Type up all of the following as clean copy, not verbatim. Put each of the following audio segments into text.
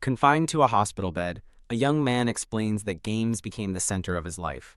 Confined to a hospital bed, a young man explains that games became the center of his life.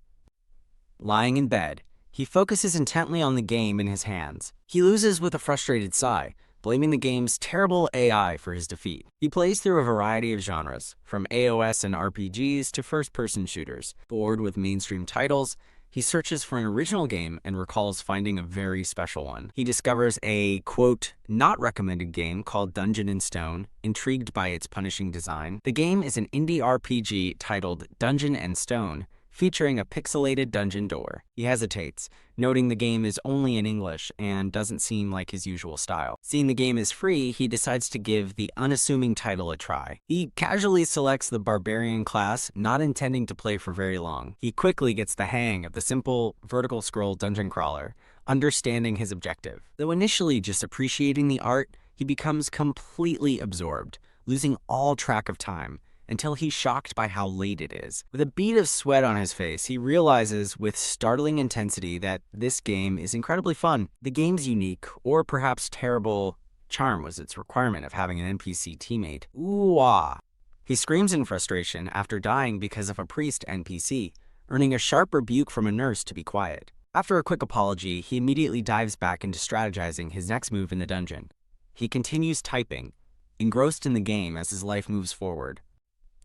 Lying in bed, he focuses intently on the game in his hands. He loses with a frustrated sigh, blaming the game's terrible AI for his defeat. He plays through a variety of genres, from AOS and RPGs to first-person shooters. Bored with mainstream titles, he searches for an original game and recalls finding a very special one. He discovers a, quote, not recommended game called Dungeon and Stone, intrigued by its punishing design. The game is an indie RPG titled Dungeon and Stone, featuring a pixelated dungeon door. He hesitates, noting the game is only in English and doesn't seem like his usual style. Seeing the game is free, he decides to give the unassuming title a try. He casually selects the Barbarian class, not intending to play for very long. He quickly gets the hang of the simple vertical scroll dungeon crawler, understanding his objective. Though initially just appreciating the art, he becomes completely absorbed, losing all track of time, until he's shocked by how late it is. With a bead of sweat on his face, he realizes with startling intensity that this game is incredibly fun. The game's unique, or perhaps terrible, charm was its requirement of having an NPC teammate. Ooh-ah! He screams in frustration after dying because of a priest NPC, earning a sharp rebuke from a nurse to be quiet. After a quick apology, he immediately dives back into strategizing his next move in the dungeon. He continues typing, engrossed in the game as his life moves forward.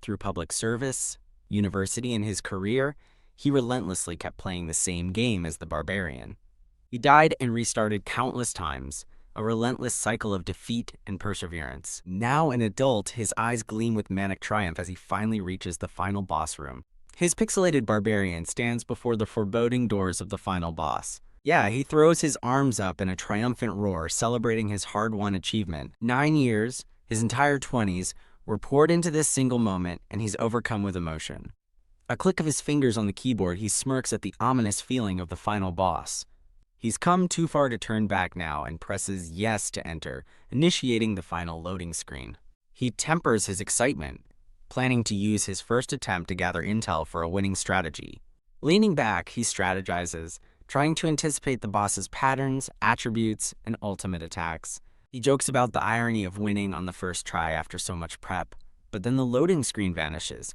Through public service, university, and his career, he relentlessly kept playing the same game as the Barbarian. He died and restarted countless times, a relentless cycle of defeat and perseverance. Now an adult, his eyes gleam with manic triumph as he finally reaches the final boss room. His pixelated Barbarian stands before the foreboding doors of the final boss. Yeah, he throws his arms up in a triumphant roar, celebrating his hard-won achievement. 9 years, his entire 20s, were poured into this single moment, and he's overcome with emotion. A click of his fingers on the keyboard, he smirks at the ominous feeling of the final boss. He's come too far to turn back now and presses yes to enter, initiating the final loading screen. He tempers his excitement, planning to use his first attempt to gather intel for a winning strategy. Leaning back, he strategizes, trying to anticipate the boss's patterns, attributes, and ultimate attacks. He jokes about the irony of winning on the first try after so much prep, but then the loading screen vanishes.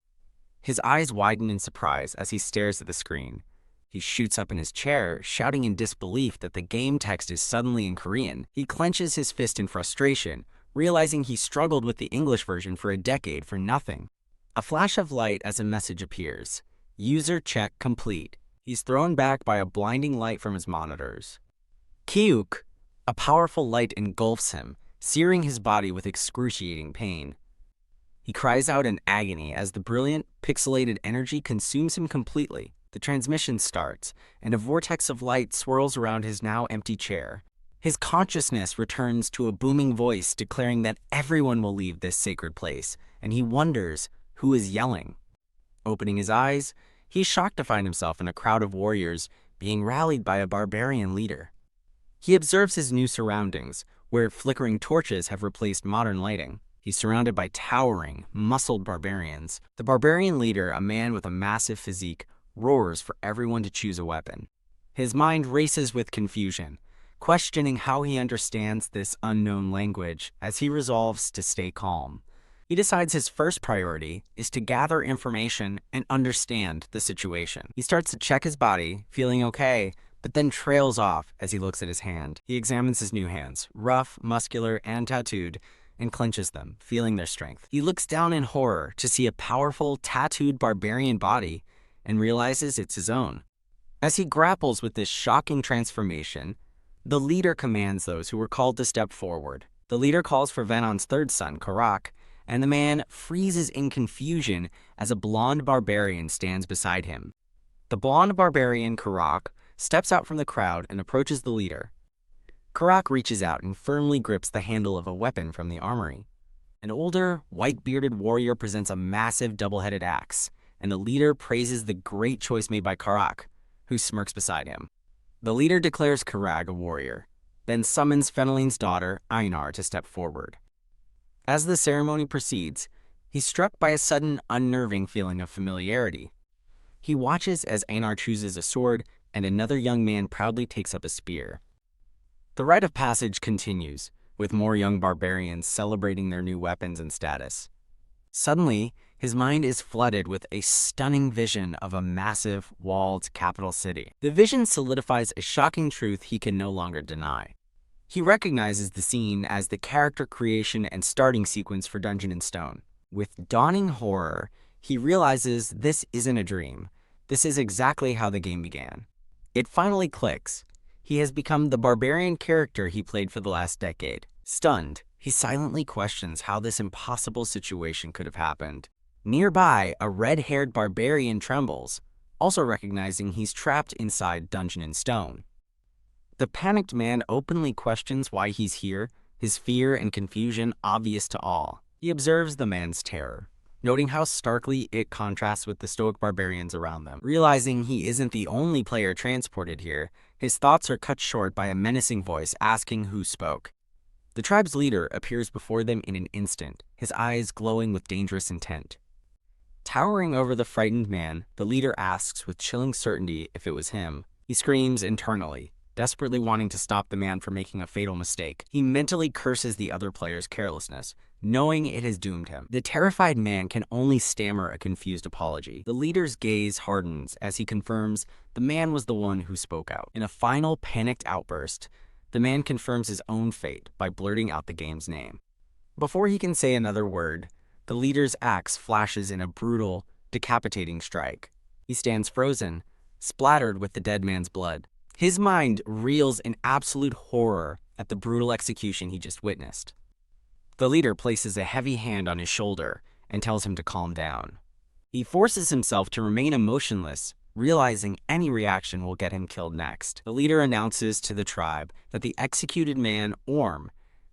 His eyes widen in surprise as he stares at the screen. He shoots up in his chair, shouting in disbelief that the game text is suddenly in Korean. He clenches his fist in frustration, realizing he struggled with the English version for a decade for nothing. A flash of light as a message appears. User check complete. He's thrown back by a blinding light from his monitors. Kyuk! A powerful light engulfs him, searing his body with excruciating pain. He cries out in agony as the brilliant, pixelated energy consumes him completely. The transmission starts, and a vortex of light swirls around his now empty chair. His consciousness returns to a booming voice declaring that everyone will leave this sacred place, and he wonders who is yelling. Opening his eyes, he's shocked to find himself in a crowd of warriors being rallied by a barbarian leader. He observes his new surroundings, where flickering torches have replaced modern lighting. He's surrounded by towering, muscled barbarians. The barbarian leader, a man with a massive physique, roars for everyone to choose a weapon. His mind races with confusion, questioning how he understands this unknown language as he resolves to stay calm. He decides his first priority is to gather information and understand the situation. He starts to check his body, feeling okay, but then trails off as he looks at his hand. He examines his new hands, rough, muscular, and tattooed, and clenches them, feeling their strength. He looks down in horror to see a powerful, tattooed barbarian body and realizes it's his own. As he grapples with this shocking transformation, the leader commands those who were called to step forward. The leader calls for Venon's third son, Karak, and the man freezes in confusion as a blonde barbarian stands beside him. The blonde barbarian, Karak, steps out from the crowd and approaches the leader. Karak reaches out and firmly grips the handle of a weapon from the armory. An older, white-bearded warrior presents a massive double-headed axe, and the leader praises the great choice made by Karak, who smirks beside him. The leader declares Karak a warrior, then summons Feneline's daughter, Einar, to step forward. As the ceremony proceeds, he's struck by a sudden, unnerving feeling of familiarity. He watches as Einar chooses a sword, and another young man proudly takes up a spear. The rite of passage continues, with more young barbarians celebrating their new weapons and status. Suddenly, his mind is flooded with a stunning vision of a massive, walled capital city. The vision solidifies a shocking truth he can no longer deny. He recognizes the scene as the character creation and starting sequence for Dungeon and Stone. With dawning horror, he realizes this isn't a dream. This is exactly how the game began. It finally clicks. He has become the barbarian character he played for the last decade. Stunned, he silently questions how this impossible situation could have happened. Nearby, a red-haired barbarian trembles, also recognizing he's trapped inside Dungeon and Stone. The panicked man openly questions why he's here, his fear and confusion obvious to all. He observes the man's terror, noting how starkly it contrasts with the stoic barbarians around them. Realizing he isn't the only player transported here, his thoughts are cut short by a menacing voice asking who spoke. The tribe's leader appears before them in an instant, his eyes glowing with dangerous intent. Towering over the frightened man, the leader asks with chilling certainty if it was him. He screams internally, desperately wanting to stop the man from making a fatal mistake. He mentally curses the other player's carelessness, knowing it has doomed him. The terrified man can only stammer a confused apology. The leader's gaze hardens as he confirms the man was the one who spoke out. In a final panicked outburst, the man confirms his own fate by blurting out the game's name. Before he can say another word, the leader's axe flashes in a brutal, decapitating strike. He stands frozen, splattered with the dead man's blood. His mind reels in absolute horror at the brutal execution he just witnessed. The leader places a heavy hand on his shoulder and tells him to calm down. He forces himself to remain emotionless, realizing any reaction will get him killed next. The leader announces to the tribe that the executed man, Orm,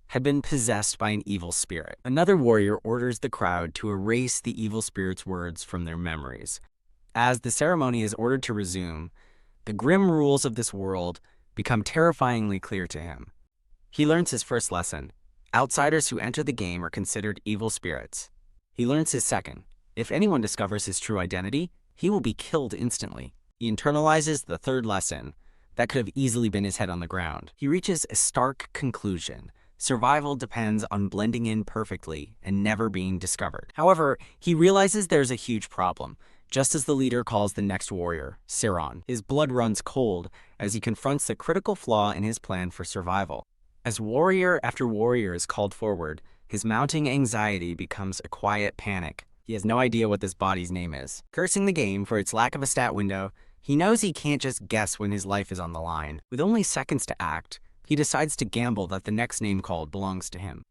had been possessed by an evil spirit. Another warrior orders the crowd to erase the evil spirit's words from their memories. As the ceremony is ordered to resume, the grim rules of this world become terrifyingly clear to him. He learns his first lesson. Outsiders who enter the game are considered evil spirits. He learns his second. If anyone discovers his true identity, he will be killed instantly. He internalizes the third lesson. That could have easily been his head on the ground. He reaches a stark conclusion. Survival depends on blending in perfectly and never being discovered. However, he realizes there's a huge problem. Just as the leader calls the next warrior, Siron, his blood runs cold as he confronts the critical flaw in his plan for survival. As warrior after warrior is called forward, his mounting anxiety becomes a quiet panic. He has no idea what this body's name is. Cursing the game for its lack of a stat window, he knows he can't just guess when his life is on the line. With only seconds to act, he decides to gamble that the next name called belongs to him.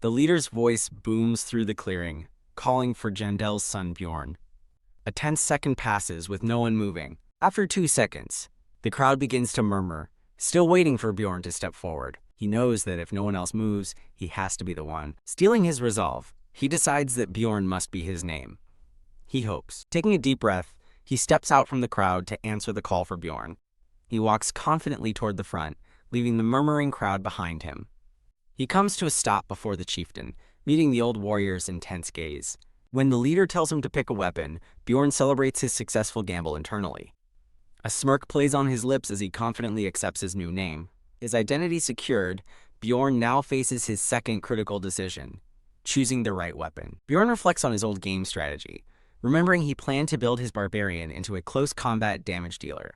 The leader's voice booms through the clearing, calling for Jandel's son Bjorn. A tense second passes with no one moving. After 2 seconds, the crowd begins to murmur, still waiting for Bjorn to step forward. He knows that if no one else moves, he has to be the one. Stealing his resolve, he decides that Bjorn must be his name. He hopes. Taking a deep breath, he steps out from the crowd to answer the call for Bjorn. He walks confidently toward the front, leaving the murmuring crowd behind him. He comes to a stop before the chieftain, meeting the old warrior's intense gaze. When the leader tells him to pick a weapon, Bjorn celebrates his successful gamble internally. A smirk plays on his lips as he confidently accepts his new name. His identity secured, Bjorn now faces his second critical decision, choosing the right weapon. Bjorn reflects on his old game strategy, remembering he planned to build his barbarian into a close combat damage dealer.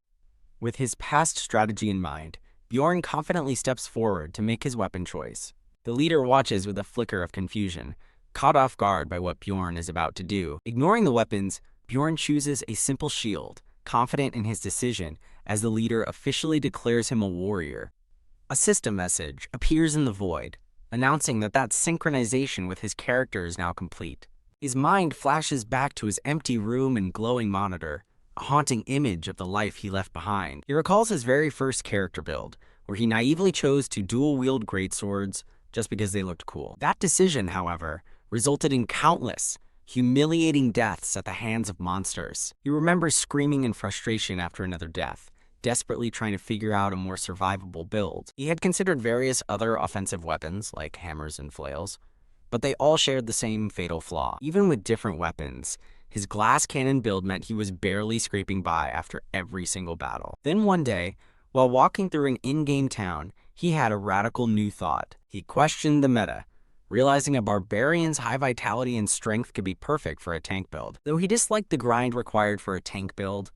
With his past strategy in mind, Bjorn confidently steps forward to make his weapon choice. The leader watches with a flicker of confusion, caught off guard by what Bjorn is about to do. Ignoring the weapons, Bjorn chooses a simple shield, confident in his decision as the leader officially declares him a warrior. A system message appears in the void, announcing that synchronization with his character is now complete. His mind flashes back to his empty room and glowing monitor, a haunting image of the life he left behind. He recalls his very first character build, where he naively chose to dual-wield greatswords just because they looked cool. That decision, however, resulted in countless, humiliating deaths at the hands of monsters. He remembers screaming in frustration after another death, desperately trying to figure out a more survivable build. He had considered various other offensive weapons, like hammers and flails, but they all shared the same fatal flaw. Even with different weapons, his glass cannon build meant he was barely scraping by after every single battle. Then one day, while walking through an in-game town, he had a radical new thought. He questioned the meta, realizing a barbarian's high vitality and strength could be perfect for a tank build. Though he disliked the grind required for a tank build,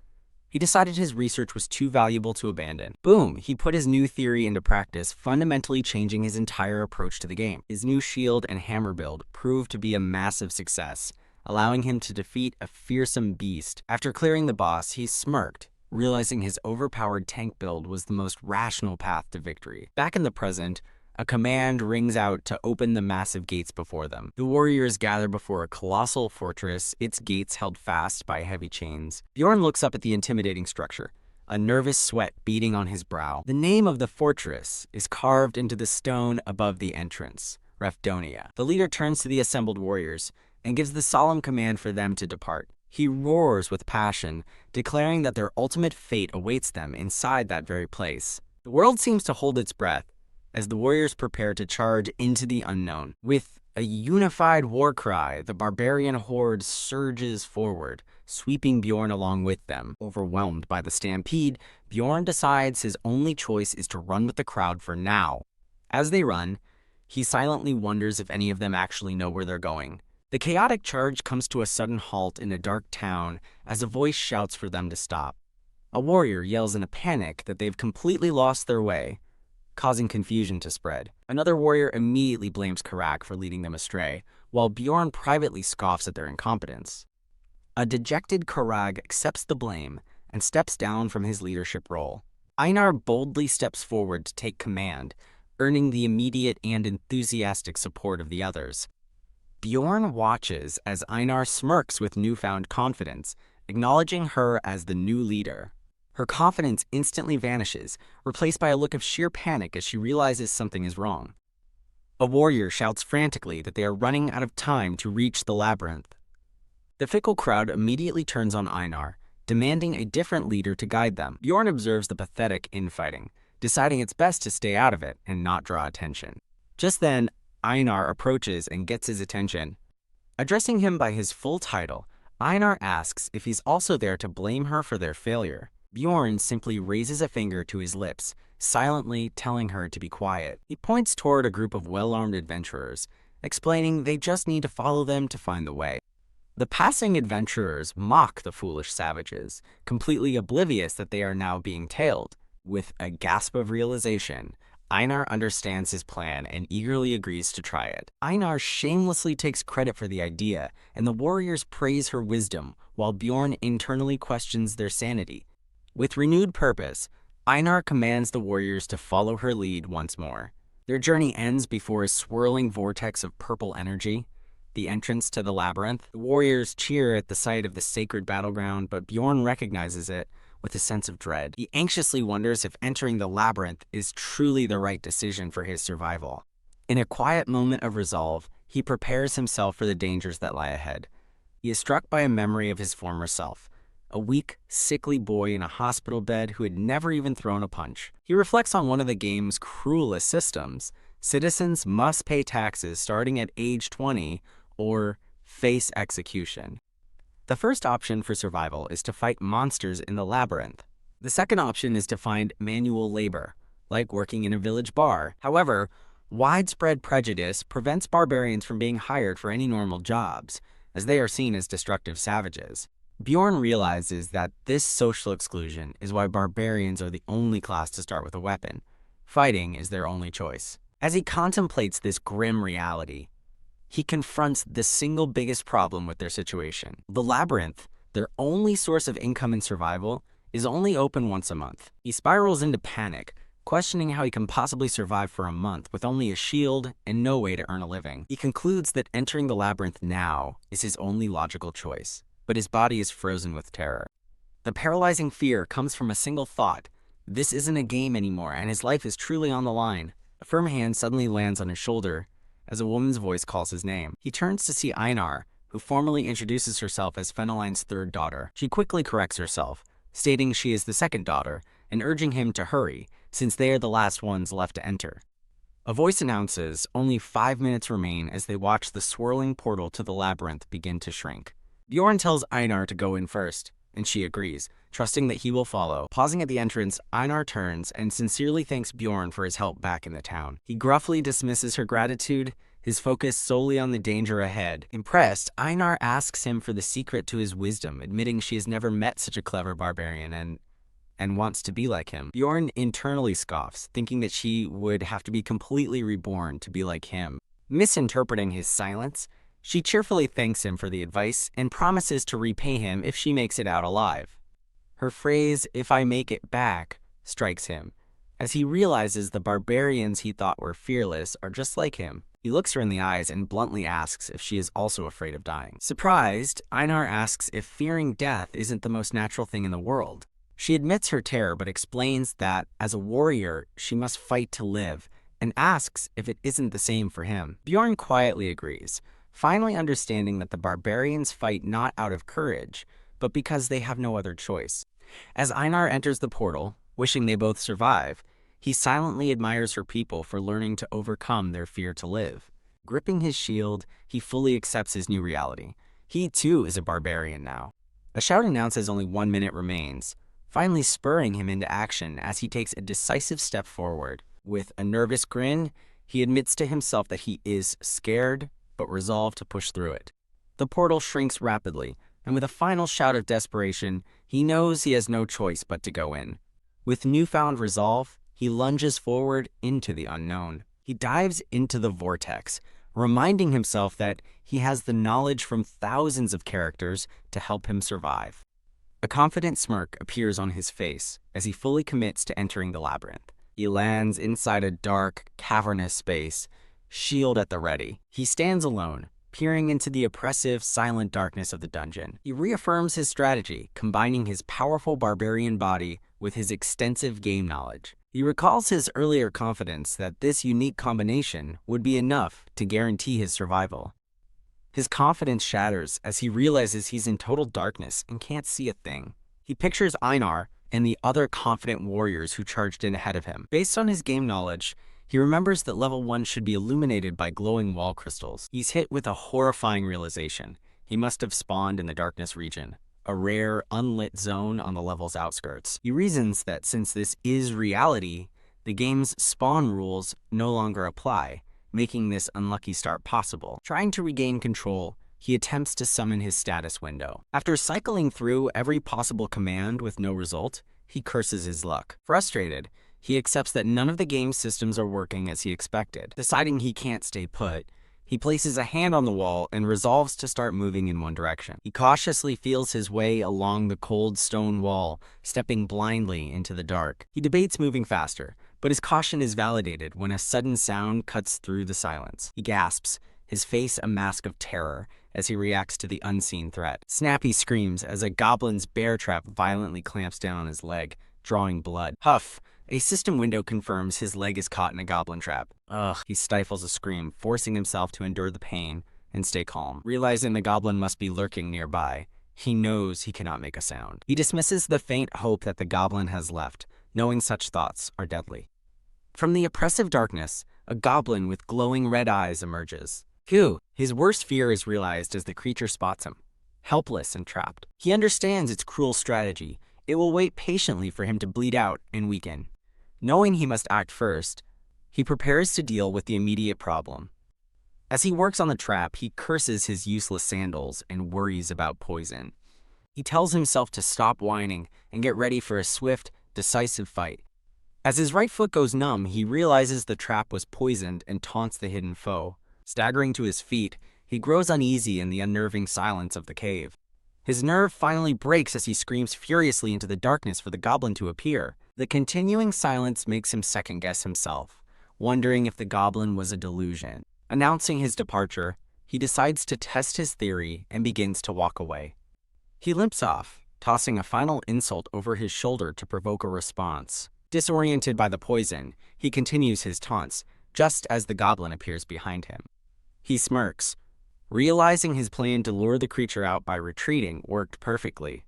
he decided his research was too valuable to abandon. Boom, he put his new theory into practice, fundamentally changing his entire approach to the game. His new shield and hammer build proved to be a massive success, allowing him to defeat a fearsome beast. After clearing the boss, he smirked, realizing his overpowered tank build was the most rational path to victory. Back in the present, a command rings out to open the massive gates before them. The warriors gather before a colossal fortress, its gates held fast by heavy chains. Bjorn looks up at the intimidating structure, a nervous sweat beading on his brow. The name of the fortress is carved into the stone above the entrance, Refdonia. The leader turns to the assembled warriors and gives the solemn command for them to depart. He roars with passion, declaring that their ultimate fate awaits them inside that very place. The world seems to hold its breath as the warriors prepare to charge into the unknown. With a unified war cry, the barbarian horde surges forward, sweeping Bjorn along with them. Overwhelmed by the stampede, Bjorn decides his only choice is to run with the crowd for now. As they run, he silently wonders if any of them actually know where they're going. The chaotic charge comes to a sudden halt in a dark town as a voice shouts for them to stop. A warrior yells in a panic that they've completely lost their way, causing confusion to spread. Another warrior immediately blames Karak for leading them astray, while Bjorn privately scoffs at their incompetence. A dejected Karag accepts the blame and steps down from his leadership role. Einar boldly steps forward to take command, earning the immediate and enthusiastic support of the others. Bjorn watches as Einar smirks with newfound confidence, acknowledging her as the new leader. Her confidence instantly vanishes, replaced by a look of sheer panic as she realizes something is wrong. A warrior shouts frantically that they are running out of time to reach the labyrinth. The fickle crowd immediately turns on Einar, demanding a different leader to guide them. Bjorn observes the pathetic infighting, deciding it's best to stay out of it and not draw attention. Just then, Einar approaches and gets his attention. Addressing him by his full title, Einar asks if he's also there to blame her for their failure. Bjorn simply raises a finger to his lips, silently telling her to be quiet. He points toward a group of well-armed adventurers, explaining they just need to follow them to find the way. The passing adventurers mock the foolish savages, completely oblivious that they are now being tailed. With a gasp of realization, Einar understands his plan and eagerly agrees to try it. Einar shamelessly takes credit for the idea, and the warriors praise her wisdom, while Bjorn internally questions their sanity. With renewed purpose, Einar commands the warriors to follow her lead once more. Their journey ends before a swirling vortex of purple energy, the entrance to the labyrinth. The warriors cheer at the sight of the sacred battleground, but Bjorn recognizes it with a sense of dread. He anxiously wonders if entering the labyrinth is truly the right decision for his survival. In a quiet moment of resolve, he prepares himself for the dangers that lie ahead. He is struck by a memory of his former self, a weak, sickly boy in a hospital bed who had never even thrown a punch. He reflects on one of the game's cruelest systems. Citizens must pay taxes starting at age 20 or face execution. The first option for survival is to fight monsters in the labyrinth. The second option is to find manual labor, like working in a village bar. However, widespread prejudice prevents barbarians from being hired for any normal jobs, as they are seen as destructive savages. Bjorn realizes that this social exclusion is why barbarians are the only class to start with a weapon. Fighting is their only choice. As he contemplates this grim reality, he confronts the single biggest problem with their situation. The labyrinth, their only source of income and survival, is only open once a month. He spirals into panic, questioning how he can possibly survive for a month with only a shield and no way to earn a living. He concludes that entering the labyrinth now is his only logical choice, but his body is frozen with terror. The paralyzing fear comes from a single thought. This isn't a game anymore, and his life is truly on the line. A firm hand suddenly lands on his shoulder as a woman's voice calls his name. He turns to see Einar, who formally introduces herself as Feneline's third daughter. She quickly corrects herself, stating she is the second daughter, and urging him to hurry, since they are the last ones left to enter. A voice announces only 5 minutes remain as they watch the swirling portal to the labyrinth begin to shrink. Bjorn tells Einar to go in first, and she agrees, trusting that he will follow. Pausing at the entrance, Einar turns and sincerely thanks Bjorn for his help back in the town. He gruffly dismisses her gratitude, his focus solely on the danger ahead. Impressed, Einar asks him for the secret to his wisdom, admitting she has never met such a clever barbarian and wants to be like him. Bjorn internally scoffs, thinking that she would have to be completely reborn to be like him. Misinterpreting his silence, she cheerfully thanks him for the advice and promises to repay him if she makes it out alive. Her phrase, "if I make it back," strikes him, as he realizes the barbarians he thought were fearless are just like him. He looks her in the eyes and bluntly asks if she is also afraid of dying. Surprised, Einar asks if fearing death isn't the most natural thing in the world. She admits her terror but explains that, as a warrior, she must fight to live, and asks if it isn't the same for him. Bjorn quietly agrees, finally understanding that the barbarians fight not out of courage, but because they have no other choice. As Einar enters the portal, wishing they both survive, he silently admires her people for learning to overcome their fear to live. Gripping his shield, he fully accepts his new reality. He too is a barbarian now. A shout announces only 1 minute remains, finally spurring him into action as he takes a decisive step forward. With a nervous grin, he admits to himself that he is scared, but resolved to push through it. The portal shrinks rapidly, and with a final shout of desperation, he knows he has no choice but to go in. With newfound resolve, he lunges forward into the unknown. He dives into the vortex, reminding himself that he has the knowledge from thousands of characters to help him survive. A confident smirk appears on his face as he fully commits to entering the labyrinth. He lands inside a dark, cavernous space, shield at the ready. He stands alone, peering into the oppressive, silent darkness of the dungeon. He reaffirms his strategy, combining his powerful barbarian body with his extensive game knowledge. He recalls his earlier confidence that this unique combination would be enough to guarantee his survival. His confidence shatters as he realizes he's in total darkness and can't see a thing. He pictures Einar and the other confident warriors who charged in ahead of him. Based on his game knowledge, he remembers that level 1 should be illuminated by glowing wall crystals. He's hit with a horrifying realization. He must have spawned in the darkness region, a rare, unlit zone on the level's outskirts. He reasons that since this is reality, the game's spawn rules no longer apply, making this unlucky start possible. Trying to regain control, he attempts to summon his status window. After cycling through every possible command with no result, he curses his luck. Frustrated, he accepts that none of the game's systems are working as he expected. Deciding he can't stay put, he places a hand on the wall and resolves to start moving in one direction. He cautiously feels his way along the cold stone wall, stepping blindly into the dark. He debates moving faster, but his caution is validated when a sudden sound cuts through the silence. He gasps, his face a mask of terror as he reacts to the unseen threat. Snappy screams as a goblin's bear trap violently clamps down on his leg, drawing blood. Huff! A system window confirms his leg is caught in a goblin trap. Ugh. He stifles a scream, forcing himself to endure the pain and stay calm. Realizing the goblin must be lurking nearby, he knows he cannot make a sound. He dismisses the faint hope that the goblin has left, knowing such thoughts are deadly. From the oppressive darkness, a goblin with glowing red eyes emerges. Phew! His worst fear is realized as the creature spots him, helpless and trapped. He understands its cruel strategy. It will wait patiently for him to bleed out and weaken. Knowing he must act first, he prepares to deal with the immediate problem. As he works on the trap, he curses his useless sandals and worries about poison. He tells himself to stop whining and get ready for a swift, decisive fight. As his right foot goes numb, he realizes the trap was poisoned and taunts the hidden foe. Staggering to his feet, he grows uneasy in the unnerving silence of the cave. His nerve finally breaks as he screams furiously into the darkness for the goblin to appear. The continuing silence makes him second-guess himself, wondering if the goblin was a delusion. Announcing his departure, he decides to test his theory and begins to walk away. He limps off, tossing a final insult over his shoulder to provoke a response. Disoriented by the poison, he continues his taunts, just as the goblin appears behind him. He smirks, realizing his plan to lure the creature out by retreating worked perfectly.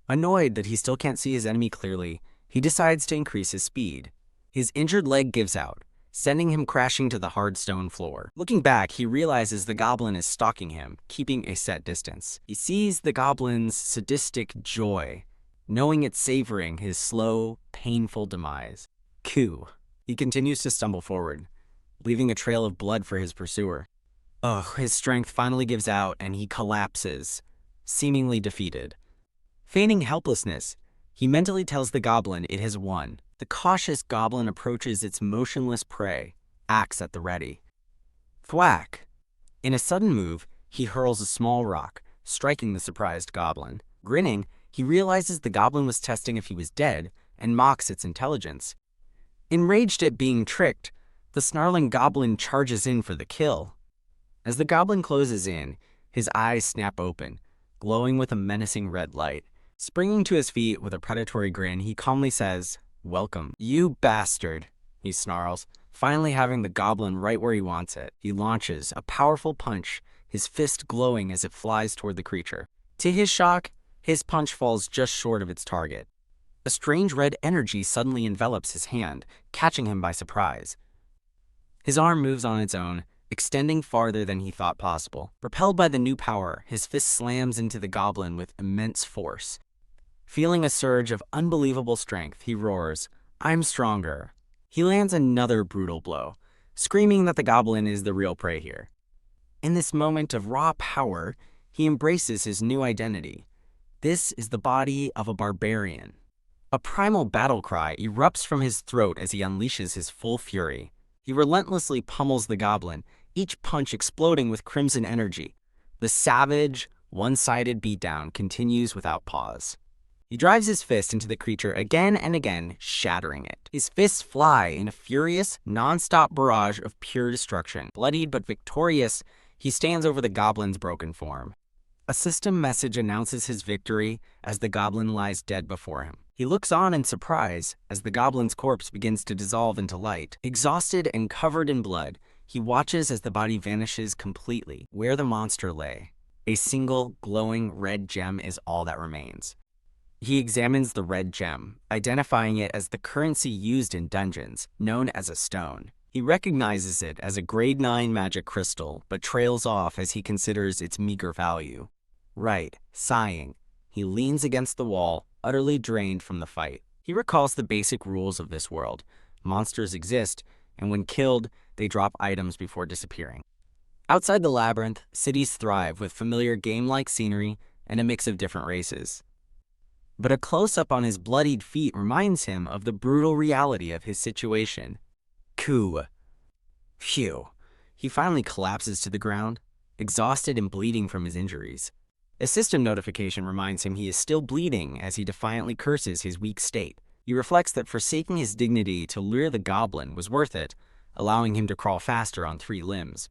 Annoyed that he still can't see his enemy clearly, he decides to increase his speed. His injured leg gives out, sending him crashing to the hard stone floor. Looking back, he realizes the goblin is stalking him, keeping a set distance. He sees the goblin's sadistic joy, knowing it's savoring his slow, painful demise. He continues to stumble forward, leaving a trail of blood for his pursuer. Ugh, his strength finally gives out and he collapses, seemingly defeated. Feigning helplessness, he mentally tells the goblin it has won. The cautious goblin approaches its motionless prey, axe at the ready. Thwack! In a sudden move, he hurls a small rock, striking the surprised goblin. Grinning, he realizes the goblin was testing if he was dead and mocks its intelligence. Enraged at being tricked, the snarling goblin charges in for the kill. As the goblin closes in, his eyes snap open, glowing with a menacing red light. Springing to his feet with a predatory grin, he calmly says, "Welcome." "You bastard," he snarls, finally having the goblin right where he wants it. He launches a powerful punch, his fist glowing as it flies toward the creature. To his shock, his punch falls just short of its target. A strange red energy suddenly envelops his hand, catching him by surprise. His arm moves on its own, extending farther than he thought possible. Propelled by the new power, his fist slams into the goblin with immense force. Feeling a surge of unbelievable strength, he roars, "I'm stronger." He lands another brutal blow, screaming that the goblin is the real prey here. In this moment of raw power, he embraces his new identity. This is the body of a barbarian. A primal battle cry erupts from his throat as he unleashes his full fury. He relentlessly pummels the goblin, each punch exploding with crimson energy. The savage, one-sided beatdown continues without pause. He drives his fist into the creature again and again, shattering it. His fists fly in a furious, non-stop barrage of pure destruction. Bloodied but victorious, he stands over the goblin's broken form. A system message announces his victory as the goblin lies dead before him. He looks on in surprise as the goblin's corpse begins to dissolve into light. Exhausted and covered in blood, he watches as the body vanishes completely. Where the monster lay, a single glowing red gem is all that remains. He examines the red gem, identifying it as the currency used in dungeons, known as a stone. He recognizes it as a grade 9 magic crystal, but trails off as he considers its meager value. Right, sighing, he leans against the wall, utterly drained from the fight. He recalls the basic rules of this world. Monsters exist, and when killed, they drop items before disappearing. Outside the labyrinth, cities thrive with familiar game-like scenery and a mix of different races. But a close-up on his bloodied feet reminds him of the brutal reality of his situation. Coup. Phew. He finally collapses to the ground, exhausted and bleeding from his injuries. A system notification reminds him he is still bleeding as he defiantly curses his weak state. He reflects that forsaking his dignity to lure the goblin was worth it, allowing him to crawl faster on 3 limbs.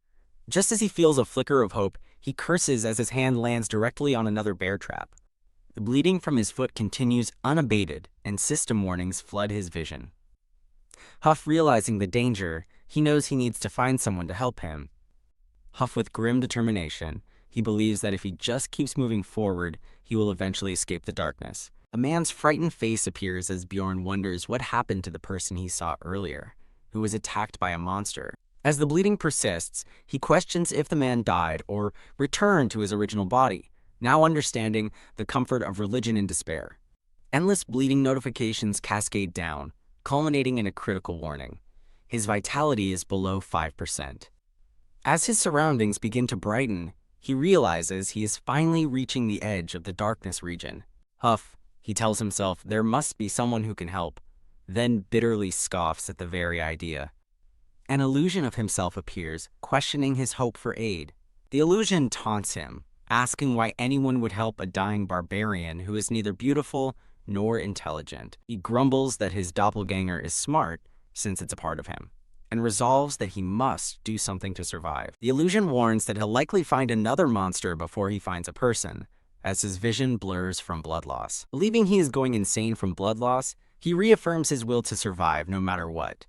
Just as he feels a flicker of hope, he curses as his hand lands directly on another bear trap. The bleeding from his foot continues unabated, and system warnings flood his vision. Huff realizing the danger, he knows he needs to find someone to help him. Huff with grim determination, he believes that if he just keeps moving forward, he will eventually escape the darkness. A man's frightened face appears as Bjorn wonders what happened to the person he saw earlier, who was attacked by a monster. As the bleeding persists, he questions if the man died or returned to his original body, now understanding the comfort of religion in despair. Endless bleeding notifications cascade down, culminating in a critical warning. His vitality is below 5%. As his surroundings begin to brighten, he realizes he is finally reaching the edge of the darkness region. Huff, he tells himself there must be someone who can help, then bitterly scoffs at the very idea. An illusion of himself appears, questioning his hope for aid. The illusion taunts him, asking why anyone would help a dying barbarian who is neither beautiful nor intelligent. He grumbles that his doppelganger is smart, since it's a part of him, and resolves that he must do something to survive. The illusion warns that he'll likely find another monster before he finds a person, as his vision blurs from blood loss. Believing he is going insane from blood loss, he reaffirms his will to survive no matter what.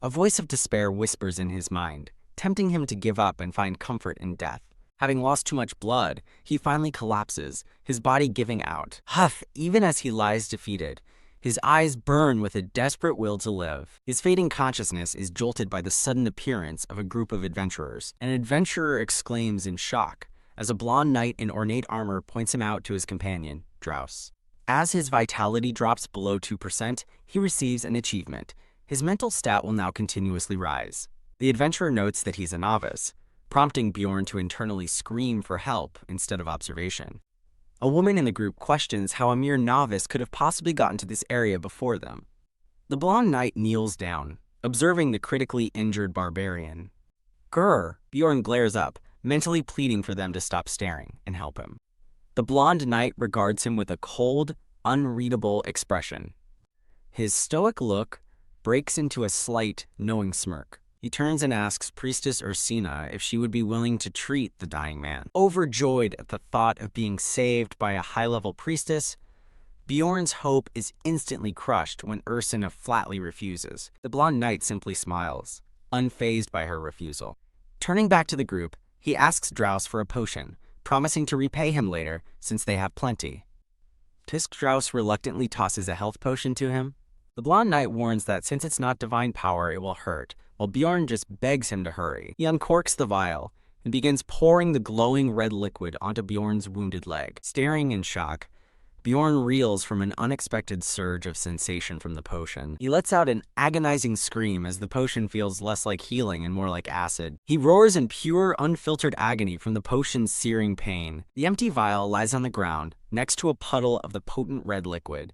A voice of despair whispers in his mind, tempting him to give up and find comfort in death. Having lost too much blood, he finally collapses, his body giving out. Huff, even as he lies defeated, his eyes burn with a desperate will to live. His fading consciousness is jolted by the sudden appearance of a group of adventurers. An adventurer exclaims in shock as a blonde knight in ornate armor points him out to his companion, Drouse. As his vitality drops below 2%, he receives an achievement. His mental stat will now continuously rise. The adventurer notes that he's a novice, prompting Bjorn to internally scream for help instead of observation. A woman in the group questions how a mere novice could have possibly gotten to this area before them. The blonde knight kneels down, observing the critically injured barbarian. Grr! Bjorn glares up, mentally pleading for them to stop staring and help him. The blonde knight regards him with a cold, unreadable expression. His stoic look breaks into a slight, knowing smirk. He turns and asks Priestess Ursina if she would be willing to treat the dying man. Overjoyed at the thought of being saved by a high-level priestess, Bjorn's hope is instantly crushed when Ursina flatly refuses. The blonde knight simply smiles, unfazed by her refusal. Turning back to the group, he asks Draus for a potion, promising to repay him later since they have plenty. Tisk Draus reluctantly tosses a health potion to him. The blonde knight warns that since it's not divine power, it will hurt, while Bjorn just begs him to hurry. He uncorks the vial and begins pouring the glowing red liquid onto Bjorn's wounded leg. Staring in shock, Bjorn reels from an unexpected surge of sensation from the potion. He lets out an agonizing scream as the potion feels less like healing and more like acid. He roars in pure, unfiltered agony from the potion's searing pain. The empty vial lies on the ground, next to a puddle of the potent red liquid.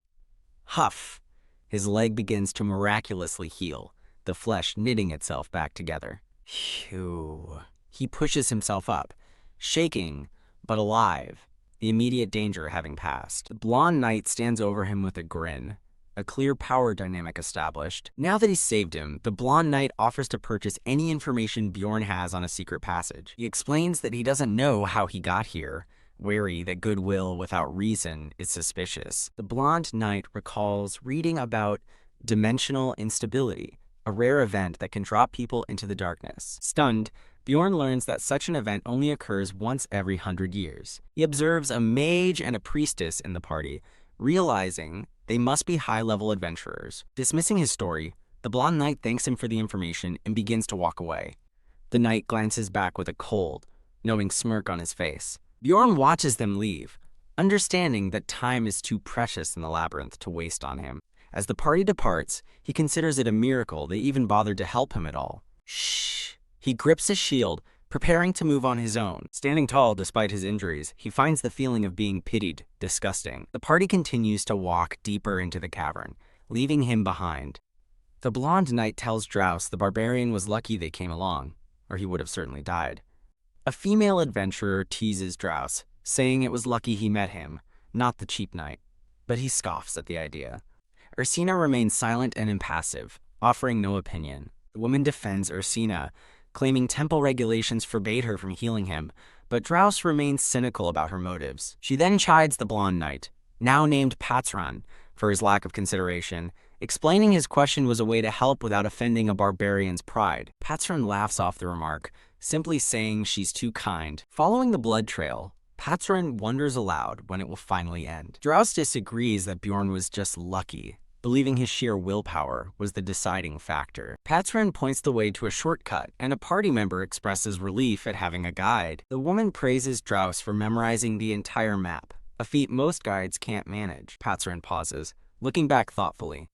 Huff! His leg begins to miraculously heal, the flesh knitting itself back together. Phew. He pushes himself up, shaking, but alive, the immediate danger having passed. The blonde knight stands over him with a grin, a clear power dynamic established. Now that he's saved him, the blonde knight offers to purchase any information Bjorn has on a secret passage. He explains that he doesn't know how he got here, wary that goodwill without reason is suspicious. The blonde knight recalls reading about dimensional instability, a rare event that can drop people into the darkness. Stunned, Bjorn learns that such an event only occurs once every 100 years. He observes a mage and a priestess in the party, realizing they must be high-level adventurers. Dismissing his story, the blonde knight thanks him for the information and begins to walk away. The knight glances back with a cold, knowing smirk on his face. Bjorn watches them leave, understanding that time is too precious in the labyrinth to waste on him. As the party departs, he considers it a miracle they even bothered to help him at all. Shh! He grips his shield, preparing to move on his own. Standing tall despite his injuries, he finds the feeling of being pitied disgusting. The party continues to walk deeper into the cavern, leaving him behind. The blonde knight tells Draus the barbarian was lucky they came along, or he would have certainly died. A female adventurer teases Draus, saying it was lucky he met him, not the cheap knight, but he scoffs at the idea. Ursina remains silent and impassive, offering no opinion. The woman defends Ursina, claiming temple regulations forbade her from healing him, but Draus remains cynical about her motives. She then chides the blonde knight, now named Patran, for his lack of consideration, explaining his question was a way to help without offending a barbarian's pride. Patran laughs off the remark, simply saying she's too kind. Following the blood trail, Patran wonders aloud when it will finally end. Draus disagrees that Bjorn was just lucky, believing his sheer willpower was the deciding factor. Patran points the way to a shortcut, and a party member expresses relief at having a guide. The woman praises Draus for memorizing the entire map, a feat most guides can't manage. Patran pauses, looking back thoughtfully.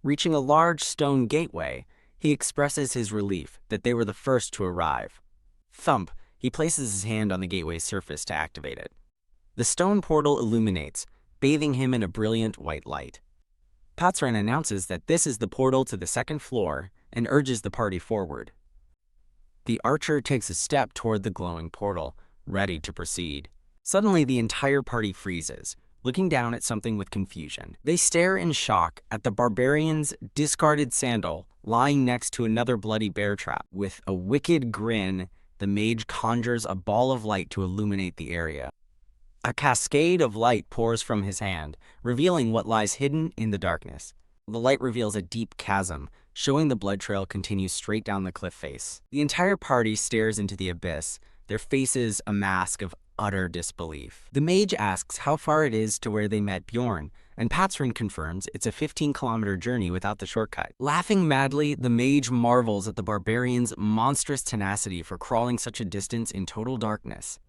Reaching a large stone gateway, he expresses his relief that they were the first to arrive. Thump, he places his hand on the gateway's surface to activate it. The stone portal illuminates, bathing him in a brilliant white light. Patran announces that this is the portal to the second floor and urges the party forward. The archer takes a step toward the glowing portal, ready to proceed. Suddenly, the entire party freezes, looking down at something with confusion. They stare in shock at the barbarian's discarded sandal lying next to another bloody bear trap. With a wicked grin, the mage conjures a ball of light to illuminate the area. A cascade of light pours from his hand, revealing what lies hidden in the darkness. The light reveals a deep chasm, showing the blood trail continues straight down the cliff face. The entire party stares into the abyss, their faces a mask of utter disbelief. The mage asks how far it is to where they met Bjorn, and Patran confirms it's a 15-kilometer journey without the shortcut. Laughing madly, the mage marvels at the barbarian's monstrous tenacity for crawling such a distance in total darkness.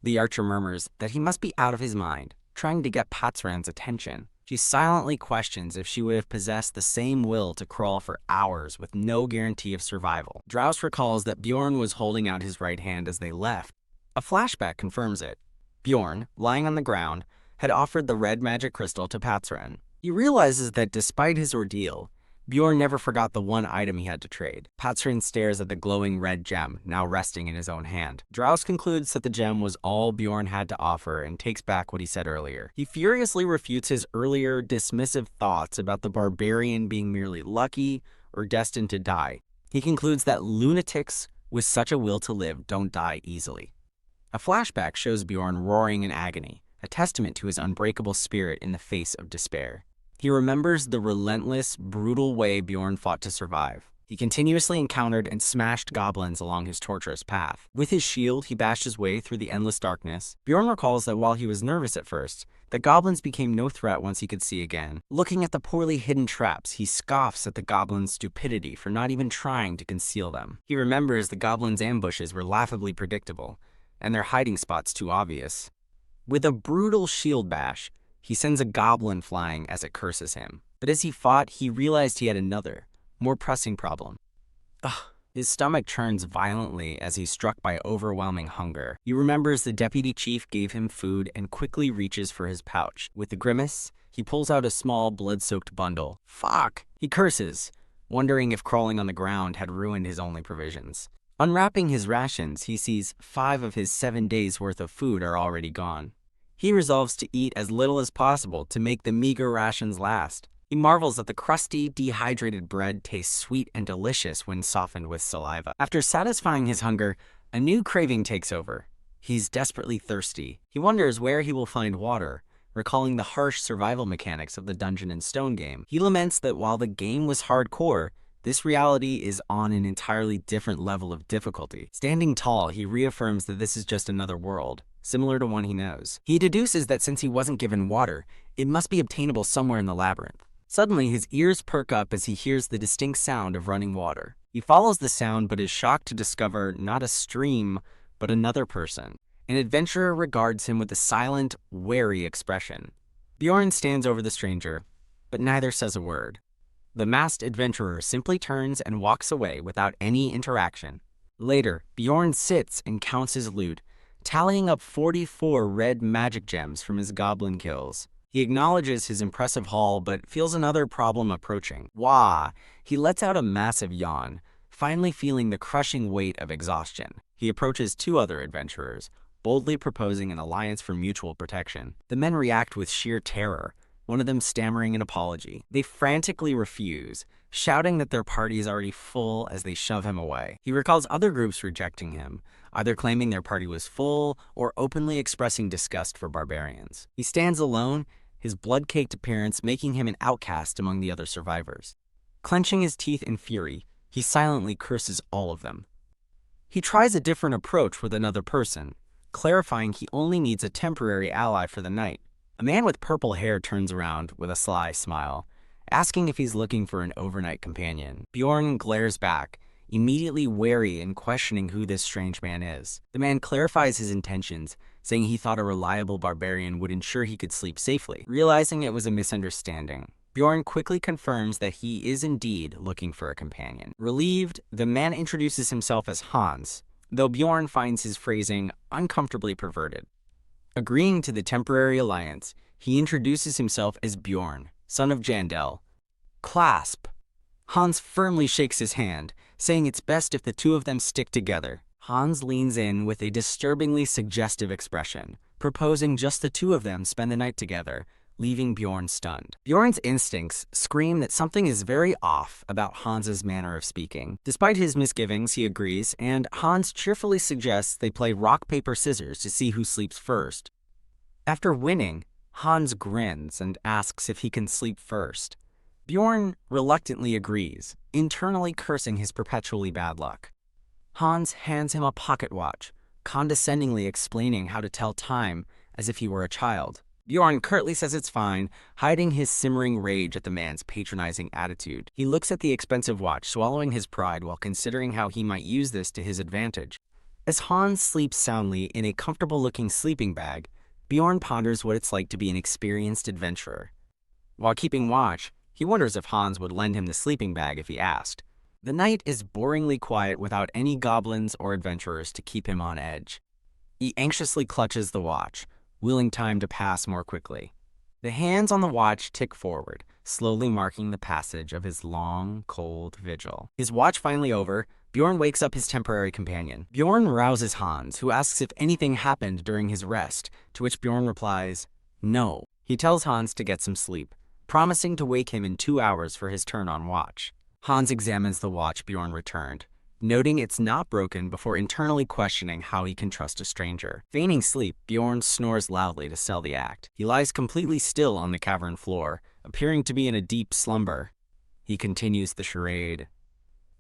The archer murmurs that he must be out of his mind, trying to get Patran's attention. She silently questions if she would have possessed the same will to crawl for hours with no guarantee of survival. Draus recalls that Bjorn was holding out his right hand as they left. A flashback confirms it. Bjorn, lying on the ground, had offered the red magic crystal to Patsren. He realizes that despite his ordeal, Bjorn never forgot the one item he had to trade. Patsren stares at the glowing red gem, now resting in his own hand. Draus concludes that the gem was all Bjorn had to offer and takes back what he said earlier. He furiously refutes his earlier dismissive thoughts about the barbarian being merely lucky or destined to die. He concludes that lunatics with such a will to live don't die easily. A flashback shows Bjorn roaring in agony, a testament to his unbreakable spirit in the face of despair. He remembers the relentless, brutal way Bjorn fought to survive. He continuously encountered and smashed goblins along his torturous path. With his shield, he bashed his way through the endless darkness. Bjorn recalls that while he was nervous at first, the goblins became no threat once he could see again. Looking at the poorly hidden traps, he scoffs at the goblins' stupidity for not even trying to conceal them. He remembers the goblins' ambushes were laughably predictable, and their hiding spots too obvious. With a brutal shield bash, he sends a goblin flying as it curses him. But as he fought, he realized he had another, more pressing problem. His stomach churns violently as he's struck by overwhelming hunger. He remembers the deputy chief gave him food and quickly reaches for his pouch. With a grimace, he pulls out a small, blood-soaked bundle. Fuck! He curses, wondering if crawling on the ground had ruined his only provisions. Unwrapping his rations, he sees 5 of his 7 days' worth of food are already gone. He resolves to eat as little as possible to make the meager rations last. He marvels that the crusty, dehydrated bread tastes sweet and delicious when softened with saliva. After satisfying his hunger, a new craving takes over. He's desperately thirsty. He wonders where he will find water, recalling the harsh survival mechanics of the Dungeon and Stone game. He laments that while the game was hardcore, this reality is on an entirely different level of difficulty. Standing tall, he reaffirms that this is just another world, similar to one he knows. He deduces that since he wasn't given water, it must be obtainable somewhere in the labyrinth. Suddenly, his ears perk up as he hears the distinct sound of running water. He follows the sound but is shocked to discover not a stream, but another person. An adventurer regards him with a silent, wary expression. Bjorn stands over the stranger, but neither says a word. The masked adventurer simply turns and walks away without any interaction. Later, Bjorn sits and counts his loot, tallying up 44 red magic gems from his goblin kills. He acknowledges his impressive haul, but feels another problem approaching. Wah! He lets out a massive yawn, finally feeling the crushing weight of exhaustion. He approaches 2 other adventurers, boldly proposing an alliance for mutual protection. The men react with sheer terror, one of them stammering an apology. They frantically refuse, shouting that their party is already full as they shove him away. He recalls other groups rejecting him, either claiming their party was full or openly expressing disgust for barbarians. He stands alone, his blood-caked appearance making him an outcast among the other survivors. Clenching his teeth in fury, he silently curses all of them. He tries a different approach with another person, clarifying he only needs a temporary ally for the night. A man with purple hair turns around with a sly smile, asking if he's looking for an overnight companion. Bjorn glares back, immediately wary and questioning who this strange man is. The man clarifies his intentions, saying he thought a reliable barbarian would ensure he could sleep safely. Realizing it was a misunderstanding, Bjorn quickly confirms that he is indeed looking for a companion. Relieved, the man introduces himself as Hans, though Bjorn finds his phrasing uncomfortably perverted. Agreeing to the temporary alliance, he introduces himself as Bjorn, son of Jandel. Clasp! Hans firmly shakes his hand, saying it's best if the 2 of them stick together. Hans leans in with a disturbingly suggestive expression, proposing just the 2 of them spend the night together, leaving Bjorn stunned. Bjorn's instincts scream that something is very off about Hans's manner of speaking. Despite his misgivings, he agrees, and Hans cheerfully suggests they play rock, paper, scissors to see who sleeps first. After winning, Hans grins and asks if he can sleep first. Bjorn reluctantly agrees, internally cursing his perpetually bad luck. Hans hands him a pocket watch, condescendingly explaining how to tell time as if he were a child. Bjorn curtly says it's fine, hiding his simmering rage at the man's patronizing attitude. He looks at the expensive watch, swallowing his pride while considering how he might use this to his advantage. As Hans sleeps soundly in a comfortable-looking sleeping bag, Bjorn ponders what it's like to be an experienced adventurer. While keeping watch, he wonders if Hans would lend him the sleeping bag if he asked. The night is boringly quiet without any goblins or adventurers to keep him on edge. He anxiously clutches the watch, willing time to pass more quickly. The hands on the watch tick forward, slowly marking the passage of his long, cold vigil. His watch finally over, Bjorn wakes up his temporary companion. Bjorn rouses Hans, who asks if anything happened during his rest, to which Bjorn replies, "No." He tells Hans to get some sleep, promising to wake him in 2 hours for his turn on watch. Hans examines the watch Bjorn returned, noting it's not broken before internally questioning how he can trust a stranger. Feigning sleep, Bjorn snores loudly to sell the act. He lies completely still on the cavern floor, appearing to be in a deep slumber. He continues the charade,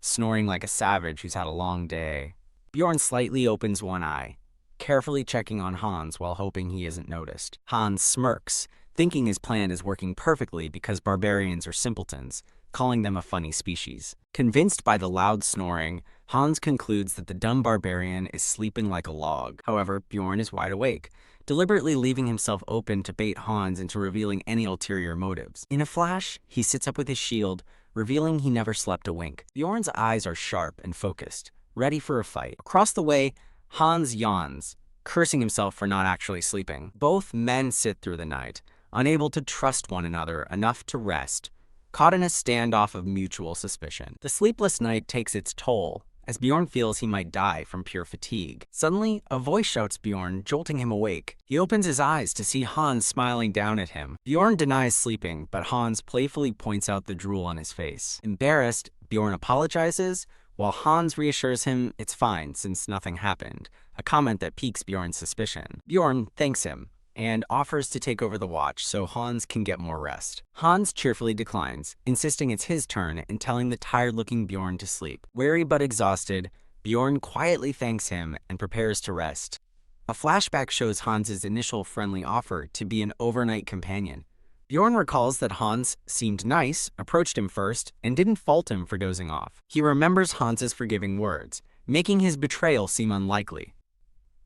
snoring like a savage who's had a long day. Bjorn slightly opens one eye, carefully checking on Hans while hoping he isn't noticed. Hans smirks, thinking his plan is working perfectly because barbarians are simpletons, calling them a funny species. Convinced by the loud snoring, Hans concludes that the dumb barbarian is sleeping like a log. However, Bjorn is wide awake, deliberately leaving himself open to bait Hans into revealing any ulterior motives. In a flash, he sits up with his shield, revealing he never slept a wink. Bjorn's eyes are sharp and focused, ready for a fight. Across the way, Hans yawns, cursing himself for not actually sleeping. Both men sit through the night, unable to trust one another enough to rest, caught in a standoff of mutual suspicion. The sleepless night takes its toll, as Bjorn feels he might die from pure fatigue. Suddenly, a voice shouts Bjorn, jolting him awake. He opens his eyes to see Hans smiling down at him. Bjorn denies sleeping, but Hans playfully points out the drool on his face. Embarrassed, Bjorn apologizes, while Hans reassures him it's fine since nothing happened, a comment that piques Bjorn's suspicion. Bjorn thanks him and offers to take over the watch so Hans can get more rest. Hans cheerfully declines, insisting it's his turn and telling the tired-looking Bjorn to sleep. Weary but exhausted, Bjorn quietly thanks him and prepares to rest. A flashback shows Hans's initial friendly offer to be an overnight companion. Bjorn recalls that Hans seemed nice, approached him first, and didn't fault him for dozing off. He remembers Hans's forgiving words, making his betrayal seem unlikely.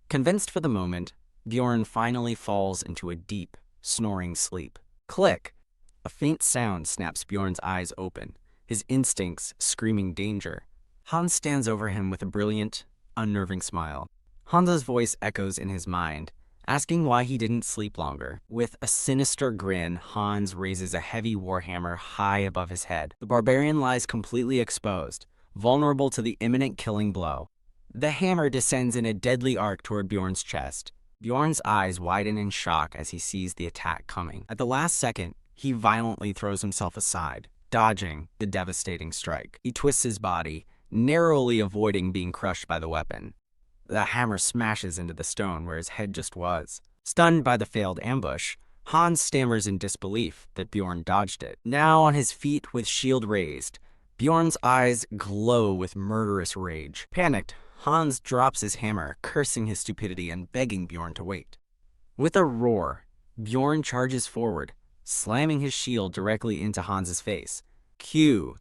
Convinced for the moment, Bjorn finally falls into a deep, snoring sleep. Click! A faint sound snaps Bjorn's eyes open, his instincts screaming danger. Hans stands over him with a brilliant, unnerving smile. Hans's voice echoes in his mind, asking why he didn't sleep longer. With a sinister grin, Hans raises a heavy warhammer high above his head. The barbarian lies completely exposed, vulnerable to the imminent killing blow. The hammer descends in a deadly arc toward Bjorn's chest. Bjorn's eyes widen in shock as he sees the attack coming. At the last second, he violently throws himself aside, dodging the devastating strike. He twists his body, narrowly avoiding being crushed by the weapon. The hammer smashes into the stone where his head just was. Stunned by the failed ambush, Hans stammers in disbelief that Bjorn dodged it. Now on his feet with shield raised, Bjorn's eyes glow with murderous rage. Panicked, Hans drops his hammer, cursing his stupidity and begging Bjorn to wait. With a roar, Bjorn charges forward, slamming his shield directly into Hans's face. Cue.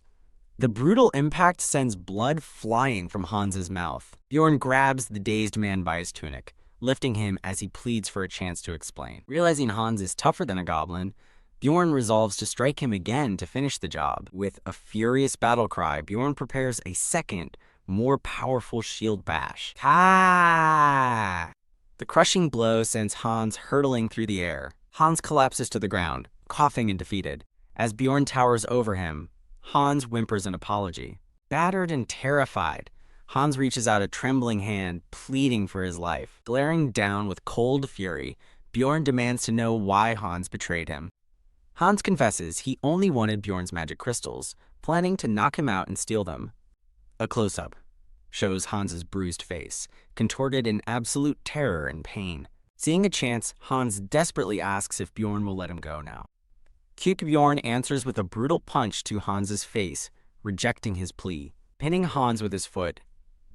The brutal impact sends blood flying from Hans's mouth. Bjorn grabs the dazed man by his tunic, lifting him as he pleads for a chance to explain. Realizing Hans is tougher than a goblin, Bjorn resolves to strike him again to finish the job. With a furious battle cry, Bjorn prepares a second, more powerful shield bash. Ha! The crushing blow sends Hans hurtling through the air. Hans collapses to the ground, coughing and defeated. As Bjorn towers over him, Hans whimpers an apology. Battered and terrified, Hans reaches out a trembling hand, pleading for his life. Glaring down with cold fury, Bjorn demands to know why Hans betrayed him. Hans confesses he only wanted Bjorn's magic crystals, planning to knock him out and steal them. A close-up shows Hans's bruised face, contorted in absolute terror and pain. Seeing a chance, Hans desperately asks if Bjorn will let him go now. Cute Bjorn answers with a brutal punch to Hans's face, rejecting his plea. Pinning Hans with his foot,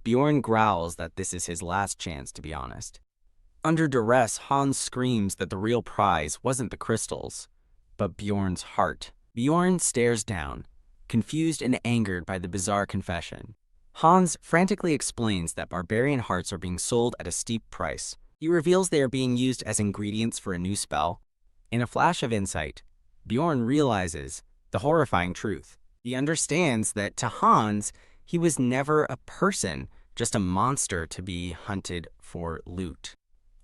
Bjorn growls that this is his last chance to be honest. Under duress, Hans screams that the real prize wasn't the crystals, but Bjorn's heart. Bjorn stares down, confused and angered by the bizarre confession. Hans frantically explains that barbarian hearts are being sold at a steep price. He reveals they are being used as ingredients for a new spell. In a flash of insight, Bjorn realizes the horrifying truth. He understands that to Hans, he was never a person, just a monster to be hunted for loot.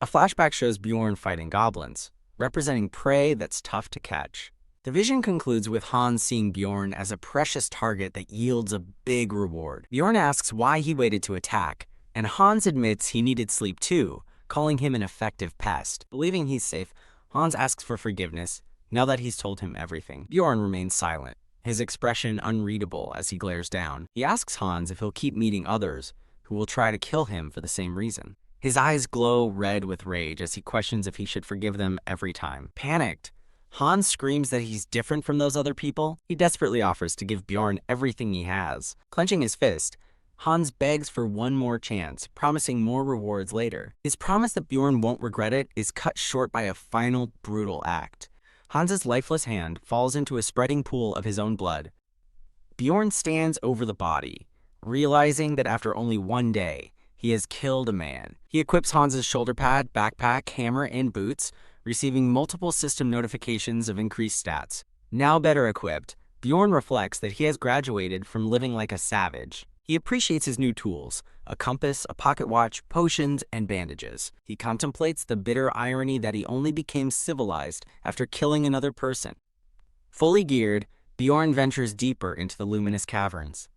A flashback shows Bjorn fighting goblins, representing prey that's tough to catch. The vision concludes with Hans seeing Bjorn as a precious target that yields a big reward. Bjorn asks why he waited to attack, and Hans admits he needed sleep too, calling him an effective pest. Believing he's safe, Hans asks for forgiveness now that he's told him everything. Bjorn remains silent, his expression unreadable as he glares down. He asks Hans if he'll keep meeting others who will try to kill him for the same reason. His eyes glow red with rage as he questions if he should forgive them every time. Panicked, Hans screams that he's different from those other people. He desperately offers to give Bjorn everything he has. Clenching his fist, Hans begs for one more chance, promising more rewards later. His promise that Bjorn won't regret it is cut short by a final brutal act. Hans's lifeless hand falls into a spreading pool of his own blood. Bjorn stands over the body, realizing that after only one day, he has killed a man. He equips Hans's shoulder pad, backpack, hammer, and boots, receiving multiple system notifications of increased stats. Now better equipped, Bjorn reflects that he has graduated from living like a savage. He appreciates his new tools, a compass, a pocket watch, potions, and bandages. He contemplates the bitter irony that he only became civilized after killing another person. Fully geared, Bjorn ventures deeper into the luminous caverns.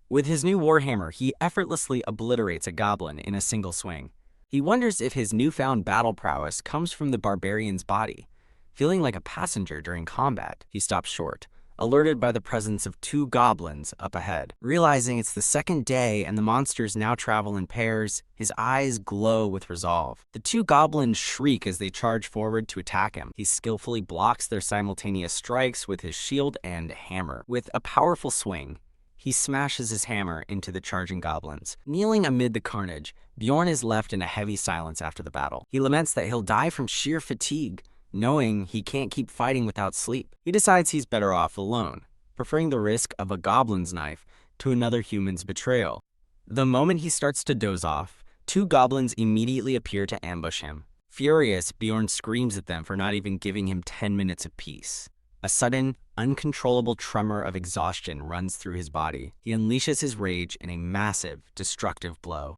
With his new warhammer, he effortlessly obliterates a goblin in a single swing. He wonders if his newfound battle prowess comes from the barbarian's body. Feeling like a passenger during combat, he stops short, alerted by the presence of two goblins up ahead. Realizing it's the second day and the monsters now travel in pairs, his eyes glow with resolve. The two goblins shriek as they charge forward to attack him. He skillfully blocks their simultaneous strikes with his shield and hammer. With a powerful swing, he smashes his hammer into the charging goblins. Kneeling amid the carnage, Bjorn is left in a heavy silence after the battle. He laments that he'll die from sheer fatigue, knowing he can't keep fighting without sleep. He decides he's better off alone, preferring the risk of a goblin's knife to another human's betrayal. The moment he starts to doze off, two goblins immediately appear to ambush him. Furious, Bjorn screams at them for not even giving him 10 minutes of peace. A sudden, uncontrollable tremor of exhaustion runs through his body. He unleashes his rage in a massive, destructive blow.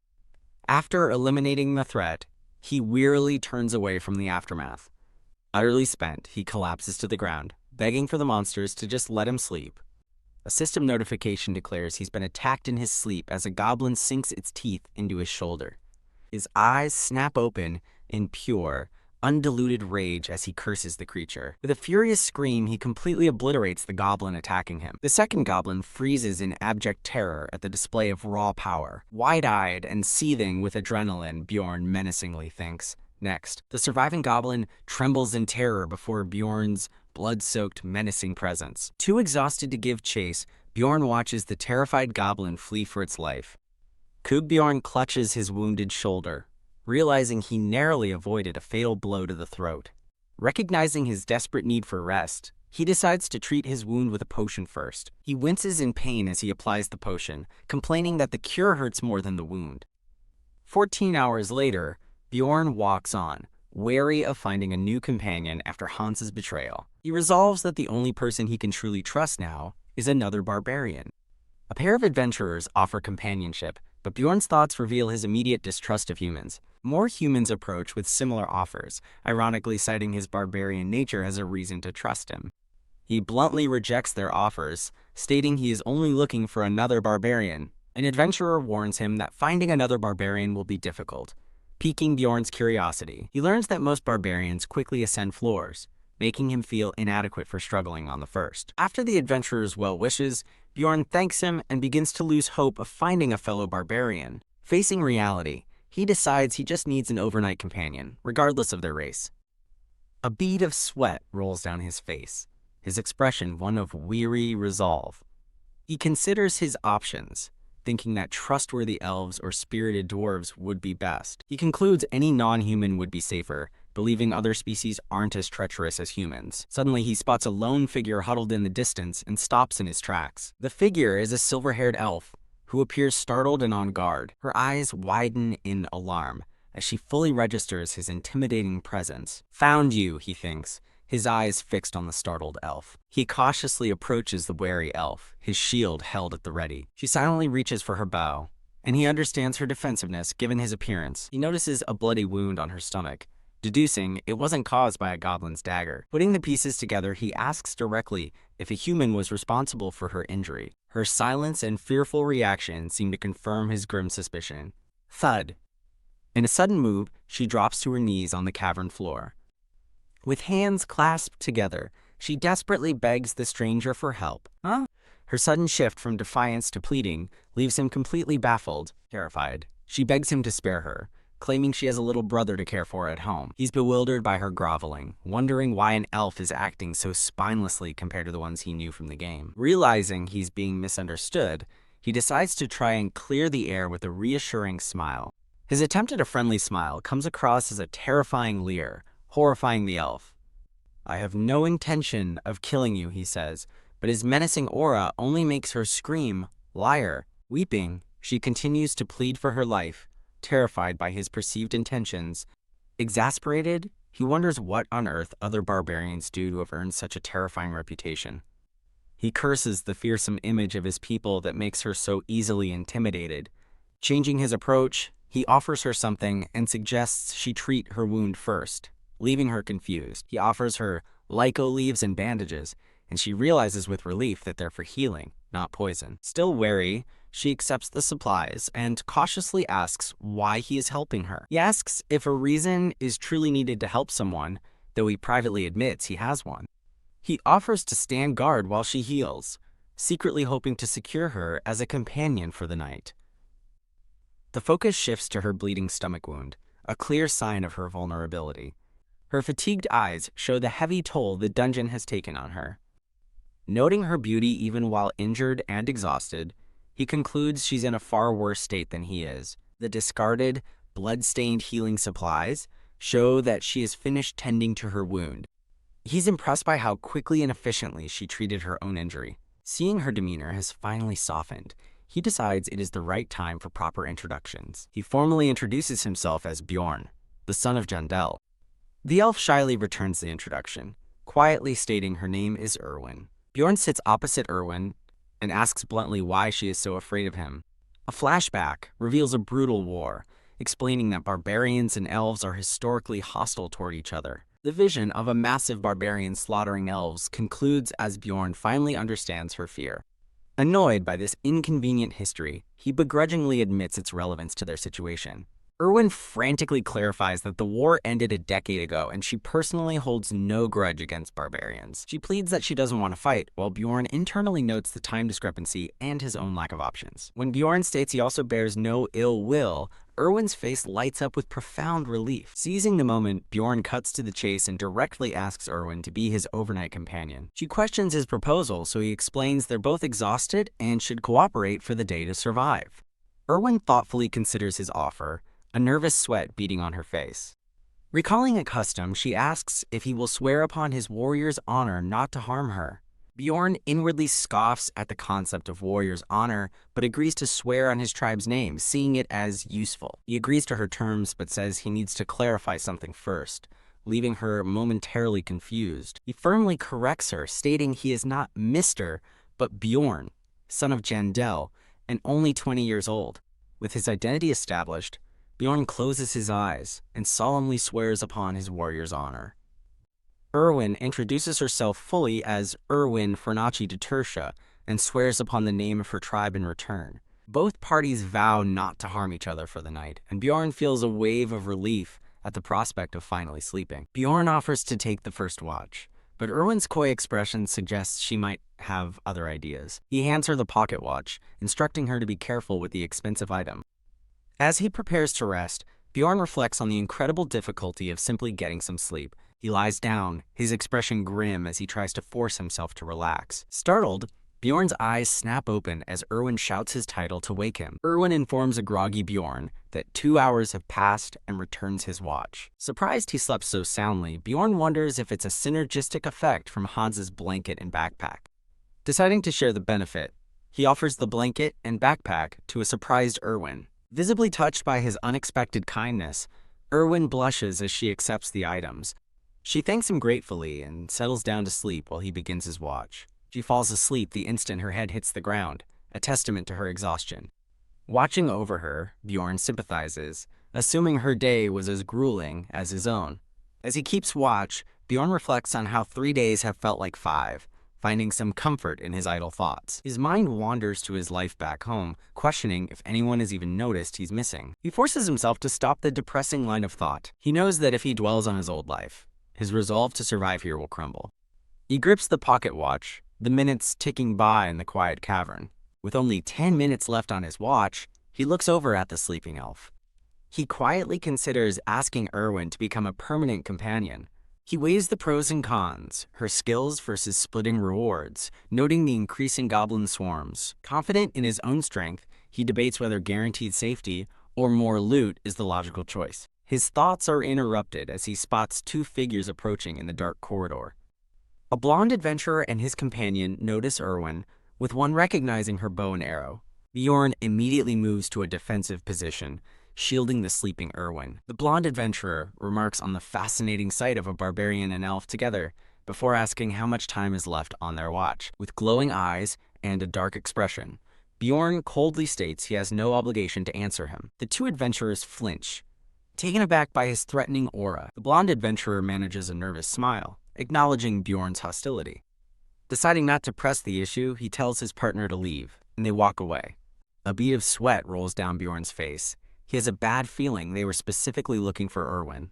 After eliminating the threat, he wearily turns away from the aftermath. Utterly spent, he collapses to the ground, begging for the monsters to just let him sleep. A system notification declares he's been attacked in his sleep as a goblin sinks its teeth into his shoulder. His eyes snap open in pure, undiluted rage as he curses the creature. With a furious scream, he completely obliterates the goblin attacking him. The second goblin freezes in abject terror at the display of raw power. Wide-eyed and seething with adrenaline, Bjorn menacingly thinks. Next, the surviving goblin trembles in terror before Bjorn's blood-soaked, menacing presence. Too exhausted to give chase, Bjorn watches the terrified goblin flee for its life. Bjorn clutches his wounded shoulder, realizing he narrowly avoided a fatal blow to the throat. Recognizing his desperate need for rest, he decides to treat his wound with a potion first. He winces in pain as he applies the potion, complaining that the cure hurts more than the wound. 14 hours later, Bjorn walks on, wary of finding a new companion after Hans's betrayal. He resolves that the only person he can truly trust now is another barbarian. A pair of adventurers offer companionship, but Bjorn's thoughts reveal his immediate distrust of humans. More humans approach with similar offers, ironically citing his barbarian nature as a reason to trust him. He bluntly rejects their offers, stating he is only looking for another barbarian. An adventurer warns him that finding another barbarian will be difficult, piquing Bjorn's curiosity. He learns that most barbarians quickly ascend floors, making him feel inadequate for struggling on the first. After the adventurer's well wishes, Bjorn thanks him and begins to lose hope of finding a fellow barbarian. Facing reality, he decides he just needs an overnight companion, regardless of their race. A bead of sweat rolls down his face, his expression one of weary resolve. He considers his options, thinking that trustworthy elves or spirited dwarves would be best. He concludes any non-human would be safer, believing other species aren't as treacherous as humans. Suddenly, he spots a lone figure huddled in the distance and stops in his tracks. The figure is a silver-haired elf, who appears startled and on guard. Her eyes widen in alarm as she fully registers his intimidating presence. Found you, he thinks, his eyes fixed on the startled elf. He cautiously approaches the wary elf, his shield held at the ready. She silently reaches for her bow, and he understands her defensiveness given his appearance. He notices a bloody wound on her stomach, deducing it wasn't caused by a goblin's dagger. Putting the pieces together, he asks directly if a human was responsible for her injury. Her silence and fearful reaction seem to confirm his grim suspicion. Thud. In a sudden move, she drops to her knees on the cavern floor. With hands clasped together, she desperately begs the stranger for help. Huh? Her sudden shift from defiance to pleading leaves him completely baffled, terrified. She begs him to spare her, claiming she has a little brother to care for at home. He's bewildered by her groveling, wondering why an elf is acting so spinelessly compared to the ones he knew from the game. Realizing he's being misunderstood, he decides to try and clear the air with a reassuring smile. His attempt at a friendly smile comes across as a terrifying leer, horrifying the elf. "I have no intention of killing you," he says, but his menacing aura only makes her scream, "Liar!" Weeping, she continues to plead for her life, terrified by his perceived intentions. Exasperated, he wonders what on earth other barbarians do to have earned such a terrifying reputation. He curses the fearsome image of his people that makes her so easily intimidated. Changing his approach, he offers her something and suggests she treat her wound first, leaving her confused. He offers her lyco leaves and bandages, and she realizes with relief that they're for healing, not poison. Still wary, she accepts the supplies and cautiously asks why he is helping her. He asks if a reason is truly needed to help someone, though he privately admits he has one. He offers to stand guard while she heals, secretly hoping to secure her as a companion for the night. The focus shifts to her bleeding stomach wound, a clear sign of her vulnerability. Her fatigued eyes show the heavy toll the dungeon has taken on her. Noting her beauty even while injured and exhausted, he concludes she's in a far worse state than he is. The discarded, blood-stained healing supplies show that she has finished tending to her wound. He's impressed by how quickly and efficiently she treated her own injury. Seeing her demeanor has finally softened, he decides it is the right time for proper introductions. He formally introduces himself as Bjorn, the son of Jandel. The elf shyly returns the introduction, quietly stating her name is Erwin. Bjorn sits opposite Erwin and asks bluntly why she is so afraid of him. A flashback reveals a brutal war, explaining that barbarians and elves are historically hostile toward each other. The vision of a massive barbarian slaughtering elves concludes as Bjorn finally understands her fear. Annoyed by this inconvenient history, he begrudgingly admits its relevance to their situation. Erwin frantically clarifies that the war ended a decade ago and she personally holds no grudge against barbarians. She pleads that she doesn't want to fight, while Bjorn internally notes the time discrepancy and his own lack of options. When Bjorn states he also bears no ill will, Erwin's face lights up with profound relief. Seizing the moment, Bjorn cuts to the chase and directly asks Erwin to be his overnight companion. She questions his proposal, so he explains they're both exhausted and should cooperate for the day to survive. Erwin thoughtfully considers his offer, a nervous sweat beating on her face. Recalling a custom, she asks if he will swear upon his warrior's honor not to harm her. Bjorn inwardly scoffs at the concept of warrior's honor, but agrees to swear on his tribe's name, seeing it as useful. He agrees to her terms, but says he needs to clarify something first, leaving her momentarily confused. He firmly corrects her, stating he is not Mr., but Bjorn, son of Jandel, and only 20 years old. With his identity established, Bjorn closes his eyes and solemnly swears upon his warrior's honor. Erwin introduces herself fully as Erwin Fernaci de Tersha and swears upon the name of her tribe in return. Both parties vow not to harm each other for the night, and Bjorn feels a wave of relief at the prospect of finally sleeping. Bjorn offers to take the first watch, but Erwin's coy expression suggests she might have other ideas. He hands her the pocket watch, instructing her to be careful with the expensive item. As he prepares to rest, Bjorn reflects on the incredible difficulty of simply getting some sleep. He lies down, his expression grim as he tries to force himself to relax. Startled, Bjorn's eyes snap open as Erwin shouts his title to wake him. Erwin informs a groggy Bjorn that 2 hours have passed and returns his watch. Surprised he slept so soundly, Bjorn wonders if it's a synergistic effect from Hans's blanket and backpack. Deciding to share the benefit, he offers the blanket and backpack to a surprised Erwin. Visibly touched by his unexpected kindness, Erwin blushes as she accepts the items. She thanks him gratefully and settles down to sleep while he begins his watch. She falls asleep the instant her head hits the ground, a testament to her exhaustion. Watching over her, Bjorn sympathizes, assuming her day was as grueling as his own. As he keeps watch, Bjorn reflects on how 3 days have felt like 5, finding some comfort in his idle thoughts. His mind wanders to his life back home, questioning if anyone has even noticed he's missing. He forces himself to stop the depressing line of thought. He knows that if he dwells on his old life, his resolve to survive here will crumble. He grips the pocket watch, the minutes ticking by in the quiet cavern. With only 10 minutes left on his watch, he looks over at the sleeping elf. He quietly considers asking Erwin to become a permanent companion. He weighs the pros and cons, her skills versus splitting rewards, noting the increasing goblin swarms. Confident in his own strength, he debates whether guaranteed safety or more loot is the logical choice. His thoughts are interrupted as he spots 2 figures approaching in the dark corridor. A blonde adventurer and his companion notice Erwin, with one recognizing her bow and arrow. Bjorn immediately moves to a defensive position, shielding the sleeping Erwin. The blonde adventurer remarks on the fascinating sight of a barbarian and elf together, before asking how much time is left on their watch. With glowing eyes and a dark expression, Bjorn coldly states he has no obligation to answer him. The 2 adventurers flinch, taken aback by his threatening aura. The blonde adventurer manages a nervous smile, acknowledging Bjorn's hostility. Deciding not to press the issue, he tells his partner to leave, and they walk away. A bead of sweat rolls down Bjorn's face. He has a bad feeling they were specifically looking for Erwin.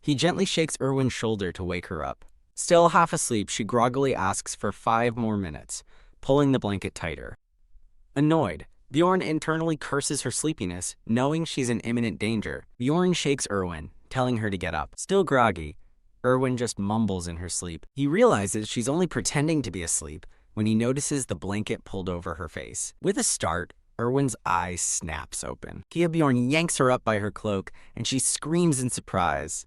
He gently shakes Erwin's shoulder to wake her up. Still half asleep, she groggily asks for 5 more minutes, pulling the blanket tighter. Annoyed, Bjorn internally curses her sleepiness, knowing she's in imminent danger. Bjorn shakes Erwin, telling her to get up. Still groggy, Erwin just mumbles in her sleep. He realizes she's only pretending to be asleep when he notices the blanket pulled over her face. With a start, Erwin's eye snaps open. Bjorn yanks her up by her cloak, and she screams in surprise.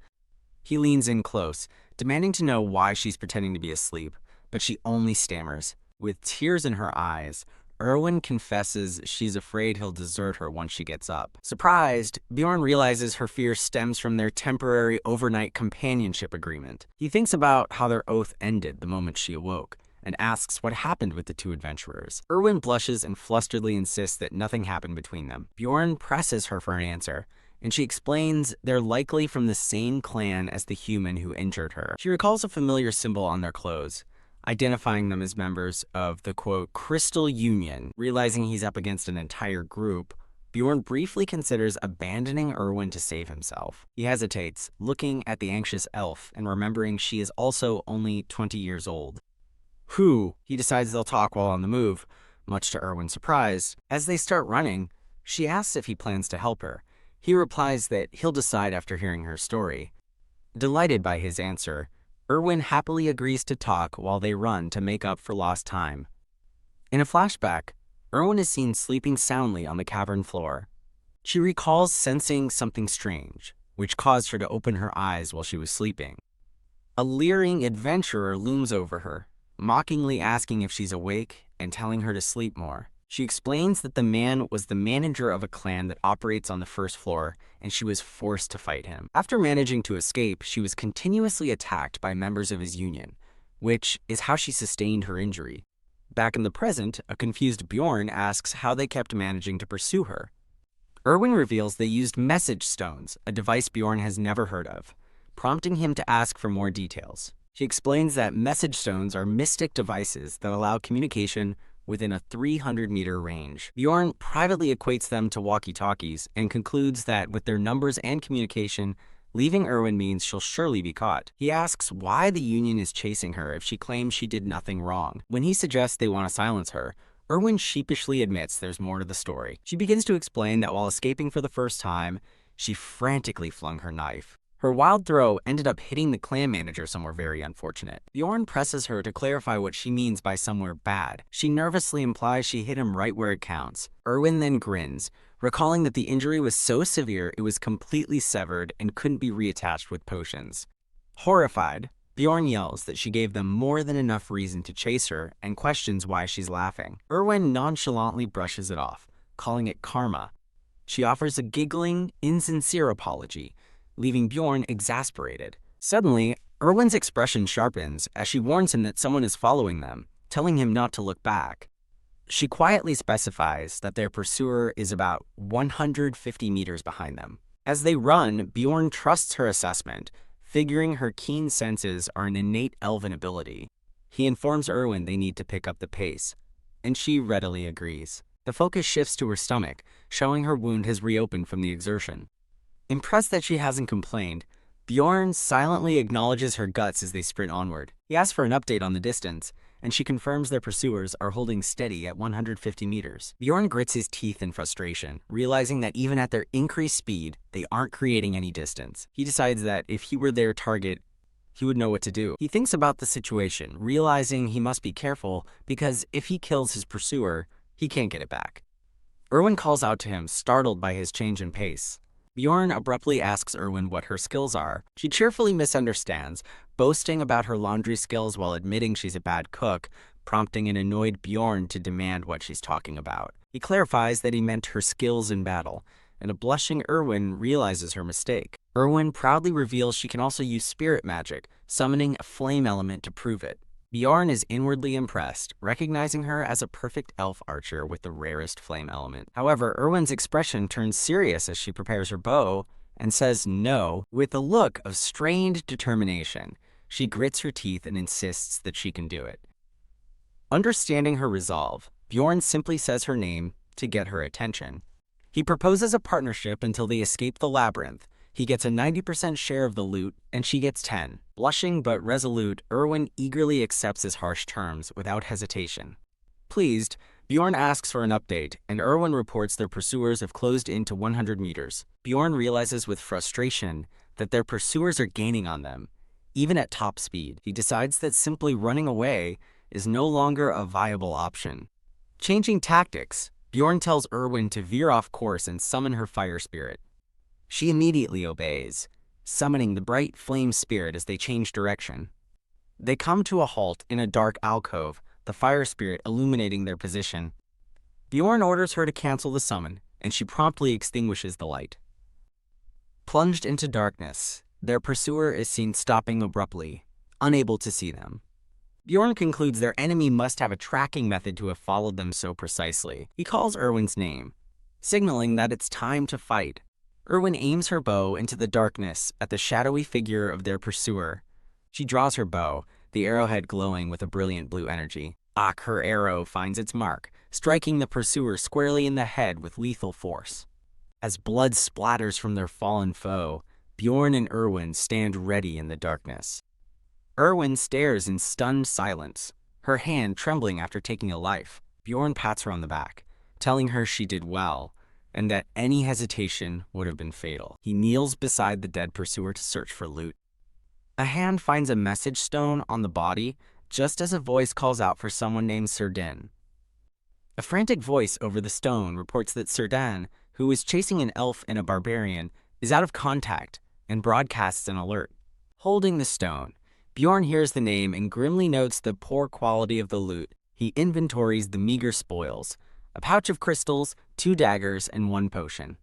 He leans in close, demanding to know why she's pretending to be asleep, but she only stammers. With tears in her eyes, Erwin confesses she's afraid he'll desert her once she gets up. Surprised, Bjorn realizes her fear stems from their temporary overnight companionship agreement. He thinks about how their oath ended the moment she awoke, and asks what happened with the 2 adventurers. Erwin blushes and flusteredly insists that nothing happened between them. Bjorn presses her for an answer, and she explains they're likely from the same clan as the human who injured her. She recalls a familiar symbol on their clothes, identifying them as members of the, quote, Crystal Union. Realizing he's up against an entire group, Bjorn briefly considers abandoning Erwin to save himself. He hesitates, looking at the anxious elf and remembering she is also only 20 years old. He decides they'll talk while on the move, much to Erwin's surprise. As they start running, she asks if he plans to help her. He replies that he'll decide after hearing her story. Delighted by his answer, Erwin happily agrees to talk while they run to make up for lost time. In a flashback, Erwin is seen sleeping soundly on the cavern floor. She recalls sensing something strange, which caused her to open her eyes while she was sleeping. A leering adventurer looms over her, mockingly asking if she's awake and telling her to sleep more. She explains that the man was the manager of a clan that operates on the first floor, and she was forced to fight him. After managing to escape, she was continuously attacked by members of his union, which is how she sustained her injury. Back in the present, a confused Bjorn asks how they kept managing to pursue her. Erwin reveals they used message stones, a device Bjorn has never heard of, prompting him to ask for more details. She explains that message stones are mystic devices that allow communication within a 300-meter range. Bjorn privately equates them to walkie-talkies and concludes that with their numbers and communication, leaving Erwin means she'll surely be caught. He asks why the Union is chasing her if she claims she did nothing wrong. When he suggests they want to silence her, Erwin sheepishly admits there's more to the story. She begins to explain that while escaping for the first time, she frantically flung her knife. Her wild throw ended up hitting the clan manager somewhere very unfortunate. Bjorn presses her to clarify what she means by somewhere bad. She nervously implies she hit him right where it counts. Erwin then grins, recalling that the injury was so severe it was completely severed and couldn't be reattached with potions. Horrified, Bjorn yells that she gave them more than enough reason to chase her and questions why she's laughing. Erwin nonchalantly brushes it off, calling it karma. She offers a giggling, insincere apology, leaving Bjorn exasperated. Suddenly, Erwin's expression sharpens as she warns him that someone is following them, telling him not to look back. She quietly specifies that their pursuer is about 150 meters behind them. As they run, Bjorn trusts her assessment, figuring her keen senses are an innate elven ability. He informs Erwin they need to pick up the pace, and she readily agrees. The focus shifts to her stomach, showing her wound has reopened from the exertion. Impressed that she hasn't complained, Bjorn silently acknowledges her guts as they sprint onward. He asks for an update on the distance, and she confirms their pursuers are holding steady at 150 meters. Bjorn grits his teeth in frustration, realizing that even at their increased speed, they aren't creating any distance. He decides that if he were their target, he would know what to do. He thinks about the situation, realizing he must be careful because if he kills his pursuer, he can't get it back. Erwin calls out to him, startled by his change in pace. Bjorn abruptly asks Erwin what her skills are. She cheerfully misunderstands, boasting about her laundry skills while admitting she's a bad cook, prompting an annoyed Bjorn to demand what she's talking about. He clarifies that he meant her skills in battle, and a blushing Erwin realizes her mistake. Erwin proudly reveals she can also use spirit magic, summoning a flame element to prove it. Bjorn is inwardly impressed, recognizing her as a perfect elf archer with the rarest flame element. However, Erwin's expression turns serious as she prepares her bow and says no with a look of strained determination. She grits her teeth and insists that she can do it. Understanding her resolve, Bjorn simply says her name to get her attention. He proposes a partnership until they escape the labyrinth. He gets a 90% share of the loot, and she gets 10. Blushing but resolute, Erwin eagerly accepts his harsh terms without hesitation. Pleased, Bjorn asks for an update, and Erwin reports their pursuers have closed in to 100 meters. Bjorn realizes with frustration that their pursuers are gaining on them, even at top speed. He decides that simply running away is no longer a viable option. Changing tactics, Bjorn tells Erwin to veer off course and summon her fire spirit. She immediately obeys, summoning the bright flame spirit as they change direction. They come to a halt in a dark alcove, the fire spirit illuminating their position. Bjorn orders her to cancel the summon, and she promptly extinguishes the light. Plunged into darkness, their pursuer is seen stopping abruptly, unable to see them. Bjorn concludes their enemy must have a tracking method to have followed them so precisely. He calls Erwin's name, signaling that it's time to fight. Erwin aims her bow into the darkness at the shadowy figure of their pursuer. She draws her bow, the arrowhead glowing with a brilliant blue energy. Her arrow finds its mark, striking the pursuer squarely in the head with lethal force. As blood splatters from their fallen foe, Bjorn and Erwin stand ready in the darkness. Erwin stares in stunned silence, her hand trembling after taking a life. Bjorn pats her on the back, telling her she did well, and that any hesitation would have been fatal. He kneels beside the dead pursuer to search for loot. A hand finds a message stone on the body, just as a voice calls out for someone named Serdin. A frantic voice over the stone reports that Serdin, who is chasing an elf and a barbarian, is out of contact and broadcasts an alert. Holding the stone, Bjorn hears the name and grimly notes the poor quality of the loot. He inventories the meager spoils, a pouch of crystals, 2 daggers, and 1 potion.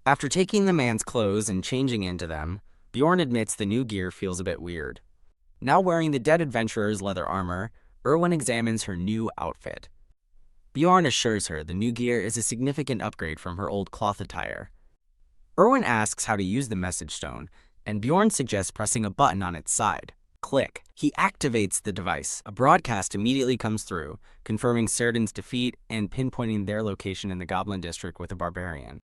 After taking the man's clothes and changing into them, Bjorn admits the new gear feels a bit weird. Now wearing the dead adventurer's leather armor, Erwin examines her new outfit. Bjorn assures her the new gear is a significant upgrade from her old cloth attire. Erwin asks how to use the message stone, and Bjorn suggests pressing a button on its side. Click. He activates the device. A broadcast immediately comes through, confirming Serdin's defeat and pinpointing their location in the Goblin District with a barbarian.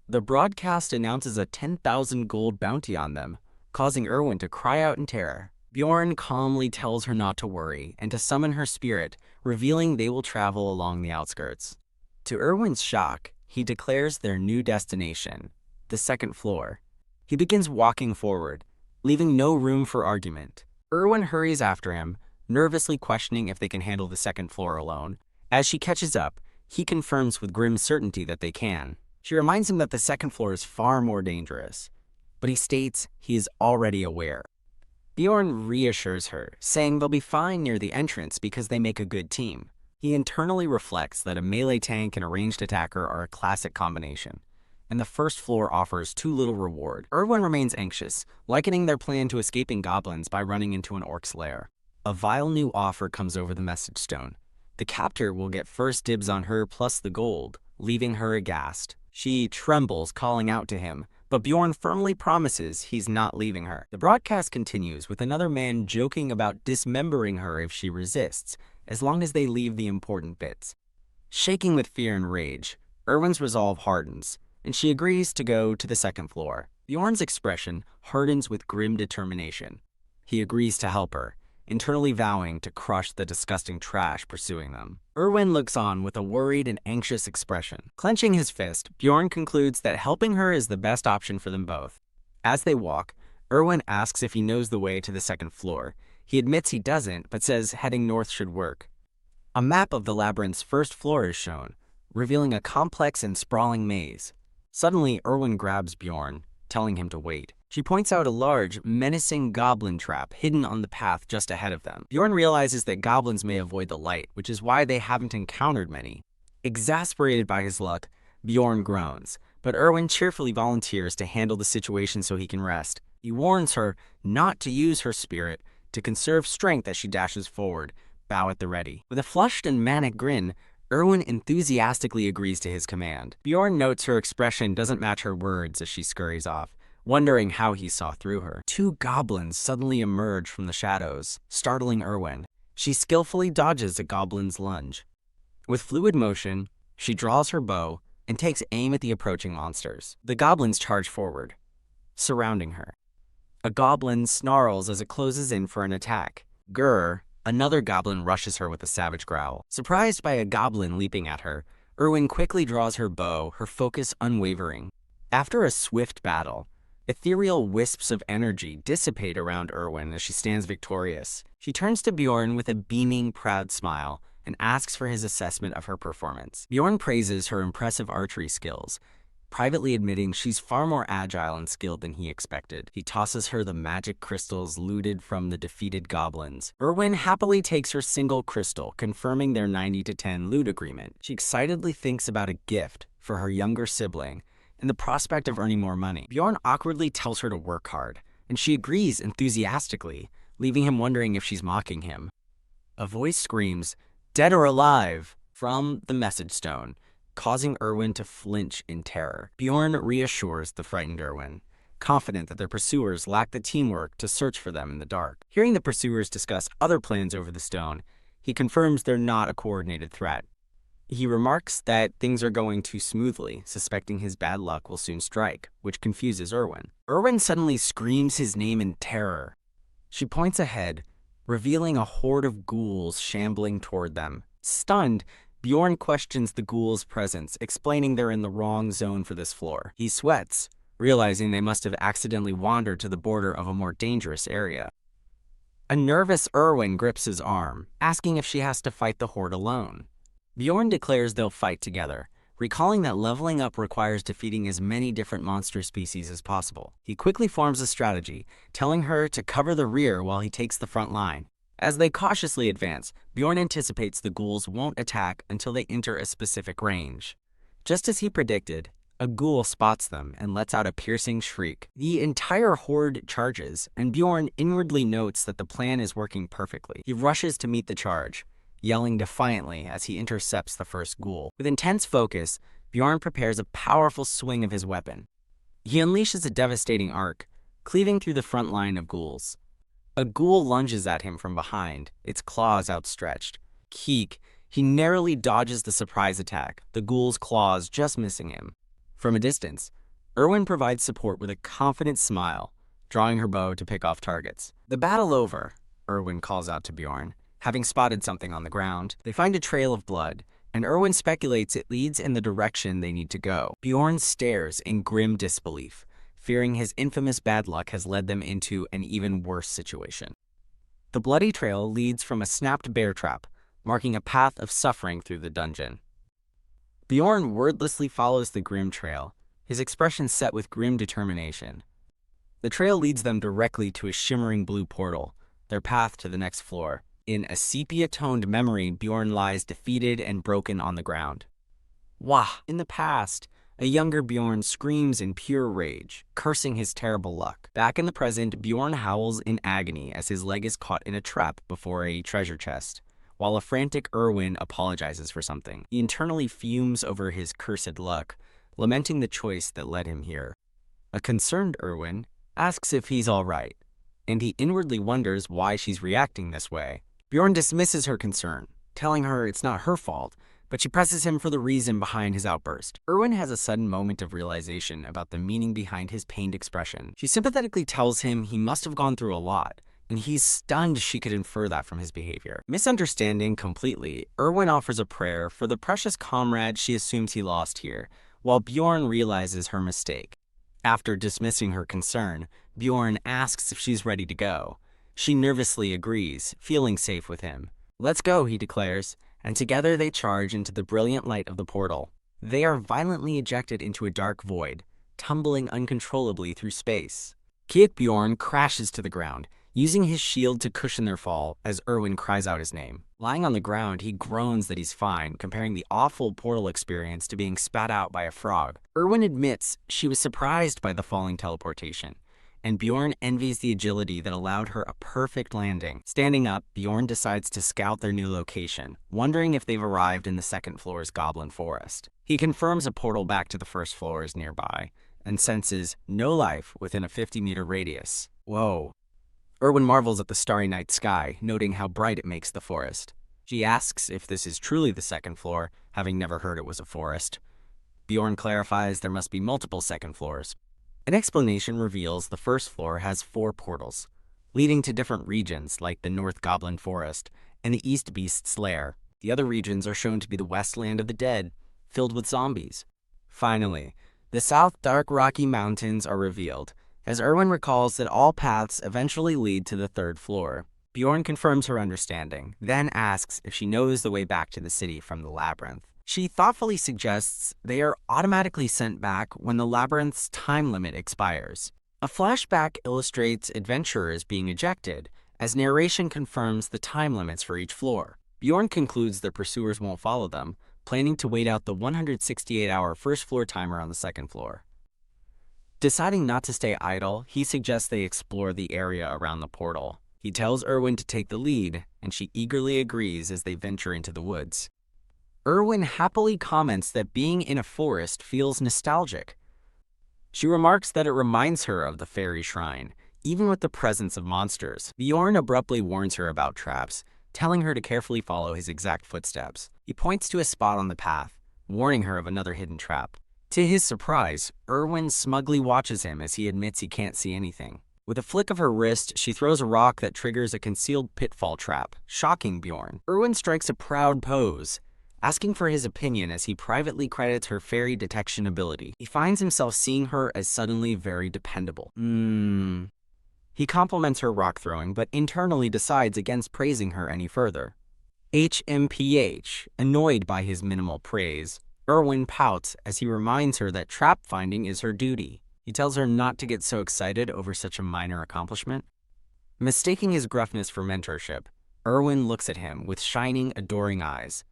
The broadcast announces a 10,000 gold bounty on them, causing Erwin to cry out in terror. Bjorn calmly tells her not to worry and to summon her spirit, revealing they will travel along the outskirts. To Erwin's shock, he declares their new destination, the 2nd floor. He begins walking forward, leaving no room for argument. Erwin hurries after him, nervously questioning if they can handle the 2nd floor alone. As she catches up, he confirms with grim certainty that they can. She reminds him that the 2nd floor is far more dangerous, but he states he is already aware. Bjorn reassures her, saying they'll be fine near the entrance because they make a good team. He internally reflects that a melee tank and a ranged attacker are a classic combination, and the first floor offers too little reward. Erwin remains anxious, likening their plan to escaping goblins by running into an orc's lair. A vile new offer comes over the message stone. The captor will get first dibs on her plus the gold, leaving her aghast. She trembles, calling out to him, but Bjorn firmly promises he's not leaving her. The broadcast continues with another man joking about dismembering her if she resists, as long as they leave the important bits. Shaking with fear and rage, Erwin's resolve hardens, and she agrees to go to the second floor. Bjorn's expression hardens with grim determination. He agrees to help her, internally vowing to crush the disgusting trash pursuing them. Erwin looks on with a worried and anxious expression. Clenching his fist, Bjorn concludes that helping her is the best option for them both. As they walk, Erwin asks if he knows the way to the second floor. He admits he doesn't, but says heading north should work. A map of the labyrinth's first floor is shown, revealing a complex and sprawling maze. Suddenly, Erwin grabs Bjorn, telling him to wait. She points out a large, menacing goblin trap hidden on the path just ahead of them. Bjorn realizes that goblins may avoid the light, which is why they haven't encountered many. Exasperated by his luck, Bjorn groans, but Erwin cheerfully volunteers to handle the situation so he can rest. He warns her not to use her spirit, to conserve strength as she dashes forward, bow at the ready. With a flushed and manic grin, Erwin enthusiastically agrees to his command. Bjorn notes her expression doesn't match her words as she scurries off, wondering how he saw through her. Two goblins suddenly emerge from the shadows, startling Erwin. She skillfully dodges a goblin's lunge. With fluid motion, she draws her bow and takes aim at the approaching monsters. The goblins charge forward, surrounding her. A goblin snarls as it closes in for an attack. Grr, another goblin rushes her with a savage growl. Surprised by a goblin leaping at her, Erwin quickly draws her bow, her focus unwavering. After a swift battle, ethereal wisps of energy dissipate around Erwin as she stands victorious. She turns to Bjorn with a beaming, proud smile and asks for his assessment of her performance. Bjorn praises her impressive archery skills, privately admitting she's far more agile and skilled than he expected. He tosses her the magic crystals looted from the defeated goblins. Erwin happily takes her single crystal, confirming their 90-10 loot agreement. She excitedly thinks about a gift for her younger sibling and the prospect of earning more money. Bjorn awkwardly tells her to work hard, and she agrees enthusiastically, leaving him wondering if she's mocking him. A voice screams, "Dead or alive!" from the message stone, causing Erwin to flinch in terror. Bjorn reassures the frightened Erwin, confident that their pursuers lack the teamwork to search for them in the dark. Hearing the pursuers discuss other plans over the stone, he confirms they're not a coordinated threat. He remarks that things are going too smoothly, suspecting his bad luck will soon strike, which confuses Erwin. Erwin suddenly screams his name in terror. She points ahead, revealing a horde of ghouls shambling toward them. Stunned, Bjorn questions the ghouls' presence, explaining they're in the wrong zone for this floor. He sweats, realizing they must have accidentally wandered to the border of a more dangerous area. A nervous Erwin grips his arm, asking if she has to fight the horde alone. Bjorn declares they'll fight together, recalling that leveling up requires defeating as many different monster species as possible. He quickly forms a strategy, telling her to cover the rear while he takes the front line. As they cautiously advance, Bjorn anticipates the ghouls won't attack until they enter a specific range. Just as he predicted, a ghoul spots them and lets out a piercing shriek. The entire horde charges, and Bjorn inwardly notes that the plan is working perfectly. He rushes to meet the charge, yelling defiantly as he intercepts the first ghoul. With intense focus, Bjorn prepares a powerful swing of his weapon. He unleashes a devastating arc, cleaving through the front line of ghouls. A ghoul lunges at him from behind, its claws outstretched. Keek, he narrowly dodges the surprise attack, the ghoul's claws just missing him. From a distance, Erwin provides support with a confident smile, drawing her bow to pick off targets. The battle over, Erwin calls out to Bjorn, having spotted something on the ground. They find a trail of blood, and Erwin speculates it leads in the direction they need to go. Bjorn stares in grim disbelief, fearing his infamous bad luck has led them into an even worse situation. The bloody trail leads from a snapped bear trap, marking a path of suffering through the dungeon. Bjorn wordlessly follows the grim trail, his expression set with grim determination. The trail leads them directly to a shimmering blue portal, their path to the next floor. In a sepia-toned memory, Bjorn lies defeated and broken on the ground. Wah! In the past, A younger Bjorn screams in pure rage, cursing his terrible luck. Back in the present, Bjorn howls in agony as his leg is caught in a trap before a treasure chest, while a frantic Erwin apologizes for something. He internally fumes over his cursed luck, lamenting the choice that led him here. A concerned Erwin asks if he's all right, and he inwardly wonders why she's reacting this way. Bjorn dismisses her concern, telling her it's not her fault, but she presses him for the reason behind his outburst. Erwin has a sudden moment of realization about the meaning behind his pained expression. She sympathetically tells him he must have gone through a lot, and he's stunned she could infer that from his behavior. Misunderstanding completely, Erwin offers a prayer for the precious comrade she assumes he lost here, while Bjorn realizes her mistake. After dismissing her concern, Bjorn asks if she's ready to go. She nervously agrees, feeling safe with him. "Let's go," he declares, and together they charge into the brilliant light of the portal. They are violently ejected into a dark void, tumbling uncontrollably through space. Bjorn crashes to the ground, using his shield to cushion their fall as Erwin cries out his name. Lying on the ground, he groans that he's fine, comparing the awful portal experience to being spat out by a frog. Erwin admits she was surprised by the falling teleportation, and Bjorn envies the agility that allowed her a perfect landing. Standing up, Bjorn decides to scout their new location, wondering if they've arrived in the second floor's goblin forest. He confirms a portal back to the first floor is nearby, and senses no life within a 50-meter radius. Whoa. Erwin marvels at the starry night sky, noting how bright it makes the forest. She asks if this is truly the second floor, having never heard it was a forest. Bjorn clarifies there must be multiple second floors. An explanation reveals the first floor has 4 portals, leading to different regions like the North Goblin Forest and the East Beast's Lair. The other regions are shown to be the Westland of the Dead, filled with zombies. Finally, the South Dark Rocky Mountains are revealed, as Erwin recalls that all paths eventually lead to the 3rd floor. Bjorn confirms her understanding, then asks if she knows the way back to the city from the labyrinth. She thoughtfully suggests they are automatically sent back when the labyrinth's time limit expires. A flashback illustrates adventurers being ejected, as narration confirms the time limits for each floor. Bjorn concludes their pursuers won't follow them, planning to wait out the 168-hour first floor timer on the 2nd floor. Deciding not to stay idle, he suggests they explore the area around the portal. He tells Erwin to take the lead, and she eagerly agrees as they venture into the woods. Erwin happily comments that being in a forest feels nostalgic. She remarks that it reminds her of the fairy shrine, even with the presence of monsters. Bjorn abruptly warns her about traps, telling her to carefully follow his exact footsteps. He points to a spot on the path, warning her of another hidden trap. To his surprise, Erwin smugly watches him as he admits he can't see anything. With a flick of her wrist, she throws a rock that triggers a concealed pitfall trap, shocking Bjorn. Erwin strikes a proud pose, asking for his opinion as he privately credits her fairy detection ability. He finds himself seeing her as suddenly very dependable. He compliments her rock throwing, but internally decides against praising her any further. HMPH, annoyed by his minimal praise, Erwin pouts as he reminds her that trap finding is her duty. He tells her not to get so excited over such a minor accomplishment. Mistaking his gruffness for mentorship, Erwin looks at him with shining, adoring eyes.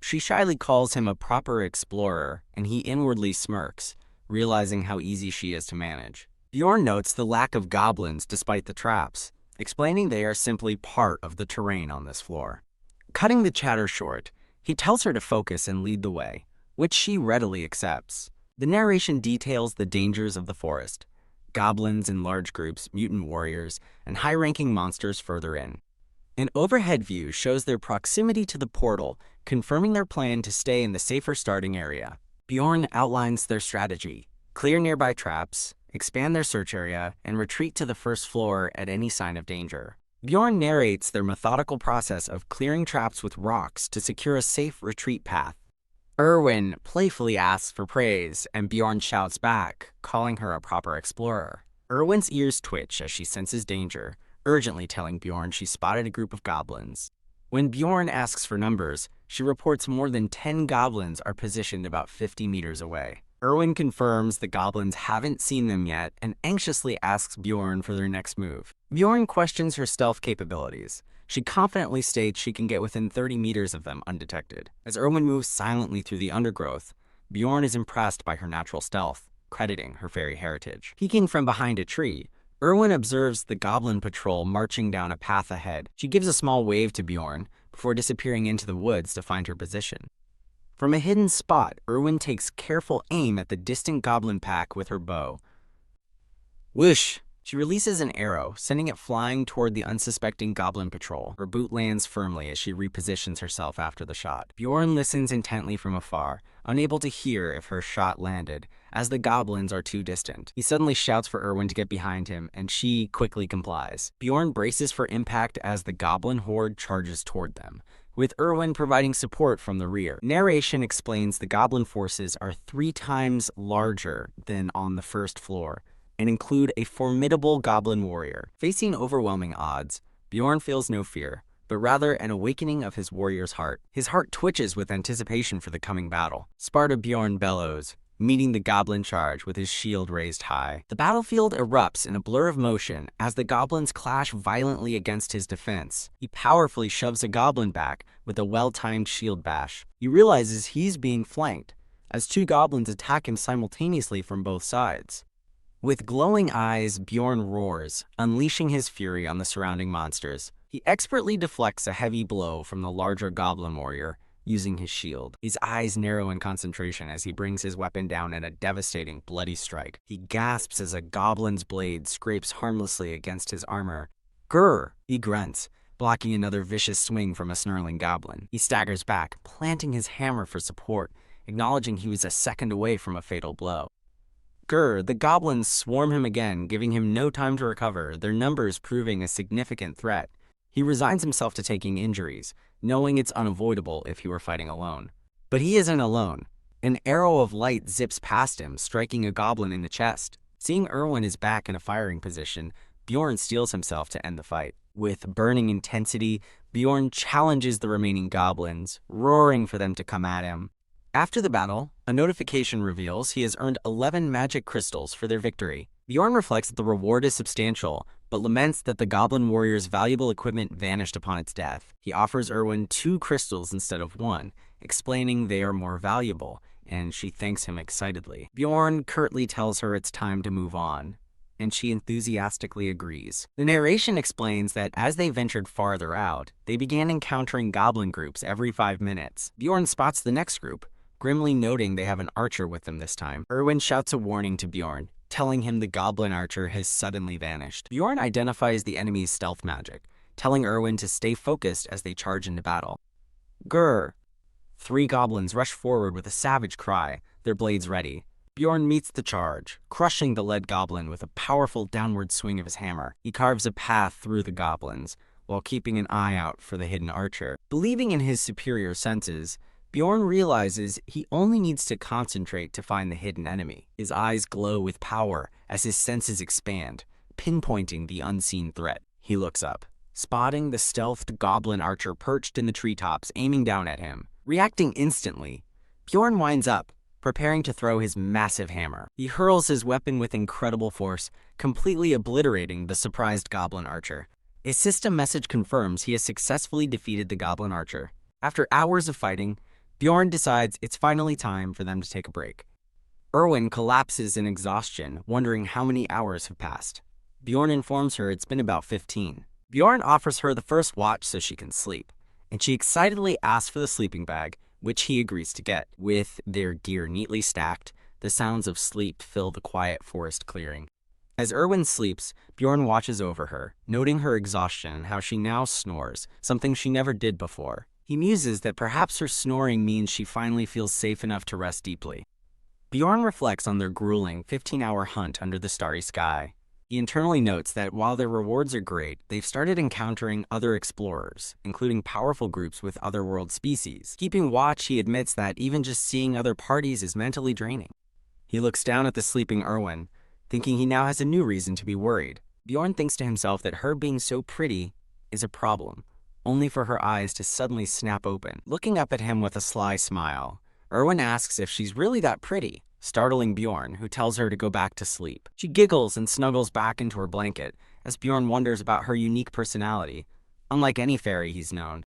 She shyly calls him a proper explorer, and he inwardly smirks, realizing how easy she is to manage. Bjorn notes the lack of goblins despite the traps, explaining they are simply part of the terrain on this floor. Cutting the chatter short, he tells her to focus and lead the way, which she readily accepts. The narration details the dangers of the forest: goblins in large groups, mutant warriors, and high-ranking monsters further in. An overhead view shows their proximity to the portal, confirming their plan to stay in the safer starting area. Bjorn outlines their strategy: clear nearby traps, expand their search area, and retreat to the first floor at any sign of danger. Bjorn narrates their methodical process of clearing traps with rocks to secure a safe retreat path. Erwin playfully asks for praise, and Bjorn shouts back, calling her a proper explorer. Erwin's ears twitch as she senses danger, urgently telling Bjorn she spotted a group of goblins. When Bjorn asks for numbers, she reports more than 10 goblins are positioned about 50 meters away. Erwin confirms the goblins haven't seen them yet and anxiously asks Bjorn for their next move. Bjorn questions her stealth capabilities. She confidently states she can get within 30 meters of them undetected. As Erwin moves silently through the undergrowth, Bjorn is impressed by her natural stealth, crediting her fairy heritage. Peeking from behind a tree, Erwin observes the goblin patrol marching down a path ahead. She gives a small wave to Bjorn before disappearing into the woods to find her position. From a hidden spot, Erwin takes careful aim at the distant goblin pack with her bow. Whoosh! She releases an arrow, sending it flying toward the unsuspecting goblin patrol. Her boot lands firmly as she repositions herself after the shot. Bjorn listens intently from afar, unable to hear if her shot landed, as the goblins are too distant. He suddenly shouts for Erwin to get behind him, and she quickly complies. Bjorn braces for impact as the goblin horde charges toward them, with Erwin providing support from the rear. Narration explains the goblin forces are 3 times larger than on the first floor, and include a formidable goblin warrior. Facing overwhelming odds, Bjorn feels no fear, but rather an awakening of his warrior's heart. His heart twitches with anticipation for the coming battle. Sparta Bjorn bellows, meeting the goblin charge with his shield raised high. The battlefield erupts in a blur of motion as the goblins clash violently against his defense. He powerfully shoves a goblin back with a well-timed shield bash. He realizes he's being flanked, as 2 goblins attack him simultaneously from both sides. With glowing eyes, Bjorn roars, unleashing his fury on the surrounding monsters. He expertly deflects a heavy blow from the larger goblin warrior, using his shield. His eyes narrow in concentration as he brings his weapon down in a devastating, bloody strike. He gasps as a goblin's blade scrapes harmlessly against his armor. Grr! He grunts, blocking another vicious swing from a snarling goblin. He staggers back, planting his hammer for support, acknowledging he was a second away from a fatal blow. Grr, the goblins swarm him again, giving him no time to recover, their numbers proving a significant threat. He resigns himself to taking injuries, knowing it's unavoidable if he were fighting alone. But he isn't alone. An arrow of light zips past him, striking a goblin in the chest. Seeing Erwin is back in a firing position, Bjorn steels himself to end the fight. With burning intensity, Bjorn challenges the remaining goblins, roaring for them to come at him. After the battle, a notification reveals he has earned 11 magic crystals for their victory. Bjorn reflects that the reward is substantial, but laments that the goblin warrior's valuable equipment vanished upon its death. He offers Erwin 2 crystals instead of 1, explaining they are more valuable, and she thanks him excitedly. Bjorn curtly tells her it's time to move on, and she enthusiastically agrees. The narration explains that as they ventured farther out, they began encountering goblin groups every 5 minutes. Bjorn spots the next group, grimly noting they have an archer with them this time. Erwin shouts a warning to Bjorn, telling him the goblin archer has suddenly vanished. Bjorn identifies the enemy's stealth magic, telling Erwin to stay focused as they charge into battle. Grr! 3 goblins rush forward with a savage cry, their blades ready. Bjorn meets the charge, crushing the lead goblin with a powerful downward swing of his hammer. He carves a path through the goblins, while keeping an eye out for the hidden archer. Believing in his superior senses, Bjorn realizes he only needs to concentrate to find the hidden enemy. His eyes glow with power as his senses expand, pinpointing the unseen threat. He looks up, spotting the stealthed goblin archer perched in the treetops, aiming down at him. Reacting instantly, Bjorn winds up, preparing to throw his massive hammer. He hurls his weapon with incredible force, completely obliterating the surprised goblin archer. A system message confirms he has successfully defeated the goblin archer. After hours of fighting, Bjorn decides it's finally time for them to take a break. Erwin collapses in exhaustion, wondering how many hours have passed. Bjorn informs her it's been about 15. Bjorn offers her the first watch so she can sleep, and she excitedly asks for the sleeping bag, which he agrees to get. With their gear neatly stacked, the sounds of sleep fill the quiet forest clearing. As Erwin sleeps, Bjorn watches over her, noting her exhaustion and how she now snores, something she never did before. He muses that perhaps her snoring means she finally feels safe enough to rest deeply. Bjorn reflects on their grueling 15-hour hunt under the starry sky. He internally notes that while their rewards are great, they've started encountering other explorers, including powerful groups with otherworld species. Keeping watch, he admits that even just seeing other parties is mentally draining. He looks down at the sleeping Erwin, thinking he now has a new reason to be worried. Bjorn thinks to himself that her being so pretty is a problem, only for her eyes to suddenly snap open. Looking up at him with a sly smile, Erwin asks if she's really that pretty, startling Bjorn, who tells her to go back to sleep. She giggles and snuggles back into her blanket, as Bjorn wonders about her unique personality, unlike any fairy he's known.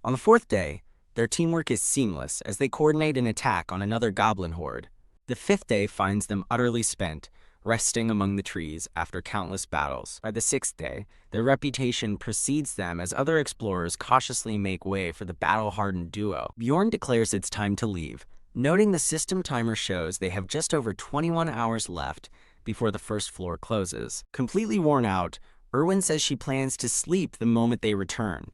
On the 4th day, Their teamwork is seamless as they coordinate an attack on another goblin horde. The fifth day finds them utterly spent, resting among the trees after countless battles. By the sixth day, their reputation precedes them as other explorers cautiously make way for the battle-hardened duo. Bjorn declares it's time to leave, noting the system timer shows they have just over 21 hours left before the first floor closes. Completely worn out, Erwin says she plans to sleep the moment they return.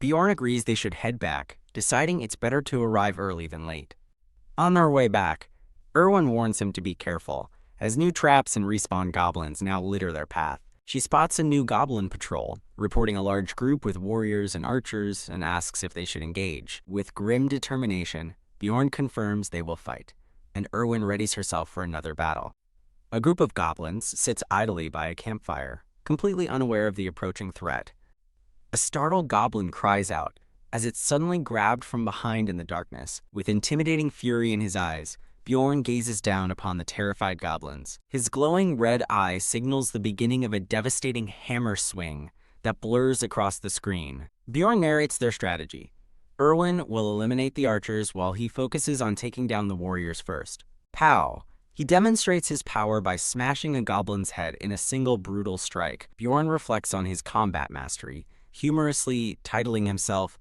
Bjorn agrees they should head back, deciding it's better to arrive early than late. On their way back, Erwin warns him to be careful, as new traps and respawn goblins now litter their path. She spots a new goblin patrol, reporting a large group with warriors and archers, and asks if they should engage. With grim determination, Bjorn confirms they will fight, and Erwin readies herself for another battle. A group of goblins sits idly by a campfire, completely unaware of the approaching threat. A startled goblin cries out, as it's suddenly grabbed from behind in the darkness. With intimidating fury in his eyes, Bjorn gazes down upon the terrified goblins. His glowing red eye signals the beginning of a devastating hammer swing that blurs across the screen. Bjorn narrates their strategy. Erwin will eliminate the archers while he focuses on taking down the warriors first. Pow! He demonstrates his power by smashing a goblin's head in a single brutal strike. Bjorn reflects on his combat mastery, humorously titling himself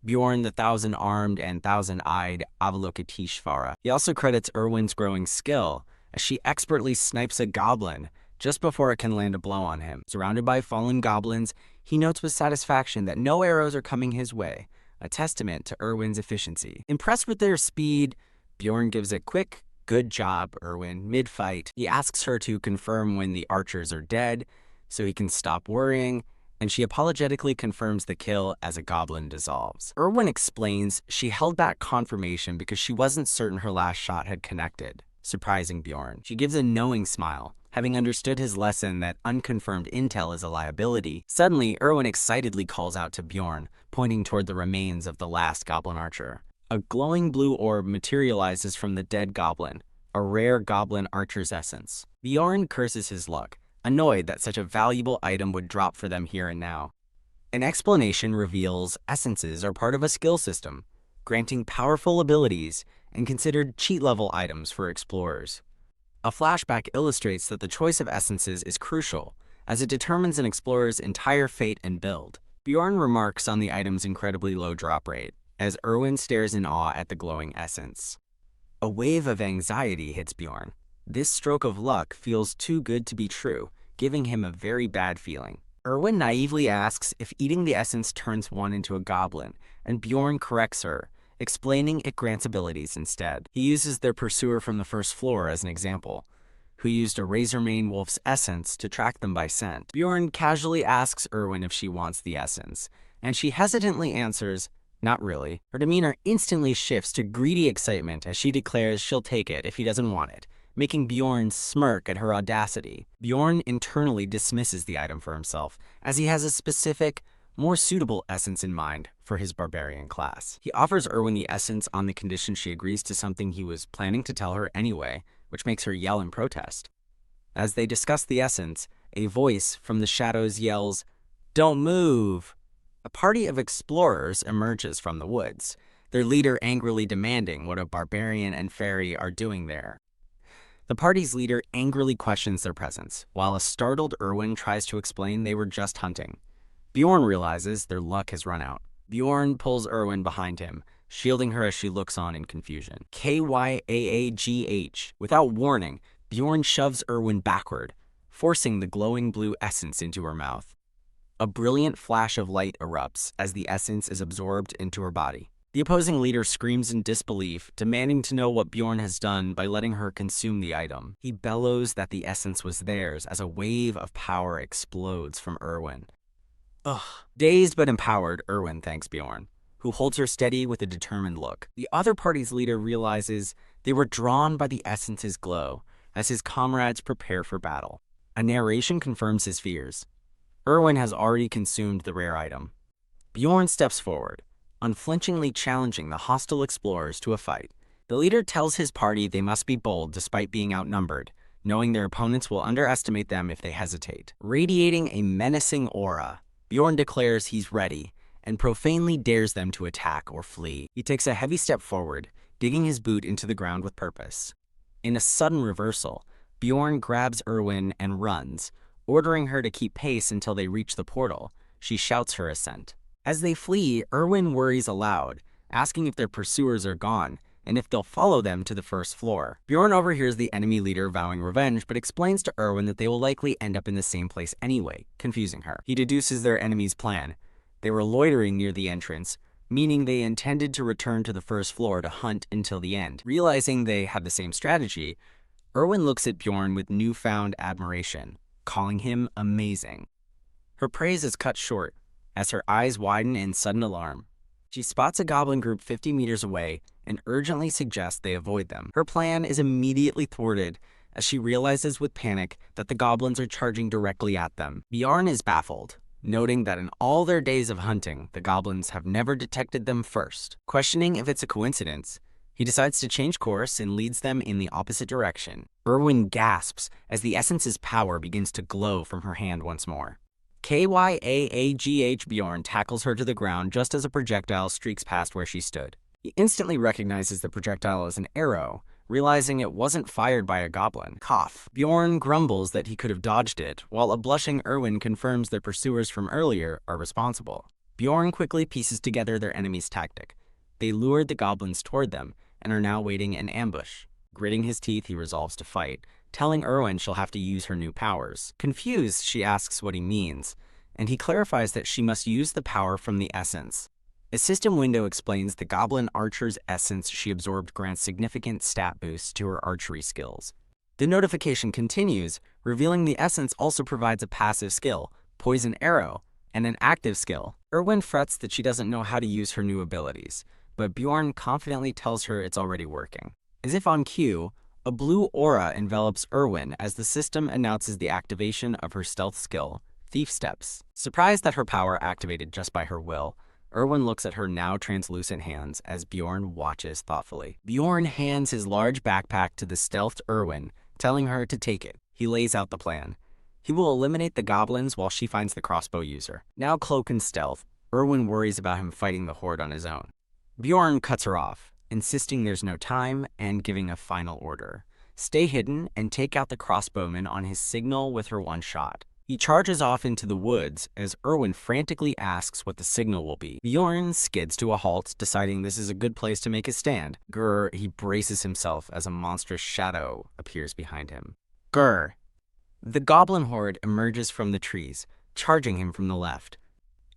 Bjorn the Thousand-Armed and Thousand-Eyed Avalokiteshvara. He also credits Erwin's growing skill, as she expertly snipes a goblin just before it can land a blow on him. Surrounded by fallen goblins, he notes with satisfaction that no arrows are coming his way, a testament to Erwin's efficiency. Impressed with their speed, Bjorn gives a quick, "Good job, Erwin," mid-fight. He asks her to confirm when the archers are dead, so he can stop worrying, and she apologetically confirms the kill as a goblin dissolves. Erwin explains she held back confirmation because she wasn't certain her last shot had connected, surprising Bjorn. She gives a knowing smile, having understood his lesson that unconfirmed intel is a liability. Suddenly, Erwin excitedly calls out to Bjorn, pointing toward the remains of the last goblin archer. A glowing blue orb materializes from the dead goblin, a rare goblin archer's essence. Bjorn curses his luck, annoyed that such a valuable item would drop for them here and now. An explanation reveals essences are part of a skill system, granting powerful abilities and considered cheat-level items for explorers. A flashback illustrates that the choice of essences is crucial, as it determines an explorer's entire fate and build. Bjorn remarks on the item's incredibly low drop rate, as Erwin stares in awe at the glowing essence. A wave of anxiety hits Bjorn. This stroke of luck feels too good to be true, giving him a very bad feeling. Erwin naively asks if eating the essence turns one into a goblin, and Bjorn corrects her, explaining it grants abilities instead. He uses their pursuer from the first floor as an example, who used a razormane wolf's essence to track them by scent. Bjorn casually asks Erwin if she wants the essence, and she hesitantly answers, "Not really." Her demeanor instantly shifts to greedy excitement as she declares she'll take it if he doesn't want it, making Bjorn smirk at her audacity. Bjorn internally dismisses the item for himself, as he has a specific, more suitable essence in mind for his barbarian class. He offers Erwin the essence on the condition she agrees to something he was planning to tell her anyway, which makes her yell in protest. As they discuss the essence, a voice from the shadows yells, "Don't move!" A party of explorers emerges from the woods, their leader angrily demanding what a barbarian and fairy are doing there. The party's leader angrily questions their presence, while a startled Erwin tries to explain they were just hunting. Bjorn realizes their luck has run out. Bjorn pulls Erwin behind him, shielding her as she looks on in confusion. KYAAGH. Without warning, Bjorn shoves Erwin backward, forcing the glowing blue essence into her mouth. A brilliant flash of light erupts as the essence is absorbed into her body. The opposing leader screams in disbelief, demanding to know what Bjorn has done by letting her consume the item. He bellows that the essence was theirs as a wave of power explodes from Erwin. Ugh. Dazed but empowered, Erwin thanks Bjorn, who holds her steady with a determined look. The other party's leader realizes they were drawn by the essence's glow as his comrades prepare for battle. A narration confirms his fears. Erwin has already consumed the rare item. Bjorn steps forward, unflinchingly challenging the hostile explorers to a fight. The leader tells his party they must be bold despite being outnumbered, knowing their opponents will underestimate them if they hesitate. Radiating a menacing aura, Bjorn declares he's ready, and profanely dares them to attack or flee. He takes a heavy step forward, digging his boot into the ground with purpose. In a sudden reversal, Bjorn grabs Erwin and runs, ordering her to keep pace until they reach the portal. She shouts her assent. As they flee, Erwin worries aloud, asking if their pursuers are gone, and if they'll follow them to the first floor. Bjorn overhears the enemy leader vowing revenge, but explains to Erwin that they will likely end up in the same place anyway, confusing her. He deduces their enemy's plan. They were loitering near the entrance, meaning they intended to return to the first floor to hunt until the end. Realizing they had the same strategy, Erwin looks at Bjorn with newfound admiration, calling him amazing. Her praise is cut short, as her eyes widen in sudden alarm. She spots a goblin group 50 meters away and urgently suggests they avoid them. Her plan is immediately thwarted as she realizes with panic that the goblins are charging directly at them. Bjorn is baffled, noting that in all their days of hunting, the goblins have never detected them first. Questioning if it's a coincidence, he decides to change course and leads them in the opposite direction. Erwin gasps as the essence's power begins to glow from her hand once more. Kyaagh Bjorn tackles her to the ground just as a projectile streaks past where she stood. He instantly recognizes the projectile as an arrow, realizing it wasn't fired by a goblin. Cough. Bjorn grumbles that he could have dodged it, while a blushing Erwin confirms their pursuers from earlier are responsible. Bjorn quickly pieces together their enemy's tactic. They lured the goblins toward them and are now waiting in ambush. Gritting his teeth, he resolves to fight, telling Erwin she'll have to use her new powers. Confused, she asks what he means, and he clarifies that she must use the power from the essence. A system window explains the goblin archer's essence she absorbed grants significant stat boosts to her archery skills. The notification continues, revealing the essence also provides a passive skill, poison arrow, and an active skill. Erwin frets that she doesn't know how to use her new abilities, but Bjorn confidently tells her it's already working. As if on cue, a blue aura envelops Erwin as the system announces the activation of her stealth skill, Thief Steps. Surprised that her power activated just by her will, Erwin looks at her now translucent hands as Bjorn watches thoughtfully. Bjorn hands his large backpack to the stealthed Erwin, telling her to take it. He lays out the plan. He will eliminate the goblins while she finds the crossbow user. Now cloaked in stealth, Erwin worries about him fighting the horde on his own. Bjorn cuts her off, insisting there's no time and giving a final order. Stay hidden and take out the crossbowman on his signal with her one shot. He charges off into the woods as Erwin frantically asks what the signal will be. Bjorn skids to a halt, deciding this is a good place to make his stand. Grr, he braces himself as a monstrous shadow appears behind him. Grr. The goblin horde emerges from the trees, charging him from the left.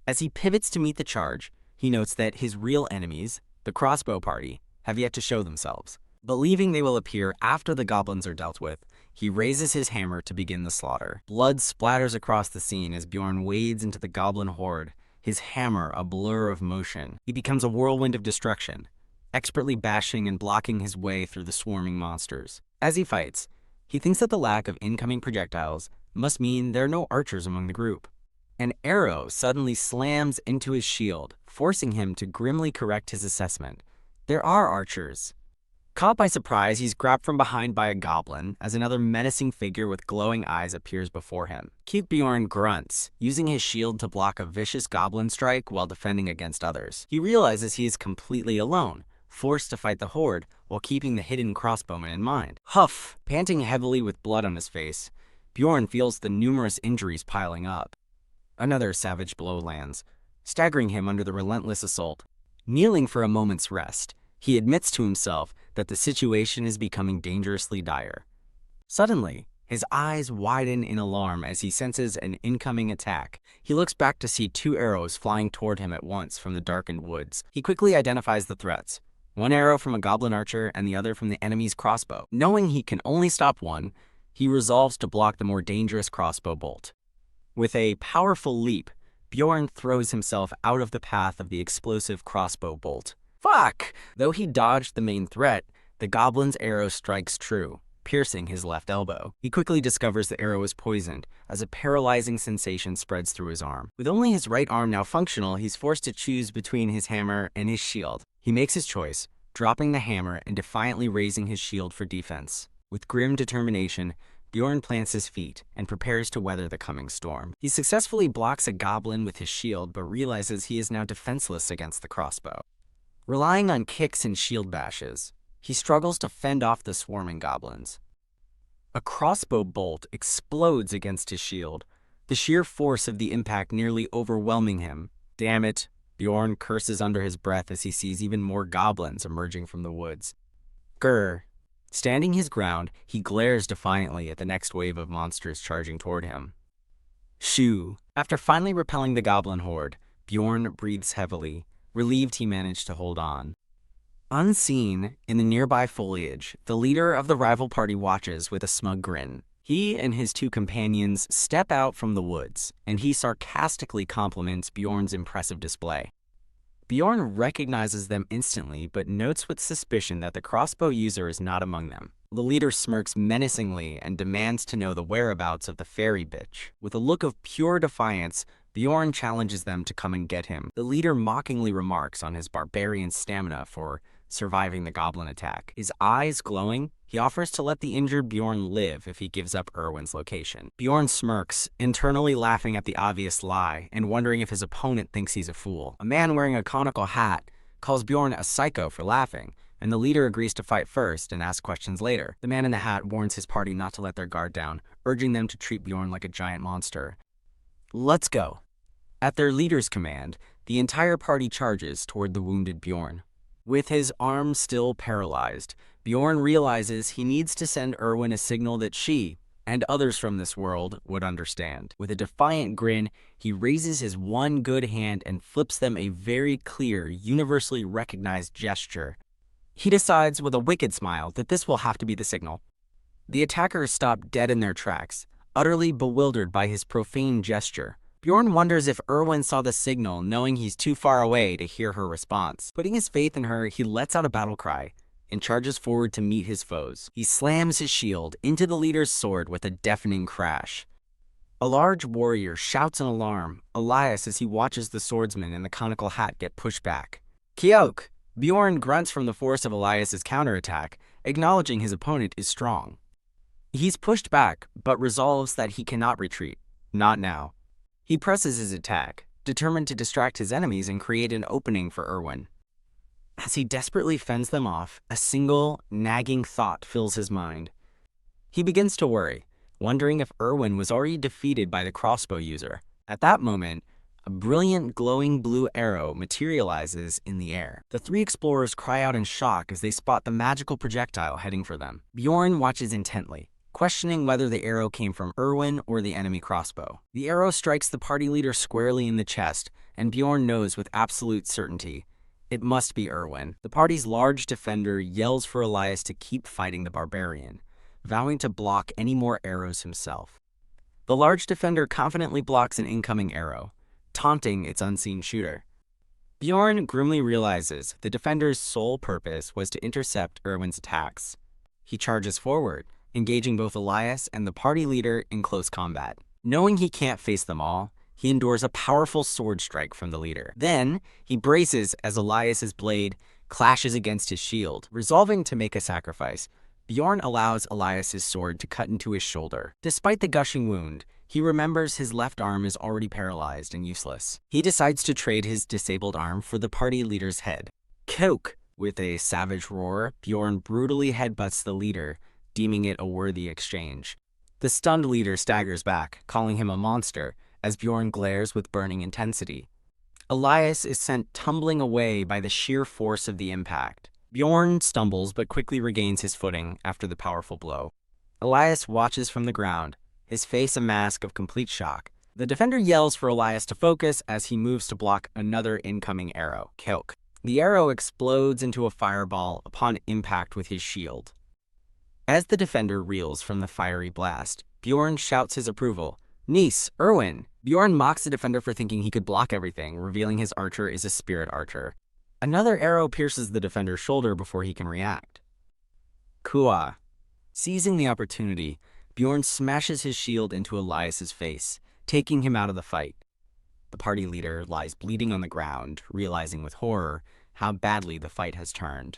As he pivots to meet the charge, he notes that his real enemies, the crossbow party, have yet to show themselves. Believing they will appear after the goblins are dealt with, he raises his hammer to begin the slaughter. Blood splatters across the scene as Bjorn wades into the goblin horde, his hammer a blur of motion. He becomes a whirlwind of destruction, expertly bashing and blocking his way through the swarming monsters. As he fights, he thinks that the lack of incoming projectiles must mean there are no archers among the group. An arrow suddenly slams into his shield, forcing him to grimly correct his assessment. There are archers. Caught by surprise, he's grabbed from behind by a goblin as another menacing figure with glowing eyes appears before him. Cute Bjorn grunts, using his shield to block a vicious goblin strike while defending against others. He realizes he is completely alone, forced to fight the horde while keeping the hidden crossbowman in mind. Huff! Panting heavily with blood on his face, Bjorn feels the numerous injuries piling up. Another savage blow lands, staggering him under the relentless assault. Kneeling for a moment's rest, he admits to himself that the situation is becoming dangerously dire. Suddenly, his eyes widen in alarm as he senses an incoming attack. He looks back to see two arrows flying toward him at once from the darkened woods. He quickly identifies the threats, one arrow from a goblin archer and the other from the enemy's crossbow. Knowing he can only stop one, he resolves to block the more dangerous crossbow bolt. With a powerful leap, Bjorn throws himself out of the path of the explosive crossbow bolt. Fuck! Though he dodged the main threat, the goblin's arrow strikes true, piercing his left elbow. He quickly discovers the arrow is poisoned, as a paralyzing sensation spreads through his arm. With only his right arm now functional, he's forced to choose between his hammer and his shield. He makes his choice, dropping the hammer and defiantly raising his shield for defense. With grim determination, Bjorn plants his feet and prepares to weather the coming storm. He successfully blocks a goblin with his shield, but realizes he is now defenseless against the crossbow. Relying on kicks and shield bashes, he struggles to fend off the swarming goblins. A crossbow bolt explodes against his shield, the sheer force of the impact nearly overwhelming him. Damn it, Bjorn curses under his breath as he sees even more goblins emerging from the woods. Grr. Standing his ground, he glares defiantly at the next wave of monsters charging toward him. Shoo! After finally repelling the goblin horde, Bjorn breathes heavily, relieved he managed to hold on. Unseen, in the nearby foliage, the leader of the rival party watches with a smug grin. He and his two companions step out from the woods, and he sarcastically compliments Bjorn's impressive display. Bjorn recognizes them instantly, but notes with suspicion that the crossbow user is not among them. The leader smirks menacingly and demands to know the whereabouts of the fairy bitch. With a look of pure defiance, Bjorn challenges them to come and get him. The leader mockingly remarks on his barbarian stamina for surviving the goblin attack. His eyes glowing, he offers to let the injured Bjorn live if he gives up Erwin's location. Bjorn smirks, internally laughing at the obvious lie and wondering if his opponent thinks he's a fool. A man wearing a conical hat calls Bjorn a psycho for laughing, and the leader agrees to fight first and ask questions later. The man in the hat warns his party not to let their guard down, urging them to treat Bjorn like a giant monster. Let's go. At their leader's command, the entire party charges toward the wounded Bjorn. With his arm still paralyzed, Bjorn realizes he needs to send Erwin a signal that she, and others from this world, would understand. With a defiant grin, he raises his one good hand and flips them a very clear, universally recognized gesture. He decides with a wicked smile that this will have to be the signal. The attackers stop dead in their tracks, utterly bewildered by his profane gesture. Bjorn wonders if Erwin saw the signal, knowing he's too far away to hear her response. Putting his faith in her, he lets out a battle cry and charges forward to meet his foes. He slams his shield into the leader's sword with a deafening crash. A large warrior shouts in alarm, Elias, as he watches the swordsman in the conical hat get pushed back. Kiok! Bjorn grunts from the force of Elias's counterattack, acknowledging his opponent is strong. He's pushed back, but resolves that he cannot retreat. Not now. He presses his attack, determined to distract his enemies and create an opening for Erwin. As he desperately fends them off, a single, nagging thought fills his mind. He begins to worry, wondering if Erwin was already defeated by the crossbow user. At that moment, a brilliant glowing blue arrow materializes in the air. The three explorers cry out in shock as they spot the magical projectile heading for them. Bjorn watches intently, questioning whether the arrow came from Erwin or the enemy crossbow. The arrow strikes the party leader squarely in the chest, and Bjorn knows with absolute certainty it must be Erwin. The party's large defender yells for Elias to keep fighting the barbarian, vowing to block any more arrows himself. The large defender confidently blocks an incoming arrow, taunting its unseen shooter. Bjorn grimly realizes the defender's sole purpose was to intercept Erwin's attacks. He charges forward, engaging both Elias and the party leader in close combat. Knowing he can't face them all, he endures a powerful sword strike from the leader. Then, he braces as Elias's blade clashes against his shield. Resolving to make a sacrifice, Bjorn allows Elias's sword to cut into his shoulder. Despite the gushing wound, he remembers his left arm is already paralyzed and useless. He decides to trade his disabled arm for the party leader's head. Coke! With a savage roar, Bjorn brutally headbutts the leader, deeming it a worthy exchange. The stunned leader staggers back, calling him a monster, as Bjorn glares with burning intensity. Elias is sent tumbling away by the sheer force of the impact. Bjorn stumbles but quickly regains his footing after the powerful blow. Elias watches from the ground, his face a mask of complete shock. The defender yells for Elias to focus as he moves to block another incoming arrow. Kilk. The arrow explodes into a fireball upon impact with his shield. As the defender reels from the fiery blast, Bjorn shouts his approval. Nice, Erwin! Bjorn mocks the defender for thinking he could block everything, revealing his archer is a spirit archer. Another arrow pierces the defender's shoulder before he can react. Kua. Seizing the opportunity, Bjorn smashes his shield into Elias's face, taking him out of the fight. The party leader lies bleeding on the ground, realizing with horror how badly the fight has turned.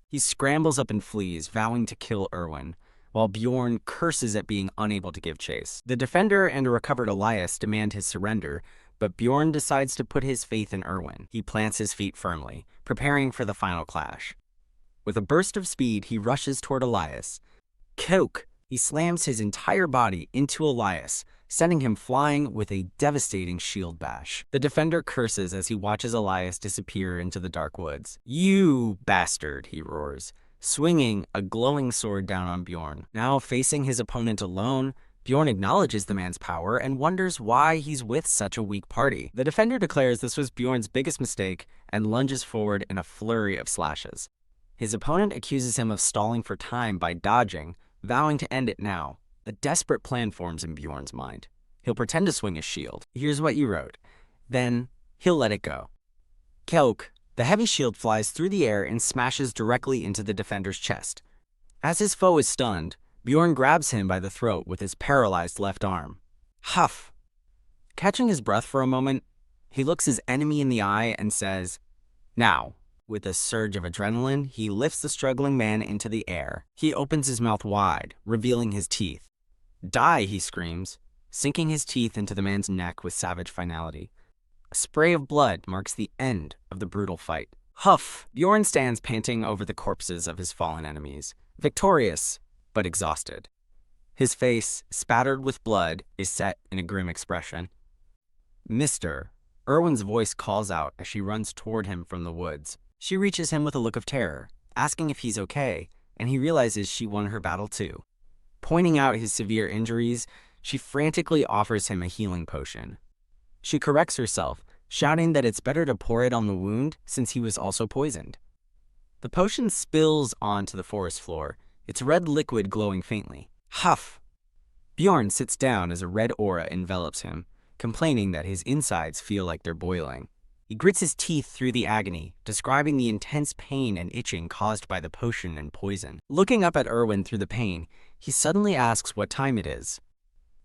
He scrambles up and flees, vowing to kill Erwin, while Bjorn curses at being unable to give chase. The defender and a recovered Elias demand his surrender, but Bjorn decides to put his faith in Erwin. He plants his feet firmly, preparing for the final clash. With a burst of speed, he rushes toward Elias. Coke! He slams his entire body into Elias, sending him flying with a devastating shield bash. The defender curses as he watches Elias disappear into the dark woods. "You bastard," he roars, swinging a glowing sword down on Bjorn. Now facing his opponent alone, Bjorn acknowledges the man's power and wonders why he's with such a weak party. The defender declares this was Bjorn's biggest mistake and lunges forward in a flurry of slashes. His opponent accuses him of stalling for time by dodging, vowing to end it now. A desperate plan forms in Bjorn's mind. He'll pretend to swing his shield. Here's what you wrote. Then, he'll let it go. Kelk, the heavy shield flies through the air and smashes directly into the defender's chest. As his foe is stunned, Bjorn grabs him by the throat with his paralyzed left arm. Huff! Catching his breath for a moment, he looks his enemy in the eye and says, "Now." With a surge of adrenaline, he lifts the struggling man into the air. He opens his mouth wide, revealing his teeth. "Die," he screams, sinking his teeth into the man's neck with savage finality. A spray of blood marks the end of the brutal fight. Huff! Bjorn stands panting over the corpses of his fallen enemies, victorious, but exhausted. His face, spattered with blood, is set in a grim expression. "Mister," Erwin's voice calls out as she runs toward him from the woods. She reaches him with a look of terror, asking if he's okay, and he realizes she won her battle too. Pointing out his severe injuries, she frantically offers him a healing potion. She corrects herself, shouting that it's better to pour it on the wound since he was also poisoned. The potion spills onto the forest floor, its red liquid glowing faintly. Huff! Bjorn sits down as a red aura envelops him, complaining that his insides feel like they're boiling. He grits his teeth through the agony, describing the intense pain and itching caused by the potion and poison. Looking up at Erwin through the pain, he suddenly asks what time it is.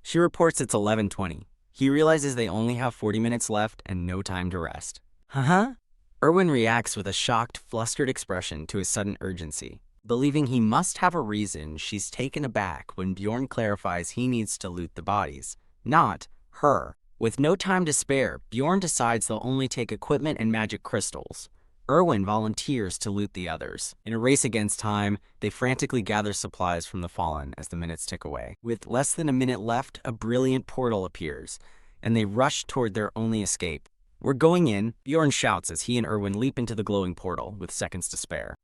She reports it's 11:20. He realizes they only have 40 minutes left and no time to rest. Huh? Erwin reacts with a shocked, flustered expression to his sudden urgency. Believing he must have a reason, she's taken aback when Bjorn clarifies he needs to loot the bodies, not her. With no time to spare, Bjorn decides they'll only take equipment and magic crystals. Erwin volunteers to loot the others. In a race against time, they frantically gather supplies from the fallen as the minutes tick away. With less than a minute left, a brilliant portal appears, and they rush toward their only escape. "We're going in," Bjorn shouts as he and Erwin leap into the glowing portal with seconds to spare.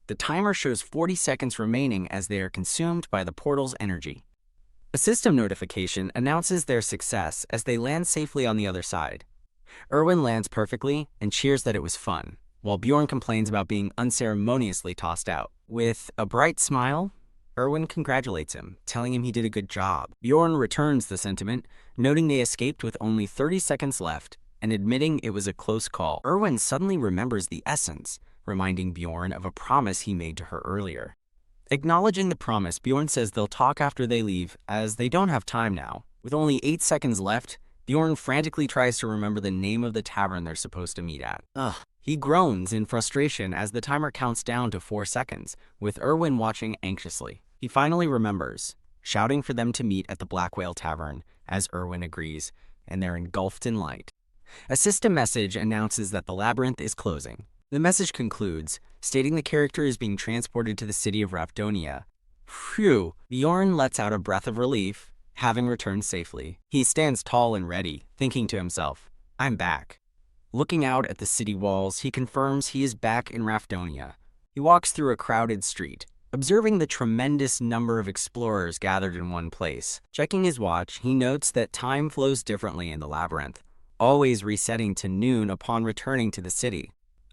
The timer shows 40 seconds remaining as they are consumed by the portal's energy. A system notification announces their success as they land safely on the other side. Erwin lands perfectly and cheers that it was fun, while Bjorn complains about being unceremoniously tossed out. With a bright smile, Erwin congratulates him, telling him he did a good job. Bjorn returns the sentiment, noting they escaped with only 30 seconds left and admitting it was a close call. Erwin suddenly remembers the essence, reminding Bjorn of a promise he made to her earlier. Acknowledging the promise, Bjorn says they'll talk after they leave, as they don't have time now. With only 8 seconds left, Bjorn frantically tries to remember the name of the tavern they're supposed to meet at. He groans in frustration as the timer counts down to 4 seconds, with Erwin watching anxiously. He finally remembers, shouting for them to meet at the Black Whale Tavern, as Erwin agrees, and they're engulfed in light. A system message announces that the labyrinth is closing. The message concludes, stating the character is being transported to the city of Ravdonia. Phew! Bjorn lets out a breath of relief, having returned safely. He stands tall and ready, thinking to himself, "I'm back." Looking out at the city walls, he confirms he is back in Ravdonia. He walks through a crowded street, observing the tremendous number of explorers gathered in one place. Checking his watch, he notes that time flows differently in the labyrinth, always resetting to noon upon returning to the city.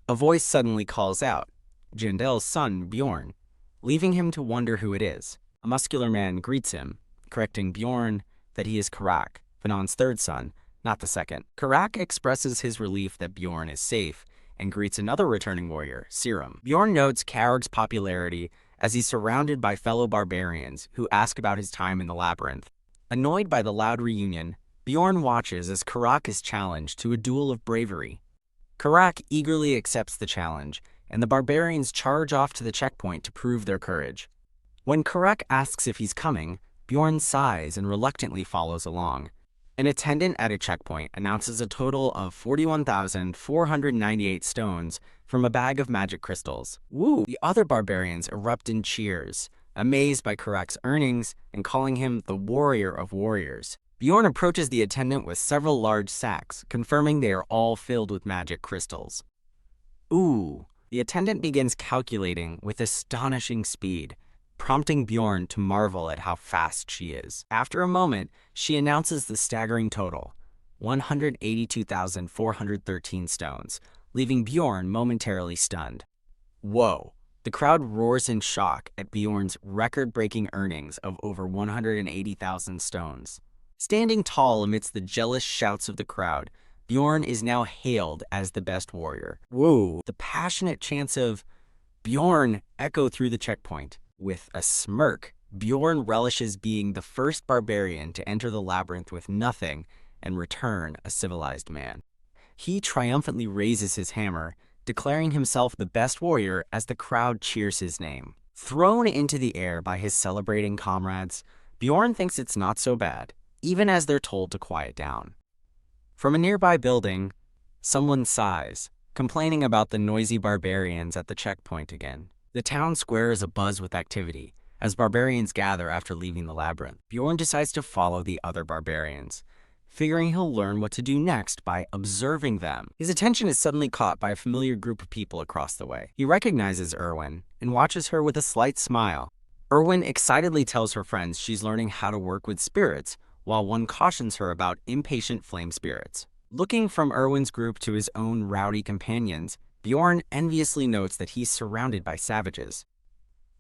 A voice suddenly calls out, Jandel's son, Bjorn, leaving him to wonder who it is. A muscular man greets him, correcting Bjorn that he is Karak, Vanon's third son, not the second. Karak expresses his relief that Bjorn is safe and greets another returning warrior, Serum. Bjorn notes Karak's popularity as he's surrounded by fellow barbarians who ask about his time in the labyrinth. Annoyed by the loud reunion, Bjorn watches as Karak is challenged to a duel of bravery. Karak eagerly accepts the challenge, and the barbarians charge off to the checkpoint to prove their courage. When Karek asks if he's coming, Bjorn sighs and reluctantly follows along. An attendant at a checkpoint announces a total of 41,498 stones from a bag of magic crystals. Woo! The other barbarians erupt in cheers, amazed by Karek's earnings and calling him the warrior of warriors. Bjorn approaches the attendant with several large sacks, confirming they are all filled with magic crystals. Ooh! The attendant begins calculating with astonishing speed, prompting Bjorn to marvel at how fast she is. After a moment, she announces the staggering total, 182,413 stones, leaving Bjorn momentarily stunned. Whoa! The crowd roars in shock at Bjorn's record-breaking earnings of over 180,000 stones. Standing tall amidst the jealous shouts of the crowd, Bjorn is now hailed as the best warrior. Whoa! The passionate chants of Bjorn echo through the checkpoint. With a smirk, Bjorn relishes being the first barbarian to enter the labyrinth with nothing and return a civilized man. He triumphantly raises his hammer, declaring himself the best warrior as the crowd cheers his name. Thrown into the air by his celebrating comrades, Bjorn thinks it's not so bad, even as they're told to quiet down. From a nearby building, someone sighs, complaining about the noisy barbarians at the checkpoint again. The town square is abuzz with activity, as barbarians gather after leaving the labyrinth. Bjorn decides to follow the other barbarians, figuring he'll learn what to do next by observing them. His attention is suddenly caught by a familiar group of people across the way. He recognizes Erwin and watches her with a slight smile. Erwin excitedly tells her friends she's learning how to work with spirits, while one cautions her about impatient flame spirits. Looking from Erwin's group to his own rowdy companions, Bjorn enviously notes that he's surrounded by savages.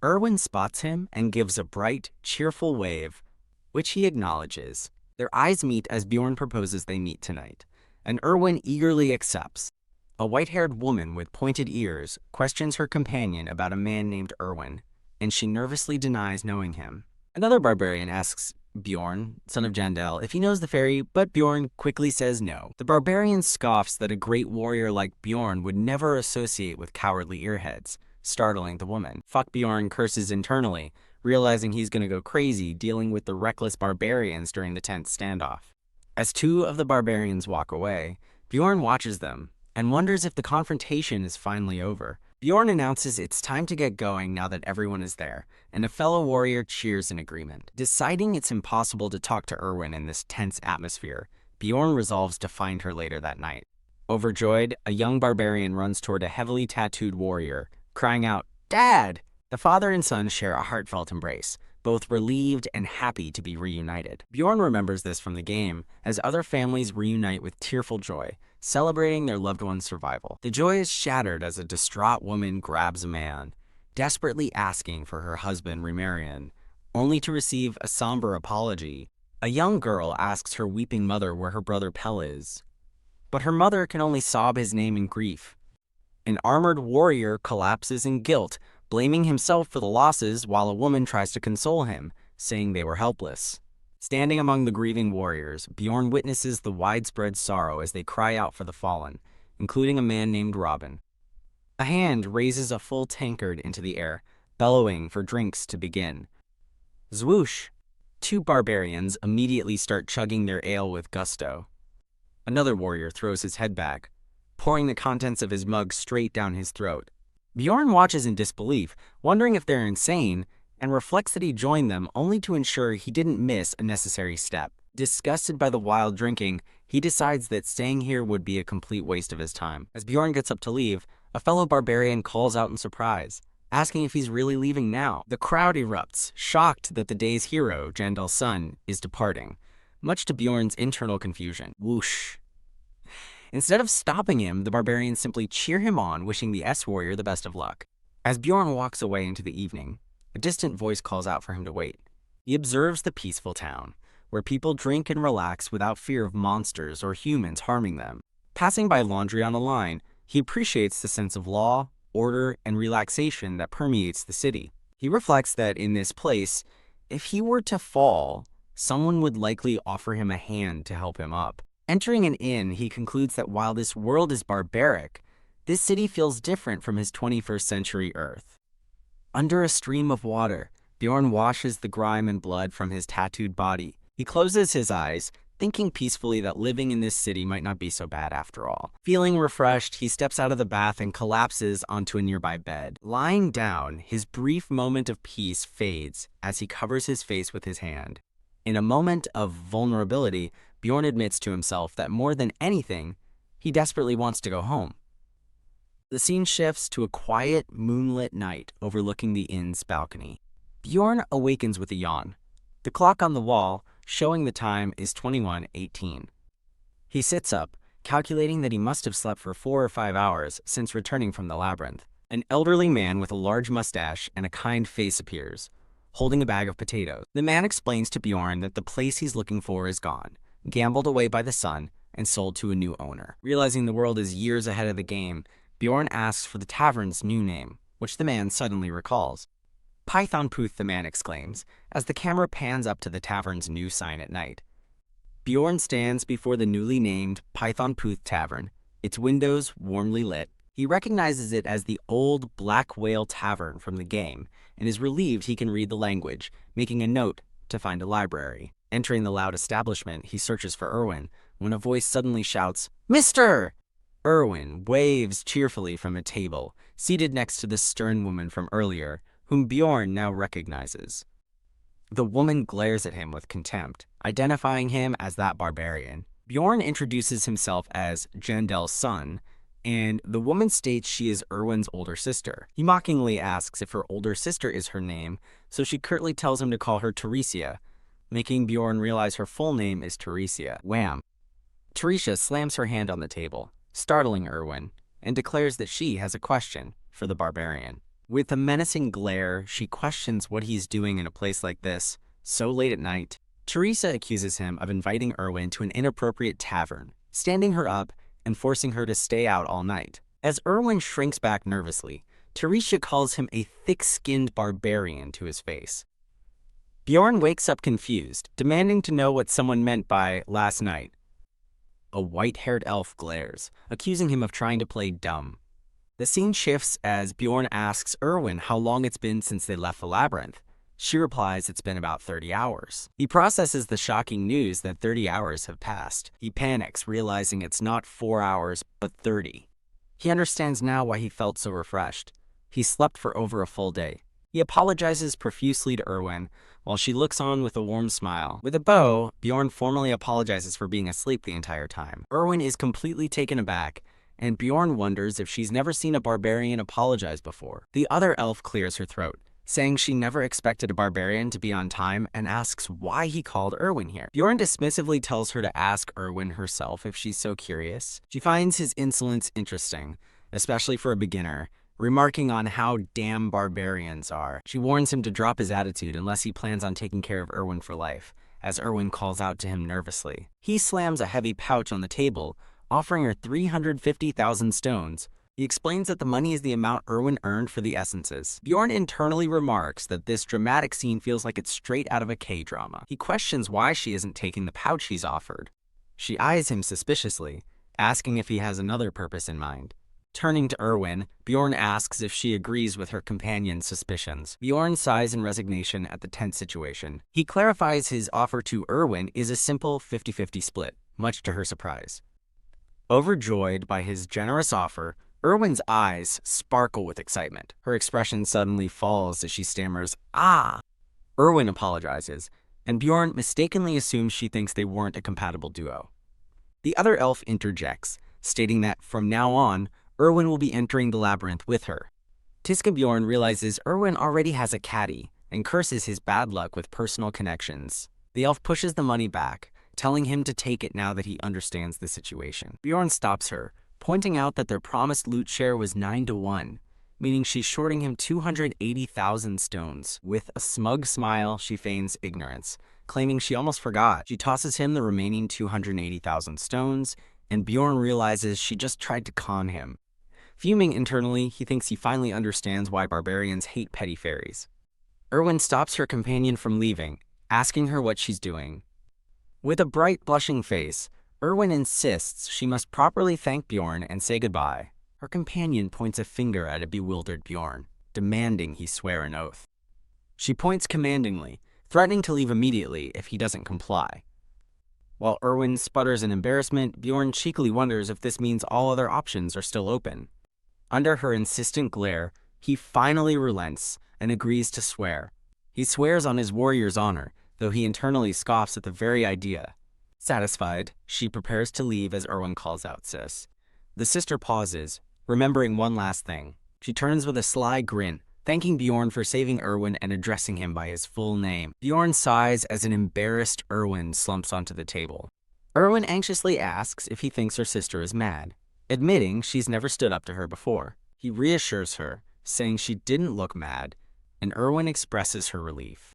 Erwin spots him and gives a bright, cheerful wave, which he acknowledges. Their eyes meet as Bjorn proposes they meet tonight, and Erwin eagerly accepts. A white-haired woman with pointed ears questions her companion about a man named Erwin, and she nervously denies knowing him. Another barbarian asks Bjorn, son of Jandel, if he knows the fairy, but Bjorn quickly says no. The barbarian scoffs that a great warrior like Bjorn would never associate with cowardly earheads, startling the woman. Fuck Bjorn curses internally, realizing he's gonna go crazy dealing with the reckless barbarians during the tense standoff. As two of the barbarians walk away, Bjorn watches them and wonders if the confrontation is finally over. Bjorn announces it's time to get going now that everyone is there, and a fellow warrior cheers in agreement. Deciding it's impossible to talk to Erwin in this tense atmosphere, Bjorn resolves to find her later that night. Overjoyed, a young barbarian runs toward a heavily tattooed warrior, crying out, "Dad!" The father and son share a heartfelt embrace, both relieved and happy to be reunited. Bjorn remembers this from the game, as other families reunite with tearful joy, celebrating their loved one's survival. The joy is shattered as a distraught woman grabs a man, desperately asking for her husband Reincarnated, only to receive a somber apology. A young girl asks her weeping mother where her brother Pell is, but her mother can only sob his name in grief. An armored warrior collapses in guilt, blaming himself for the losses while a woman tries to console him, saying they were helpless. Standing among the grieving warriors, Bjorn witnesses the widespread sorrow as they cry out for the fallen, including a man named Robin. A hand raises a full tankard into the air, bellowing for drinks to begin. Zwoosh! Two barbarians immediately start chugging their ale with gusto. Another warrior throws his head back, pouring the contents of his mug straight down his throat. Bjorn watches in disbelief, wondering if they're insane, and reflects that he joined them only to ensure he didn't miss a necessary step. Disgusted by the wild drinking, he decides that staying here would be a complete waste of his time. As Bjorn gets up to leave, a fellow barbarian calls out in surprise, asking if he's really leaving now. The crowd erupts, shocked that the day's hero, Jandel's son, is departing, much to Bjorn's internal confusion. Whoosh. Instead of stopping him, the barbarians simply cheer him on, wishing the S-warrior the best of luck. As Bjorn walks away into the evening, a distant voice calls out for him to wait. He observes the peaceful town, where people drink and relax without fear of monsters or humans harming them. Passing by laundry on a line, he appreciates the sense of law, order, and relaxation that permeates the city. He reflects that in this place, if he were to fall, someone would likely offer him a hand to help him up. Entering an inn, he concludes that while this world is barbaric, this city feels different from his 21st century Earth. Under a stream of water, Bjorn washes the grime and blood from his tattooed body. He closes his eyes, thinking peacefully that living in this city might not be so bad after all. Feeling refreshed, he steps out of the bath and collapses onto a nearby bed. Lying down, his brief moment of peace fades as he covers his face with his hand. In a moment of vulnerability, Bjorn admits to himself that more than anything, he desperately wants to go home. The scene shifts to a quiet, moonlit night overlooking the inn's balcony. Bjorn awakens with a yawn. The clock on the wall, showing the time, is 21:18. He sits up, calculating that he must have slept for 4 or 5 hours since returning from the labyrinth. An elderly man with a large mustache and a kind face appears, holding a bag of potatoes. The man explains to Bjorn that the place he's looking for is gone, gambled away by the sun, and sold to a new owner. Realizing the world is years ahead of the game, Bjorn asks for the tavern's new name, which the man suddenly recalls. Python Puth, the man exclaims, as the camera pans up to the tavern's new sign at night. Bjorn stands before the newly named Python Puth Tavern, its windows warmly lit. He recognizes it as the old Black Whale Tavern from the game, and is relieved he can read the language, making a note to find a library. Entering the loud establishment, he searches for Erwin, when a voice suddenly shouts, "Mister!" Erwin waves cheerfully from a table, seated next to the stern woman from earlier, whom Bjorn now recognizes. The woman glares at him with contempt, identifying him as that barbarian. Bjorn introduces himself as Jandel's son, and the woman states she is Erwin's older sister. He mockingly asks if her older sister is her name, so she curtly tells him to call her Teresia, making Bjorn realize her full name is Teresia. Wham! Teresia slams her hand on the table, startling Erwin, and declares that she has a question for the barbarian. With a menacing glare, she questions what he's doing in a place like this, so late at night. Teresa accuses him of inviting Erwin to an inappropriate tavern, standing her up and forcing her to stay out all night. As Erwin shrinks back nervously, Teresa calls him a thick-skinned barbarian to his face. Bjorn wakes up confused, demanding to know what someone meant by last night. A white-haired elf glares, accusing him of trying to play dumb. The scene shifts as Bjorn asks Erwin how long it's been since they left the labyrinth. She replies it's been about 30 hours. He processes the shocking news that 30 hours have passed. He panics, realizing it's not 4 hours, but 30. He understands now why he felt so refreshed. He slept for over a full day. He apologizes profusely to Erwin, while she looks on with a warm smile. With a bow, Bjorn formally apologizes for being asleep the entire time. Erwin is completely taken aback, and Bjorn wonders if she's never seen a barbarian apologize before. The other elf clears her throat, saying she never expected a barbarian to be on time, and asks why he called Erwin here. Bjorn dismissively tells her to ask Erwin herself if she's so curious. She finds his insolence interesting, especially for a beginner, remarking on how damn barbarians are. She warns him to drop his attitude unless he plans on taking care of Erwin for life, as Erwin calls out to him nervously. He slams a heavy pouch on the table, offering her 350,000 stones. He explains that the money is the amount Erwin earned for the essences. Bjorn internally remarks that this dramatic scene feels like it's straight out of a K-drama. He questions why she isn't taking the pouch he's offered. She eyes him suspiciously, asking if he has another purpose in mind. Turning to Erwin, Bjorn asks if she agrees with her companion's suspicions. Bjorn sighs in resignation at the tense situation. He clarifies his offer to Erwin is a simple 50-50 split, much to her surprise. Overjoyed by his generous offer, Erwin's eyes sparkle with excitement. Her expression suddenly falls as she stammers, "Ah!" Erwin apologizes, and Bjorn mistakenly assumes she thinks they weren't a compatible duo. The other elf interjects, stating that from now on, Erwin will be entering the labyrinth with her. Tiska Bjorn realizes Erwin already has a caddy, and curses his bad luck with personal connections. The elf pushes the money back, telling him to take it now that he understands the situation. Bjorn stops her, pointing out that their promised loot share was 9-1, meaning she's shorting him 280,000 stones. With a smug smile, she feigns ignorance, claiming she almost forgot. She tosses him the remaining 280,000 stones, and Bjorn realizes she just tried to con him. Fuming internally, he thinks he finally understands why barbarians hate petty fairies. Erwin stops her companion from leaving, asking her what she's doing. With a bright, blushing face, Erwin insists she must properly thank Bjorn and say goodbye. Her companion points a finger at a bewildered Bjorn, demanding he swear an oath. She points commandingly, threatening to leave immediately if he doesn't comply. While Erwin sputters in embarrassment, Bjorn cheekily wonders if this means all other options are still open. Under her insistent glare, he finally relents and agrees to swear. He swears on his warrior's honor, though he internally scoffs at the very idea. Satisfied, she prepares to leave as Erwin calls out, "Sis." The sister pauses, remembering one last thing. She turns with a sly grin, thanking Bjorn for saving Erwin and addressing him by his full name. Bjorn sighs as an embarrassed Erwin slumps onto the table. Erwin anxiously asks if he thinks her sister is mad, admitting she's never stood up to her before. He reassures her, saying she didn't look mad, and Erwin expresses her relief.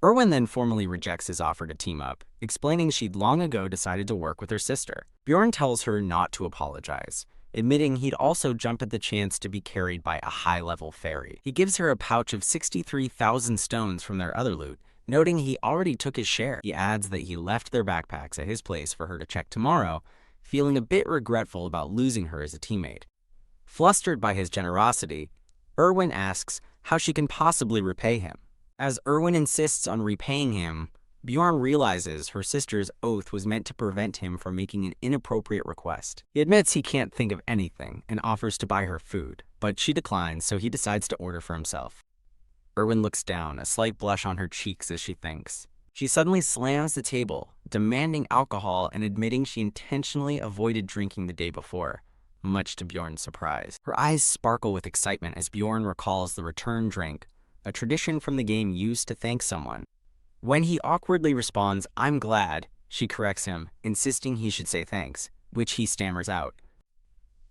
Erwin then formally rejects his offer to team up, explaining she'd long ago decided to work with her sister. Bjorn tells her not to apologize, admitting he'd also jumped at the chance to be carried by a high-level fairy. He gives her a pouch of 63,000 stones from their other loot, noting he already took his share. He adds that he left their backpacks at his place for her to check tomorrow, feeling a bit regretful about losing her as a teammate. Flustered by his generosity, Erwin asks how she can possibly repay him. As Erwin insists on repaying him, Bjorn realizes her sister's oath was meant to prevent him from making an inappropriate request. He admits he can't think of anything and offers to buy her food, but she declines, so he decides to order for himself. Erwin looks down, a slight blush on her cheeks as she thinks. She suddenly slams the table, demanding alcohol and admitting she intentionally avoided drinking the day before, much to Bjorn's surprise. Her eyes sparkle with excitement as Bjorn recalls the return drink, a tradition from the game used to thank someone. When he awkwardly responds, "I'm glad," she corrects him, insisting he should say thanks, which he stammers out.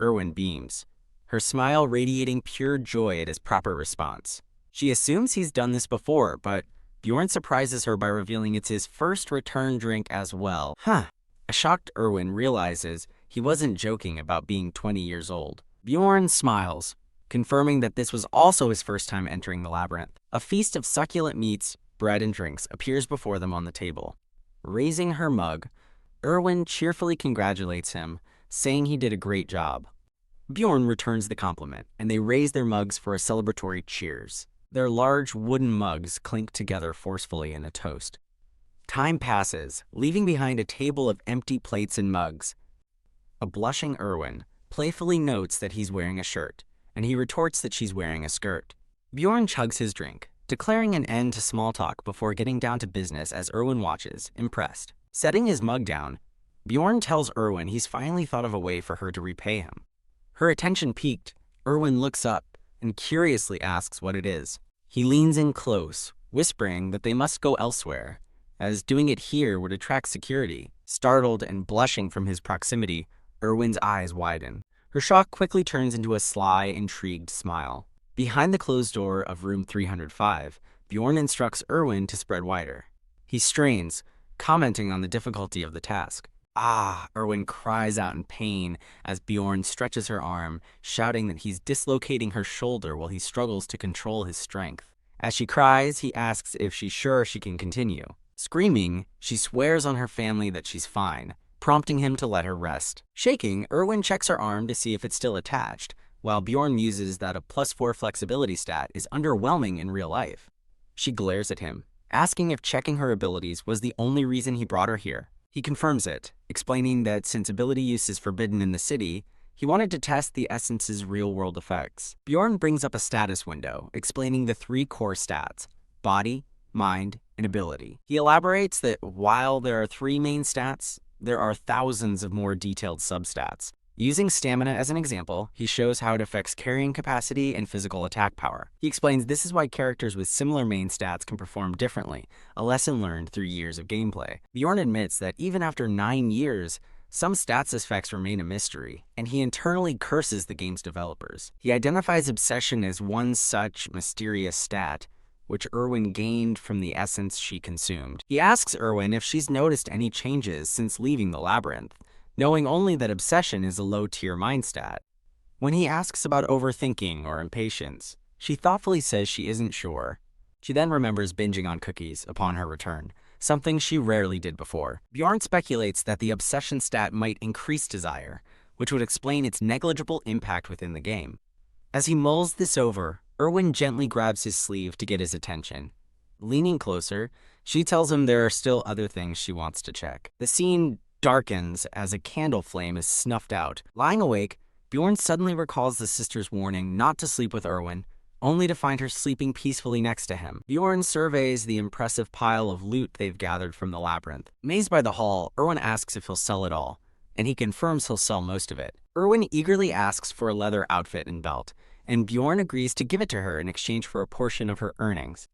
Erwin beams, her smile radiating pure joy at his proper response. She assumes he's done this before, but Bjorn surprises her by revealing it's his first return drink as well. A shocked Erwin realizes he wasn't joking about being 20 years old. Bjorn smiles, confirming that this was also his first time entering the labyrinth. A feast of succulent meats, bread, and drinks appears before them on the table. Raising her mug, Erwin cheerfully congratulates him, saying he did a great job. Bjorn returns the compliment, and they raise their mugs for a celebratory cheers. Their large wooden mugs clink together forcefully in a toast. Time passes, leaving behind a table of empty plates and mugs. A blushing Erwin playfully notes that he's wearing a shirt, and he retorts that she's wearing a skirt. Bjorn chugs his drink, declaring an end to small talk before getting down to business as Erwin watches, impressed. Setting his mug down, Bjorn tells Erwin he's finally thought of a way for her to repay him. Her attention piqued, Erwin looks up and curiously asks what it is. He leans in close, whispering that they must go elsewhere, as doing it here would attract security. Startled and blushing from his proximity, Erwin's eyes widen. Her shock quickly turns into a sly, intrigued smile. Behind the closed door of room 305, Bjorn instructs Erwin to spread wider. He strains, commenting on the difficulty of the task. Erwin cries out in pain as Bjorn stretches her arm, shouting that he's dislocating her shoulder while he struggles to control his strength. As she cries, he asks if she's sure she can continue. Screaming, she swears on her family that she's fine, prompting him to let her rest. Shaking, Erwin checks her arm to see if it's still attached, while Bjorn muses that a +4 flexibility stat is underwhelming in real life. She glares at him, asking if checking her abilities was the only reason he brought her here. He confirms it, explaining that since ability use is forbidden in the city, he wanted to test the essence's real-world effects. Bjorn brings up a status window, explaining the 3 core stats: body, mind, and ability. He elaborates that while there are 3 main stats, there are thousands of more detailed substats. Using stamina as an example, he shows how it affects carrying capacity and physical attack power. He explains this is why characters with similar main stats can perform differently, a lesson learned through years of gameplay. Bjorn admits that even after 9 years, some stats effects remain a mystery, and he internally curses the game's developers. He identifies obsession as one such mysterious stat, which Erwin gained from the essence she consumed. He asks Erwin if she's noticed any changes since leaving the labyrinth, knowing only that obsession is a low-tier mind stat. When he asks about overthinking or impatience, she thoughtfully says she isn't sure. She then remembers binging on cookies upon her return, something she rarely did before. Bjorn speculates that the obsession stat might increase desire, which would explain its negligible impact within the game. As he mulls this over, Erwin gently grabs his sleeve to get his attention, Leaning closer, she tells him there are still other things she wants to check. The scene darkens as a candle flame is snuffed out. Lying awake, Bjorn suddenly recalls the sister's warning not to sleep with Erwin, only to find her sleeping peacefully next to him. Bjorn surveys the impressive pile of loot they've gathered from the labyrinth. Amazed by the haul, Erwin asks if he'll sell it all, and he confirms he'll sell most of it. Erwin eagerly asks for a leather outfit and belt, and Bjorn agrees to give it to her in exchange for a portion of her earnings.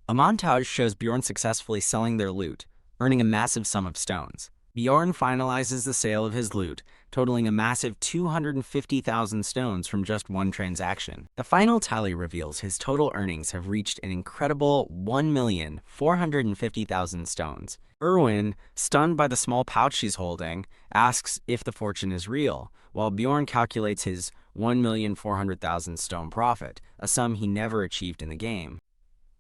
A montage shows Bjorn successfully selling their loot, earning a massive sum of stones. Bjorn finalizes the sale of his loot, totaling a massive 250,000 stones from just one transaction. The final tally reveals his total earnings have reached an incredible 1,450,000 stones. Erwin, stunned by the small pouch she's holding, asks if the fortune is real, while Bjorn calculates his 1,400,000 stone profit, a sum he never achieved in the game.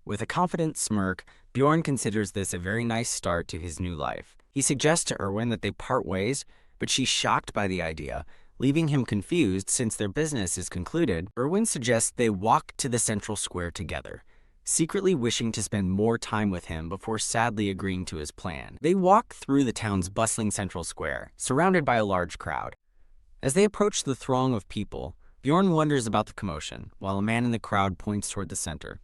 With a confident smirk, Bjorn considers this a very nice start to his new life. He suggests to Erwin that they part ways, but she's shocked by the idea, leaving him confused since their business is concluded. Erwin suggests they walk to the central square together, secretly wishing to spend more time with him before sadly agreeing to his plan. They walk through the town's bustling central square, surrounded by a large crowd. As they approach the throng of people, Bjorn wonders about the commotion, while a man in the crowd points toward the center.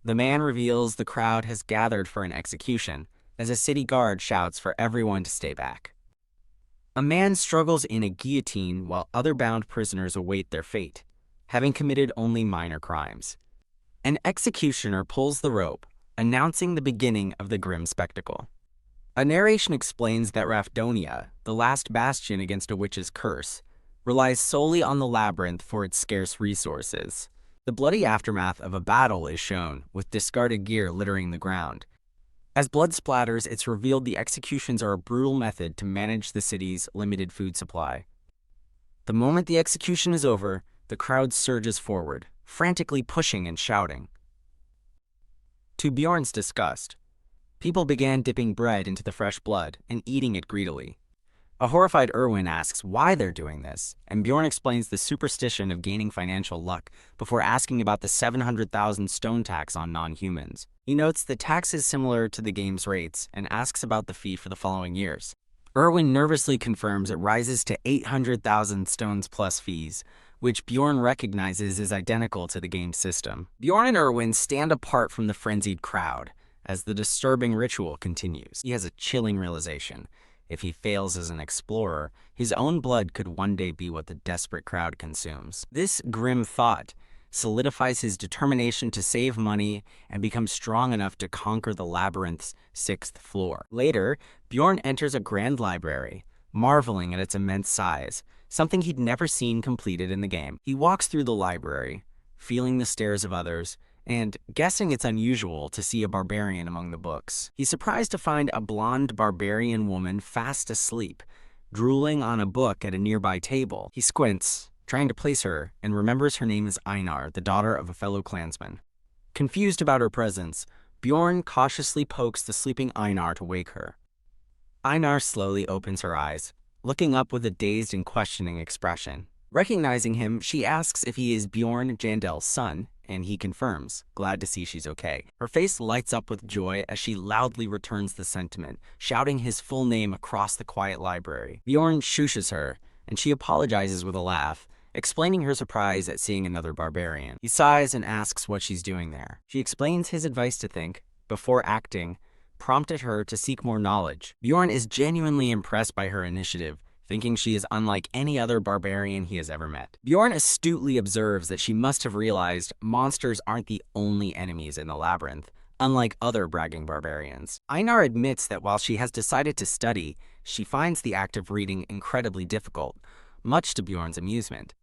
The man reveals the crowd has gathered for an execution, as a city guard shouts for everyone to stay back. A man struggles in a guillotine while other bound prisoners await their fate, having committed only minor crimes. An executioner pulls the rope, announcing the beginning of the grim spectacle. A narration explains that Rafdonia, the last bastion against a witch's curse, relies solely on the labyrinth for its scarce resources. The bloody aftermath of a battle is shown, with discarded gear littering the ground. As blood splatters, it's revealed the executions are a brutal method to manage the city's limited food supply. The moment the execution is over, the crowd surges forward, frantically pushing and shouting. To Bjorn's disgust, people began dipping bread into the fresh blood and eating it greedily. A horrified Erwin asks why they're doing this, and Bjorn explains the superstition of gaining financial luck before asking about the 700,000 stone tax on non-humans. He notes the tax is similar to the game's rates and asks about the fee for the following years. Erwin nervously confirms it rises to 800,000 stones plus fees, which Bjorn recognizes is identical to the game's system. Bjorn and Erwin stand apart from the frenzied crowd as the disturbing ritual continues. He has a chilling realization. If he fails as an explorer, his own blood could one day be what the desperate crowd consumes. This grim thought solidifies his determination to save money and become strong enough to conquer the labyrinth's 6th floor. Later, Bjorn enters a grand library, marveling at its immense size, something he'd never seen completed in the game. He walks through the library, feeling the stares of others, and guessing it's unusual to see a barbarian among the books. He's surprised to find a blonde barbarian woman fast asleep, drooling on a book at a nearby table. He squints, trying to place her, and remembers her name is Einar, the daughter of a fellow clansman. Confused about her presence, Bjorn cautiously pokes the sleeping Einar to wake her. Einar slowly opens her eyes, looking up with a dazed and questioning expression. Recognizing him, she asks if he is Bjorn Jandel's son, and he confirms, glad to see she's okay. Her face lights up with joy as she loudly returns the sentiment, shouting his full name across the quiet library. Bjorn shushes her, and she apologizes with a laugh, explaining her surprise at seeing another barbarian. He sighs and asks what she's doing there. She explains his advice to think, before acting, prompted her to seek more knowledge. Bjorn is genuinely impressed by her initiative, thinking she is unlike any other barbarian he has ever met. Bjorn astutely observes that she must have realized monsters aren't the only enemies in the labyrinth, unlike other bragging barbarians. Einar admits that while she has decided to study, she finds the act of reading incredibly difficult, much to Bjorn's amusement.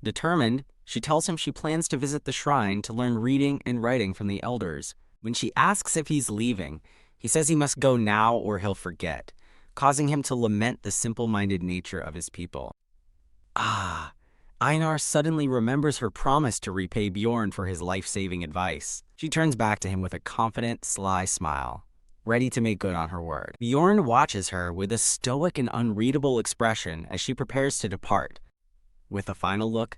Determined, she tells him she plans to visit the shrine to learn reading and writing from the elders. When she asks if he's leaving, he says he must go now or he'll forget, causing him to lament the simple-minded nature of his people. Einar suddenly remembers her promise to repay Bjorn for his life-saving advice. She turns back to him with a confident, sly smile, ready to make good on her word. Bjorn watches her with a stoic and unreadable expression as she prepares to depart. With a final look,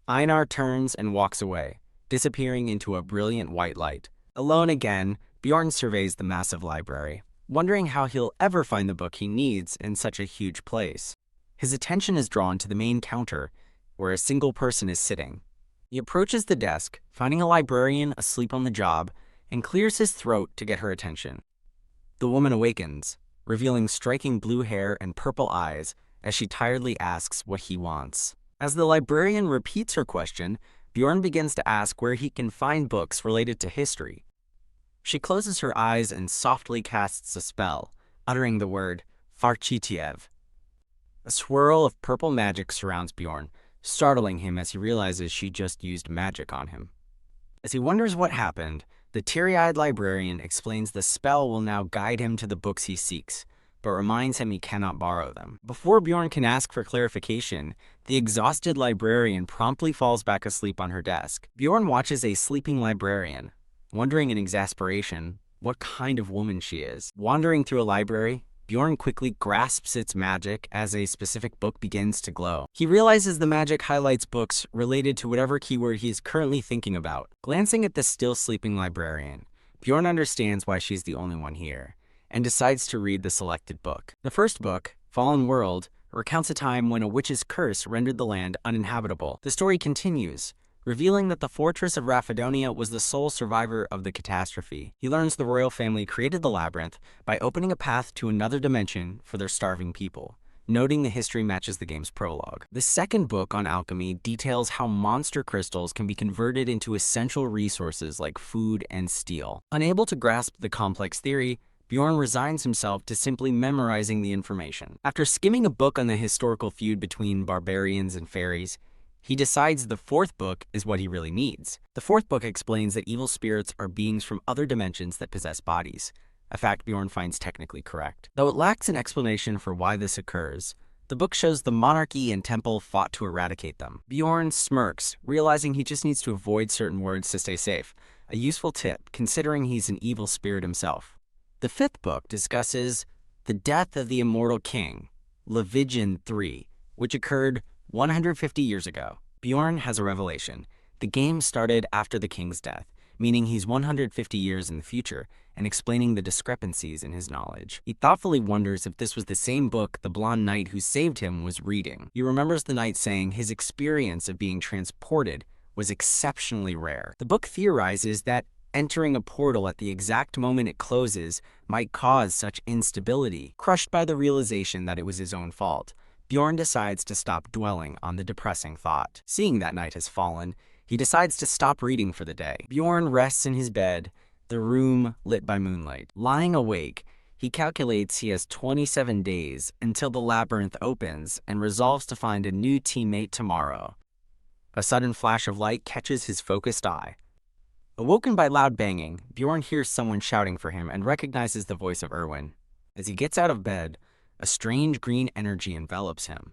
Einar turns and walks away, disappearing into a brilliant white light. Alone again, Bjorn surveys the massive library, wondering how he'll ever find the book he needs in such a huge place. His attention is drawn to the main counter, where a single person is sitting. He approaches the desk, finding a librarian asleep on the job, and clears his throat to get her attention. The woman awakens, revealing striking blue hair and purple eyes as she tiredly asks what he wants. As the librarian repeats her question, Bjorn begins to ask where he can find books related to history. She closes her eyes and softly casts a spell, uttering the word Farchitiev. A swirl of purple magic surrounds Bjorn, startling him as he realizes she just used magic on him. As he wonders what happened, the teary-eyed librarian explains the spell will now guide him to the books he seeks, but reminds him he cannot borrow them. Before Bjorn can ask for clarification, the exhausted librarian promptly falls back asleep on her desk. Bjorn watches a sleeping librarian, wondering in exasperation what kind of woman she is. Wandering through a library, Bjorn quickly grasps its magic as a specific book begins to glow. He realizes the magic highlights books related to whatever keyword he is currently thinking about. Glancing at the still sleeping librarian, Bjorn understands why she's the only one here, and decides to read the selected book. The first book, Fallen World, recounts a time when a witch's curse rendered the land uninhabitable. The story continues, revealing that the fortress of Raphidonia was the sole survivor of the catastrophe. He learns the royal family created the labyrinth by opening a path to another dimension for their starving people, noting the history matches the game's prologue. The second book on alchemy details how monster crystals can be converted into essential resources like food and steel. Unable to grasp the complex theory, Bjorn resigns himself to simply memorizing the information. After skimming a book on the historical feud between barbarians and fairies, he decides the fourth book is what he really needs. The fourth book explains that evil spirits are beings from other dimensions that possess bodies, a fact Bjorn finds technically correct. Though it lacks an explanation for why this occurs, the book shows the monarchy and temple fought to eradicate them. Bjorn smirks, realizing he just needs to avoid certain words to stay safe, a useful tip considering he's an evil spirit himself. The fifth book discusses the death of the immortal king, Levigian III, which occurred 150 years ago. Bjorn has a revelation. The game started after the king's death, meaning he's 150 years in the future, and explaining the discrepancies in his knowledge. He thoughtfully wonders if this was the same book the blonde knight who saved him was reading. He remembers the knight saying his experience of being transported was exceptionally rare. The book theorizes that entering a portal at the exact moment it closes might cause such instability. Crushed by the realization that it was his own fault, Bjorn decides to stop dwelling on the depressing thought. Seeing that night has fallen, he decides to stop reading for the day. Bjorn rests in his bed, the room lit by moonlight. Lying awake, he calculates he has 27 days until the labyrinth opens and resolves to find a new teammate tomorrow. A sudden flash of light catches his focused eye. Awoken by loud banging, Bjorn hears someone shouting for him and recognizes the voice of Erwin. As he gets out of bed, a strange green energy envelops him,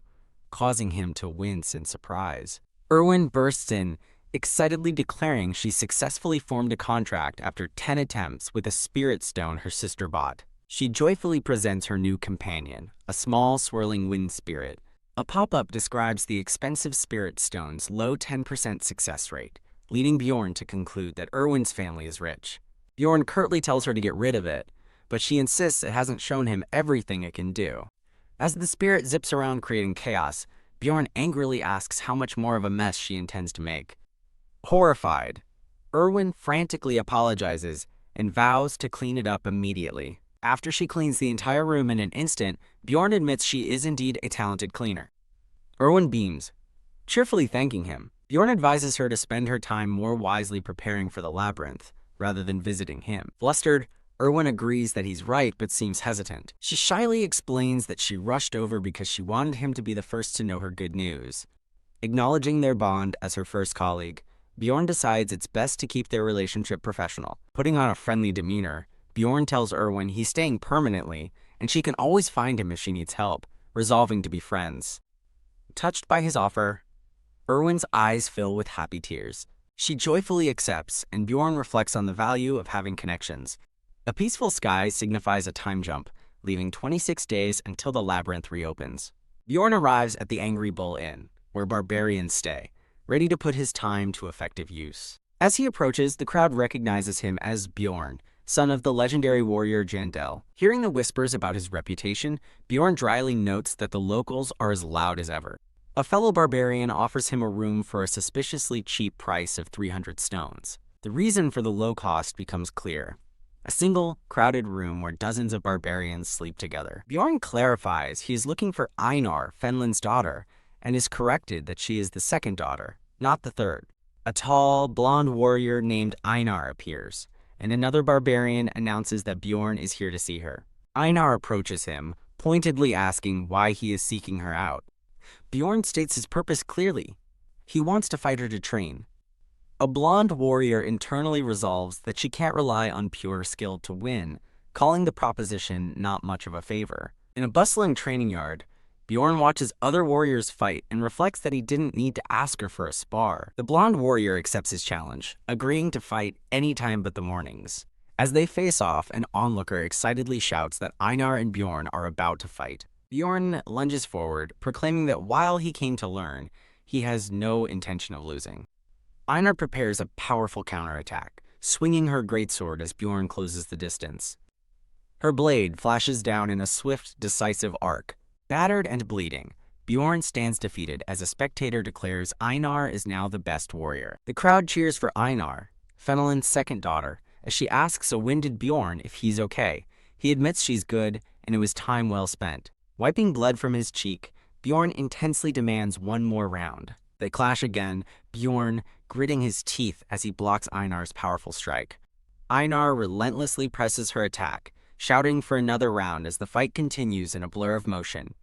causing him to wince in surprise. Erwin bursts in, excitedly declaring she successfully formed a contract after 10 attempts with a spirit stone her sister bought. She joyfully presents her new companion, a small swirling wind spirit. A pop-up describes the expensive spirit stone's low 10% success rate, leading Bjorn to conclude that Erwin's family is rich. Bjorn curtly tells her to get rid of it, but she insists it hasn't shown him everything it can do. As the spirit zips around creating chaos, Bjorn angrily asks how much more of a mess she intends to make. Horrified, Erwin frantically apologizes and vows to clean it up immediately. After she cleans the entire room in an instant, Bjorn admits she is indeed a talented cleaner. Erwin beams, cheerfully thanking him. Bjorn advises her to spend her time more wisely preparing for the labyrinth, rather than visiting him. Flustered, Erwin agrees that he's right but seems hesitant. She shyly explains that she rushed over because she wanted him to be the first to know her good news. Acknowledging their bond as her first colleague, Bjorn decides it's best to keep their relationship professional. Putting on a friendly demeanor, Bjorn tells Erwin he's staying permanently and she can always find him if she needs help, resolving to be friends. Touched by his offer, Erwin's eyes fill with happy tears. She joyfully accepts, and Bjorn reflects on the value of having connections. A peaceful sky signifies a time jump, leaving 26 days until the labyrinth reopens. Bjorn arrives at the Angry Bull Inn, where barbarians stay, ready to put his time to effective use. As he approaches, the crowd recognizes him as Bjorn, son of the legendary warrior Jandel. Hearing the whispers about his reputation, Bjorn dryly notes that the locals are as loud as ever. A fellow barbarian offers him a room for a suspiciously cheap price of 300 stones. The reason for the low cost becomes clear. A single, crowded room where dozens of barbarians sleep together. Bjorn clarifies he is looking for Einar, Fenland's daughter, and is corrected that she is the second daughter, not the third. A tall, blonde warrior named Einar appears, and another barbarian announces that Bjorn is here to see her. Einar approaches him, pointedly asking why he is seeking her out. Bjorn states his purpose clearly. He wants to fight her to train. A blonde warrior internally resolves that she can't rely on pure skill to win, calling the proposition not much of a favor. In a bustling training yard, Bjorn watches other warriors fight and reflects that he didn't need to ask her for a spar. The blonde warrior accepts his challenge, agreeing to fight any time but the mornings. As they face off, an onlooker excitedly shouts that Einar and Bjorn are about to fight. Bjorn lunges forward, proclaiming that while he came to learn, he has no intention of losing. Einar prepares a powerful counterattack, swinging her greatsword as Bjorn closes the distance. Her blade flashes down in a swift, decisive arc. Battered and bleeding, Bjorn stands defeated as a spectator declares Einar is now the best warrior. The crowd cheers for Einar, Fenland's second daughter, as she asks a winded Bjorn if he's okay. He admits she's good, and it was time well spent. Wiping blood from his cheek, Bjorn intensely demands one more round. They clash again, Bjorn gritting his teeth as he blocks Einar's powerful strike. Einar relentlessly presses her attack, shouting for another round as the fight continues in a blur of motion.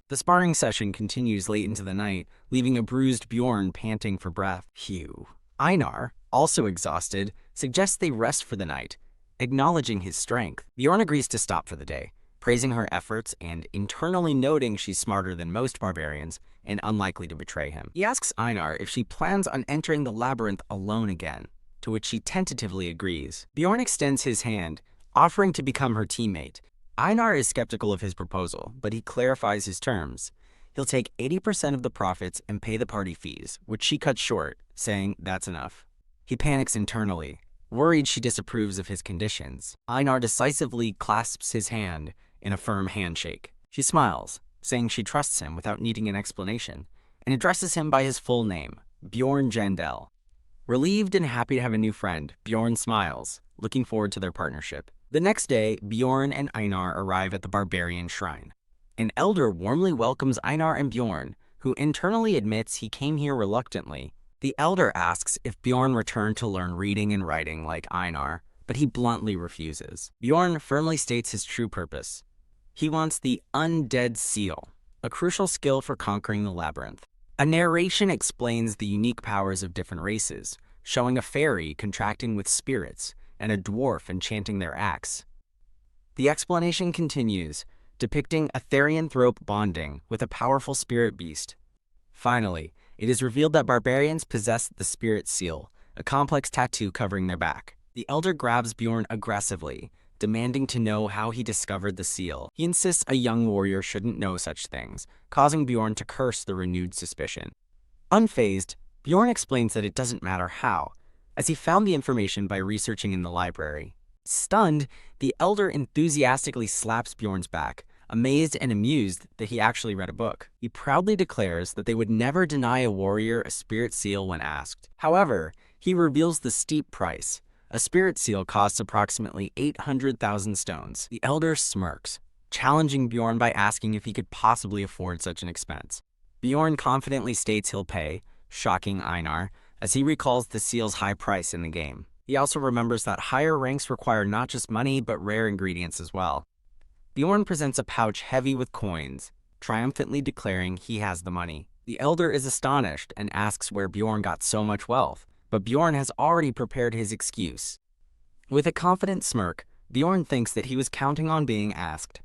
The sparring session continues late into the night, leaving a bruised Bjorn panting for breath. Phew. Einar, also exhausted, suggests they rest for the night, acknowledging his strength. Bjorn agrees to stop for the day, praising her efforts and internally noting she's smarter than most barbarians and unlikely to betray him. He asks Einar if she plans on entering the labyrinth alone again, to which she tentatively agrees. Bjorn extends his hand, offering to become her teammate. Einar is skeptical of his proposal, but he clarifies his terms. He'll take 80% of the profits and pay the party fees, which she cuts short, saying that's enough. He panics internally, worried she disapproves of his conditions. Einar decisively clasps his hand in a firm handshake. She smiles, saying she trusts him without needing an explanation, and addresses him by his full name, Bjorn Jandel. Relieved and happy to have a new friend, Bjorn smiles, looking forward to their partnership. The next day, Bjorn and Einar arrive at the Barbarian shrine. An elder warmly welcomes Einar and Bjorn, who internally admits he came here reluctantly. The elder asks if Bjorn returned to learn reading and writing like Einar, but he bluntly refuses. Bjorn firmly states his true purpose. He wants the undead seal, a crucial skill for conquering the labyrinth. A narration explains the unique powers of different races, showing a fairy contracting with spirits and a dwarf enchanting their axe. The explanation continues, depicting a therianthrope bonding with a powerful spirit beast. Finally, it is revealed that barbarians possess the spirit seal, a complex tattoo covering their back. The elder grabs Bjorn aggressively, demanding to know how he discovered the seal. He insists a young warrior shouldn't know such things, causing Bjorn to curse the renewed suspicion. Unfazed, Bjorn explains that it doesn't matter how, as he found the information by researching in the library. Stunned, the elder enthusiastically slaps Bjorn's back, amazed and amused that he actually read a book. He proudly declares that they would never deny a warrior a spirit seal when asked. However, he reveals the steep price. A spirit seal costs approximately 800,000 stones. The elder smirks, challenging Bjorn by asking if he could possibly afford such an expense. Bjorn confidently states he'll pay, shocking Einar, as he recalls the seal's high price in the game. He also remembers that higher ranks require not just money, but rare ingredients as well. Bjorn presents a pouch heavy with coins, triumphantly declaring he has the money. The elder is astonished and asks where Bjorn got so much wealth, but Bjorn has already prepared his excuse. With a confident smirk, Bjorn thinks that he was counting on being asked.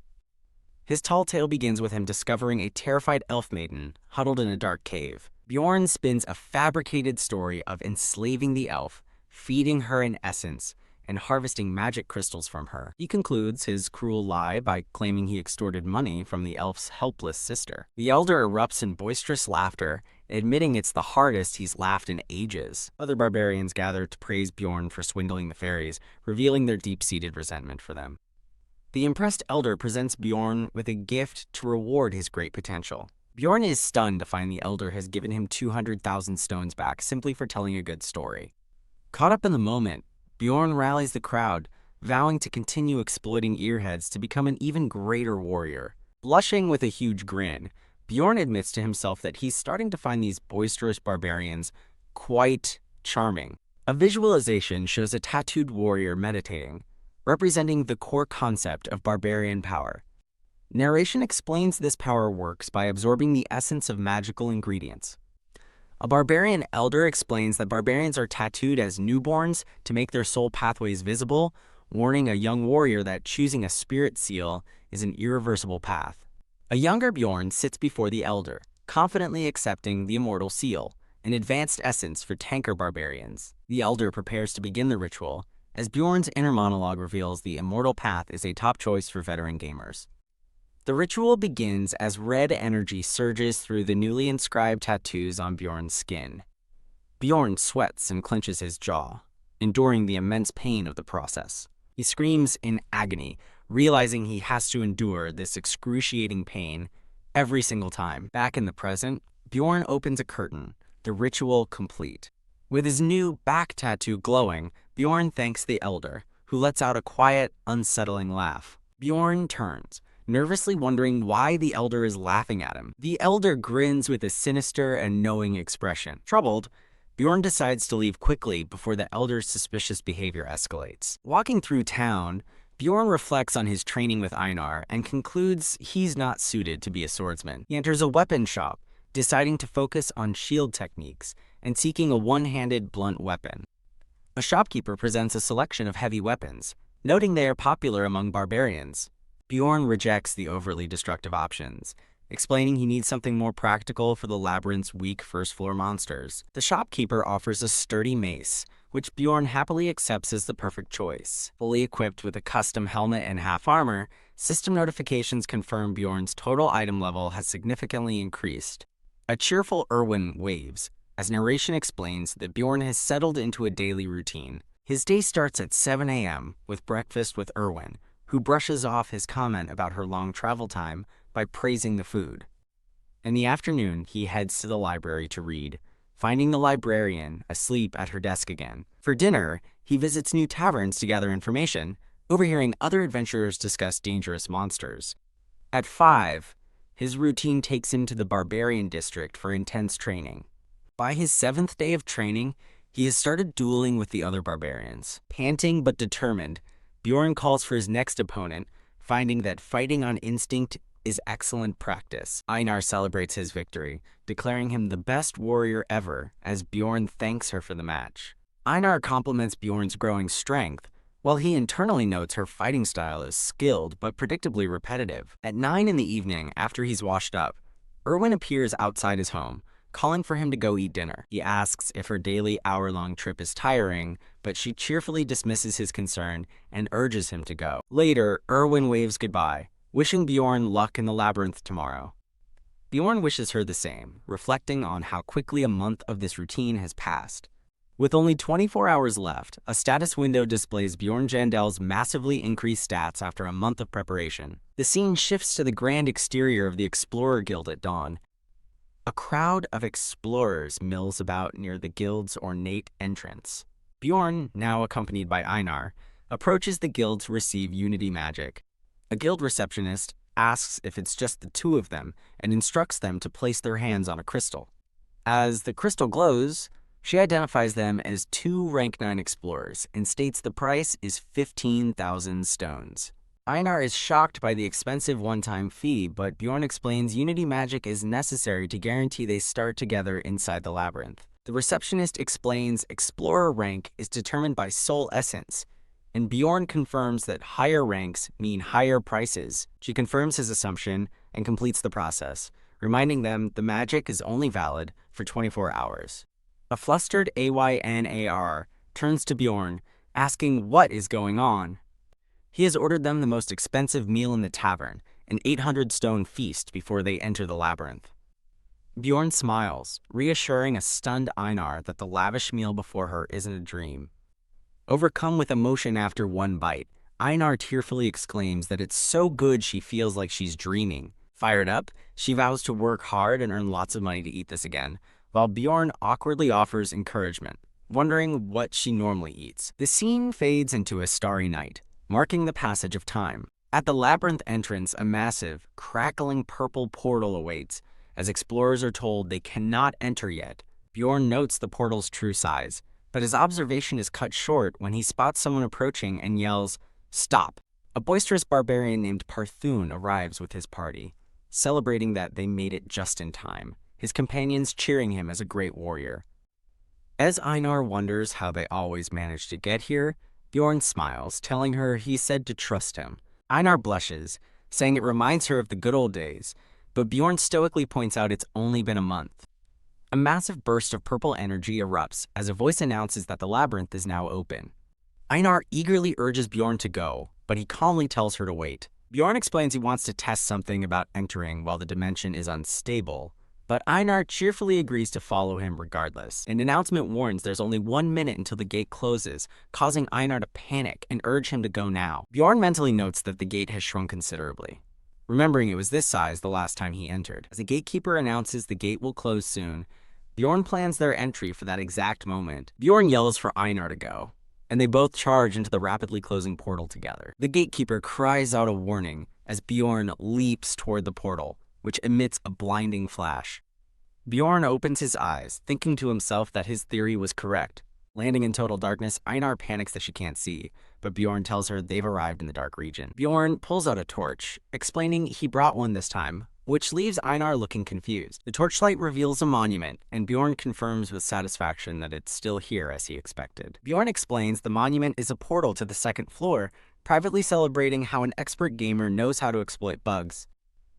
His tall tale begins with him discovering a terrified elf maiden huddled in a dark cave. Bjorn spins a fabricated story of enslaving the elf, feeding her in essence, and harvesting magic crystals from her. He concludes his cruel lie by claiming he extorted money from the elf's helpless sister. The elder erupts in boisterous laughter, admitting it's the hardest he's laughed in ages. Other barbarians gather to praise Bjorn for swindling the fairies, revealing their deep-seated resentment for them. The impressed elder presents Bjorn with a gift to reward his great potential. Bjorn is stunned to find the elder has given him 200,000 stones back simply for telling a good story. Caught up in the moment, Bjorn rallies the crowd, vowing to continue exploiting earheads to become an even greater warrior. Blushing with a huge grin, Bjorn admits to himself that he's starting to find these boisterous barbarians quite charming. A visualization shows a tattooed warrior meditating, representing the core concept of barbarian power. Narration explains this power works by absorbing the essence of magical ingredients. A barbarian elder explains that barbarians are tattooed as newborns to make their soul pathways visible, warning a young warrior that choosing a spirit seal is an irreversible path. A younger Bjorn sits before the elder, confidently accepting the immortal seal, an advanced essence for tanker barbarians. The elder prepares to begin the ritual, as Bjorn's inner monologue reveals the immortal path is a top choice for veteran gamers. The ritual begins as red energy surges through the newly inscribed tattoos on Bjorn's skin. Bjorn sweats and clenches his jaw, enduring the immense pain of the process. He screams in agony, realizing he has to endure this excruciating pain every single time. Back in the present, Bjorn opens a curtain, the ritual complete. With his new back tattoo glowing, Bjorn thanks the elder, who lets out a quiet, unsettling laugh. Bjorn turns, nervously wondering why the elder is laughing at him. The elder grins with a sinister and knowing expression. Troubled, Bjorn decides to leave quickly before the elder's suspicious behavior escalates. Walking through town, Bjorn reflects on his training with Einar and concludes he's not suited to be a swordsman. He enters a weapon shop, deciding to focus on shield techniques and seeking a one-handed blunt weapon. A shopkeeper presents a selection of heavy weapons, noting they are popular among barbarians. Bjorn rejects the overly destructive options, explaining he needs something more practical for the labyrinth's weak first-floor monsters. The shopkeeper offers a sturdy mace, which Bjorn happily accepts as the perfect choice. Fully equipped with a custom helmet and half armor, system notifications confirm Bjorn's total item level has significantly increased. A cheerful Erwin waves, as narration explains that Bjorn has settled into a daily routine. His day starts at 7 a.m. with breakfast with Erwin, who brushes off his comment about her long travel time by praising the food. In the afternoon, he heads to the library to read, finding the librarian asleep at her desk again. For dinner, he visits new taverns to gather information, overhearing other adventurers discuss dangerous monsters. At 5, his routine takes him to the Barbarian district for intense training. By his 7th day of training, he has started dueling with the other barbarians. Panting but determined, Bjorn calls for his next opponent, finding that fighting on instinct is excellent practice. Einar celebrates his victory, declaring him the best warrior ever as Bjorn thanks her for the match. Einar compliments Bjorn's growing strength, while he internally notes her fighting style is skilled but predictably repetitive. At 9 in the evening, after he's washed up, Erwin appears outside his home, calling for him to go eat dinner. He asks if her daily hour-long trip is tiring, but she cheerfully dismisses his concern and urges him to go. Later, Erwin waves goodbye, wishing Bjorn luck in the labyrinth tomorrow. Bjorn wishes her the same, reflecting on how quickly a month of this routine has passed. With only 24 hours left, a status window displays Bjorn Jandel's massively increased stats after a month of preparation. The scene shifts to the grand exterior of the Explorer Guild at dawn. A crowd of explorers mills about near the guild's ornate entrance. Bjorn, now accompanied by Einar, approaches the guild to receive Unity magic. A guild receptionist asks if it's just the two of them and instructs them to place their hands on a crystal. As the crystal glows, she identifies them as 2 rank 9 explorers and states the price is 15,000 stones. Einar is shocked by the expensive one-time fee, but Bjorn explains Unity magic is necessary to guarantee they start together inside the labyrinth. The receptionist explains explorer rank is determined by soul essence, and Bjorn confirms that higher ranks mean higher prices. She confirms his assumption and completes the process, reminding them the magic is only valid for 24 hours. A flustered Aynar turns to Bjorn, asking what is going on. He has ordered them the most expensive meal in the tavern, an 800-stone feast before they enter the labyrinth. Bjorn smiles, reassuring a stunned Einar that the lavish meal before her isn't a dream. Overcome with emotion after one bite, Einar tearfully exclaims that it's so good she feels like she's dreaming. Fired up, she vows to work hard and earn lots of money to eat this again, while Bjorn awkwardly offers encouragement, wondering what she normally eats. The scene fades into a starry night, marking the passage of time. At the labyrinth entrance, a massive, crackling purple portal awaits, as explorers are told they cannot enter yet. Bjorn notes the portal's true size, but his observation is cut short when he spots someone approaching and yells, "Stop!" A boisterous barbarian named Parthun arrives with his party, celebrating that they made it just in time, his companions cheering him as a great warrior. As Einar wonders how they always managed to get here, Bjorn smiles, telling her he said to trust him. Einar blushes, saying it reminds her of the good old days, but Bjorn stoically points out it's only been a month. A massive burst of purple energy erupts as a voice announces that the labyrinth is now open. Einar eagerly urges Bjorn to go, but he calmly tells her to wait. Bjorn explains he wants to test something about entering while the dimension is unstable, but Einar cheerfully agrees to follow him regardless. An announcement warns there's only 1 minute until the gate closes, causing Einar to panic and urge him to go now. Bjorn mentally notes that the gate has shrunk considerably, remembering it was this size the last time he entered. As the gatekeeper announces the gate will close soon, Bjorn plans their entry for that exact moment. Bjorn yells for Einar to go, and they both charge into the rapidly closing portal together. The gatekeeper cries out a warning as Bjorn leaps toward the portal, which emits a blinding flash. Bjorn opens his eyes, thinking to himself that his theory was correct. Landing in total darkness, Einar panics that she can't see, but Bjorn tells her they've arrived in the dark region. Bjorn pulls out a torch, explaining he brought one this time, which leaves Einar looking confused. The torchlight reveals a monument, and Bjorn confirms with satisfaction that it's still here as he expected. Bjorn explains the monument is a portal to the second floor, privately celebrating how an expert gamer knows how to exploit bugs.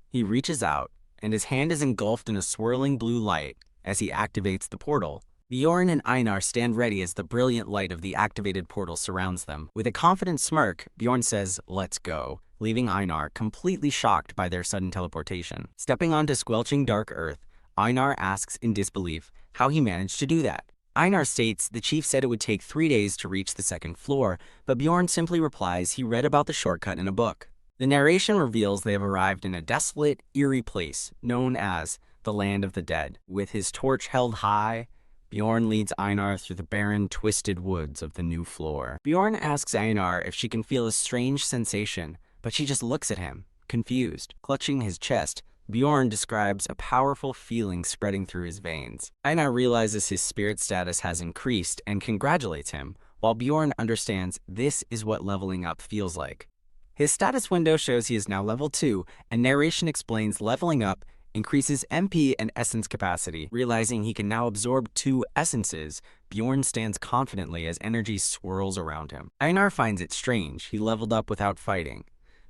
He reaches out, and his hand is engulfed in a swirling blue light as he activates the portal. Bjorn and Einar stand ready as the brilliant light of the activated portal surrounds them. With a confident smirk, Bjorn says, "Let's go," leaving Einar completely shocked by their sudden teleportation. Stepping onto squelching dark earth, Einar asks in disbelief how he managed to do that. Einar states the chief said it would take 3 days to reach the second floor, but Bjorn simply replies he read about the shortcut in a book. The narration reveals they have arrived in a desolate, eerie place known as the Land of the Dead. With his torch held high, Bjorn leads Einar through the barren, twisted woods of the new floor. Bjorn asks Einar if she can feel a strange sensation, but she just looks at him, confused. Clutching his chest, Bjorn describes a powerful feeling spreading through his veins. Einar realizes his spirit status has increased and congratulates him, while Bjorn understands this is what leveling up feels like. His status window shows he is now level 2, and narration explains leveling up increases MP and essence capacity. Realizing he can now absorb 2 essences, Bjorn stands confidently as energy swirls around him. Einar finds it strange he leveled up without fighting,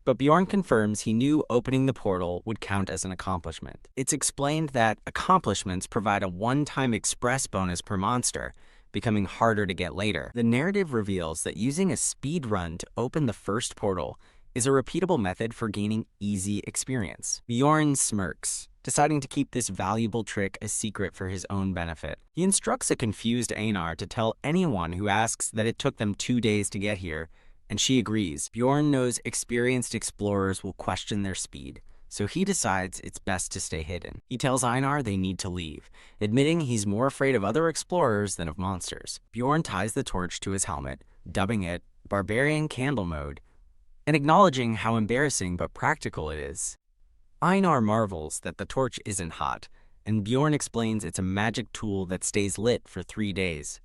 but Bjorn confirms he knew opening the portal would count as an accomplishment. It's explained that accomplishments provide a one-time express bonus per monster, becoming harder to get later. The narrative reveals that using a speed run to open the first portal is a repeatable method for gaining easy experience. Bjorn smirks, deciding to keep this valuable trick a secret for his own benefit. He instructs a confused Einar to tell anyone who asks that it took them 2 days to get here, and she agrees. Bjorn knows experienced explorers will question their speed, so he decides it's best to stay hidden. He tells Einar they need to leave, admitting he's more afraid of other explorers than of monsters. Bjorn ties the torch to his helmet, dubbing it Barbarian Candle Mode, and acknowledging how embarrassing but practical it is. Einar marvels that the torch isn't hot, and Bjorn explains it's a magic tool that stays lit for 3 days.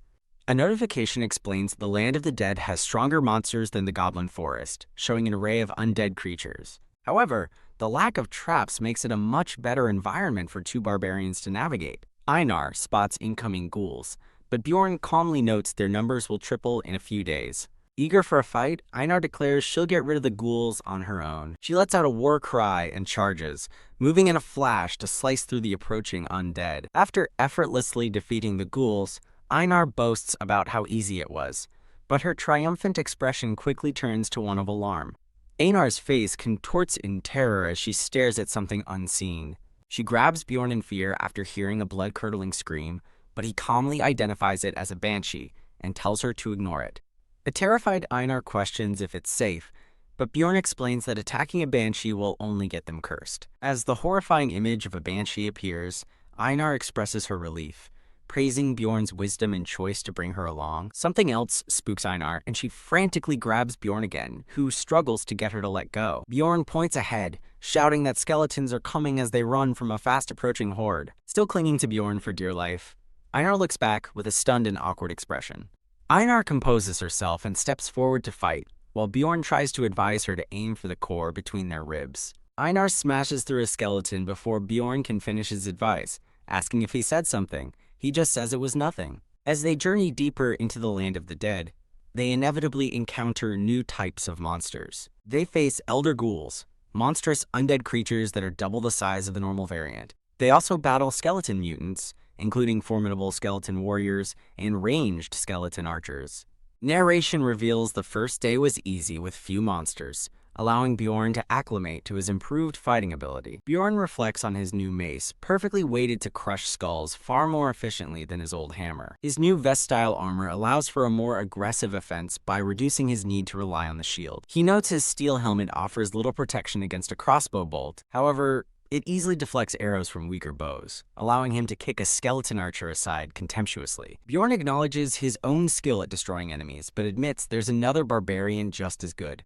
A notification explains the Land of the Dead has stronger monsters than the Goblin Forest, showing an array of undead creatures. However, the lack of traps makes it a much better environment for 2 barbarians to navigate. Einar spots incoming ghouls, but Bjorn calmly notes their numbers will triple in a few days. Eager for a fight, Einar declares she'll get rid of the ghouls on her own. She lets out a war cry and charges, moving in a flash to slice through the approaching undead. After effortlessly defeating the ghouls, Einar boasts about how easy it was, but her triumphant expression quickly turns to one of alarm. Einar's face contorts in terror as she stares at something unseen. She grabs Bjorn in fear after hearing a blood-curdling scream, but he calmly identifies it as a banshee and tells her to ignore it. The terrified Einar questions if it's safe, but Bjorn explains that attacking a banshee will only get them cursed. As the horrifying image of a banshee appears, Einar expresses her relief, praising Bjorn's wisdom and choice to bring her along. Something else spooks Einar, and she frantically grabs Bjorn again, who struggles to get her to let go. Bjorn points ahead, shouting that skeletons are coming as they run from a fast-approaching horde. Still clinging to Bjorn for dear life, Einar looks back with a stunned and awkward expression. Einar composes herself and steps forward to fight, while Bjorn tries to advise her to aim for the core between their ribs. Einar smashes through a skeleton before Bjorn can finish his advice, asking if he said something. He just says it was nothing. As they journey deeper into the land of the dead, they inevitably encounter new types of monsters. They face elder ghouls, monstrous undead creatures that are double the size of the normal variant. They also battle skeleton mutants, including formidable skeleton warriors and ranged skeleton archers. Narration reveals the first day was easy with few monsters, allowing Bjorn to acclimate to his improved fighting ability. Bjorn reflects on his new mace, perfectly weighted to crush skulls far more efficiently than his old hammer. His new vest-style armor allows for a more aggressive offense by reducing his need to rely on the shield. He notes his steel helmet offers little protection against a crossbow bolt. However, it easily deflects arrows from weaker bows, allowing him to kick a skeleton archer aside contemptuously. Bjorn acknowledges his own skill at destroying enemies, but admits there's another barbarian just as good.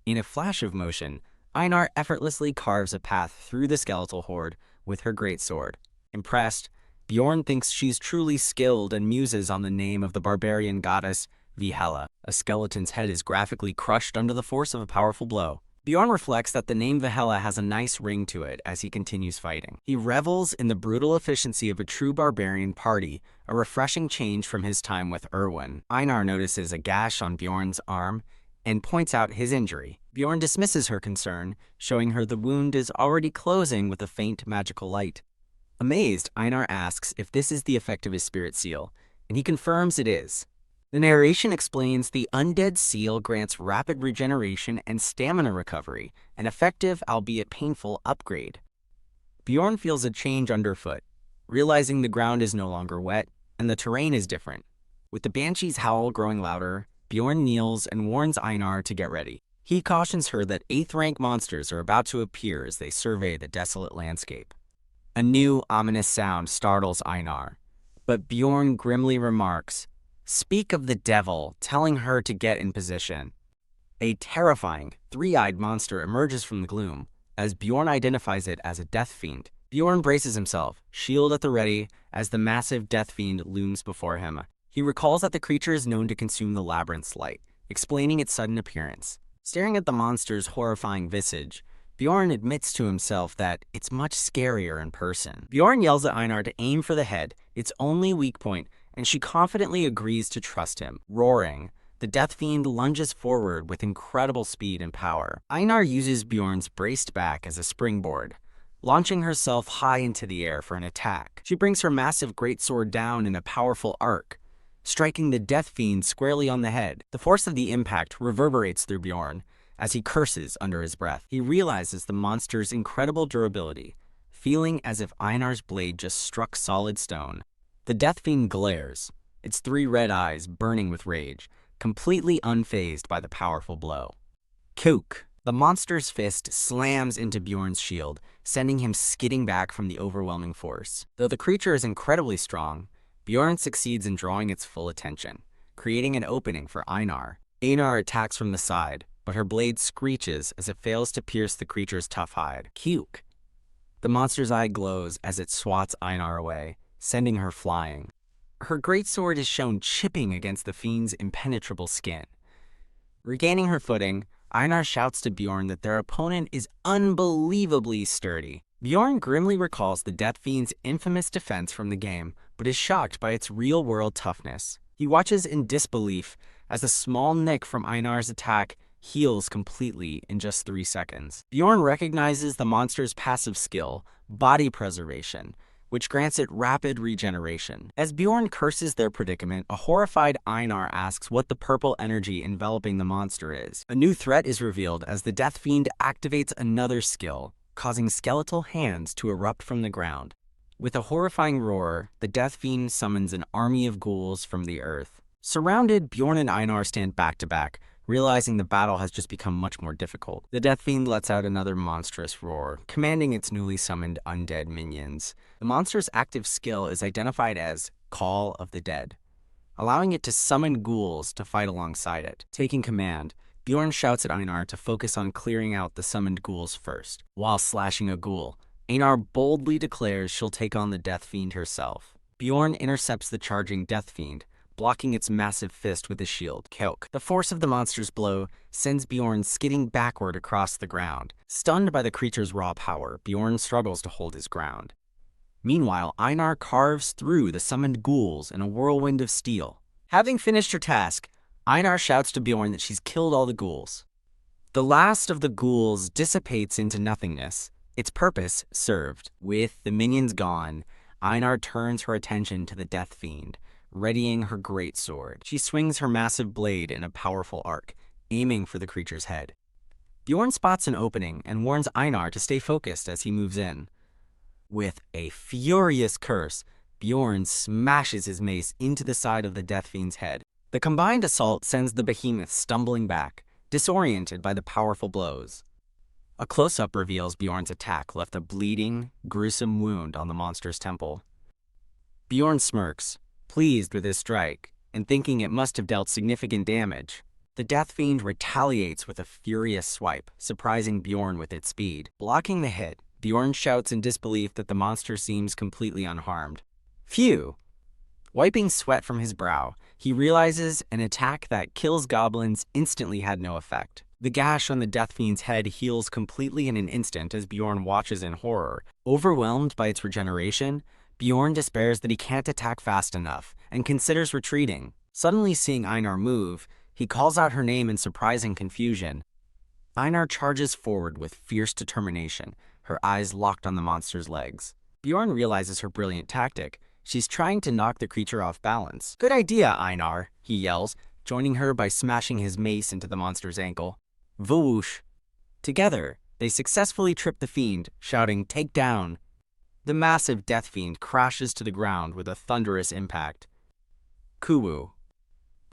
In a flash of motion, Einar effortlessly carves a path through the skeletal horde with her greatsword. Impressed, Bjorn thinks she's truly skilled and muses on the name of the barbarian goddess Valhalla. A skeleton's head is graphically crushed under the force of a powerful blow. Bjorn reflects that the name Valhalla has a nice ring to it as he continues fighting. He revels in the brutal efficiency of a true barbarian party, a refreshing change from his time with Erwin. Einar notices a gash on Bjorn's arm and points out his injury. Bjorn dismisses her concern, showing her the wound is already closing with a faint magical light. Amazed, Einar asks if this is the effect of his spirit seal, and he confirms it is. The narration explains the undead seal grants rapid regeneration and stamina recovery, an effective, albeit painful, upgrade. Bjorn feels a change underfoot, realizing the ground is no longer wet and the terrain is different. With the banshee's howl growing louder, Bjorn kneels and warns Einar to get ready. He cautions her that 8th-rank monsters are about to appear as they survey the desolate landscape. A new, ominous sound startles Einar, but Bjorn grimly remarks, "Speak of the devil," telling her to get in position. A terrifying, 3-eyed monster emerges from the gloom, as Bjorn identifies it as a death fiend. Bjorn braces himself, shield at the ready, as the massive death fiend looms before him. He recalls that the creature is known to consume the labyrinth's light, explaining its sudden appearance. Staring at the monster's horrifying visage, Bjorn admits to himself that it's much scarier in person. Bjorn yells at Einar to aim for the head, its only weak point, and she confidently agrees to trust him. Roaring, the death fiend lunges forward with incredible speed and power. Einar uses Bjorn's braced back as a springboard, launching herself high into the air for an attack. She brings her massive greatsword down in a powerful arc, striking the death fiend squarely on the head. The force of the impact reverberates through Bjorn as he curses under his breath. He realizes the monster's incredible durability, feeling as if Einar's blade just struck solid stone. The death fiend glares, its 3 red eyes burning with rage, completely unfazed by the powerful blow. Kook! The monster's fist slams into Bjorn's shield, sending him skidding back from the overwhelming force. Though the creature is incredibly strong, Bjorn succeeds in drawing its full attention, creating an opening for Einar. Einar attacks from the side, but her blade screeches as it fails to pierce the creature's tough hide. Kook! The monster's eye glows as it swats Einar away, sending her flying. Her greatsword is shown chipping against the fiend's impenetrable skin. Regaining her footing, Einar shouts to Bjorn that their opponent is unbelievably sturdy. Bjorn grimly recalls the death fiend's infamous defense from the game, but is shocked by its real-world toughness. He watches in disbelief as a small nick from Einar's attack heals completely in just 3 seconds. Bjorn recognizes the monster's passive skill, body preservation, which grants it rapid regeneration. As Bjorn curses their predicament, a horrified Einar asks what the purple energy enveloping the monster is. A new threat is revealed as the death fiend activates another skill, causing skeletal hands to erupt from the ground. With a horrifying roar, the Death Fiend summons an army of ghouls from the earth. Surrounded, Bjorn and Einar stand back to back, realizing the battle has just become much more difficult. The Death Fiend lets out another monstrous roar, commanding its newly summoned undead minions. The monster's active skill is identified as Call of the Dead, allowing it to summon ghouls to fight alongside it. Taking command, Bjorn shouts at Einar to focus on clearing out the summoned ghouls first. While slashing a ghoul, Einar boldly declares she'll take on the Death Fiend herself. Bjorn intercepts the charging Death Fiend, blocking its massive fist with his shield, Kelk. The force of the monster's blow sends Bjorn skidding backward across the ground. Stunned by the creature's raw power, Bjorn struggles to hold his ground. Meanwhile, Einar carves through the summoned ghouls in a whirlwind of steel. Having finished her task, Einar shouts to Bjorn that she's killed all the ghouls. The last of the ghouls dissipates into nothingness, its purpose served. With the minions gone, Einar turns her attention to the Death Fiend, readying her great sword. She swings her massive blade in a powerful arc, aiming for the creature's head. Bjorn spots an opening and warns Einar to stay focused as he moves in. With a furious curse, Bjorn smashes his mace into the side of the Death Fiend's head. The combined assault sends the behemoth stumbling back, disoriented by the powerful blows. A close-up reveals Bjorn's attack left a bleeding, gruesome wound on the monster's temple. Bjorn smirks, pleased with his strike, and thinking it must have dealt significant damage. The Death Fiend retaliates with a furious swipe, surprising Bjorn with its speed. Blocking the hit, Bjorn shouts in disbelief that the monster seems completely unharmed. Phew! Wiping sweat from his brow, he realizes an attack that kills goblins instantly had no effect. The gash on the Death Fiend's head heals completely in an instant as Bjorn watches in horror. Overwhelmed by its regeneration, Bjorn despairs that he can't attack fast enough and considers retreating. Suddenly seeing Einar move, he calls out her name in surprising confusion. Einar charges forward with fierce determination, her eyes locked on the monster's legs. Bjorn realizes her brilliant tactic. She's trying to knock the creature off balance. Good idea, Einar, he yells, joining her by smashing his mace into the monster's ankle. Voosh! Together, they successfully trip the fiend, shouting, "Take down!" The massive Death Fiend crashes to the ground with a thunderous impact. Kuwu.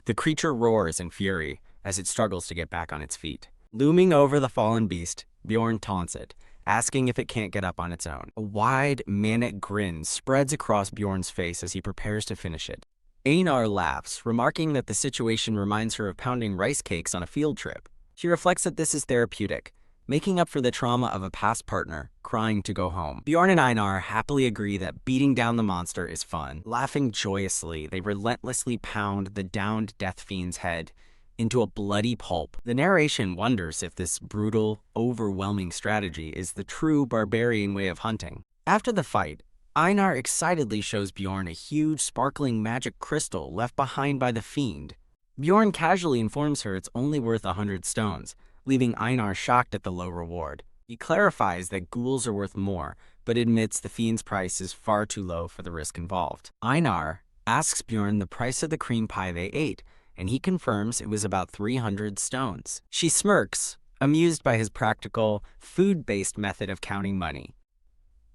The creature roars in fury as it struggles to get back on its feet. Looming over the fallen beast, Bjorn taunts it, asking if it can't get up on its own. A wide, manic grin spreads across Bjorn's face as he prepares to finish it. Einar laughs, remarking that the situation reminds her of pounding rice cakes on a field trip. She reflects that this is therapeutic, making up for the trauma of a past partner, crying to go home. Bjorn and Einar happily agree that beating down the monster is fun. Laughing joyously, they relentlessly pound the downed Death Fiend's head into a bloody pulp. The narration wonders if this brutal, overwhelming strategy is the true barbarian way of hunting. After the fight, Einar excitedly shows Bjorn a huge, sparkling magic crystal left behind by the fiend. Bjorn casually informs her it's only worth 100 stones, leaving Einar shocked at the low reward. He clarifies that ghouls are worth more, but admits the fiend's price is far too low for the risk involved. Einar asks Bjorn the price of the cream pie they ate, and he confirms it was about 300 stones. She smirks, amused by his practical, food-based method of counting money.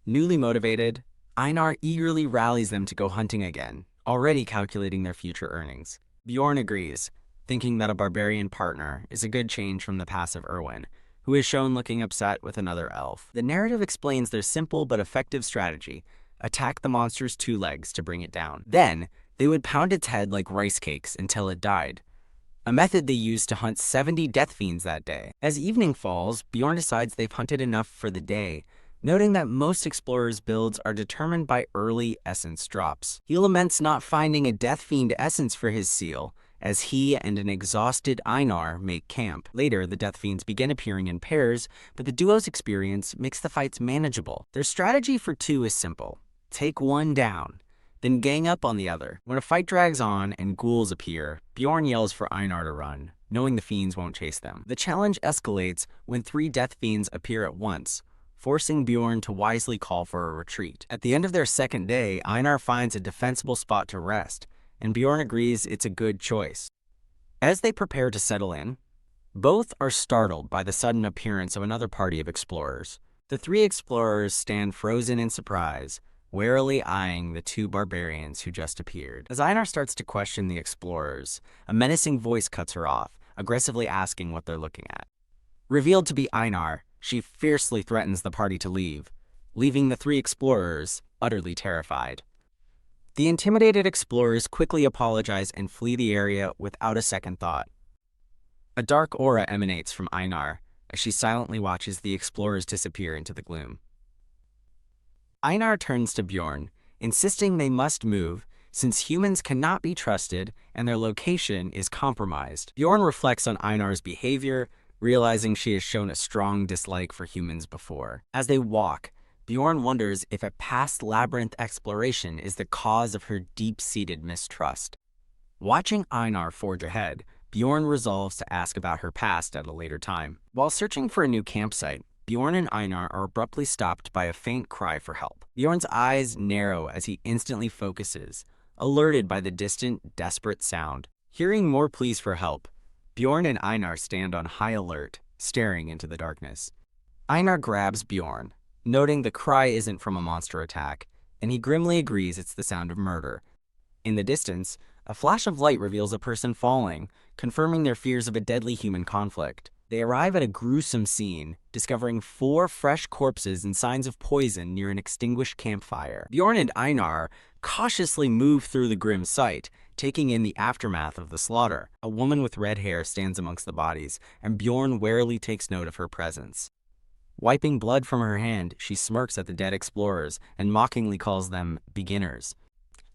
Newly motivated, Einar eagerly rallies them to go hunting again, already calculating their future earnings. Bjorn agrees, thinking that a barbarian partner is a good change from the passive Erwin, who is shown looking upset with another elf. The narrative explains their simple but effective strategy: attack the monster's 2 legs to bring it down. Then, they would pound its head like rice cakes until it died, a method they used to hunt 70 Death Fiends that day. As evening falls, Bjorn decides they've hunted enough for the day, noting that most explorers' builds are determined by early essence drops. He laments not finding a Death Fiend essence for his seal, as he and an exhausted Einar make camp. Later, the Death Fiends begin appearing in pairs, but the duo's experience makes the fights manageable. Their strategy for 2 is simple: take one down, then gang up on the other. When a fight drags on and ghouls appear, Bjorn yells for Einar to run, knowing the fiends won't chase them. The challenge escalates when 3 Death Fiends appear at once, forcing Bjorn to wisely call for a retreat. At the end of their second day, Einar finds a defensible spot to rest, and Bjorn agrees it's a good choice. As they prepare to settle in, both are startled by the sudden appearance of another party of explorers. The three explorers stand frozen in surprise, warily eyeing the two barbarians who just appeared. As Einar starts to question the explorers, a menacing voice cuts her off, aggressively asking what they're looking at. Revealed to be Einar, she fiercely threatens the party to leave, leaving the three explorers utterly terrified. The intimidated explorers quickly apologize and flee the area without a second thought. A dark aura emanates from Einar as she silently watches the explorers disappear into the gloom. Einar turns to Bjorn, insisting they must move since humans cannot be trusted and their location is compromised. Bjorn reflects on Einar's behavior, realizing she has shown a strong dislike for humans before. As they walk, Bjorn wonders if a past labyrinth exploration is the cause of her deep-seated mistrust. Watching Einar forge ahead, Bjorn resolves to ask about her past at a later time. While searching for a new campsite, Bjorn and Einar are abruptly stopped by a faint cry for help. Bjorn's eyes narrow as he instantly focuses, alerted by the distant, desperate sound. Hearing more pleas for help, Bjorn and Einar stand on high alert, staring into the darkness. Einar grabs Bjorn, noting the cry isn't from a monster attack, and he grimly agrees it's the sound of murder. In the distance, a flash of light reveals a person falling, confirming their fears of a deadly human conflict. They arrive at a gruesome scene, discovering 4 fresh corpses and signs of poison near an extinguished campfire. Bjorn and Einar cautiously move through the grim sight, taking in the aftermath of the slaughter. A woman with red hair stands amongst the bodies, and Bjorn warily takes note of her presence. Wiping blood from her hand, she smirks at the dead explorers and mockingly calls them beginners.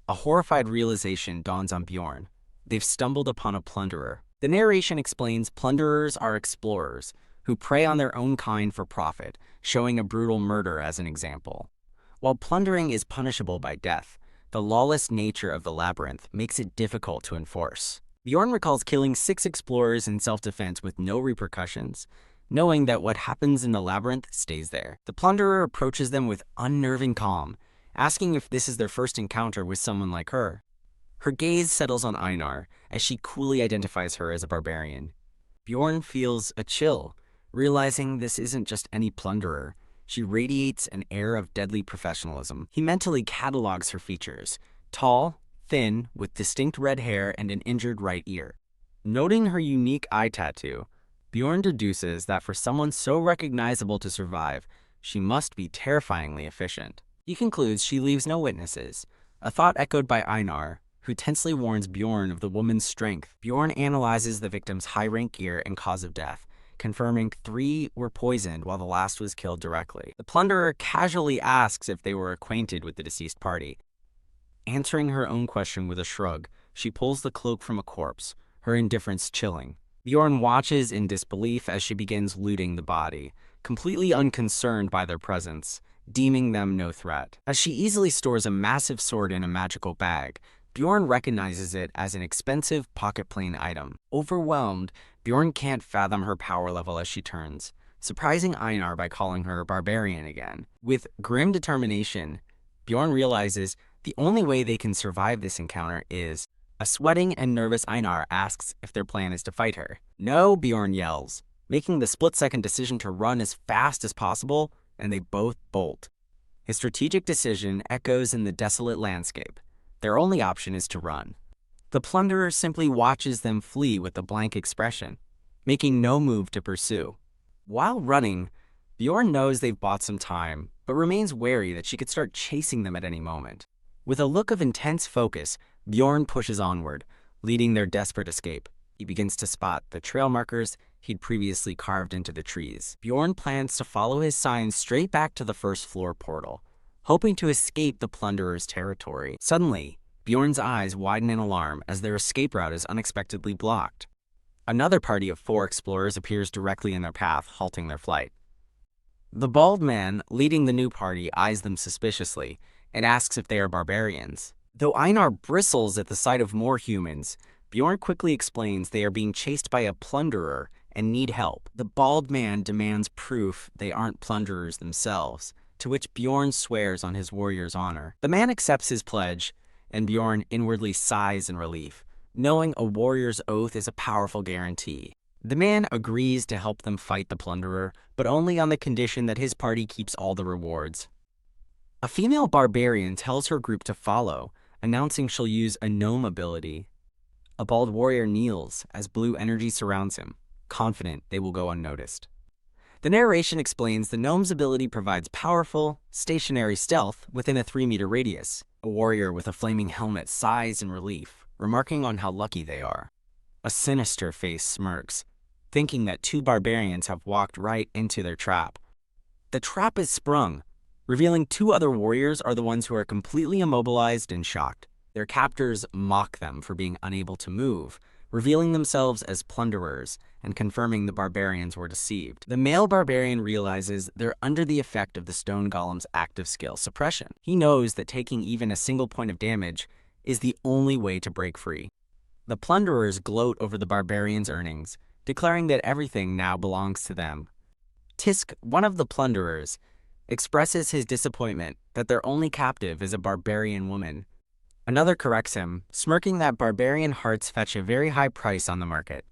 A horrified realization dawns on Bjorn. They've stumbled upon a plunderer. The narration explains plunderers are explorers who prey on their own kind for profit, showing a brutal murder as an example. While plundering is punishable by death, the lawless nature of the labyrinth makes it difficult to enforce. Bjorn recalls killing 6 explorers in self-defense with no repercussions, knowing that what happens in the labyrinth stays there. The plunderer approaches them with unnerving calm, asking if this is their first encounter with someone like her. Her gaze settles on Einar as she coolly identifies her as a barbarian. Bjorn feels a chill, realizing this isn't just any plunderer. She radiates an air of deadly professionalism. He mentally catalogs her features: tall, thin, with distinct red hair and an injured right ear. Noting her unique eye tattoo, Bjorn deduces that for someone so recognizable to survive, she must be terrifyingly efficient. He concludes she leaves no witnesses, a thought echoed by Einar, who tensely warns Bjorn of the woman's strength. Bjorn analyzes the victim's high-rank gear and cause of death, confirming 3 were poisoned while the last was killed directly. The plunderer casually asks if they were acquainted with the deceased party. Answering her own question with a shrug, she pulls the cloak from a corpse, her indifference chilling. Bjorn watches in disbelief as she begins looting the body, completely unconcerned by their presence, deeming them no threat. As she easily stores a massive sword in a magical bag, Bjorn recognizes it as an expensive pocket-plane item. Overwhelmed, Bjorn can't fathom her power level as she turns, surprising Einar by calling her Barbarian again. With grim determination, Bjorn realizes the only way they can survive this encounter is. A sweating and nervous Einar asks if their plan is to fight her. No, Bjorn yells, making the split-second decision to run as fast as possible, and they both bolt. His strategic decision echoes in the desolate landscape. Their only option is to run. The plunderer simply watches them flee with a blank expression, making no move to pursue. While running, Bjorn knows they've bought some time, but remains wary that she could start chasing them at any moment. With a look of intense focus, Bjorn pushes onward, leading their desperate escape. He begins to spot the trail markers he'd previously carved into the trees. Bjorn plans to follow his signs straight back to the first-floor portal, hoping to escape the plunderer's territory. Suddenly, Bjorn's eyes widen in alarm as their escape route is unexpectedly blocked. Another party of 4 explorers appears directly in their path, halting their flight. The bald man leading the new party eyes them suspiciously and asks if they are barbarians. Though Einar bristles at the sight of more humans, Bjorn quickly explains they are being chased by a plunderer and need help. The bald man demands proof they aren't plunderers themselves, to which Bjorn swears on his warrior's honor. The man accepts his pledge, and Bjorn inwardly sighs in relief, knowing a warrior's oath is a powerful guarantee. The man agrees to help them fight the plunderer, but only on the condition that his party keeps all the rewards. A female barbarian tells her group to follow, announcing she'll use a gnome ability. A bald warrior kneels as blue energy surrounds him, confident they will go unnoticed. The narration explains the gnome's ability provides powerful, stationary stealth within a 3-meter radius. A warrior with a flaming helmet sighs in relief, remarking on how lucky they are. A sinister face smirks, thinking that 2 barbarians have walked right into their trap. The trap is sprung, revealing 2 other warriors are the ones who are completely immobilized and shocked. Their captors mock them for being unable to move, revealing themselves as plunderers and confirming the barbarians were deceived. The male barbarian realizes they're under the effect of the stone golem's active skill suppression. He knows that taking even a single point of damage is the only way to break free. The plunderers gloat over the barbarians' earnings, declaring that everything now belongs to them. Tisk, one of the plunderers, expresses his disappointment that their only captive is a barbarian woman. Another corrects him, smirking that barbarian hearts fetch a very high price on the market.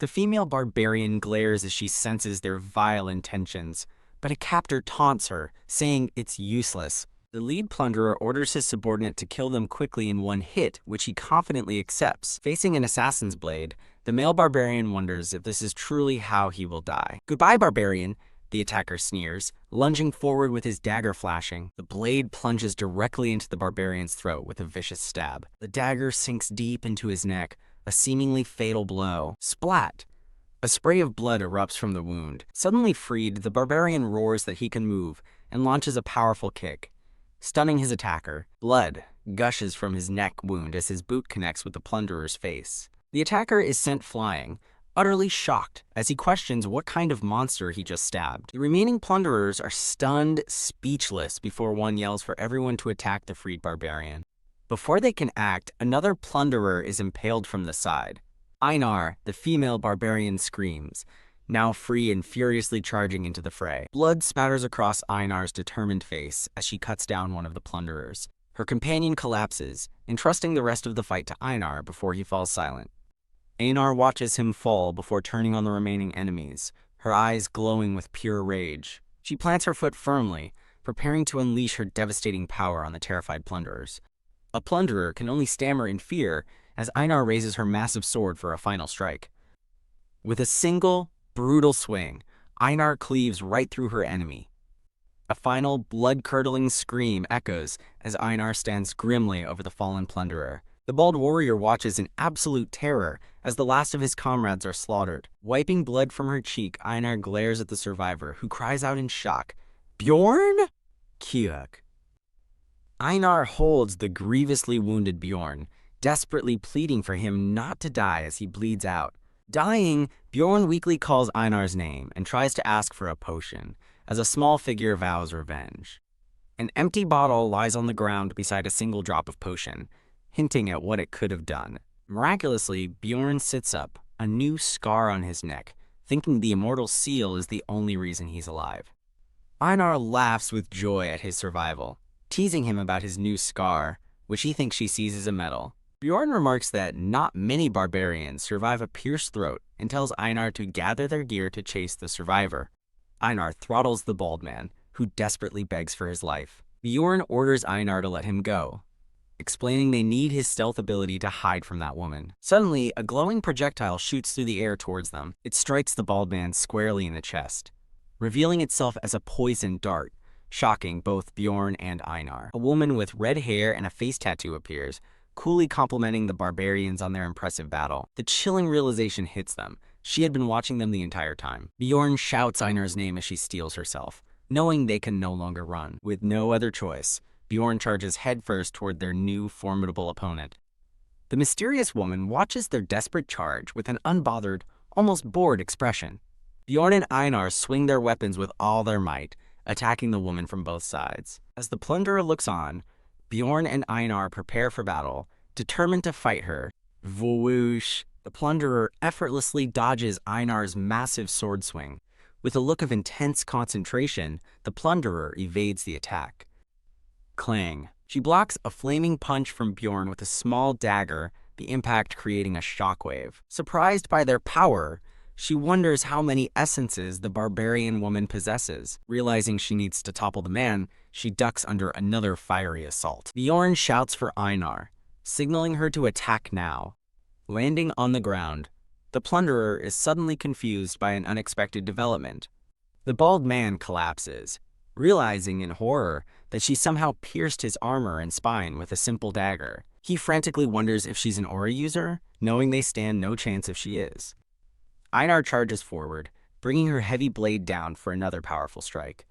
The female barbarian glares as she senses their vile intentions, but a captor taunts her, saying it's useless. The lead plunderer orders his subordinate to kill them quickly in one hit, which he confidently accepts. Facing an assassin's blade, the male barbarian wonders if this is truly how he will die. "Goodbye, barbarian," the attacker sneers, lunging forward with his dagger flashing. The blade plunges directly into the barbarian's throat with a vicious stab. The dagger sinks deep into his neck, a seemingly fatal blow. Splat! A spray of blood erupts from the wound. Suddenly freed, the barbarian roars that he can move and launches a powerful kick, stunning his attacker. Blood gushes from his neck wound as his boot connects with the plunderer's face. The attacker is sent flying, utterly shocked as he questions what kind of monster he just stabbed. The remaining plunderers are stunned, speechless before one yells for everyone to attack the freed barbarian. Before they can act, another plunderer is impaled from the side. Einar, the female barbarian, screams, now free and furiously charging into the fray. Blood spatters across Einar's determined face as she cuts down one of the plunderers. Her companion collapses, entrusting the rest of the fight to Einar before he falls silent. Einar watches him fall before turning on the remaining enemies, her eyes glowing with pure rage. She plants her foot firmly, preparing to unleash her devastating power on the terrified plunderers. A plunderer can only stammer in fear as Einar raises her massive sword for a final strike. With a single, brutal swing, Einar cleaves right through her enemy. A final, blood-curdling scream echoes as Einar stands grimly over the fallen plunderer. The bald warrior watches in absolute terror as the last of his comrades are slaughtered. Wiping blood from her cheek, Einar glares at the survivor, who cries out in shock, "Bjorn?" Kyuk. Einar holds the grievously wounded Bjorn, desperately pleading for him not to die as he bleeds out. Dying, Bjorn weakly calls Einar's name and tries to ask for a potion, as a small figure vows revenge. An empty bottle lies on the ground beside a single drop of potion, hinting at what it could have done. Miraculously, Bjorn sits up, a new scar on his neck, thinking the immortal seal is the only reason he's alive. Einar laughs with joy at his survival, teasing him about his new scar, which he thinks she sees as a medal. Bjorn remarks that not many barbarians survive a pierced throat and tells Einar to gather their gear to chase the survivor. Einar throttles the bald man, who desperately begs for his life. Bjorn orders Einar to let him go, explaining they need his stealth ability to hide from that woman. Suddenly, a glowing projectile shoots through the air towards them. It strikes the bald man squarely in the chest, revealing itself as a poison dart, shocking both Bjorn and Einar. A woman with red hair and a face tattoo appears, coolly complimenting the barbarians on their impressive battle. The chilling realization hits them. She had been watching them the entire time. Bjorn shouts Einar's name as she steels herself, knowing they can no longer run. With no other choice, Bjorn charges headfirst toward their new, formidable opponent. The mysterious woman watches their desperate charge with an unbothered, almost bored expression. Bjorn and Einar swing their weapons with all their might, attacking the woman from both sides. As the plunderer looks on, Bjorn and Einar prepare for battle, determined to fight her. Whoosh! The plunderer effortlessly dodges Einar's massive sword swing. With a look of intense concentration, the plunderer evades the attack. Clang. She blocks a flaming punch from Bjorn with a small dagger, the impact creating a shockwave. Surprised by their power, She wonders how many essences the barbarian woman possesses. Realizing she needs to topple the man, she ducks under another fiery assault. Bjorn shouts for Einar, signaling her to attack now. Landing on the ground, the plunderer is suddenly confused by an unexpected development. The bald man collapses, realizing in horror that she somehow pierced his armor and spine with a simple dagger. He frantically wonders if she's an aura user, knowing they stand no chance if she is. Einar charges forward, bringing her heavy blade down for another powerful strike.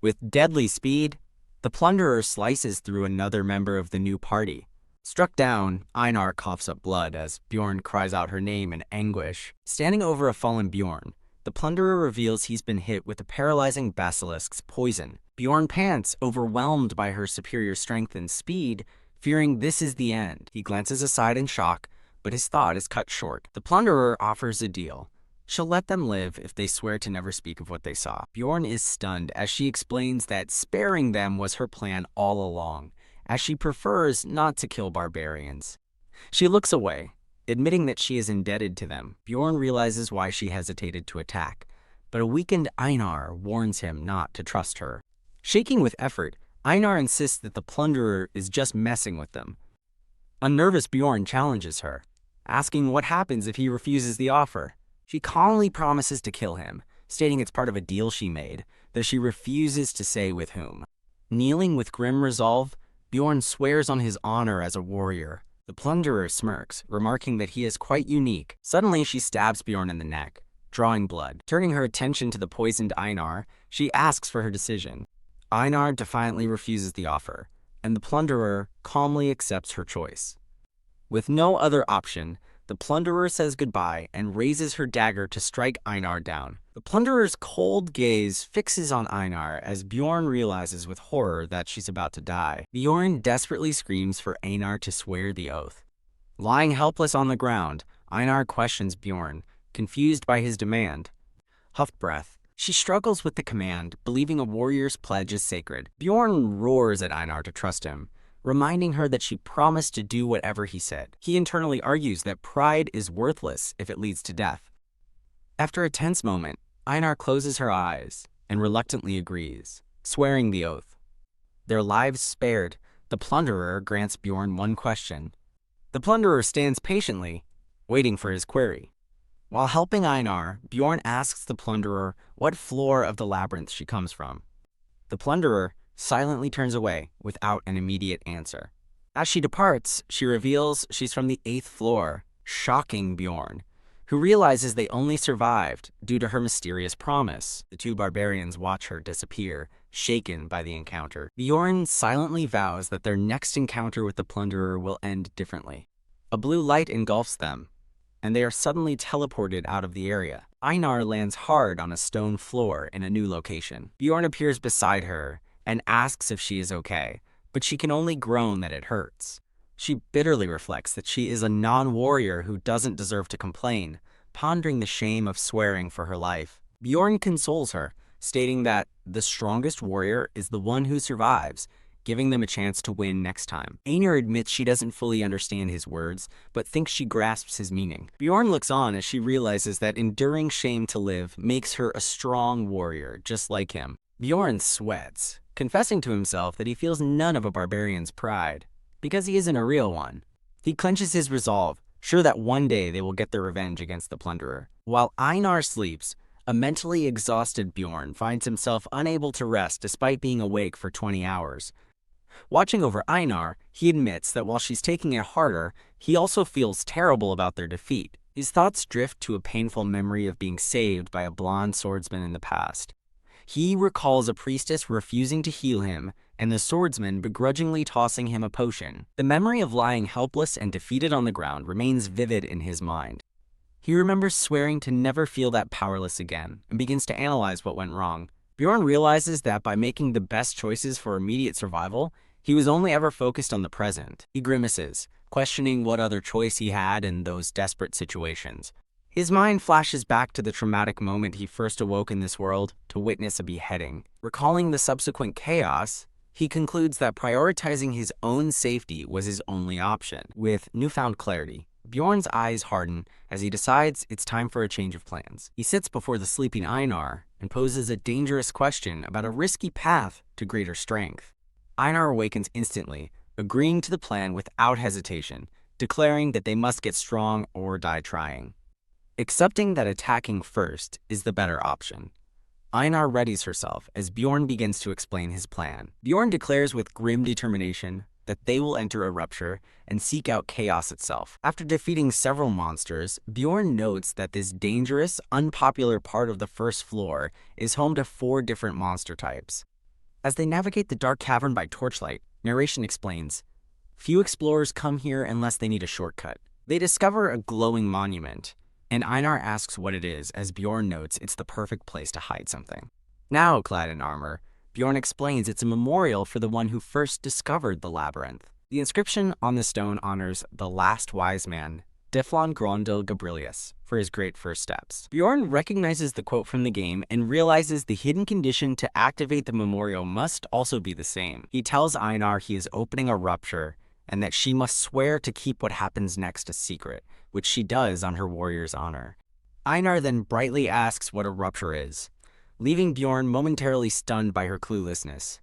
With deadly speed, the plunderer slices through another member of the new party. Struck down, Einar coughs up blood as Bjorn cries out her name in anguish. Standing over a fallen Bjorn, the plunderer reveals he's been hit with a paralyzing basilisk's poison. Bjorn pants, overwhelmed by her superior strength and speed, fearing this is the end. He glances aside in shock, but his thought is cut short. The plunderer offers a deal. She'll let them live if they swear to never speak of what they saw. Bjorn is stunned as she explains that sparing them was her plan all along, as she prefers not to kill barbarians. She looks away, admitting that she is indebted to them. Bjorn realizes why she hesitated to attack, but a weakened Einar warns him not to trust her. Shaking with effort, Einar insists that the plunderer is just messing with them. A nervous Bjorn challenges her, asking what happens if he refuses the offer. She calmly promises to kill him, stating it's part of a deal she made, though she refuses to say with whom. Kneeling with grim resolve, Bjorn swears on his honor as a warrior. The plunderer smirks, remarking that he is quite unique. Suddenly, she stabs Bjorn in the neck, drawing blood. Turning her attention to the poisoned Einar, she asks for her decision. Einar defiantly refuses the offer, and the plunderer calmly accepts her choice. With no other option, the plunderer says goodbye and raises her dagger to strike Einar down. The plunderer's cold gaze fixes on Einar as Bjorn realizes with horror that she's about to die. Bjorn desperately screams for Einar to swear the oath. Lying helpless on the ground, Einar questions Bjorn, confused by his demand. Huffed breath. She struggles with the command, believing a warrior's pledge is sacred. Bjorn roars at Einar to trust him, reminding her that she promised to do whatever he said. He internally argues that pride is worthless if it leads to death. After a tense moment, Einar closes her eyes and reluctantly agrees, swearing the oath. Their lives spared, the plunderer grants Bjorn one question. The plunderer stands patiently, waiting for his query. While helping Einar, Bjorn asks the plunderer what floor of the labyrinth she comes from. The plunderer silently turns away without an immediate answer. As she departs, she reveals she's from the 8th floor, shocking Bjorn, who realizes they only survived due to her mysterious promise. The two barbarians watch her disappear, shaken by the encounter. Bjorn silently vows that their next encounter with the plunderer will end differently. A blue light engulfs them, and they are suddenly teleported out of the area. Einar lands hard on a stone floor in a new location. Bjorn appears beside her and asks if she is okay, but she can only groan that it hurts. She bitterly reflects that she is a non-warrior who doesn't deserve to complain, pondering the shame of swearing for her life. Bjorn consoles her, stating that the strongest warrior is the one who survives, giving them a chance to win next time. Einar admits she doesn't fully understand his words, but thinks she grasps his meaning. Bjorn looks on as she realizes that enduring shame to live makes her a strong warrior, just like him. Bjorn sweats, confessing to himself that he feels none of a barbarian's pride, because he isn't a real one. He clenches his resolve, sure that one day they will get their revenge against the plunderer. While Einar sleeps, a mentally exhausted Bjorn finds himself unable to rest despite being awake for 20 hours. Watching over Einar, he admits that while she's taking it harder, he also feels terrible about their defeat. His thoughts drift to a painful memory of being saved by a blonde swordsman in the past. He recalls a priestess refusing to heal him and the swordsman begrudgingly tossing him a potion. The memory of lying helpless and defeated on the ground remains vivid in his mind. He remembers swearing to never feel that powerless again and begins to analyze what went wrong. Bjorn realizes that by making the best choices for immediate survival, he was only ever focused on the present. He grimaces, questioning what other choice he had in those desperate situations. His mind flashes back to the traumatic moment he first awoke in this world to witness a beheading. Recalling the subsequent chaos, he concludes that prioritizing his own safety was his only option. With newfound clarity, Bjorn's eyes harden as he decides it's time for a change of plans. He sits before the sleeping Einar and poses a dangerous question about a risky path to greater strength. Einar awakens instantly, agreeing to the plan without hesitation, declaring that they must get strong or die trying. Accepting that attacking first is the better option, Einar readies herself as Bjorn begins to explain his plan. Bjorn declares with grim determination that they will enter a rupture and seek out chaos itself. After defeating several monsters, Bjorn notes that this dangerous, unpopular part of the first floor is home to 4 different monster types. As they navigate the dark cavern by torchlight, narration explains, "Few explorers come here unless they need a shortcut." They discover a glowing monument, and Einar asks what it is as Bjorn notes it's the perfect place to hide something. Now clad in armor, Bjorn explains it's a memorial for the one who first discovered the labyrinth. The inscription on the stone honors the last wise man, Deflon Grondil Gabrilius, for his great first steps. Bjorn recognizes the quote from the game and realizes the hidden condition to activate the memorial must also be the same. He tells Einar he is opening a rupture and that she must swear to keep what happens next a secret, which she does on her warrior's honor. Einar then brightly asks what a rupture is, leaving Bjorn momentarily stunned by her cluelessness.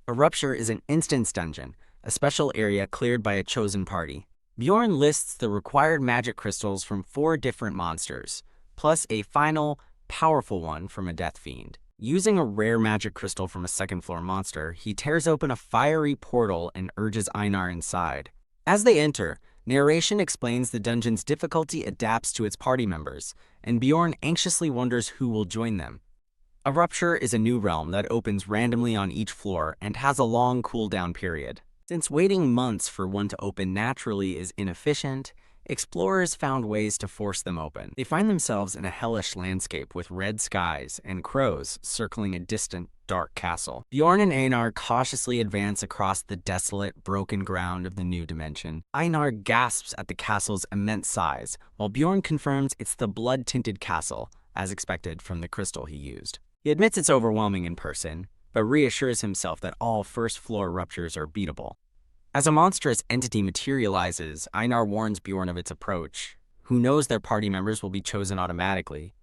A rupture is an instance dungeon, a special area cleared by a chosen party. Bjorn lists the required magic crystals from 4 different monsters, plus a final, powerful one from a death fiend. Using a rare magic crystal from a second-floor monster, he tears open a fiery portal and urges Einar inside. As they enter, narration explains the dungeon's difficulty adapts to its party members, and Bjorn anxiously wonders who will join them. A rupture is a new realm that opens randomly on each floor and has a long cooldown period. Since waiting months for one to open naturally is inefficient, explorers found ways to force them open. They find themselves in a hellish landscape with red skies and crows circling a distant, dark castle. Bjorn and Einar cautiously advance across the desolate, broken ground of the new dimension. Einar gasps at the castle's immense size, while Bjorn confirms it's the blood-tinted castle, as expected from the crystal he used. He admits it's overwhelming in person, but reassures himself that all first-floor ruptures are beatable. As a monstrous entity materializes, Einar warns Bjorn of its approach, who knows their party members will be chosen automatically.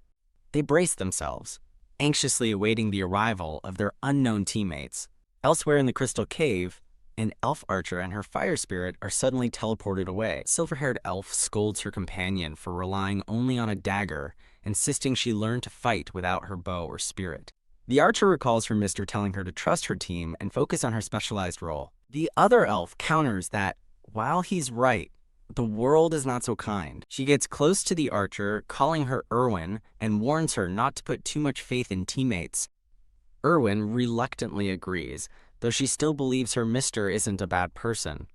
They brace themselves, anxiously awaiting the arrival of their unknown teammates. Elsewhere in the Crystal Cave, an elf archer and her fire spirit are suddenly teleported away. A silver-haired elf scolds her companion for relying only on a dagger, insisting she learn to fight without her bow or spirit. The archer recalls her mister telling her to trust her team and focus on her specialized role. The other elf counters that, while he's right, the world is not so kind. She gets close to the archer, calling her Erwin, and warns her not to put too much faith in teammates. Erwin reluctantly agrees, though she still believes her mister isn't a bad person.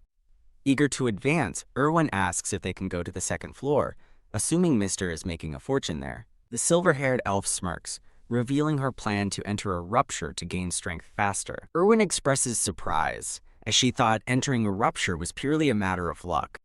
Eager to advance, Erwin asks if they can go to the second floor, assuming mister is making a fortune there. The silver-haired elf smirks, revealing her plan to enter a rupture to gain strength faster. Erwin expresses surprise, as she thought entering a rupture was purely a matter of luck.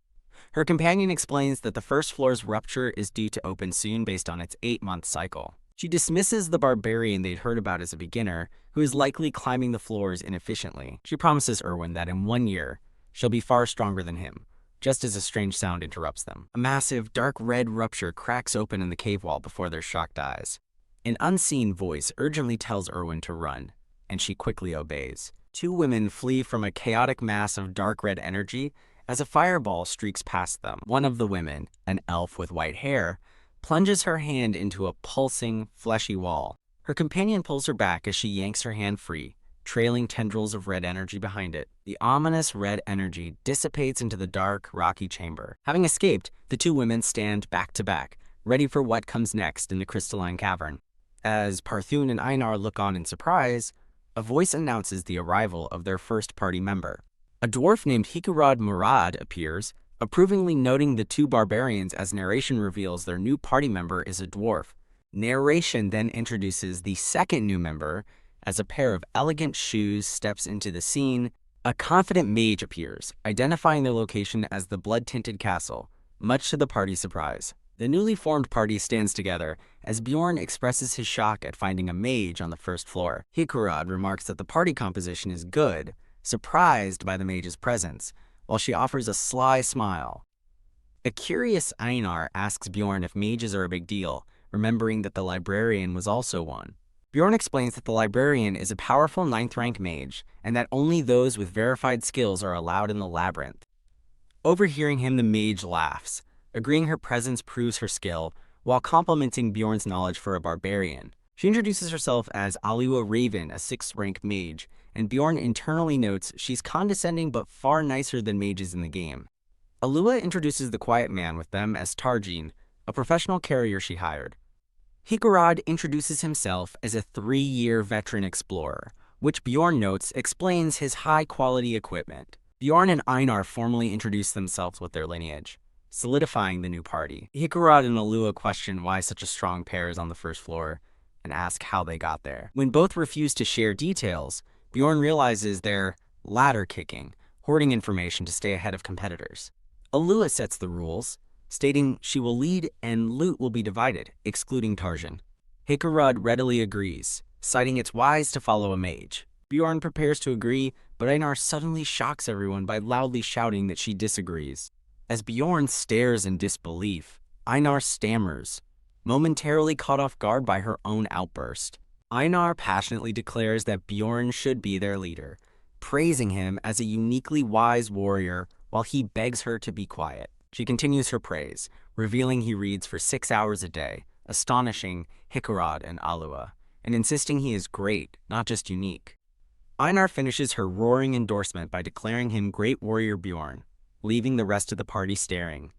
Her companion explains that the first floor's rupture is due to open soon based on its 8-month cycle. She dismisses the barbarian they'd heard about as a beginner, who is likely climbing the floors inefficiently. She promises Erwin that in 1 year, she'll be far stronger than him, just as a strange sound interrupts them. A massive, dark red rupture cracks open in the cave wall before their shocked eyes. An unseen voice urgently tells Erwin to run, and she quickly obeys. 2 women flee from a chaotic mass of dark red energy as a fireball streaks past them. One of the women, an elf with white hair, plunges her hand into a pulsing, fleshy wall. Her companion pulls her back as she yanks her hand free, trailing tendrils of red energy behind it. The ominous red energy dissipates into the dark, rocky chamber. Having escaped, the 2 women stand back to back, ready for what comes next in the crystalline cavern. As Parthun and Einar look on in surprise, a voice announces the arrival of their first party member. A dwarf named Hikarad Murad appears, approvingly noting the 2 barbarians as narration reveals their new party member is a dwarf. Narration then introduces the second new member as a pair of elegant shoes steps into the scene. A confident mage appears, identifying their location as the blood-tinted castle, much to the party's surprise. The newly formed party stands together as Bjorn expresses his shock at finding a mage on the first floor. Hikarad remarks that the party composition is good, surprised by the mage's presence, while she offers a sly smile. A curious Einar asks Bjorn if mages are a big deal, remembering that the librarian was also one. Bjorn explains that the librarian is a powerful 9th rank mage, and that only those with verified skills are allowed in the labyrinth. Overhearing him, the mage laughs, agreeing her presence proves her skill, while complimenting Bjorn's knowledge for a barbarian. She introduces herself as Alua Raven, a 6th rank mage, and Bjorn internally notes she's condescending but far nicer than mages in the game. Alua introduces the quiet man with them as Tarjin, a professional carrier she hired. Hikarad introduces himself as a 3-year veteran explorer, which Bjorn notes explains his high-quality equipment. Bjorn and Einar formally introduce themselves with their lineage, solidifying the new party. Hikarad and Alua question why such a strong pair is on the first floor, and ask how they got there. When both refuse to share details, Bjorn realizes they're ladder kicking, hoarding information to stay ahead of competitors. Alua sets the rules, stating she will lead and loot will be divided, excluding Tarjin. Hikarad readily agrees, citing it's wise to follow a mage. Bjorn prepares to agree, but Einar suddenly shocks everyone by loudly shouting that she disagrees. As Bjorn stares in disbelief, Einar stammers, momentarily caught off guard by her own outburst. Einar passionately declares that Bjorn should be their leader, praising him as a uniquely wise warrior while he begs her to be quiet. She continues her praise, revealing he reads for 6 hours a day, astonishing Hikarad and Alua, and insisting he is great, not just unique. Einar finishes her roaring endorsement by declaring him Great Warrior Bjorn, leaving the rest of the party staring.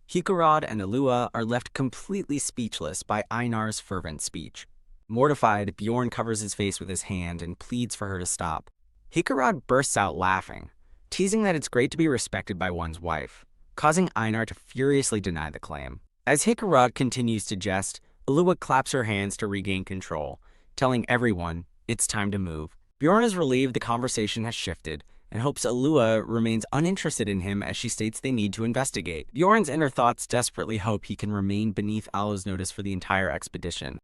Hikarad and Alua are left completely speechless by Einar's fervent speech. Mortified, Bjorn covers his face with his hand and pleads for her to stop. Hikarad bursts out laughing, teasing that it's great to be respected by one's wife, causing Einar to furiously deny the claim. As Hikarad continues to jest, Alua claps her hands to regain control, telling everyone it's time to move. Bjorn is relieved the conversation has shifted, and hopes Alua remains uninterested in him as she states they need to investigate. Bjorn's inner thoughts desperately hope he can remain beneath Alua's notice for the entire expedition.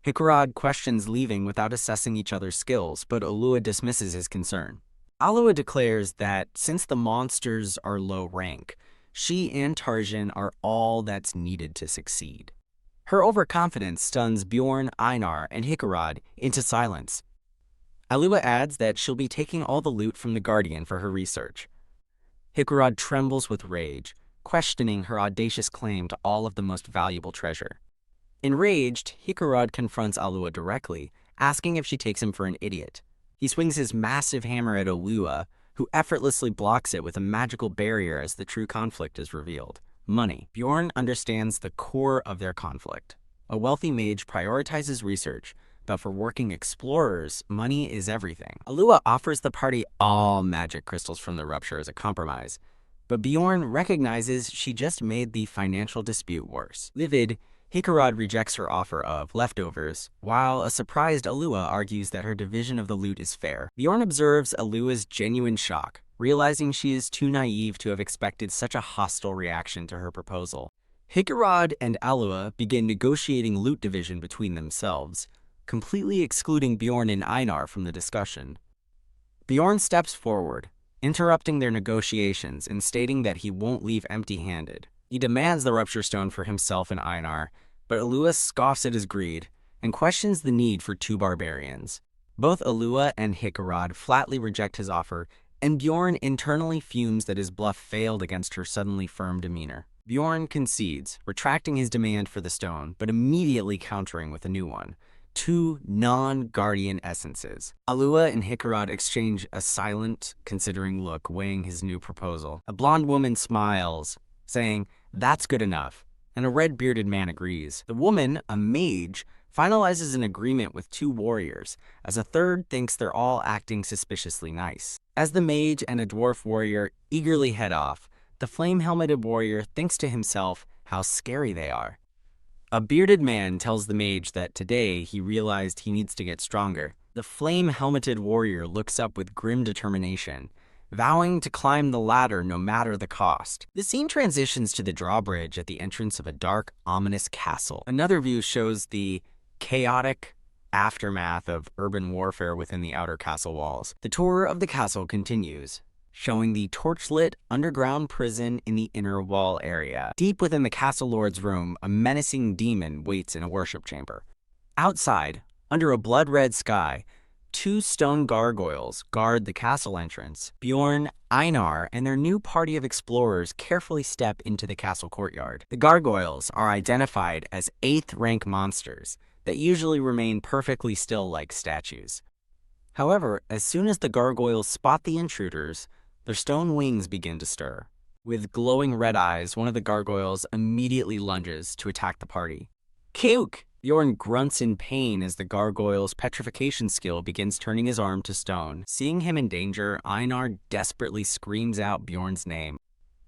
Hikarad questions leaving without assessing each other's skills, but Alua dismisses his concern. Alua declares that since the monsters are low rank, she and Tarjin are all that's needed to succeed. Her overconfidence stuns Bjorn, Einar, and Hikarad into silence. Alua adds that she'll be taking all the loot from the Guardian for her research. Hikarad trembles with rage, questioning her audacious claim to all of the most valuable treasure. Enraged, Hikarad confronts Alua directly, asking if she takes him for an idiot. He swings his massive hammer at Alua, who effortlessly blocks it with a magical barrier as the true conflict is revealed: money. Bjorn understands the core of their conflict. A wealthy mage prioritizes research, but for working explorers, money is everything. Alua offers the party all magic crystals from the rupture as a compromise, but Bjorn recognizes she just made the financial dispute worse. Livid, Hikarad rejects her offer of leftovers, while a surprised Alua argues that her division of the loot is fair. Bjorn observes Alua's genuine shock, realizing she is too naive to have expected such a hostile reaction to her proposal. Hikarad and Alua begin negotiating loot division between themselves, completely excluding Bjorn and Einar from the discussion. Bjorn steps forward, interrupting their negotiations and stating that he won't leave empty-handed. He demands the Rupture Stone for himself and Einar, but Alua scoffs at his greed and questions the need for 2 barbarians. Both Alua and Hikarad flatly reject his offer, and Bjorn internally fumes that his bluff failed against her suddenly firm demeanor. Bjorn concedes, retracting his demand for the stone, but immediately countering with a new one: 2 non-guardian essences. Alua and Hikarad exchange a silent, considering look, weighing his new proposal. A blonde woman smiles, saying, "That's good enough," and a red-bearded man agrees. The woman, a mage, finalizes an agreement with 2 warriors, as a third thinks they're all acting suspiciously nice. As the mage and a dwarf warrior eagerly head off, the flame-helmeted warrior thinks to himself how scary they are. A bearded man tells the mage that today he realized he needs to get stronger. The flame-helmeted warrior looks up with grim determination, vowing to climb the ladder no matter the cost. The scene transitions to the drawbridge at the entrance of a dark, ominous castle. Another view shows the chaotic aftermath of urban warfare within the outer castle walls. The tour of the castle continues, showing the torchlit underground prison in the inner wall area. Deep within the castle lord's room, a menacing demon waits in a worship chamber. Outside, under a blood-red sky, two stone gargoyles guard the castle entrance. Bjorn, Einar, and their new party of explorers carefully step into the castle courtyard. The gargoyles are identified as 8th rank monsters that usually remain perfectly still like statues. However, as soon as the gargoyles spot the intruders, their stone wings begin to stir. With glowing red eyes, one of the gargoyles immediately lunges to attack the party. Kyuk! Bjorn grunts in pain as the gargoyle's petrification skill begins turning his arm to stone. Seeing him in danger, Einar desperately screams out Bjorn's name.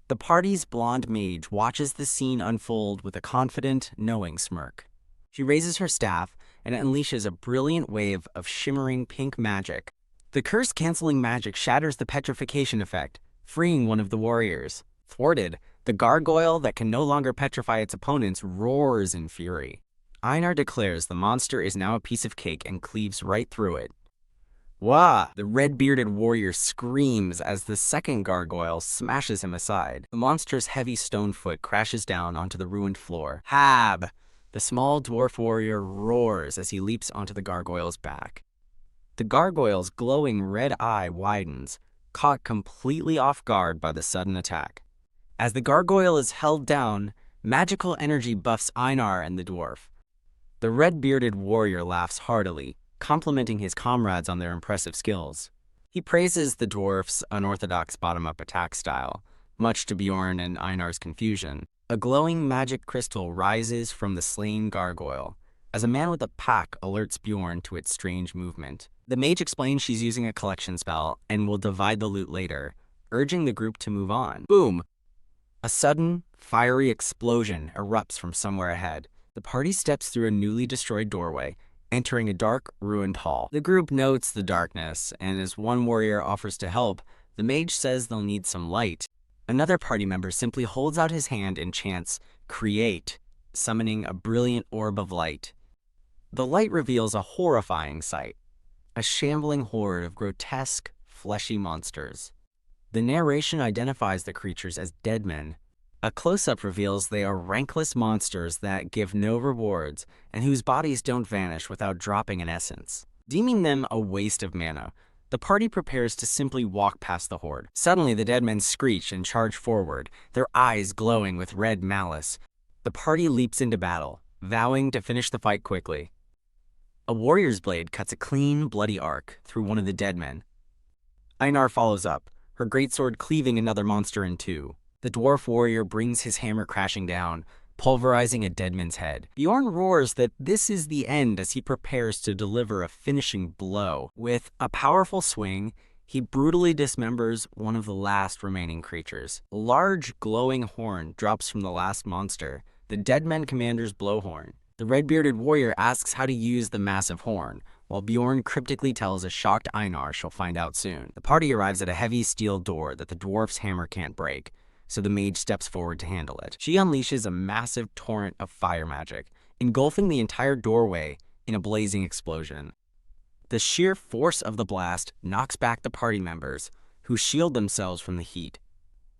The party's blonde mage watches the scene unfold with a confident, knowing smirk. She raises her staff and unleashes a brilliant wave of shimmering pink magic. The curse-canceling magic shatters the petrification effect, freeing one of the warriors. Thwarted, the gargoyle that can no longer petrify its opponents roars in fury. Einar declares the monster is now a piece of cake and cleaves right through it. Wah! The red-bearded warrior screams as the second gargoyle smashes him aside. The monster's heavy stone foot crashes down onto the ruined floor. Hab! The small dwarf warrior roars as he leaps onto the gargoyle's back. The gargoyle's glowing red eye widens, caught completely off guard by the sudden attack. As the gargoyle is held down, magical energy buffs Einar and the dwarf. The red-bearded warrior laughs heartily, complimenting his comrades on their impressive skills. He praises the dwarf's unorthodox bottom-up attack style, much to Bjorn and Einar's confusion. A glowing magic crystal rises from the slain gargoyle, as a man with a pack alerts Bjorn to its strange movement. The mage explains she's using a collection spell and will divide the loot later, urging the group to move on. Boom! A sudden, fiery explosion erupts from somewhere ahead. The party steps through a newly destroyed doorway, entering a dark, ruined hall. The group notes the darkness, and as one warrior offers to help, the mage says they'll need some light. Another party member simply holds out his hand and chants, "Create," summoning a brilliant orb of light. The light reveals a horrifying sight, a shambling horde of grotesque, fleshy monsters. The narration identifies the creatures as dead men. A close-up reveals they are rankless monsters that give no rewards and whose bodies don't vanish without dropping an essence. Deeming them a waste of mana, the party prepares to simply walk past the horde. Suddenly, the dead men screech and charge forward, their eyes glowing with red malice. The party leaps into battle, vowing to finish the fight quickly. A warrior's blade cuts a clean, bloody arc through one of the dead men. Einar follows up, her greatsword cleaving another monster in two. The dwarf warrior brings his hammer crashing down, pulverizing a dead man's head. Bjorn roars that this is the end as he prepares to deliver a finishing blow. With a powerful swing, he brutally dismembers one of the last remaining creatures. A large, glowing horn drops from the last monster, the dead men commander's blowhorn. The red-bearded warrior asks how to use the massive horn, while Bjorn cryptically tells a shocked Einar she'll find out soon. The party arrives at a heavy steel door that the dwarf's hammer can't break, so the mage steps forward to handle it. She unleashes a massive torrent of fire magic, engulfing the entire doorway in a blazing explosion. The sheer force of the blast knocks back the party members, who shield themselves from the heat.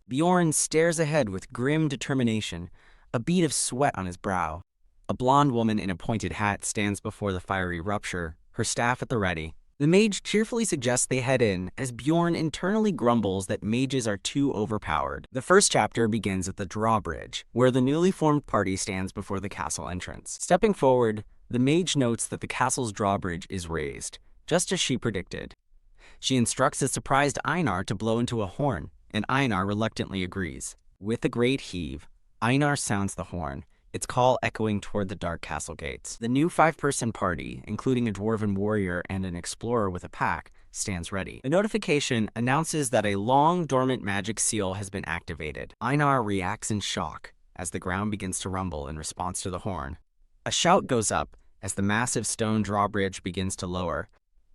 Bjorn stares ahead with grim determination, a bead of sweat on his brow. A blonde woman in a pointed hat stands before the fiery rupture, her staff at the ready. The mage cheerfully suggests they head in, as Bjorn internally grumbles that mages are too overpowered. The first chapter begins at the drawbridge, where the newly formed party stands before the castle entrance. Stepping forward, the mage notes that the castle's drawbridge is raised, just as she predicted. She instructs a surprised Einar to blow into a horn, and Einar reluctantly agrees. With a great heave, Einar sounds the horn, its call echoing toward the dark castle gates. The new 5-person party, including a dwarven warrior and an explorer with a pack, stands ready. The notification announces that a long dormant magic seal has been activated. Einar reacts in shock as the ground begins to rumble in response to the horn. A shout goes up as the massive stone drawbridge begins to lower.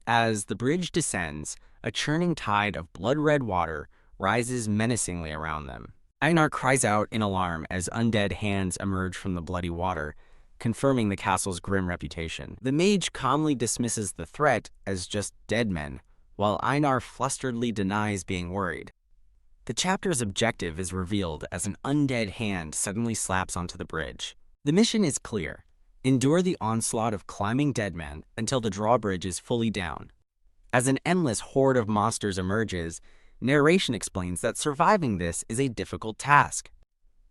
As the bridge descends, a churning tide of blood-red water rises menacingly around them. Einar cries out in alarm as undead hands emerge from the bloody water, confirming the castle's grim reputation. The mage calmly dismisses the threat as just dead men, while Einar flusteredly denies being worried. The chapter's objective is revealed as an undead hand suddenly slaps onto the bridge. The mission is clear: endure the onslaught of climbing dead men until the drawbridge is fully down. As an endless horde of monsters emerges, narration explains that surviving this is a difficult task.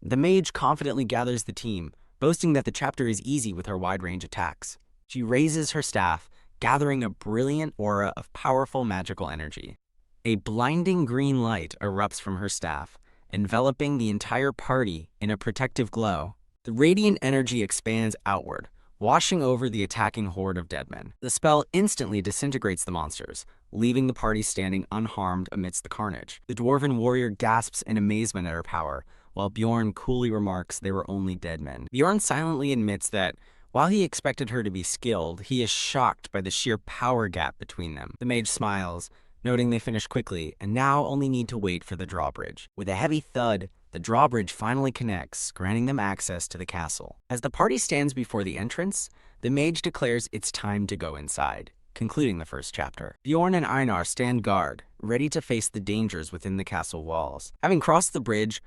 The mage confidently gathers the team, boasting that the chapter is easy with her wide-range attacks. She raises her staff, gathering a brilliant aura of powerful magical energy. A blinding green light erupts from her staff, enveloping the entire party in a protective glow. The radiant energy expands outward, washing over the attacking horde of dead men. The spell instantly disintegrates the monsters, leaving the party standing unharmed amidst the carnage. The dwarven warrior gasps in amazement at her power, while Bjorn coolly remarks they were only dead men. Bjorn silently admits that, while he expected her to be skilled, he is shocked by the sheer power gap between them. The mage smiles, noting they finish quickly and now only need to wait for the drawbridge. With a heavy thud, the drawbridge finally connects, granting them access to the castle. As the party stands before the entrance, the mage declares it's time to go inside, concluding the first chapter. Bjorn and Einar stand guard, ready to face the dangers within the castle walls. Having crossed the bridge,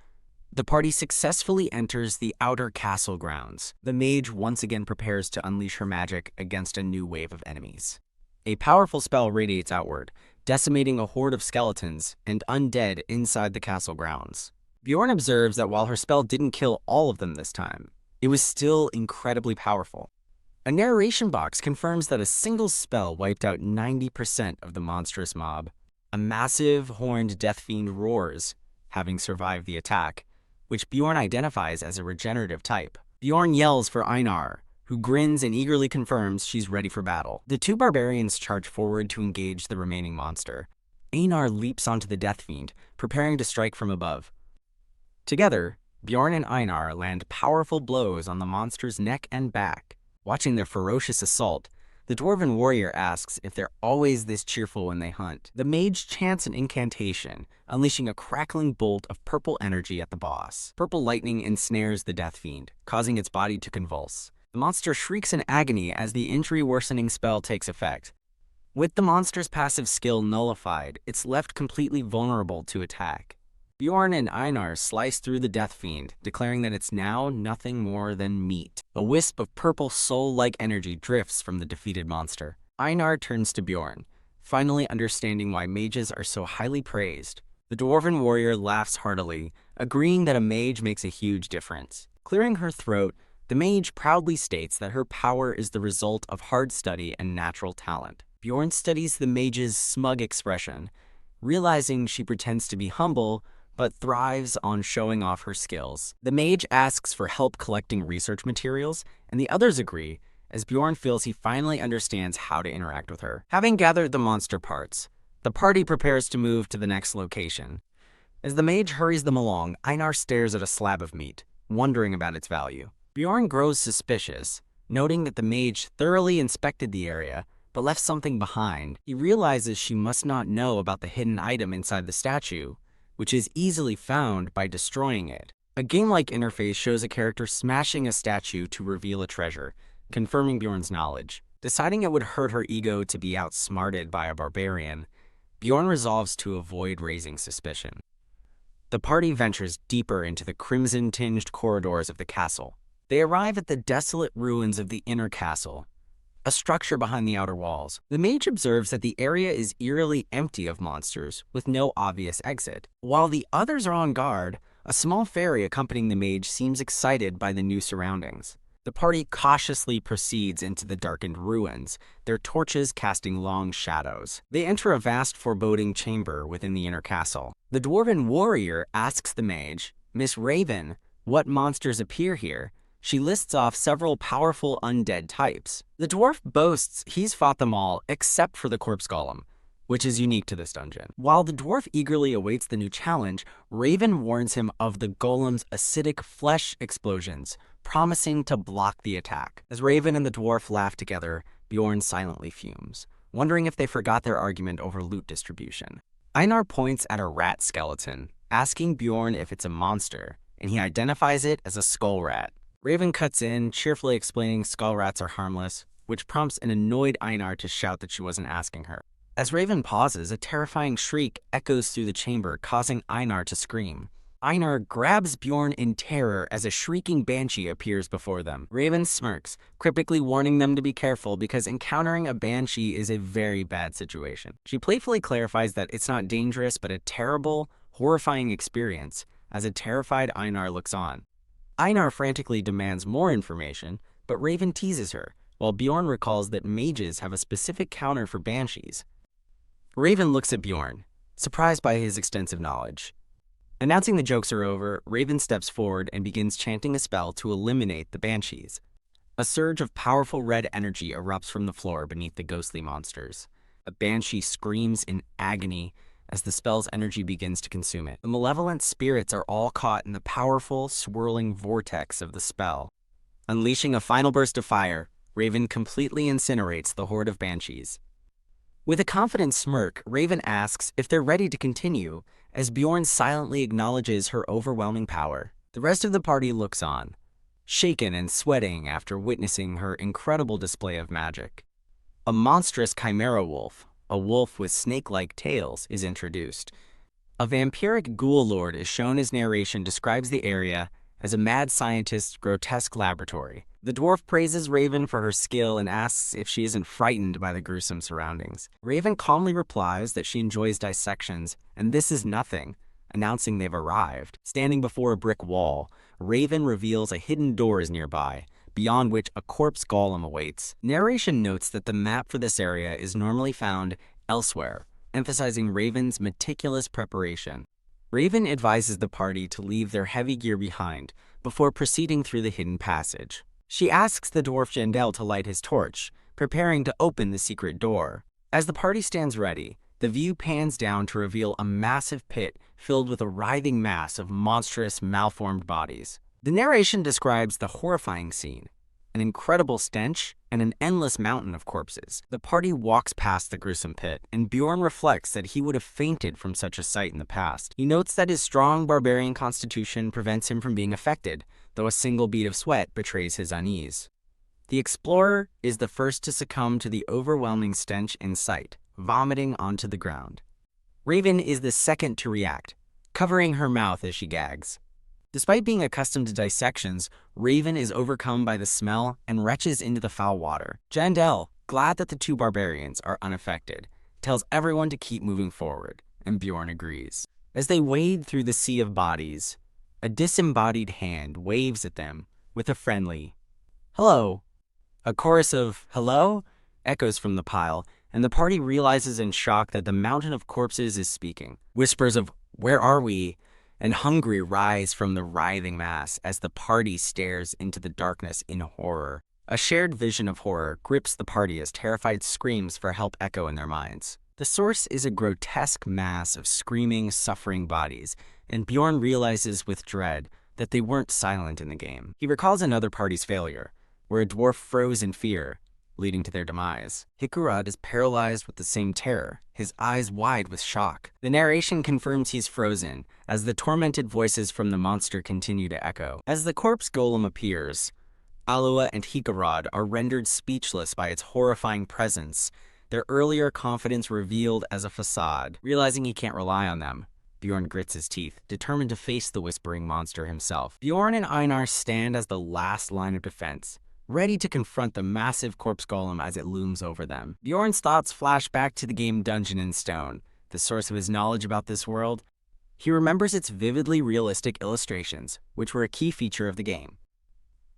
the party successfully enters the outer castle grounds. The mage once again prepares to unleash her magic against a new wave of enemies. A powerful spell radiates outward, decimating a horde of skeletons and undead inside the castle grounds. Bjorn observes that while her spell didn't kill all of them this time, it was still incredibly powerful. A narration box confirms that a single spell wiped out 90% of the monstrous mob. A massive, horned death fiend roars, having survived the attack, which Bjorn identifies as a regenerative type. Bjorn yells for Einar, who grins and eagerly confirms she's ready for battle. The two barbarians charge forward to engage the remaining monster. Einar leaps onto the death fiend, preparing to strike from above. Together, Bjorn and Einar land powerful blows on the monster's neck and back. Watching their ferocious assault, the dwarven warrior asks if they're always this cheerful when they hunt. The mage chants an incantation, unleashing a crackling bolt of purple energy at the boss. Purple lightning ensnares the death fiend, causing its body to convulse. The monster shrieks in agony as the injury-worsening spell takes effect. With the monster's passive skill nullified, it's left completely vulnerable to attack. Bjorn and Einar slice through the death fiend, declaring that it's now nothing more than meat. A wisp of purple soul-like energy drifts from the defeated monster. Einar turns to Bjorn, finally understanding why mages are so highly praised. The dwarven warrior laughs heartily, agreeing that a mage makes a huge difference. Clearing her throat, the mage proudly states that her power is the result of hard study and natural talent. Bjorn studies the mage's smug expression, realizing she pretends to be humble, but thrives on showing off her skills. The mage asks for help collecting research materials, and the others agree, as Bjorn feels he finally understands how to interact with her. Having gathered the monster parts, the party prepares to move to the next location. As the mage hurries them along, Einar stares at a slab of meat, wondering about its value. Bjorn grows suspicious, noting that the mage thoroughly inspected the area, but left something behind. He realizes she must not know about the hidden item inside the statue, which is easily found by destroying it. A game-like interface shows a character smashing a statue to reveal a treasure, confirming Bjorn's knowledge. Deciding it would hurt her ego to be outsmarted by a barbarian, Bjorn resolves to avoid raising suspicion. The party ventures deeper into the crimson-tinged corridors of the castle. They arrive at the desolate ruins of the inner castle, a structure behind the outer walls. The mage observes that the area is eerily empty of monsters, with no obvious exit. While the others are on guard, a small fairy accompanying the mage seems excited by the new surroundings. The party cautiously proceeds into the darkened ruins, their torches casting long shadows. They enter a vast foreboding chamber within the inner castle. The dwarven warrior asks the mage, "Miss Raven, what monsters appear here?" She lists off several powerful undead types. The dwarf boasts he's fought them all except for the corpse golem, which is unique to this dungeon. While the dwarf eagerly awaits the new challenge, Raven warns him of the golem's acidic flesh explosions, promising to block the attack. As Raven and the dwarf laugh together, Bjorn silently fumes, wondering if they forgot their argument over loot distribution. Einar points at a rat skeleton, asking Bjorn if it's a monster, and he identifies it as a skull rat. Raven cuts in, cheerfully explaining skull rats are harmless, which prompts an annoyed Einar to shout that she wasn't asking her. As Raven pauses, a terrifying shriek echoes through the chamber, causing Einar to scream. Einar grabs Bjorn in terror as a shrieking banshee appears before them. Raven smirks, cryptically warning them to be careful because encountering a banshee is a very bad situation. She playfully clarifies that it's not dangerous but a terrible, horrifying experience, as a terrified Einar looks on. Einar frantically demands more information, but Raven teases her, while Bjorn recalls that mages have a specific counter for banshees. Raven looks at Bjorn, surprised by his extensive knowledge. Announcing the jokes are over, Raven steps forward and begins chanting a spell to eliminate the banshees. A surge of powerful red energy erupts from the floor beneath the ghostly monsters. A banshee screams in agony as the spell's energy begins to consume it. The malevolent spirits are all caught in the powerful, swirling vortex of the spell. Unleashing a final burst of fire, Raven completely incinerates the horde of banshees. With a confident smirk, Raven asks if they're ready to continue, as Bjorn silently acknowledges her overwhelming power. The rest of the party looks on, shaken and sweating after witnessing her incredible display of magic. A monstrous chimera wolf, a wolf with snake-like tails, is introduced. A vampiric ghoul lord is shown as narration describes the area as a mad scientist's grotesque laboratory. The dwarf praises Raven for her skill and asks if she isn't frightened by the gruesome surroundings. Raven calmly replies that she enjoys dissections, and this is nothing, announcing they've arrived. Standing before a brick wall, Raven reveals a hidden door is nearby, beyond which a corpse golem awaits. Narration notes that the map for this area is normally found elsewhere, emphasizing Raven's meticulous preparation. Raven advises the party to leave their heavy gear behind before proceeding through the hidden passage. She asks the dwarf Jandel to light his torch, preparing to open the secret door. As the party stands ready, the view pans down to reveal a massive pit filled with a writhing mass of monstrous, malformed bodies. The narration describes the horrifying scene, an incredible stench, and an endless mountain of corpses. The party walks past the gruesome pit, and Bjorn reflects that he would have fainted from such a sight in the past. He notes that his strong barbarian constitution prevents him from being affected, though a single bead of sweat betrays his unease. The explorer is the first to succumb to the overwhelming stench in sight, vomiting onto the ground. Raven is the second to react, covering her mouth as she gags. Despite being accustomed to dissections, Raven is overcome by the smell and retches into the foul water. Jandel, glad that the two barbarians are unaffected, tells everyone to keep moving forward, and Bjorn agrees. As they wade through the sea of bodies, a disembodied hand waves at them with a friendly, "Hello." A chorus of "hello" echoes from the pile, and the party realizes in shock that the mountain of corpses is speaking. Whispers of "where are we?" and "hungry" rise from the writhing mass as the party stares into the darkness in horror. A shared vision of horror grips the party as terrified screams for help echo in their minds. The source is a grotesque mass of screaming, suffering bodies, and Bjorn realizes with dread that they weren't silent in the game. He recalls another party's failure, where a dwarf froze in fear, leading to their demise. Hikurad is paralyzed with the same terror, his eyes wide with shock. The narration confirms he's frozen, as the tormented voices from the monster continue to echo. As the corpse golem appears, Alua and Hikurad are rendered speechless by its horrifying presence, their earlier confidence revealed as a facade. Realizing he can't rely on them, Bjorn grits his teeth, determined to face the whispering monster himself. Bjorn and Einar stand as the last line of defense, ready to confront the massive corpse golem as it looms over them. Bjorn's thoughts flash back to the game Dungeon in Stone, the source of his knowledge about this world. He remembers its vividly realistic illustrations, which were a key feature of the game.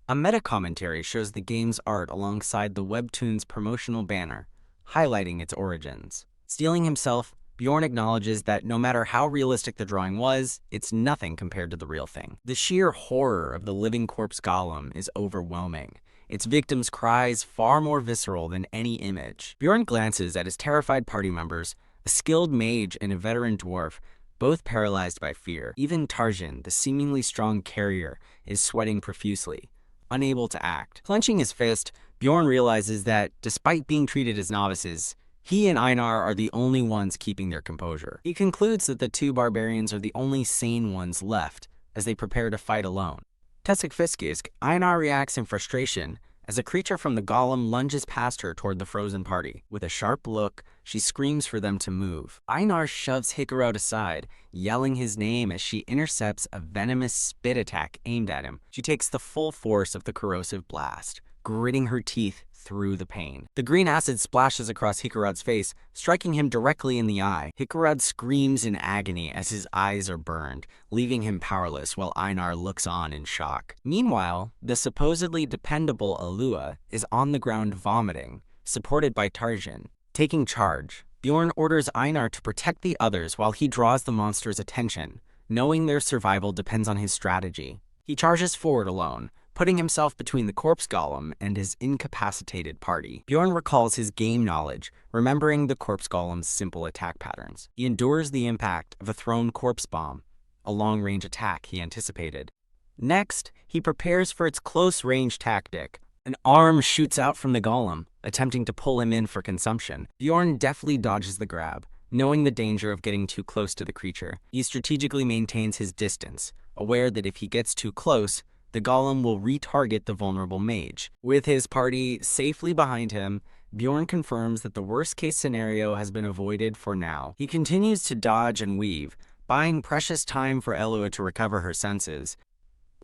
A meta-commentary shows the game's art alongside the webtoon's promotional banner, highlighting its origins. Steeling himself, Bjorn acknowledges that no matter how realistic the drawing was, it's nothing compared to the real thing. The sheer horror of the living corpse golem is overwhelming, its victims' cries far more visceral than any image. Bjorn glances at his terrified party members, a skilled mage and a veteran dwarf, both paralyzed by fear. Even Tarjan, the seemingly strong carrier, is sweating profusely, unable to act. Clenching his fist, Bjorn realizes that, despite being treated as novices, he and Einar are the only ones keeping their composure. He concludes that the two barbarians are the only sane ones left, as they prepare to fight alone. Tessik Fiskisk, Einar reacts in frustration as a creature from the golem lunges past her toward the frozen party. With a sharp look, she screams for them to move. Einar shoves Hikarud aside, yelling his name as she intercepts a venomous spit attack aimed at him. She takes the full force of the corrosive blast, gritting her teeth through the pain. The green acid splashes across Hikarud's face, striking him directly in the eye. Hikarud screams in agony as his eyes are burned, leaving him powerless while Einar looks on in shock. Meanwhile, the supposedly dependable Alua is on the ground vomiting, supported by Tarjin. Taking charge, Bjorn orders Einar to protect the others while he draws the monster's attention, knowing their survival depends on his strategy. He charges forward alone, putting himself between the corpse golem and his incapacitated party. Bjorn recalls his game knowledge, remembering the corpse golem's simple attack patterns. He endures the impact of a thrown corpse bomb, a long-range attack he anticipated. Next, he prepares for its close-range tactic. An arm shoots out from the golem, attempting to pull him in for consumption. Bjorn deftly dodges the grab, knowing the danger of getting too close to the creature. He strategically maintains his distance, aware that if he gets too close, the golem will retarget the vulnerable mage. With his party safely behind him, Bjorn confirms that the worst-case scenario has been avoided for now. He continues to dodge and weave, buying precious time for Elua to recover her senses.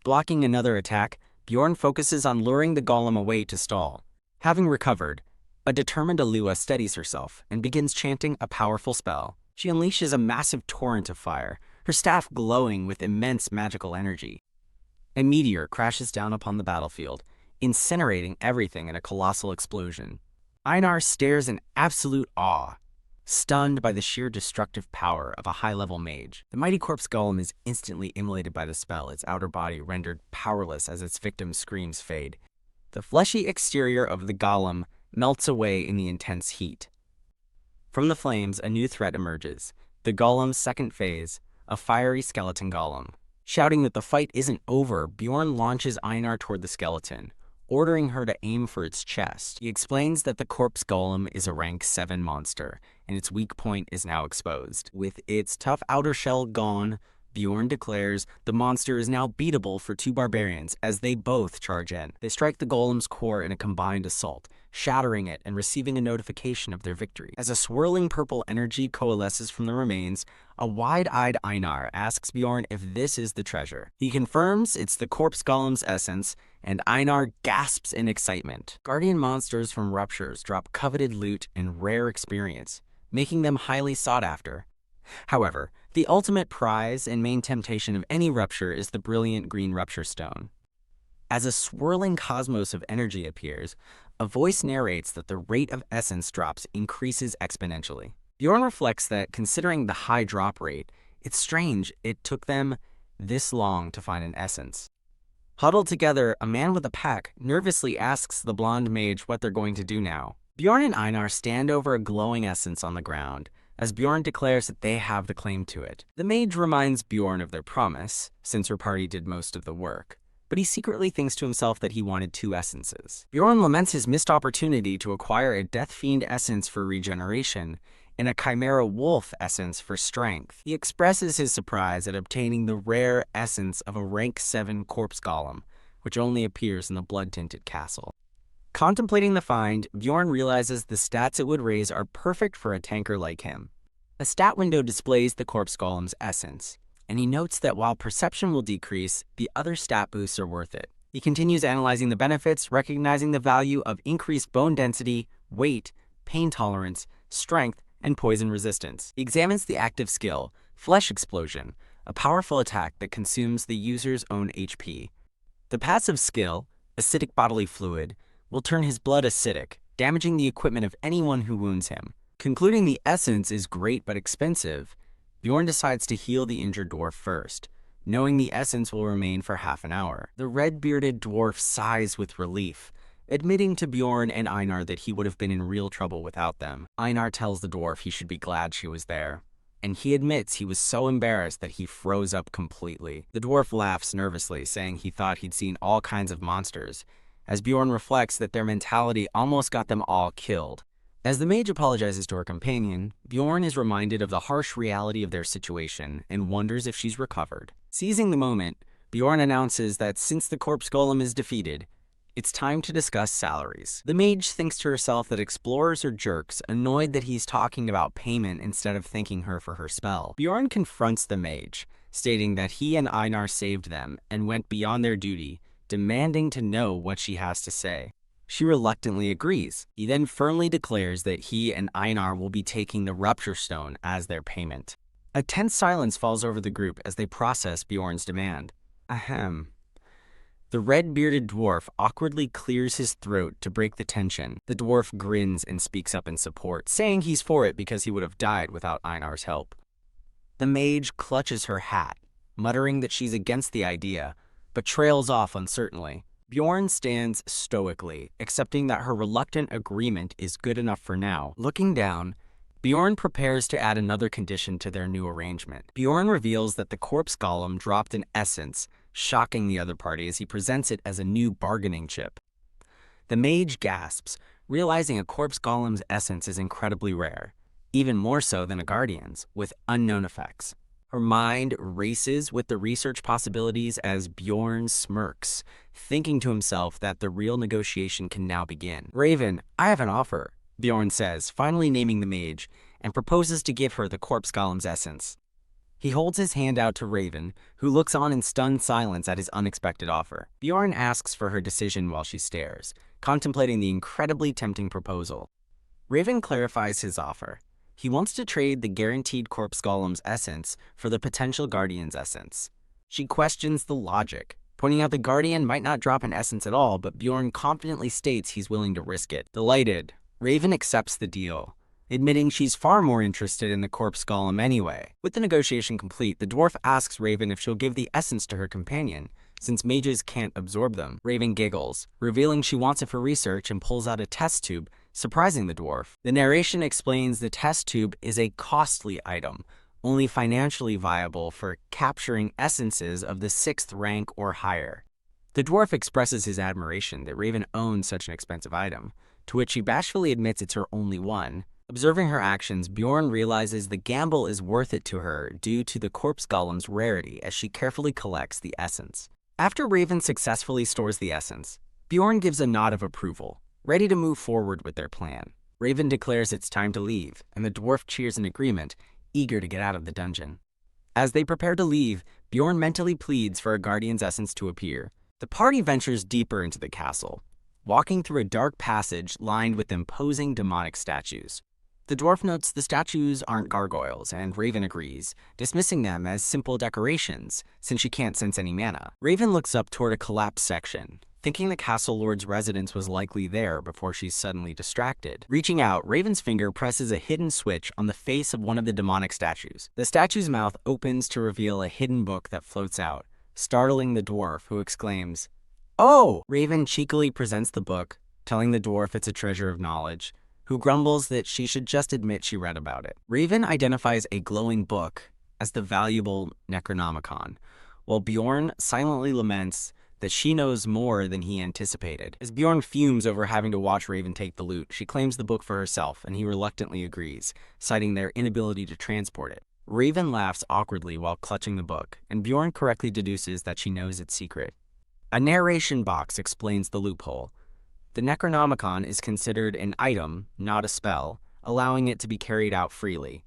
Blocking another attack, Bjorn focuses on luring the golem away to stall. Having recovered, a determined Elua steadies herself and begins chanting a powerful spell. She unleashes a massive torrent of fire, her staff glowing with immense magical energy. A meteor crashes down upon the battlefield, incinerating everything in a colossal explosion. Einar stares in absolute awe, stunned by the sheer destructive power of a high-level mage. The mighty corpse golem is instantly immolated by the spell, its outer body rendered powerless as its victim's screams fade. The fleshy exterior of the golem melts away in the intense heat. From the flames, a new threat emerges, the golem's second phase, a fiery skeleton golem. Shouting that the fight isn't over, Bjorn launches Einar toward the skeleton, ordering her to aim for its chest. He explains that the corpse golem is a rank 7 monster, and its weak point is now exposed. With its tough outer shell gone, Bjorn declares the monster is now beatable for 2 barbarians as they both charge in. They strike the golem's core in a combined assault, shattering it and receiving a notification of their victory. As a swirling purple energy coalesces from the remains, a wide-eyed Einar asks Bjorn if this is the treasure. He confirms it's the corpse golem's essence, and Einar gasps in excitement. Guardian monsters from ruptures drop coveted loot and rare experience, making them highly sought after. However, the ultimate prize and main temptation of any rupture is the brilliant green rupture stone. As a swirling cosmos of energy appears, a voice narrates that the rate of essence drops increases exponentially. Bjorn reflects that, considering the high drop rate, it's strange it took them this long to find an essence. Huddled together, a man with a pack nervously asks the blonde mage what they're going to do now. Bjorn and Einar stand over a glowing essence on the ground, as Bjorn declares that they have the claim to it. The mage reminds Bjorn of their promise, since her party did most of the work, but he secretly thinks to himself that he wanted 2 essences. Bjorn laments his missed opportunity to acquire a Death Fiend essence for regeneration and a Chimera Wolf essence for strength. He expresses his surprise at obtaining the rare essence of a rank 7 corpse golem, which only appears in the blood-tinted castle. Contemplating the find, Bjorn realizes the stats it would raise are perfect for a tanker like him. A stat window displays the corpse golem's essence, and he notes that while perception will decrease, the other stat boosts are worth it. He continues analyzing the benefits, recognizing the value of increased bone density, weight, pain tolerance, strength, and poison resistance. He examines the active skill, Flesh Explosion, a powerful attack that consumes the user's own HP. The passive skill, Acidic Bodily Fluid, will turn his blood acidic, damaging the equipment of anyone who wounds him. Concluding the essence is great but expensive, Bjorn decides to heal the injured dwarf first, knowing the essence will remain for half an hour. The red-bearded dwarf sighs with relief, admitting to Bjorn and Einar that he would have been in real trouble without them. Einar tells the dwarf he should be glad she was there, and he admits he was so embarrassed that he froze up completely. The dwarf laughs nervously, saying he thought he'd seen all kinds of monsters, as Bjorn reflects that their mentality almost got them all killed. As the mage apologizes to her companion, Bjorn is reminded of the harsh reality of their situation and wonders if she's recovered. Seizing the moment, Bjorn announces that since the corpse golem is defeated, It's time to discuss salaries. The mage thinks to herself that explorers are jerks, annoyed that he's talking about payment instead of thanking her for her spell. Bjorn confronts the mage, stating that he and Einar saved them and went beyond their duty, demanding to know what she has to say. She reluctantly agrees. He then firmly declares that he and Einar will be taking the Rupture Stone as their payment. A tense silence falls over the group as they process Bjorn's demand. Ahem. The red-bearded dwarf awkwardly clears his throat to break the tension. The dwarf grins and speaks up in support, saying he's for it because he would have died without Einar's help. The mage clutches her hat, muttering that she's against the idea, but trails off uncertainly. Bjorn stands stoically, accepting that her reluctant agreement is good enough for now. Looking down, Bjorn prepares to add another condition to their new arrangement. Bjorn reveals that the corpse golem dropped an essence, shocking the other party as he presents it as a new bargaining chip. The mage gasps, realizing a corpse golem's essence is incredibly rare, even more so than a guardian's, with unknown effects. Her mind races with the research possibilities as Bjorn smirks, thinking to himself that the real negotiation can now begin. Raven, I have an offer, Bjorn says, finally naming the mage, and proposes to give her the corpse golem's essence. He holds his hand out to Raven, who looks on in stunned silence at his unexpected offer. Bjorn asks for her decision while she stares, contemplating the incredibly tempting proposal. Raven clarifies his offer. He wants to trade the guaranteed corpse golem's essence for the potential guardian's essence. She questions the logic, pointing out the guardian might not drop an essence at all, but Bjorn confidently states he's willing to risk it. Delighted, Raven accepts the deal, admitting she's far more interested in the corpse golem anyway. With the negotiation complete, the dwarf asks Raven if she'll give the essence to her companion, since mages can't absorb them. Raven giggles, revealing she wants it for research, and pulls out a test tube, surprising the dwarf. The narration explains the test tube is a costly item, only financially viable for capturing essences of the 6th rank or higher. The dwarf expresses his admiration that Raven owns such an expensive item, to which she bashfully admits it's her only one. Observing her actions, Bjorn realizes the gamble is worth it to her due to the corpse golem's rarity as she carefully collects the essence. After Raven successfully stores the essence, Bjorn gives a nod of approval, ready to move forward with their plan. Raven declares it's time to leave, and the dwarf cheers in agreement, eager to get out of the dungeon. As they prepare to leave, Bjorn mentally pleads for a guardian's essence to appear. The party ventures deeper into the castle, walking through a dark passage lined with imposing demonic statues. The dwarf notes the statues aren't gargoyles, and Raven agrees, dismissing them as simple decorations, since she can't sense any mana. Raven looks up toward a collapsed section, thinking the castle lord's residence was likely there before she's suddenly distracted. Reaching out, Raven's finger presses a hidden switch on the face of one of the demonic statues. The statue's mouth opens to reveal a hidden book that floats out, startling the dwarf, who exclaims, "Oh!" Raven cheekily presents the book, telling the dwarf it's a treasure of knowledge, who grumbles that she should just admit she read about it. Raven identifies a glowing book as the valuable Necronomicon, while Bjorn silently laments that she knows more than he anticipated. As Bjorn fumes over having to watch Raven take the loot, she claims the book for herself, and he reluctantly agrees, citing their inability to transport it. Raven laughs awkwardly while clutching the book, and Bjorn correctly deduces that she knows its secret. A narration box explains the loophole. The Necronomicon is considered an item, not a spell, allowing it to be carried out freely.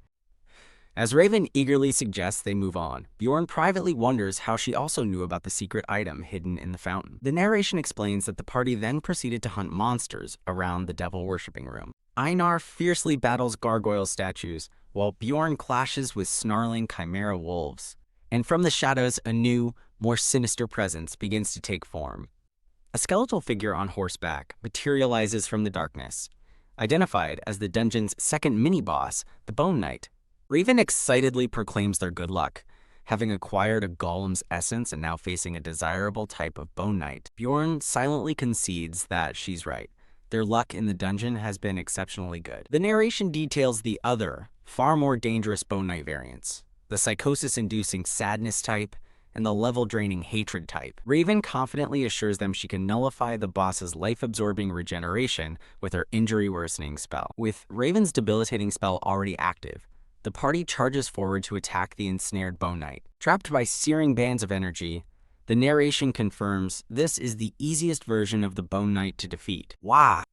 As Raven eagerly suggests they move on, Bjorn privately wonders how she also knew about the secret item hidden in the fountain. The narration explains that the party then proceeded to hunt monsters around the devil-worshipping room. Einar fiercely battles gargoyle statues, while Bjorn clashes with snarling chimera wolves. And from the shadows, a new, more sinister presence begins to take form. A skeletal figure on horseback materializes from the darkness, identified as the dungeon's second mini-boss, the Bone Knight. Raven excitedly proclaims their good luck, having acquired a golem's essence and now facing a desirable type of Bone Knight. Bjorn silently concedes that she's right. Their luck in the dungeon has been exceptionally good. The narration details the other, far more dangerous Bone Knight variants, the psychosis-inducing sadness type, and the level-draining hatred type. Raven confidently assures them she can nullify the boss's life-absorbing regeneration with her injury-worsening spell. With Raven's debilitating spell already active, the party charges forward to attack the ensnared Bone Knight. Trapped by searing bands of energy, The narration confirms this is the easiest version of the Bone Knight to defeat. Wow!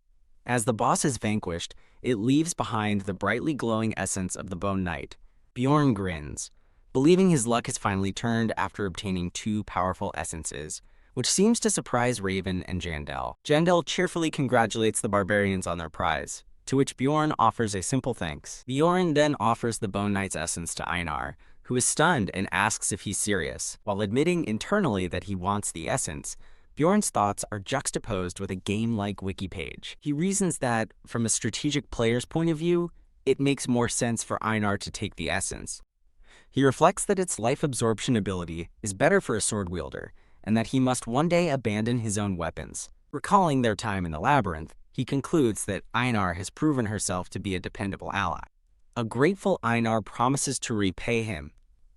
As the boss is vanquished, it leaves behind the brightly glowing essence of the Bone Knight. Bjorn grins, believing his luck has finally turned after obtaining 2 powerful essences, which seems to surprise Raven and Jandel. Jandel cheerfully congratulates the barbarians on their prize, to which Bjorn offers a simple thanks. Bjorn then offers the Bone Knight's essence to Einar, who is stunned and asks if he's serious. While admitting internally that he wants the essence, Bjorn's thoughts are juxtaposed with a game-like wiki page. He reasons that, from a strategic player's point of view, it makes more sense for Einar to take the essence. He reflects that its life absorption ability is better for a sword wielder, and that he must one day abandon his own weapons. Recalling their time in the labyrinth, he concludes that Einar has proven herself to be a dependable ally. A grateful Einar promises to repay him,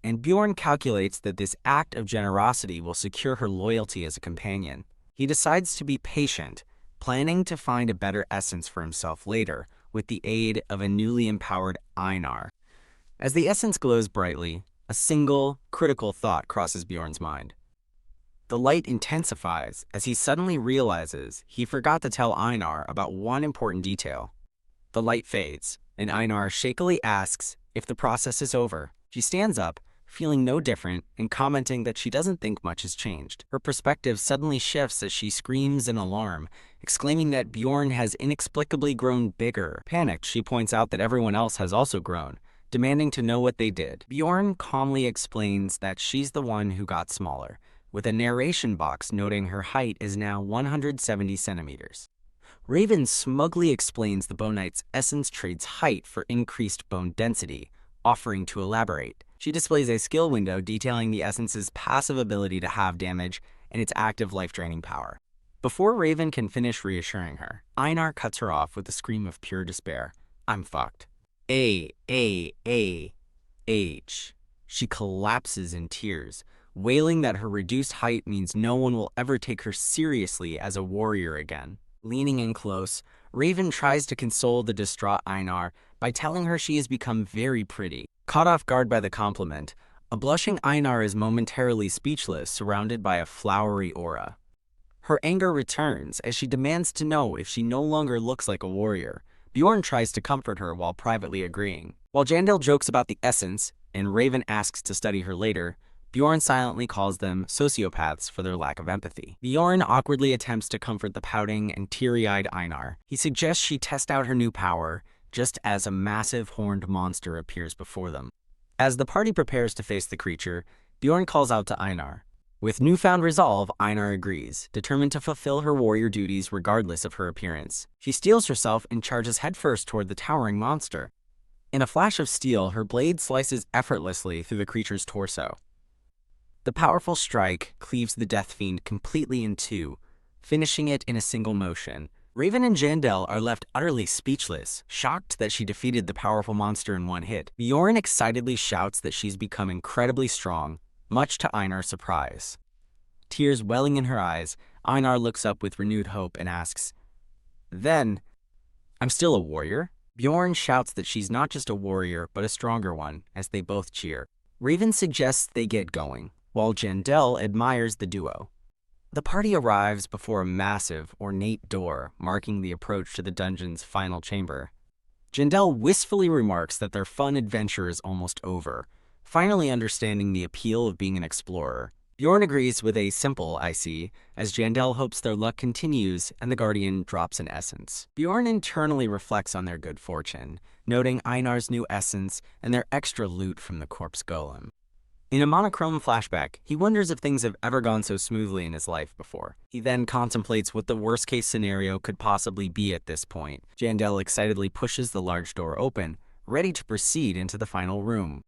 and Bjorn calculates that this act of generosity will secure her loyalty as a companion. He decides to be patient, planning to find a better essence for himself later with the aid of a newly empowered Einar. As the essence glows brightly, a single, critical thought crosses Bjorn's mind. The light intensifies as he suddenly realizes he forgot to tell Einar about one important detail. The light fades, and Einar shakily asks if the process is over. She stands up, feeling no different, and commenting that she doesn't think much has changed. Her perspective suddenly shifts as she screams in alarm, exclaiming that Bjorn has inexplicably grown bigger. Panicked, she points out that everyone else has also grown, demanding to know what they did. Bjorn calmly explains that she's the one who got smaller, with a narration box noting her height is now 170 centimeters. Raven smugly explains the Bone Knight's essence trades height for increased bone density, offering to elaborate. She displays a skill window detailing the essence's passive ability to halve damage and its active life-draining power. Before Raven can finish reassuring her, Einar cuts her off with a scream of pure despair. "I'm fucked." H. She collapses in tears, wailing that her reduced height means no one will ever take her seriously as a warrior again. Leaning in close, Raven tries to console the distraught Einar by telling her she has become very pretty. Caught off guard by the compliment, a blushing Einar is momentarily speechless, surrounded by a flowery aura. Her anger returns as she demands to know if she no longer looks like a warrior. Bjorn tries to comfort her while privately agreeing. While Jandel jokes about the essence, and Raven asks to study her later, Bjorn silently calls them sociopaths for their lack of empathy. Bjorn awkwardly attempts to comfort the pouting and teary-eyed Einar. He suggests she test out her new power, just as a massive horned monster appears before them. As the party prepares to face the creature, Bjorn calls out to Einar. With newfound resolve, Einar agrees, determined to fulfill her warrior duties regardless of her appearance. She steels herself and charges headfirst toward the towering monster. In a flash of steel, her blade slices effortlessly through the creature's torso. The powerful strike cleaves the death fiend completely in two, finishing it in a single motion. Raven and Jandel are left utterly speechless, shocked that she defeated the powerful monster in one hit. Bjorn excitedly shouts that she's become incredibly strong, much to Einar's surprise. Tears welling in her eyes, Einar looks up with renewed hope and asks, "Then, I'm still a warrior?" Bjorn shouts that she's not just a warrior, but a stronger one, as they both cheer. Raven suggests they get going, while Jandel admires the duo. The party arrives before a massive, ornate door marking the approach to the dungeon's final chamber. Jandel wistfully remarks that their fun adventure is almost over, finally understanding the appeal of being an explorer. Bjorn agrees with a simple "I see," as Jandel hopes their luck continues and the Guardian drops an essence. Bjorn internally reflects on their good fortune, noting Einar's new essence and their extra loot from the corpse golem. In a monochrome flashback, he wonders if things have ever gone so smoothly in his life before. He then contemplates what the worst-case scenario could possibly be at this point. Jandel excitedly pushes the large door open, ready to proceed into the final room.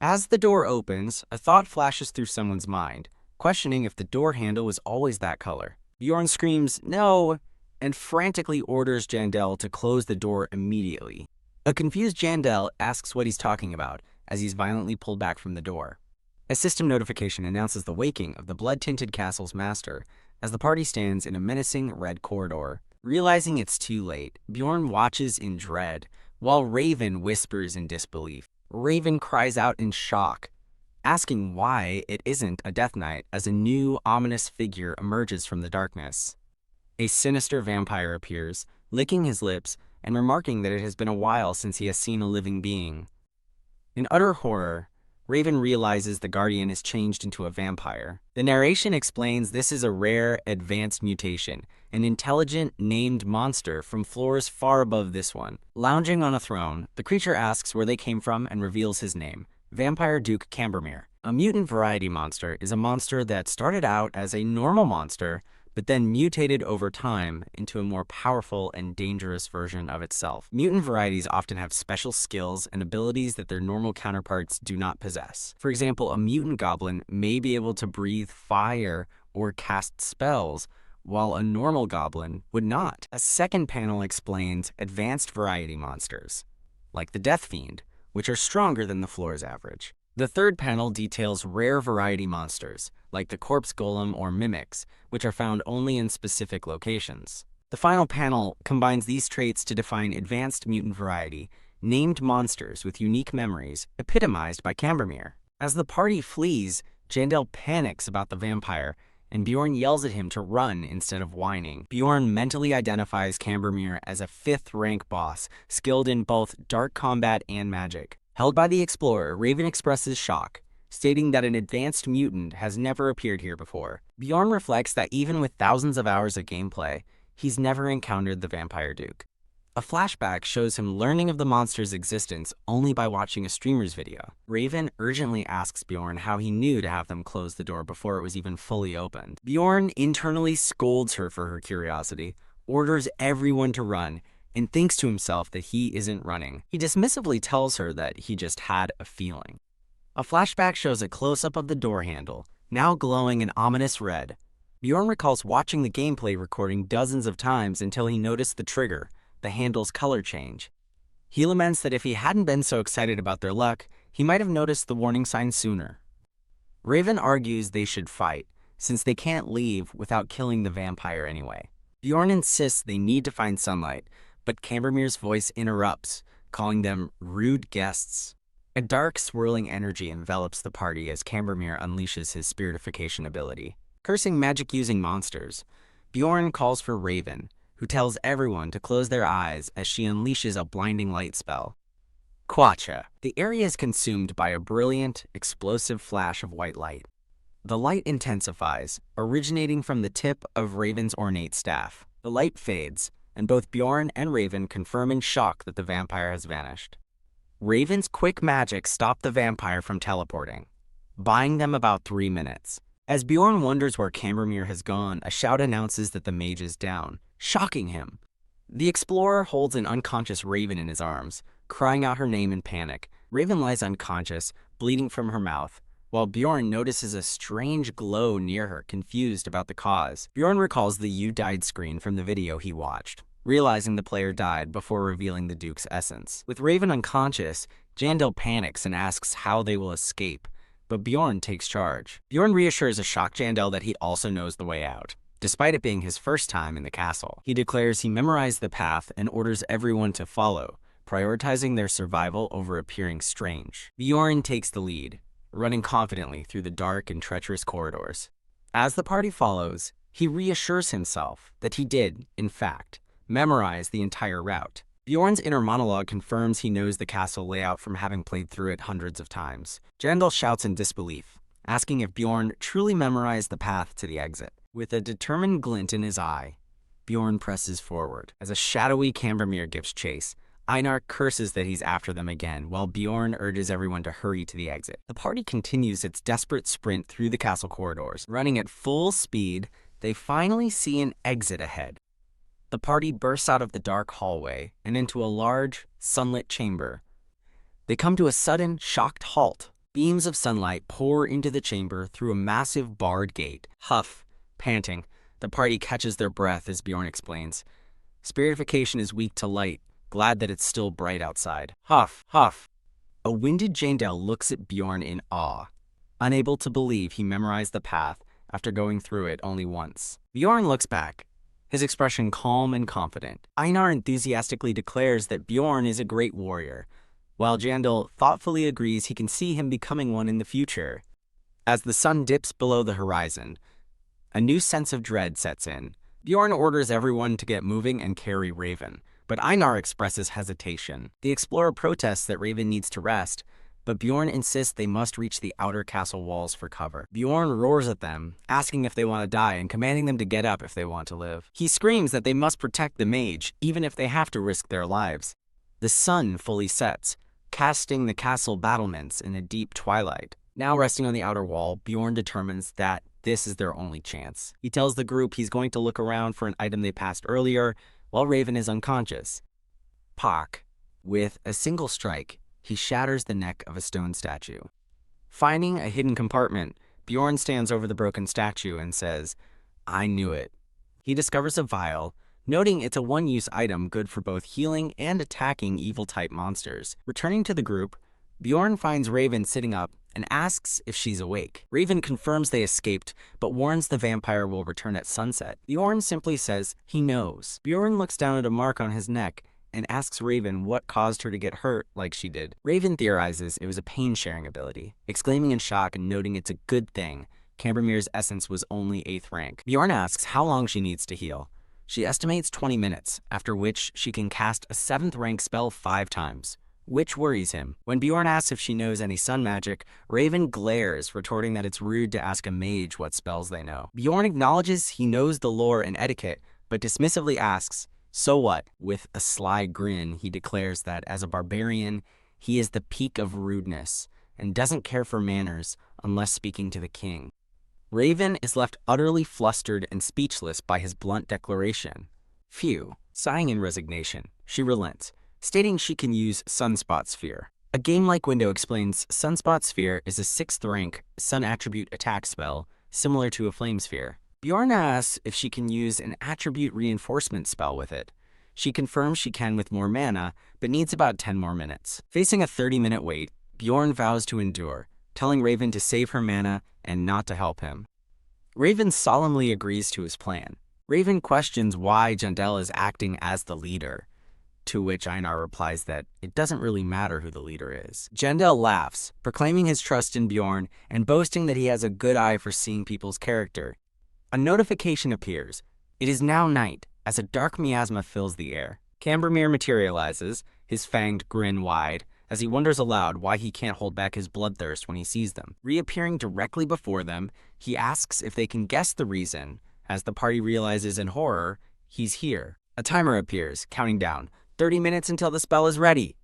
As the door opens, a thought flashes through someone's mind, questioning if the door handle was always that color. Bjorn screams, "No!" and frantically orders Jandel to close the door immediately. A confused Jandel asks what he's talking about, as he's violently pulled back from the door. A system notification announces the waking of the blood-tinted castle's master, as the party stands in a menacing red corridor. Realizing it's too late, Bjorn watches in dread, while Raven whispers in disbelief. Raven cries out in shock. asking why it isn't a Death Knight as a new, ominous figure emerges from the darkness. A sinister vampire appears, licking his lips and remarking that it has been a while since he has seen a living being. In utter horror, Raven realizes the Guardian is changed into a vampire. The narration explains this is a rare, advanced mutation, an intelligent, named monster from floors far above this one. Lounging on a throne, the creature asks where they came from and reveals his name, Vampire Duke Cambermere. A mutant variety monster is a monster that started out as a normal monster, but then mutated over time into a more powerful and dangerous version of itself. Mutant varieties often have special skills and abilities that their normal counterparts do not possess. For example, a mutant goblin may be able to breathe fire or cast spells, while a normal goblin would not. A second panel explains advanced variety monsters, like the Death Fiend, which are stronger than the floor's average. The third panel details rare variety monsters, like the corpse golem or mimics, which are found only in specific locations. The final panel combines these traits to define advanced mutant variety, named monsters with unique memories, epitomized by Cambermere. As the party flees, Jandel panics about the vampire, and Bjorn yells at him to run instead of whining. Bjorn mentally identifies Cambermere as a 5th-rank boss, skilled in both dark combat and magic. Held by the explorer, Raven expresses shock, stating that an advanced mutant has never appeared here before. Bjorn reflects that even with thousands of hours of gameplay, he's never encountered the Vampire Duke. A flashback shows him learning of the monster's existence only by watching a streamer's video. Raven urgently asks Bjorn how he knew to have them close the door before it was even fully opened. Bjorn internally scolds her for her curiosity, orders everyone to run, and thinks to himself that he isn't running. He dismissively tells her that he just had a feeling. A flashback shows a close-up of the door handle, now glowing an ominous red. Bjorn recalls watching the gameplay recording dozens of times until he noticed the trigger, the handle's color change. He laments that if he hadn't been so excited about their luck, he might have noticed the warning sign sooner. Raven argues they should fight, since they can't leave without killing the vampire anyway. Bjorn insists they need to find sunlight, but Cambermere's voice interrupts, calling them rude guests. A dark, swirling energy envelops the party as Cambermere unleashes his spiritification ability. Cursing magic-using monsters, Bjorn calls for Raven, who tells everyone to close their eyes as she unleashes a blinding light spell. Quacha. The area is consumed by a brilliant, explosive flash of white light. The light intensifies, originating from the tip of Raven's ornate staff. The light fades, and both Bjorn and Raven confirm in shock that the vampire has vanished. Raven's quick magic stopped the vampire from teleporting, buying them about 3 minutes. As Bjorn wonders where Cambermere has gone, a shout announces that the mage is down, shocking him. The explorer holds an unconscious Raven in his arms, crying out her name in panic. Raven lies unconscious, bleeding from her mouth, while Bjorn notices a strange glow near her, confused about the cause. Bjorn recalls the "You died" screen from the video he watched, realizing the player died before revealing the Duke's essence. With Raven unconscious, Jandel panics and asks how they will escape, but Bjorn takes charge. Bjorn reassures a shocked Jandel that he also knows the way out, despite it being his first time in the castle. He declares he memorized the path and orders everyone to follow, prioritizing their survival over appearing strange. Bjorn takes the lead, running confidently through the dark and treacherous corridors. As the party follows, he reassures himself that he did, in fact, memorize the entire route. Bjorn's inner monologue confirms he knows the castle layout from having played through it hundreds of times. Jandel shouts in disbelief, asking if Bjorn truly memorized the path to the exit. With a determined glint in his eye, Bjorn presses forward. As a shadowy Cambermere gives chase, Einar curses that he's after them again, while Bjorn urges everyone to hurry to the exit. The party continues its desperate sprint through the castle corridors. Running at full speed, they finally see an exit ahead. The party bursts out of the dark hallway and into a large, sunlit chamber. They come to a sudden, shocked halt. Beams of sunlight pour into the chamber through a massive barred gate. Huff, panting, the party catches their breath as Bjorn explains. Spiritification is weak to light, glad that it's still bright outside. Huff, huff. A winded Jandel looks at Bjorn in awe, unable to believe he memorized the path after going through it only once. Bjorn looks back, his expression calm and confident. Einar enthusiastically declares that Bjorn is a great warrior, while Jandal thoughtfully agrees he can see him becoming one in the future. As the sun dips below the horizon, a new sense of dread sets in. Bjorn orders everyone to get moving and carry Raven, but Einar expresses hesitation. The explorer protests that Raven needs to rest, but Bjorn insists they must reach the outer castle walls for cover. Bjorn roars at them, asking if they want to die and commanding them to get up if they want to live. He screams that they must protect the mage, even if they have to risk their lives. The sun fully sets, casting the castle battlements in a deep twilight. Now resting on the outer wall, Bjorn determines that this is their only chance. He tells the group he's going to look around for an item they passed earlier, while Raven is unconscious. Pock. With a single strike, he shatters the neck of a stone statue. Finding a hidden compartment, Bjorn stands over the broken statue and says, "I knew it." He discovers a vial, noting it's a one-use item good for both healing and attacking evil-type monsters. Returning to the group, Bjorn finds Raven sitting up and asks if she's awake. Raven confirms they escaped, but warns the vampire will return at sunset. Bjorn simply says he knows. Bjorn looks down at a mark on his neck and asks Raven what caused her to get hurt like she did. Raven theorizes it was a pain-sharing ability, exclaiming in shock and noting it's a good thing Cambermere's essence was only 8th rank. Bjorn asks how long she needs to heal. She estimates 20 minutes, after which she can cast a 7th rank spell 5 times, which worries him. When Bjorn asks if she knows any sun magic, Raven glares, retorting that it's rude to ask a mage what spells they know. Bjorn acknowledges he knows the lore and etiquette, but dismissively asks, "So what?" With a sly grin, he declares that as a barbarian, he is the peak of rudeness and doesn't care for manners unless speaking to the king. Raven is left utterly flustered and speechless by his blunt declaration. Phew. Sighing in resignation, she relents, stating she can use Sunspot Sphere. A game-like window explains Sunspot Sphere is a 6th rank sun attribute attack spell, similar to a Flame Sphere. Bjorn asks if she can use an attribute reinforcement spell with it. She confirms she can with more mana, but needs about 10 more minutes. Facing a 30-minute wait, Bjorn vows to endure, telling Raven to save her mana and not to help him. Raven solemnly agrees to his plan. Raven questions why Jandal is acting as the leader, to which Einar replies that it doesn't really matter who the leader is. Jandal laughs, proclaiming his trust in Bjorn and boasting that he has a good eye for seeing people's character. A notification appears. It is now night, as a dark miasma fills the air. Cambermere materializes, his fanged grin wide, as he wonders aloud why he can't hold back his bloodthirst when he sees them. Reappearing directly before them, he asks if they can guess the reason. As the party realizes in horror, he's here. A timer appears, counting down, 30 minutes until the spell is ready.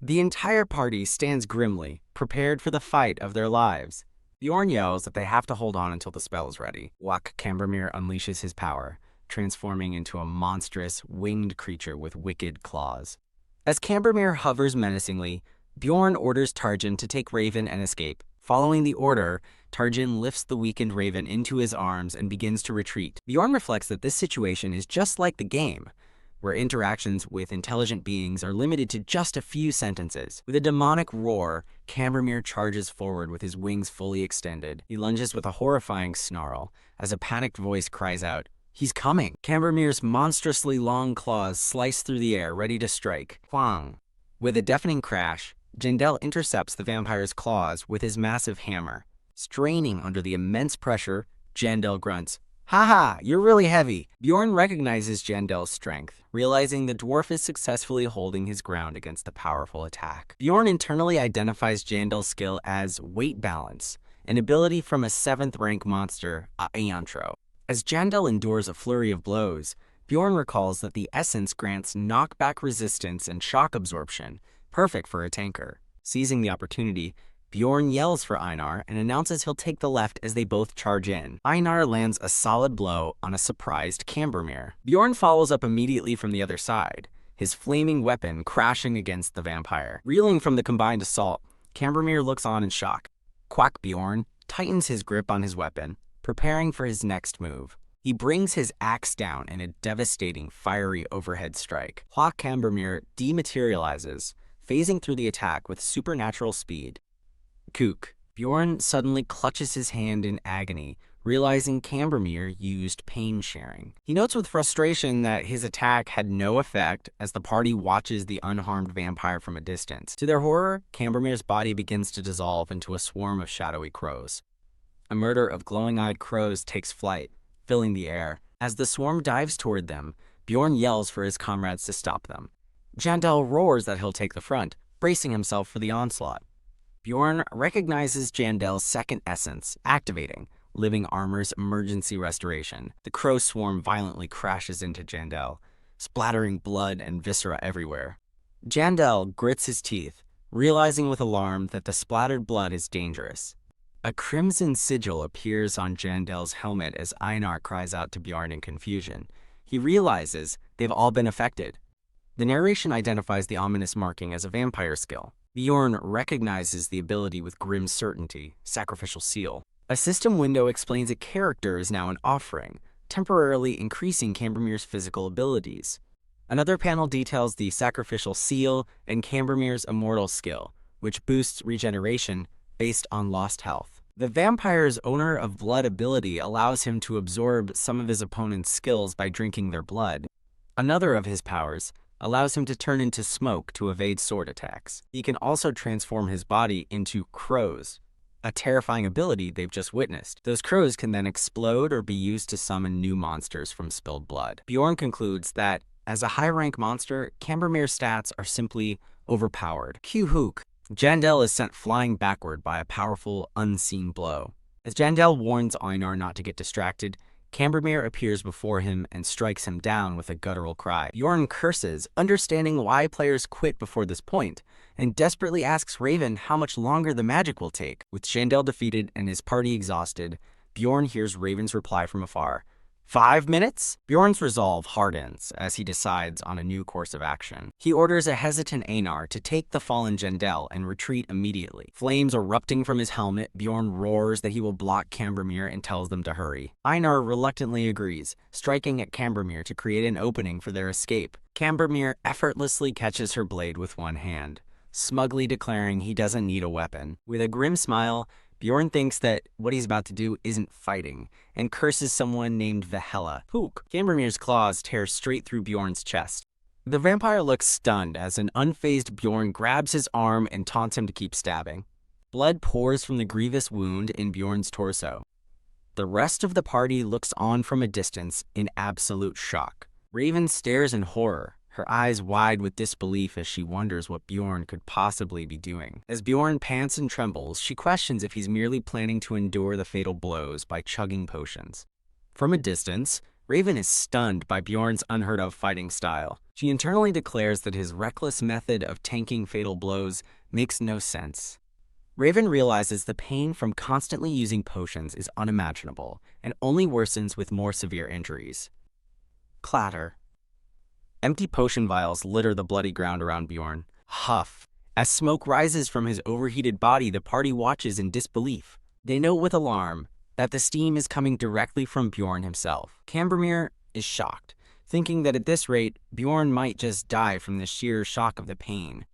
The entire party stands grimly, prepared for the fight of their lives. Bjorn yells that they have to hold on until the spell is ready. Wak Cambermere unleashes his power, transforming into a monstrous, winged creature with wicked claws. As Cambermere hovers menacingly, Bjorn orders Tarjan to take Raven and escape. Following the order, Tarjan lifts the weakened Raven into his arms and begins to retreat. Bjorn reflects that this situation is just like the game, where interactions with intelligent beings are limited to just a few sentences. With a demonic roar, Cambermere charges forward with his wings fully extended. He lunges with a horrifying snarl, as a panicked voice cries out, "He's coming!" Cambermere's monstrously long claws slice through the air, ready to strike. Clang! With a deafening crash, Jandal intercepts the vampire's claws with his massive hammer. Straining under the immense pressure, Jandal grunts, "Haha, you're really heavy." Bjorn recognizes Jandal's strength, realizing the dwarf is successfully holding his ground against the powerful attack. Bjorn internally identifies Jandal's skill as weight balance, an ability from a 7th rank monster, Aeantro. As Jandal endures a flurry of blows, Bjorn recalls that the essence grants knockback resistance and shock absorption, perfect for a tanker. Seizing the opportunity, Bjorn yells for Einar and announces he'll take the left as they both charge in. Einar lands a solid blow on a surprised Cambermere. Bjorn follows up immediately from the other side, his flaming weapon crashing against the vampire. Reeling from the combined assault, Cambermere looks on in shock. Quack Bjorn tightens his grip on his weapon, preparing for his next move. He brings his axe down in a devastating, fiery overhead strike. Quack Cambermere dematerializes, phasing through the attack with supernatural speed. Kook. Bjorn suddenly clutches his hand in agony, realizing Cambermere used pain sharing. He notes with frustration that his attack had no effect as the party watches the unharmed vampire from a distance. To their horror, Cambermere's body begins to dissolve into a swarm of shadowy crows. A murder of glowing-eyed crows takes flight, filling the air. As the swarm dives toward them, Bjorn yells for his comrades to stop them. Jandel roars that he'll take the front, bracing himself for the onslaught. Bjorn recognizes Jandel's second essence, activating living armor's emergency restoration. The crow swarm violently crashes into Jandel, splattering blood and viscera everywhere. Jandel grits his teeth, realizing with alarm that the splattered blood is dangerous. A crimson sigil appears on Jandel's helmet as Einar cries out to Bjorn in confusion. He realizes they've all been affected. The narration identifies the ominous marking as a vampire skill. Bjorn recognizes the ability with grim certainty, sacrificial seal. A system window explains a character is now an offering, temporarily increasing Cambermere's physical abilities. Another panel details the sacrificial seal and Cambermere's immortal skill, which boosts regeneration based on lost health. The vampire's owner of blood ability allows him to absorb some of his opponent's skills by drinking their blood. Another of his powers allows him to turn into smoke to evade sword attacks. He can also transform his body into crows, a terrifying ability they've just witnessed. Those crows can then explode or be used to summon new monsters from spilled blood. Bjorn concludes that, as a high-rank monster, Cambermere's stats are simply overpowered. Cue Hook. Jandel is sent flying backward by a powerful, unseen blow. As Jandel warns Einar not to get distracted, Cambermere appears before him and strikes him down with a guttural cry. Bjorn curses, understanding why players quit before this point, and desperately asks Raven how much longer the magic will take. With Jandel defeated and his party exhausted, Bjorn hears Raven's reply from afar. 5 minutes? Bjorn's resolve hardens as he decides on a new course of action. He orders a hesitant Einar to take the fallen Jandel and retreat immediately. Flames erupting from his helmet, Bjorn roars that he will block Cambermere and tells them to hurry. Einar reluctantly agrees, striking at Cambermere to create an opening for their escape. Cambermere effortlessly catches her blade with one hand, smugly declaring he doesn't need a weapon. With a grim smile, Bjorn thinks that what he's about to do isn't fighting, and curses someone named Vahella. Hook. Cambermere's claws tear straight through Bjorn's chest. The vampire looks stunned as an unfazed Bjorn grabs his arm and taunts him to keep stabbing. Blood pours from the grievous wound in Bjorn's torso. The rest of the party looks on from a distance in absolute shock. Raven stares in horror, her eyes wide with disbelief as she wonders what Bjorn could possibly be doing. As Bjorn pants and trembles, she questions if he's merely planning to endure the fatal blows by chugging potions. From a distance, Raven is stunned by Bjorn's unheard-of fighting style. She internally declares that his reckless method of tanking fatal blows makes no sense. Raven realizes the pain from constantly using potions is unimaginable and only worsens with more severe injuries. Clatter. Empty potion vials litter the bloody ground around Bjorn. Huff. As smoke rises from his overheated body, the party watches in disbelief. They note with alarm that the steam is coming directly from Bjorn himself. Cambermere is shocked, thinking that at this rate, Bjorn might just die from the sheer shock of the pain.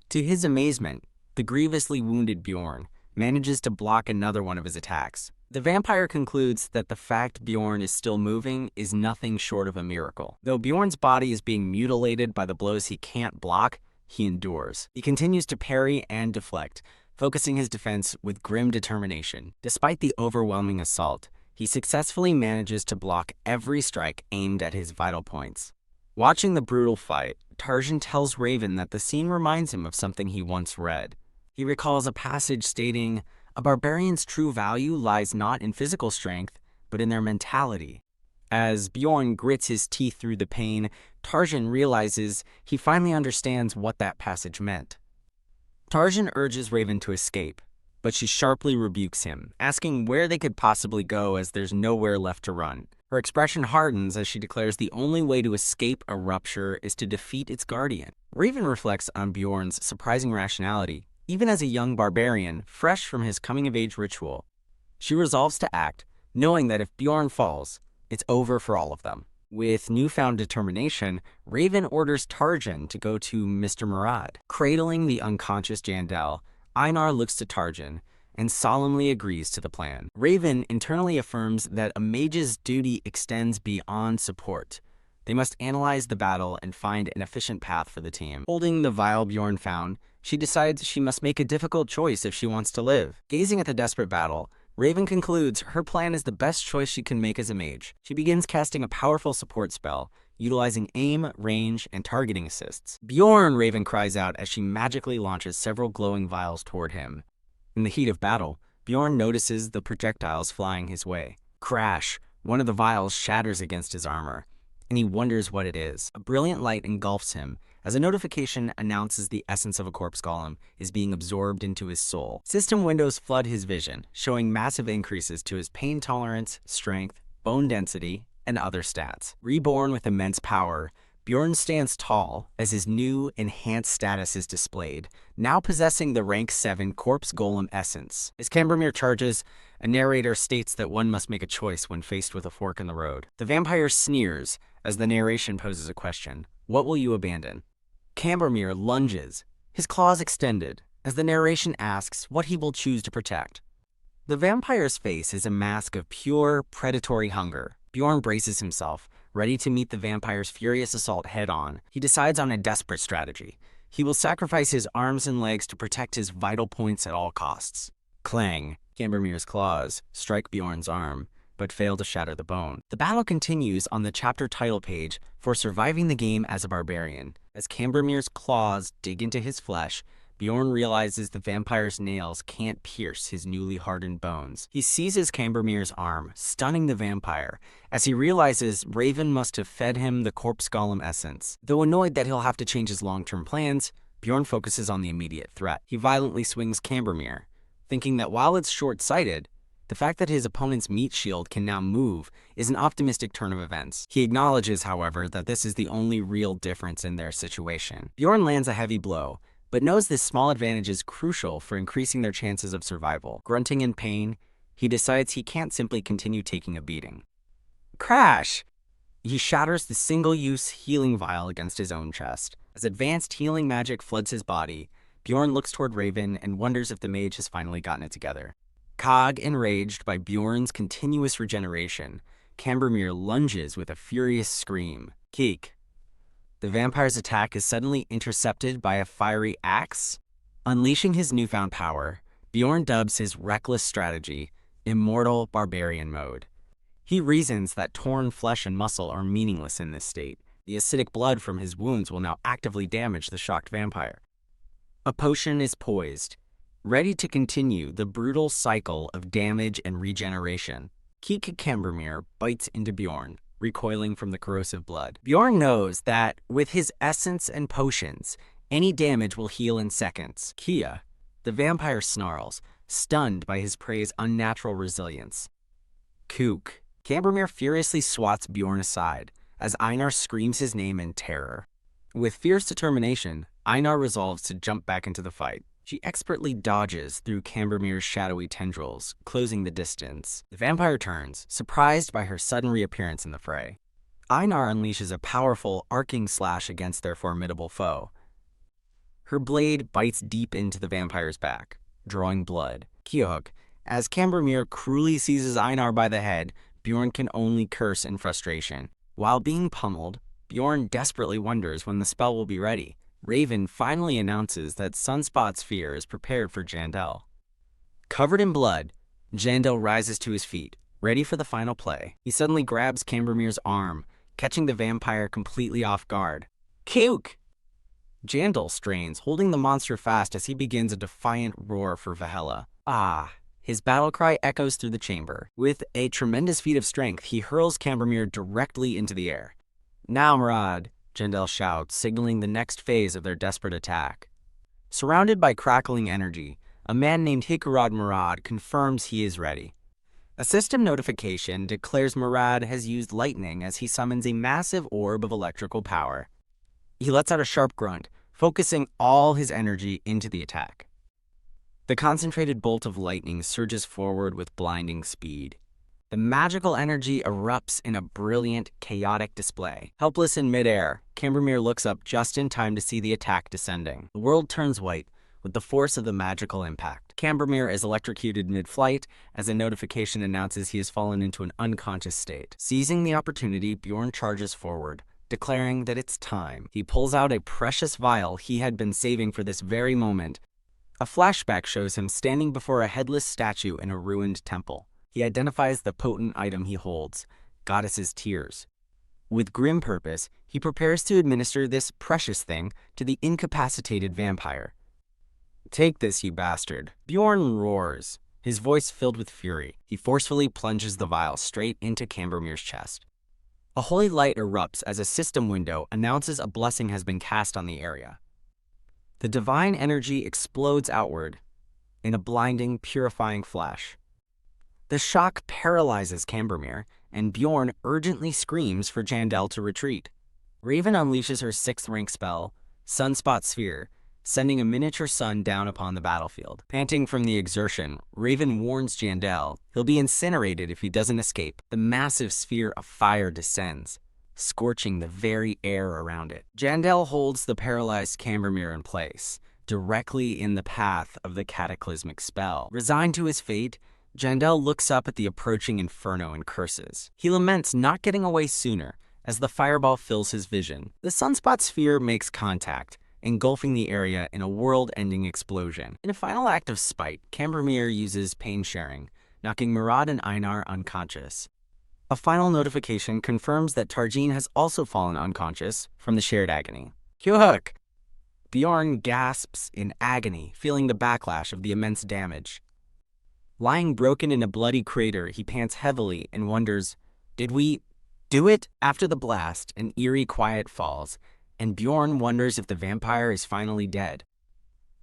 To his amazement, the grievously wounded Bjorn manages to block another one of his attacks. The vampire concludes that the fact Bjorn is still moving is nothing short of a miracle. Though Bjorn's body is being mutilated by the blows he can't block, he endures. He continues to parry and deflect, focusing his defense with grim determination. Despite the overwhelming assault, he successfully manages to block every strike aimed at his vital points. Watching the brutal fight, Tarzan tells Raven that the scene reminds him of something he once read. He recalls a passage stating, "A barbarian's true value lies not in physical strength, but in their mentality." As Bjorn grits his teeth through the pain, Tarzan realizes he finally understands what that passage meant. Tarzan urges Raven to escape, but she sharply rebukes him, asking where they could possibly go as there's nowhere left to run. Her expression hardens as she declares the only way to escape a rupture is to defeat its guardian. Raven reflects on Bjorn's surprising rationality. Even as a young barbarian, fresh from his coming-of-age ritual, she resolves to act, knowing that if Bjorn falls, it's over for all of them. With newfound determination, Raven orders Tarzan to go to Mr. Murad. Cradling the unconscious Jandel, Einar looks to Tarzan, and solemnly agrees to the plan. Raven internally affirms that a mage's duty extends beyond support. They must analyze the battle and find an efficient path for the team. Holding the vial Bjorn found, she decides she must make a difficult choice if she wants to live. Gazing at the desperate battle, Raven concludes her plan is the best choice she can make as a mage. She begins casting a powerful support spell, utilizing aim, range, and targeting assists. Bjorn, Raven cries out as she magically launches several glowing vials toward him. In the heat of battle, Bjorn notices the projectiles flying his way. Crash! One of the vials shatters against his armor, and he wonders what it is. A brilliant light engulfs him as a notification announces the essence of a corpse golem is being absorbed into his soul. System windows flood his vision, showing massive increases to his pain tolerance, strength, bone density, and other stats. Reborn with immense power, Bjorn stands tall as his new enhanced status is displayed, now possessing the rank 7 corpse golem essence. As Cambermere charges, a narrator states that one must make a choice when faced with a fork in the road. The vampire sneers as the narration poses a question: what will you abandon? Cambermere lunges, his claws extended, as the narration asks what he will choose to protect. The vampire's face is a mask of pure, predatory hunger. Bjorn braces himself, ready to meet the vampire's furious assault head-on. He decides on a desperate strategy. He will sacrifice his arms and legs to protect his vital points at all costs. Clang! Cambermere's claws strike Bjorn's arm, but fail to shatter the bone. The battle continues on the chapter title page for Surviving the Game as a Barbarian. As Cambermere's claws dig into his flesh, Bjorn realizes the vampire's nails can't pierce his newly hardened bones. He seizes Cambermere's arm, stunning the vampire, as he realizes Raven must have fed him the corpse golem essence. Though annoyed that he'll have to change his long-term plans, Bjorn focuses on the immediate threat. He violently swings Cambermere, thinking that while it's short-sighted, the fact that his opponent's meat shield can now move is an optimistic turn of events. He acknowledges, however, that this is the only real difference in their situation. Bjorn lands a heavy blow, but knows this small advantage is crucial for increasing their chances of survival. Grunting in pain, he decides he can't simply continue taking a beating. Crash! He shatters the single-use healing vial against his own chest. As advanced healing magic floods his body, Bjorn looks toward Raven and wonders if the mage has finally gotten it together. Cog enraged by Bjorn's continuous regeneration, Cambermere lunges with a furious scream. Keek! The vampire's attack is suddenly intercepted by a fiery axe. Unleashing his newfound power, Bjorn dubs his reckless strategy Immortal Barbarian Mode. He reasons that torn flesh and muscle are meaningless in this state. The acidic blood from his wounds will now actively damage the shocked vampire. A potion is poised, ready to continue the brutal cycle of damage and regeneration. Keek Cambermere bites into Bjorn, recoiling from the corrosive blood. Bjorn knows that, with his essence and potions, any damage will heal in seconds. Kia, the vampire snarls, stunned by his prey's unnatural resilience. Kook. Cambermere furiously swats Bjorn aside, as Einar screams his name in terror. With fierce determination, Einar resolves to jump back into the fight. She expertly dodges through Cambermere's shadowy tendrils, closing the distance. The vampire turns, surprised by her sudden reappearance in the fray. Einar unleashes a powerful, arcing slash against their formidable foe. Her blade bites deep into the vampire's back, drawing blood. Keok, as Cambermere cruelly seizes Einar by the head, Bjorn can only curse in frustration. While being pummeled, Bjorn desperately wonders when the spell will be ready. Raven finally announces that Sunspot's fear is prepared for Jandel. Covered in blood, Jandel rises to his feet, ready for the final play. He suddenly grabs Cambermere's arm, catching the vampire completely off guard. Kook! Jandel strains, holding the monster fast as he begins a defiant roar for Valhalla. Ah! His battle cry echoes through the chamber. With a tremendous feat of strength, he hurls Cambermere directly into the air. Now, Murad! Jandel shouts, signaling the next phase of their desperate attack. Surrounded by crackling energy, a man named Hikurad Murad confirms he is ready. A system notification declares Murad has used lightning as he summons a massive orb of electrical power. He lets out a sharp grunt, focusing all his energy into the attack. The concentrated bolt of lightning surges forward with blinding speed. The magical energy erupts in a brilliant, chaotic display. Helpless in midair, Cambermere looks up just in time to see the attack descending. The world turns white, with the force of the magical impact. Cambermere is electrocuted mid-flight as a notification announces he has fallen into an unconscious state. Seizing the opportunity, Bjorn charges forward, declaring that it's time. He pulls out a precious vial he had been saving for this very moment. A flashback shows him standing before a headless statue in a ruined temple. He identifies the potent item he holds, Goddess's Tears. With grim purpose, he prepares to administer this precious thing to the incapacitated vampire. "Take this, you bastard," Bjorn roars, his voice filled with fury. He forcefully plunges the vial straight into Cambermere's chest. A holy light erupts as a system window announces a blessing has been cast on the area. The divine energy explodes outward in a blinding, purifying flash. The shock paralyzes Cambermere, and Bjorn urgently screams for Jandel to retreat. Raven unleashes her 6th rank spell, Sunspot Sphere, sending a miniature sun down upon the battlefield. Panting from the exertion, Raven warns Jandel he'll be incinerated if he doesn't escape. The massive sphere of fire descends, scorching the very air around it. Jandel holds the paralyzed Cambermere in place, directly in the path of the cataclysmic spell. Resigned to his fate, Jandel looks up at the approaching inferno and curses. He laments not getting away sooner as the fireball fills his vision. The sunspot sphere makes contact, engulfing the area in a world-ending explosion. In a final act of spite, Cambermere uses pain sharing, knocking Murad and Einar unconscious. A final notification confirms that Tarjin has also fallen unconscious from the shared agony. Kyuhuk! Bjorn gasps in agony, feeling the backlash of the immense damage. Lying broken in a bloody crater, he pants heavily and wonders, did we do it? After the blast, an eerie quiet falls, and Bjorn wonders if the vampire is finally dead.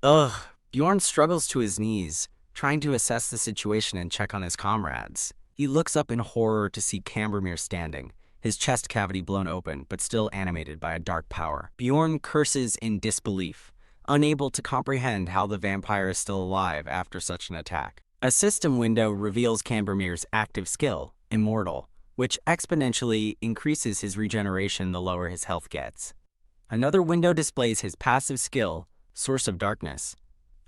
Bjorn struggles to his knees, trying to assess the situation and check on his comrades. He looks up in horror to see Cambermere standing, his chest cavity blown open, but still animated by a dark power. Bjorn curses in disbelief, unable to comprehend how the vampire is still alive after such an attack. A system window reveals Cambermere's active skill, Immortal, which exponentially increases his regeneration the lower his health gets. Another window displays his passive skill, Source of Darkness,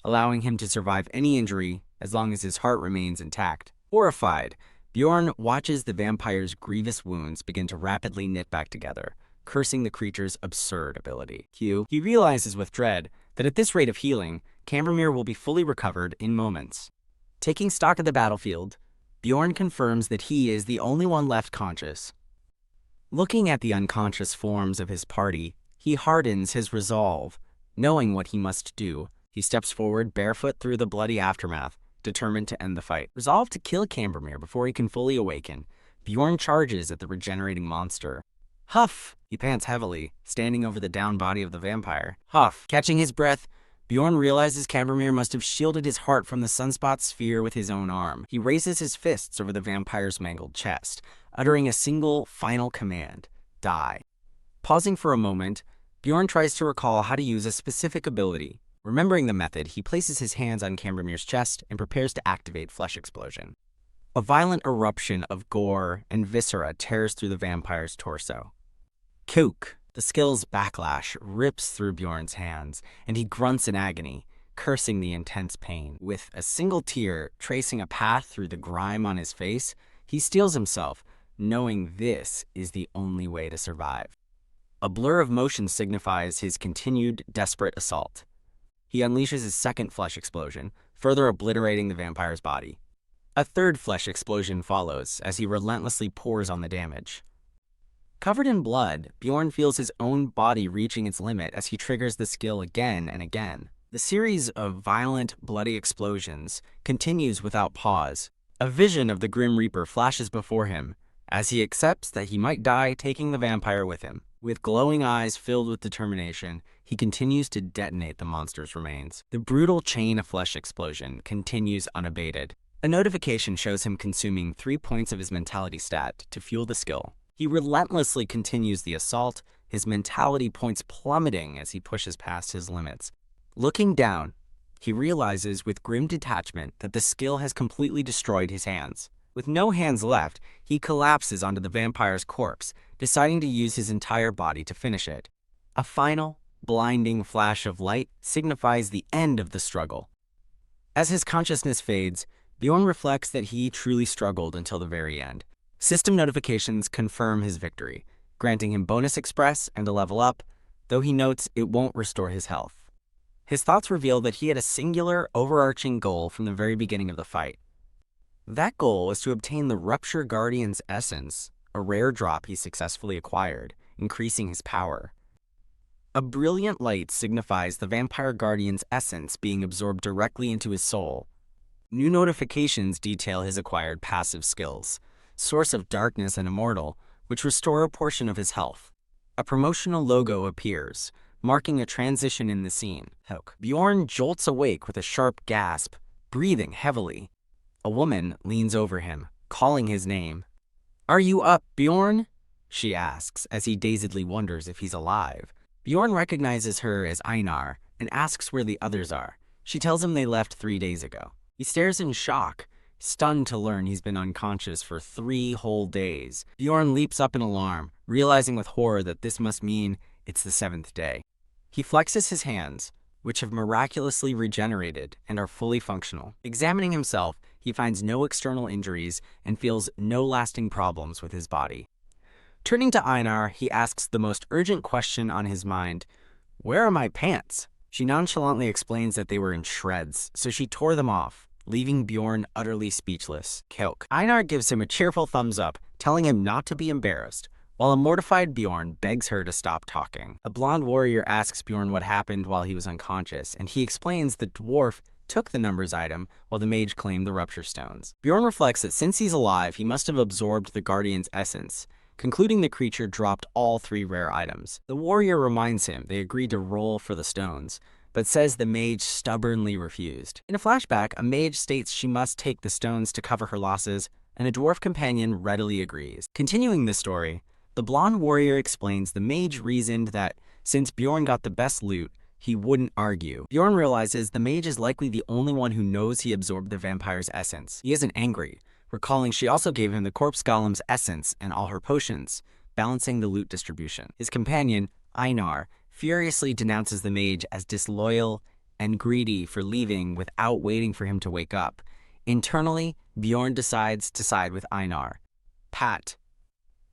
allowing him to survive any injury as long as his heart remains intact. Horrified, Bjorn watches the vampire's grievous wounds begin to rapidly knit back together, cursing the creature's absurd ability. He realizes with dread that at this rate of healing, Cambermere will be fully recovered in moments. Taking stock of the battlefield, Bjorn confirms that he is the only one left conscious. Looking at the unconscious forms of his party, he hardens his resolve. Knowing what he must do, he steps forward barefoot through the bloody aftermath, determined to end the fight. Resolved to kill Cambermere before he can fully awaken, Bjorn charges at the regenerating monster. Huff! He pants heavily, standing over the down body of the vampire. Huff! Catching his breath, Bjorn realizes Cambermere must have shielded his heart from the sunspot sphere with his own arm. He raises his fists over the vampire's mangled chest, uttering a single final command, die. Pausing for a moment, Bjorn tries to recall how to use a specific ability. Remembering the method, he places his hands on Cambermere's chest and prepares to activate Flesh Explosion. A violent eruption of gore and viscera tears through the vampire's torso. Kook! The skill's backlash rips through Bjorn's hands, and he grunts in agony, cursing the intense pain. With a single tear tracing a path through the grime on his face, he steels himself, knowing this is the only way to survive. A blur of motion signifies his continued, desperate assault. He unleashes his second Flesh Explosion, further obliterating the vampire's body. A third Flesh Explosion follows as he relentlessly pours on the damage. Covered in blood, Bjorn feels his own body reaching its limit as he triggers the skill again and again. The series of violent, bloody explosions continues without pause. A vision of the Grim Reaper flashes before him as he accepts that he might die taking the vampire with him. With glowing eyes filled with determination, he continues to detonate the monster's remains. The brutal chain of Flesh Explosion continues unabated. A notification shows him consuming 3 points of his mentality stat to fuel the skill. He relentlessly continues the assault, his mentality points plummeting as he pushes past his limits. Looking down, he realizes with grim detachment that the skill has completely destroyed his hands. With no hands left, he collapses onto the vampire's corpse, deciding to use his entire body to finish it. A final, blinding flash of light signifies the end of the struggle. As his consciousness fades, Bjorn reflects that he truly struggled until the very end. System notifications confirm his victory, granting him bonus express and a level up, though he notes it won't restore his health. His thoughts reveal that he had a singular, overarching goal from the very beginning of the fight. That goal was to obtain the Rupture Guardian's essence, a rare drop he successfully acquired, increasing his power. A brilliant light signifies the Vampire Guardian's essence being absorbed directly into his soul. New notifications detail his acquired passive skills, Source of Darkness and Immortal, which restore a portion of his health. A promotional logo appears, marking a transition in the scene. Bjorn jolts awake with a sharp gasp, breathing heavily. A woman leans over him, calling his name. "Are you up, Bjorn?" she asks, as he dazedly wonders if he's alive. Bjorn recognizes her as Einar and asks where the others are. She tells him they left 3 days ago. He stares in shock, stunned to learn he's been unconscious for 3 whole days. Bjorn leaps up in alarm, realizing with horror that this must mean it's the 7th day. He flexes his hands, which have miraculously regenerated and are fully functional. Examining himself, he finds no external injuries and feels no lasting problems with his body. Turning to Einar, he asks the most urgent question on his mind. "Where are my pants?" She nonchalantly explains that they were in shreds, so she tore them off, leaving Bjorn utterly speechless. Einar gives him a cheerful thumbs up, telling him not to be embarrassed, while a mortified Bjorn begs her to stop talking. A blonde warrior asks Bjorn what happened while he was unconscious, and he explains the dwarf took the numbers item while the mage claimed the rupture stones. Bjorn reflects that since he's alive, he must have absorbed the guardian's essence, concluding the creature dropped all 3 rare items. The warrior reminds him they agreed to roll for the stones, but says the mage stubbornly refused. In a flashback, a mage states she must take the stones to cover her losses, and a dwarf companion readily agrees. Continuing the story, the blonde warrior explains the mage reasoned that since Bjorn got the best loot, he wouldn't argue. Bjorn realizes the mage is likely the only one who knows he absorbed the vampire's essence. He isn't angry, recalling she also gave him the corpse golem's essence and all her potions, balancing the loot distribution. His companion, Einar, furiously denounces the mage as disloyal and greedy for leaving without waiting for him to wake up. Internally, Bjorn decides to side with Einar.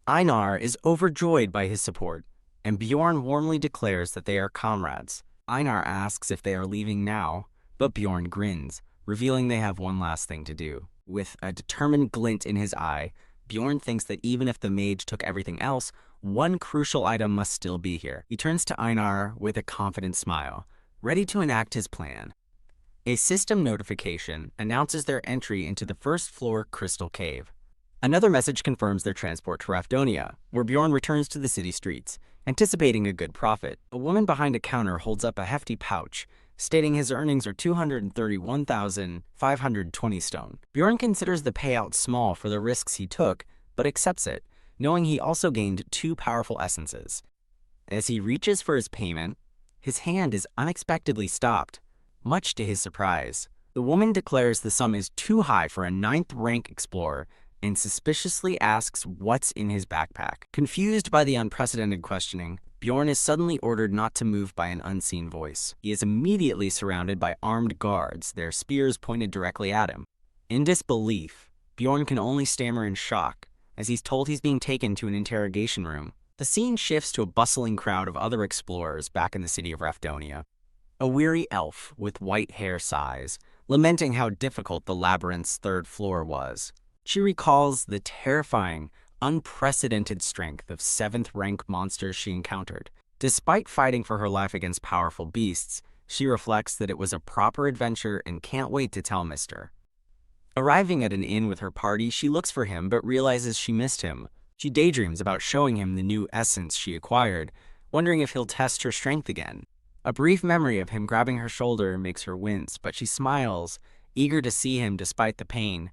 Einar is overjoyed by his support, and Bjorn warmly declares that they are comrades. Einar asks if they are leaving now, but Bjorn grins, revealing they have one last thing to do. With a determined glint in his eye, Bjorn thinks that even if the mage took everything else, one crucial item must still be here. He turns to Einar with a confident smile, ready to enact his plan. A system notification announces their entry into the first-floor crystal cave. Another message confirms their transport to Rafdonia, where Bjorn returns to the city streets, anticipating a good profit. A woman behind a counter holds up a hefty pouch, stating his earnings are 231,520 stone. Bjorn considers the payout small for the risks he took, but accepts it, knowing he also gained 2 powerful essences. As he reaches for his payment, his hand is unexpectedly stopped, much to his surprise. The woman declares the sum is too high for a 9th-rank explorer and suspiciously asks what's in his backpack. Confused by the unprecedented questioning, Bjorn is suddenly ordered not to move by an unseen voice. He is immediately surrounded by armed guards, their spears pointed directly at him. In disbelief, Bjorn can only stammer in shock, as he's told he's being taken to an interrogation room. The scene shifts to a bustling crowd of other explorers back in the city of Rafdonia. A weary elf with white hair sighs, lamenting how difficult the labyrinth's 3rd floor was. She recalls the terrifying, unprecedented strength of 7th-rank monsters she encountered. Despite fighting for her life against powerful beasts, she reflects that it was a proper adventure and can't wait to tell Mr. Arriving at an inn with her party, she looks for him but realizes she missed him. She daydreams about showing him the new essence she acquired, wondering if he'll test her strength again. A brief memory of him grabbing her shoulder makes her wince, but she smiles, eager to see him despite the pain.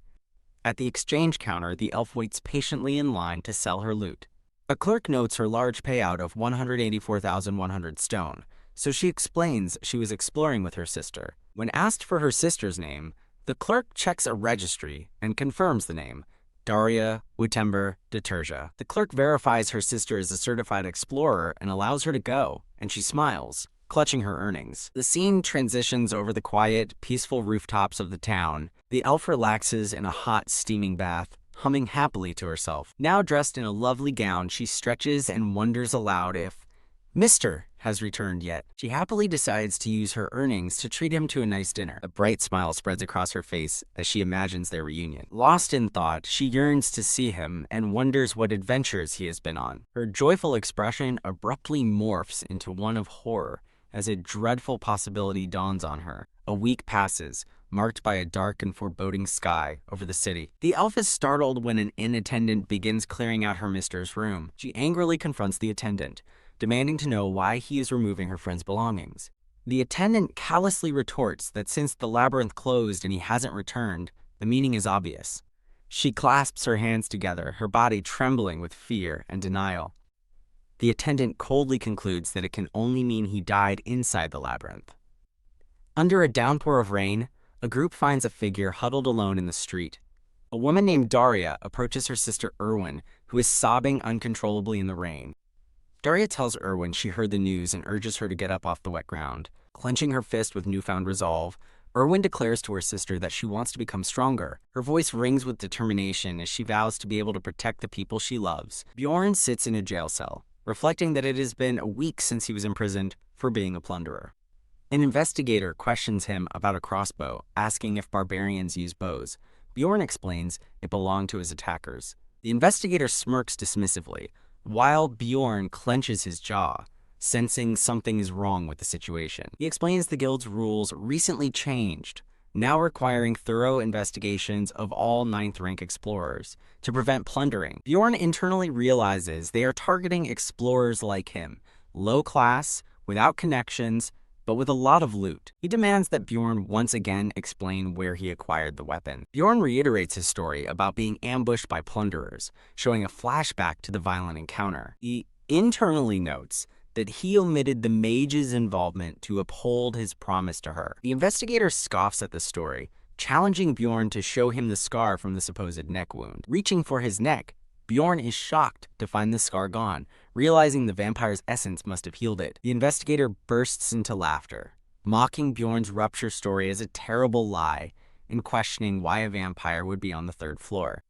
At the exchange counter, the elf waits patiently in line to sell her loot. A clerk notes her large payout of 184,100 stone, so she explains she was exploring with her sister. When asked for her sister's name, the clerk checks a registry and confirms the name, Daria Utember de Terja. The clerk verifies her sister is a certified explorer and allows her to go, and she smiles, clutching her earnings. The scene transitions over the quiet, peaceful rooftops of the town. The elf relaxes in a hot, steaming bath, humming happily to herself. Now dressed in a lovely gown, she stretches and wonders aloud if Mr. has returned yet. She happily decides to use her earnings to treat him to a nice dinner. A bright smile spreads across her face as she imagines their reunion. Lost in thought, she yearns to see him and wonders what adventures he has been on. Her joyful expression abruptly morphs into one of horror as a dreadful possibility dawns on her. A week passes, marked by a dark and foreboding sky over the city. The elf is startled when an inn attendant begins clearing out her mistress room. She angrily confronts the attendant, demanding to know why he is removing her friend's belongings. The attendant callously retorts that since the labyrinth closed and he hasn't returned, the meaning is obvious. She clasps her hands together, her body trembling with fear and denial. The attendant coldly concludes that it can only mean he died inside the labyrinth. Under a downpour of rain, a group finds a figure huddled alone in the street. A woman named Daria approaches her sister Erwin, who is sobbing uncontrollably in the rain. Daria tells Erwin she heard the news and urges her to get up off the wet ground. Clenching her fist with newfound resolve, Erwin declares to her sister that she wants to become stronger. Her voice rings with determination as she vows to be able to protect the people she loves. Bjorn sits in a jail cell, reflecting that it has been a week since he was imprisoned for being a plunderer. An investigator questions him about a crossbow, asking if barbarians use bows. Bjorn explains it belonged to his attackers. The investigator smirks dismissively, while Bjorn clenches his jaw, sensing something is wrong with the situation. He explains the guild's rules recently changed, now requiring thorough investigations of all 9th rank explorers to prevent plundering. Bjorn internally realizes they are targeting explorers like him, low class, without connections, but with a lot of loot. He demands that Bjorn once again explain where he acquired the weapon. Bjorn reiterates his story about being ambushed by plunderers, showing a flashback to the violent encounter. He internally notes that he omitted the mage's involvement to uphold his promise to her. The investigator scoffs at the story, challenging Bjorn to show him the scar from the supposed neck wound. Reaching for his neck, Bjorn is shocked to find the scar gone, realizing the vampire's essence must have healed it. The investigator bursts into laughter, mocking Bjorn's rupture story as a terrible lie and questioning why a vampire would be on the 3rd floor.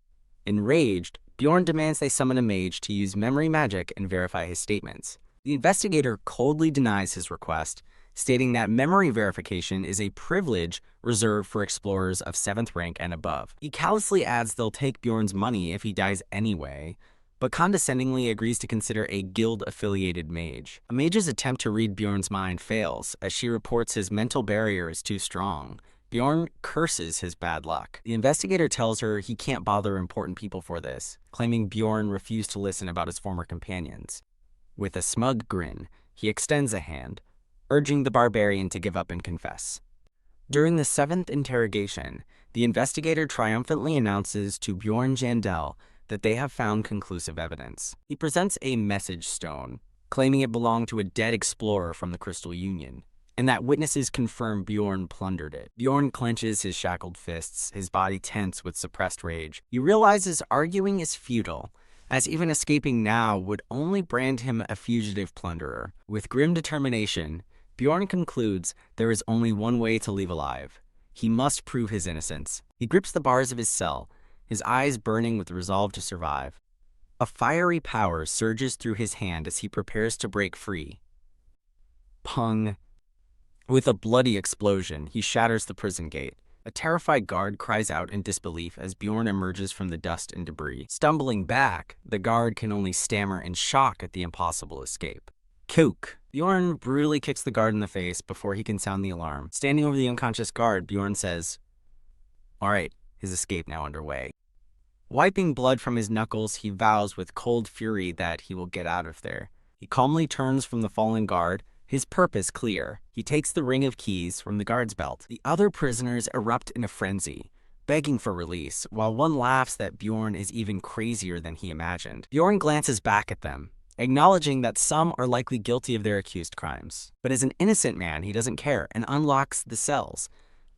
Enraged, Bjorn demands they summon a mage to use memory magic and verify his statements. The investigator coldly denies his request, stating that memory verification is a privilege reserved for explorers of 7th rank and above. He callously adds they'll take Bjorn's money if he dies anyway, but condescendingly agrees to consider a guild-affiliated mage. A mage's attempt to read Bjorn's mind fails, as she reports his mental barrier is too strong. Bjorn curses his bad luck. The investigator tells her he can't bother important people for this, claiming Bjorn refused to listen about his former companions. With a smug grin, he extends a hand, urging the barbarian to give up and confess. During the 7th interrogation, the investigator triumphantly announces to Bjorn Jandel that they have found conclusive evidence. He presents a message stone, claiming it belonged to a dead explorer from the Crystal Union, and that witnesses confirm Bjorn plundered it. Bjorn clenches his shackled fists, his body tense with suppressed rage. He realizes arguing is futile, as even escaping now would only brand him a fugitive plunderer. With grim determination, Bjorn concludes there is only one way to leave alive. He must prove his innocence. He grips the bars of his cell, his eyes burning with resolve to survive. A fiery power surges through his hand as he prepares to break free. Pung. With a bloody explosion, he shatters the prison gate. A terrified guard cries out in disbelief as Bjorn emerges from the dust and debris. Stumbling back, the guard can only stammer in shock at the impossible escape. Kook. Bjorn brutally kicks the guard in the face before he can sound the alarm. Standing over the unconscious guard, Bjorn says, "All right, his escape now underway." Wiping blood from his knuckles, he vows with cold fury that he will get out of there. He calmly turns from the fallen guard, his purpose clear. He takes the ring of keys from the guard's belt. The other prisoners erupt in a frenzy, begging for release, while one laughs that Bjorn is even crazier than he imagined. Bjorn glances back at them, acknowledging that some are likely guilty of their accused crimes. But as an innocent man, he doesn't care and unlocks the cells,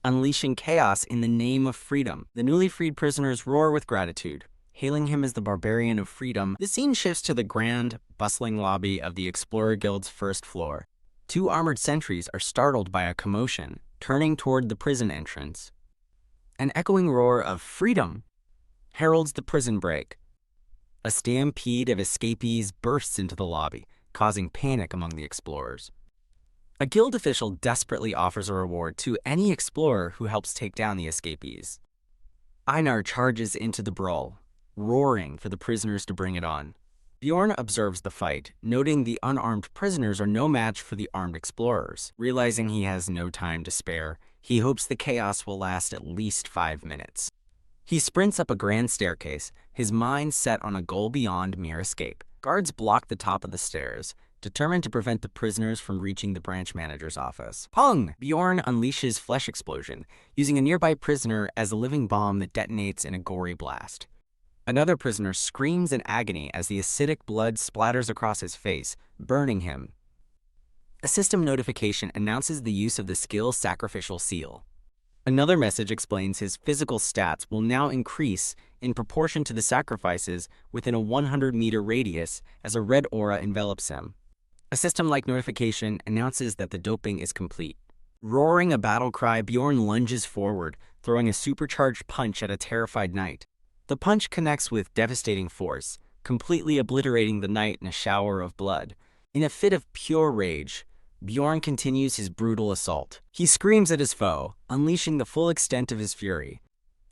unleashing chaos in the name of freedom. The newly freed prisoners roar with gratitude, hailing him as the Barbarian of Freedom. The scene shifts to the grand, bustling lobby of the Explorer Guild's first floor. Two armored sentries are startled by a commotion, turning toward the prison entrance. An echoing roar of "Freedom!" heralds the prison break. A stampede of escapees bursts into the lobby, causing panic among the explorers. A guild official desperately offers a reward to any explorer who helps take down the escapees. Einar charges into the brawl, roaring for the prisoners to bring it on. Bjorn observes the fight, noting the unarmed prisoners are no match for the armed explorers. Realizing he has no time to spare, he hopes the chaos will last at least 5 minutes. He sprints up a grand staircase, his mind set on a goal beyond mere escape. Guards block the top of the stairs, determined to prevent the prisoners from reaching the branch manager's office. Pong! Bjorn unleashes Flesh Explosion, using a nearby prisoner as a living bomb that detonates in a gory blast. Another prisoner screams in agony as the acidic blood splatters across his face, burning him. A system notification announces the use of the skill Sacrificial Seal. Another message explains his physical stats will now increase in proportion to the sacrifices within a 100-meter radius as a red aura envelops him. A system-like notification announces that the doping is complete. Roaring a battle cry, Bjorn lunges forward, throwing a supercharged punch at a terrified knight. The punch connects with devastating force, completely obliterating the knight in a shower of blood. In a fit of pure rage, Bjorn continues his brutal assault. He screams at his foe, unleashing the full extent of his fury.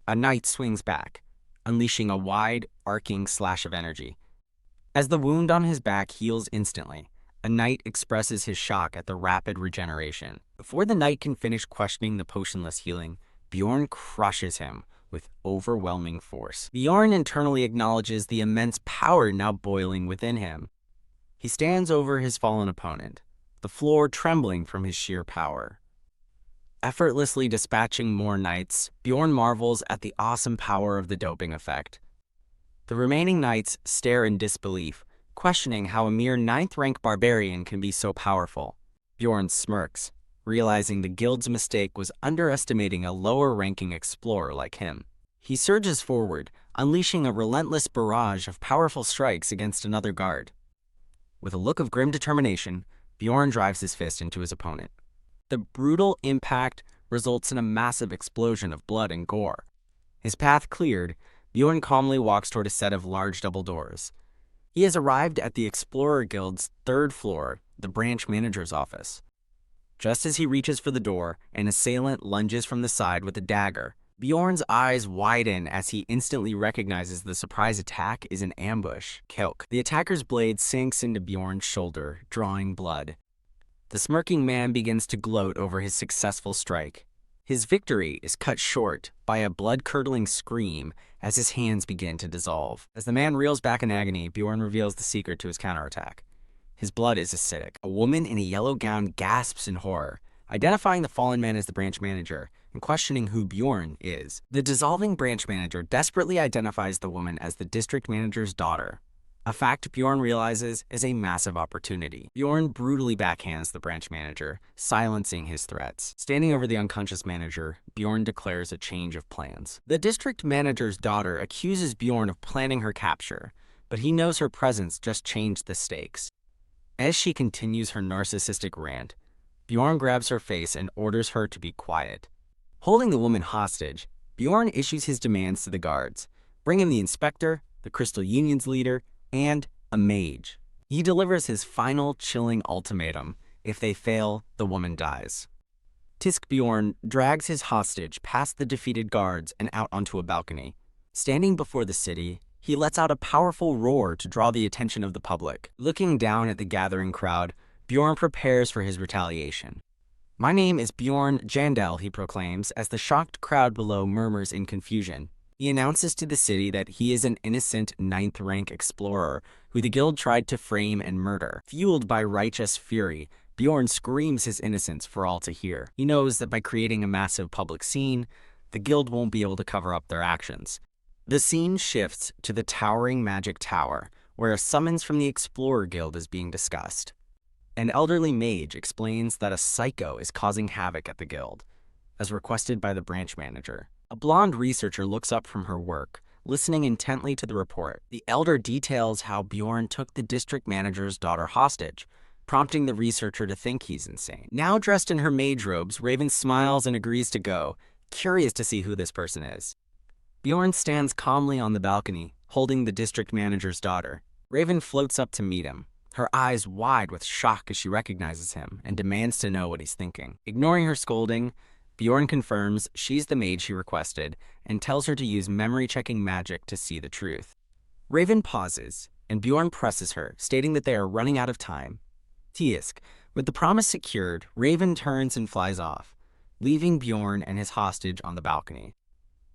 A knight swings back, unleashing a wide, arcing slash of energy. As the wound on his back heals instantly, a knight expresses his shock at the rapid regeneration. Before the knight can finish questioning the potionless healing, Bjorn crushes him with overwhelming force. Bjorn internally acknowledges the immense power now boiling within him. He stands over his fallen opponent, the floor trembling from his sheer power. Effortlessly dispatching more knights, Bjorn marvels at the awesome power of the doping effect. The remaining knights stare in disbelief, questioning how a mere 9th-rank barbarian can be so powerful. Bjorn smirks, realizing the guild's mistake was underestimating a lower-ranking explorer like him. He surges forward, unleashing a relentless barrage of powerful strikes against another guard. With a look of grim determination, Bjorn drives his fist into his opponent. The brutal impact results in a massive explosion of blood and gore. His path cleared, Bjorn calmly walks toward a set of large double doors. He has arrived at the Explorer Guild's 3rd floor, the branch manager's office. Just as he reaches for the door, an assailant lunges from the side with a dagger. Bjorn's eyes widen as he instantly recognizes the surprise attack is an ambush. Kelk. The attacker's blade sinks into Bjorn's shoulder, drawing blood. The smirking man begins to gloat over his successful strike. His victory is cut short by a blood-curdling scream as his hands begin to dissolve. As the man reels back in agony, Bjorn reveals the secret to his counterattack. His blood is acidic. A woman in a yellow gown gasps in horror, identifying the fallen man as the branch manager and questioning who Bjorn is. The dissolving branch manager desperately identifies the woman as the district manager's daughter, a fact Bjorn realizes is a massive opportunity. Bjorn brutally backhands the branch manager, silencing his threats. Standing over the unconscious manager, Bjorn declares a change of plans. The district manager's daughter accuses Bjorn of planning her capture, but he knows her presence just changed the stakes. As she continues her narcissistic rant, Bjorn grabs her face and orders her to be quiet. Holding the woman hostage, Bjorn issues his demands to the guards, bringing the inspector, the Crystal Union's leader, and a mage. He delivers his final chilling ultimatum: if they fail, the woman dies. Tisk Bjorn drags his hostage past the defeated guards and out onto a balcony. Standing before the city, he lets out a powerful roar to draw the attention of the public. Looking down at the gathering crowd, Bjorn prepares for his retaliation. "My name is Bjorn Jandel," he proclaims, as the shocked crowd below murmurs in confusion. He announces to the city that he is an innocent 9th-rank explorer who the guild tried to frame and murder. Fueled by righteous fury, Bjorn screams his innocence for all to hear. He knows that by creating a massive public scene, the guild won't be able to cover up their actions. The scene shifts to the towering magic tower, where a summons from the Explorer Guild is being discussed. An elderly mage explains that a psycho is causing havoc at the guild, as requested by the branch manager. A blonde researcher looks up from her work, listening intently to the report. The elder details how Bjorn took the district manager's daughter hostage, prompting the researcher to think he's insane. Now dressed in her mage robes, Raven smiles and agrees to go, curious to see who this person is. Bjorn stands calmly on the balcony, holding the district manager's daughter. Raven floats up to meet him, her eyes wide with shock as she recognizes him and demands to know what he's thinking. Ignoring her scolding, Bjorn confirms she's the mage he requested and tells her to use memory-checking magic to see the truth. Raven pauses, and Bjorn presses her, stating that they are running out of time. Tisk, with the promise secured, Raven turns and flies off, leaving Bjorn and his hostage on the balcony.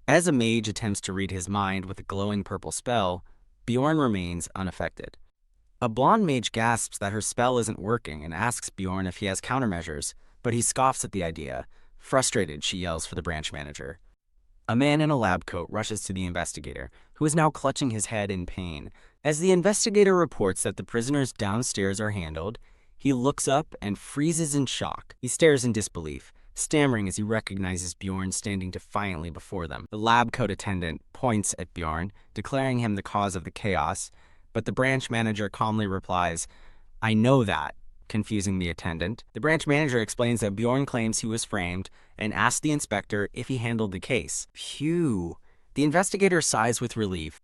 As a mage attempts to read his mind with a glowing purple spell, Bjorn remains unaffected. A blonde mage gasps that her spell isn't working and asks Bjorn if he has countermeasures, but he scoffs at the idea. Frustrated, she yells for the branch manager. A man in a lab coat rushes to the investigator, who is now clutching his head in pain. As the investigator reports that the prisoners downstairs are handled, he looks up and freezes in shock. He stares in disbelief, stammering as he recognizes Bjorn standing defiantly before them. The lab coat attendant points at Bjorn, declaring him the cause of the chaos, but the branch manager calmly replies, "I know that," confusing the attendant. The branch manager explains that Bjorn claims he was framed and asks the inspector if he handled the case. Phew. The investigator sighs with relief.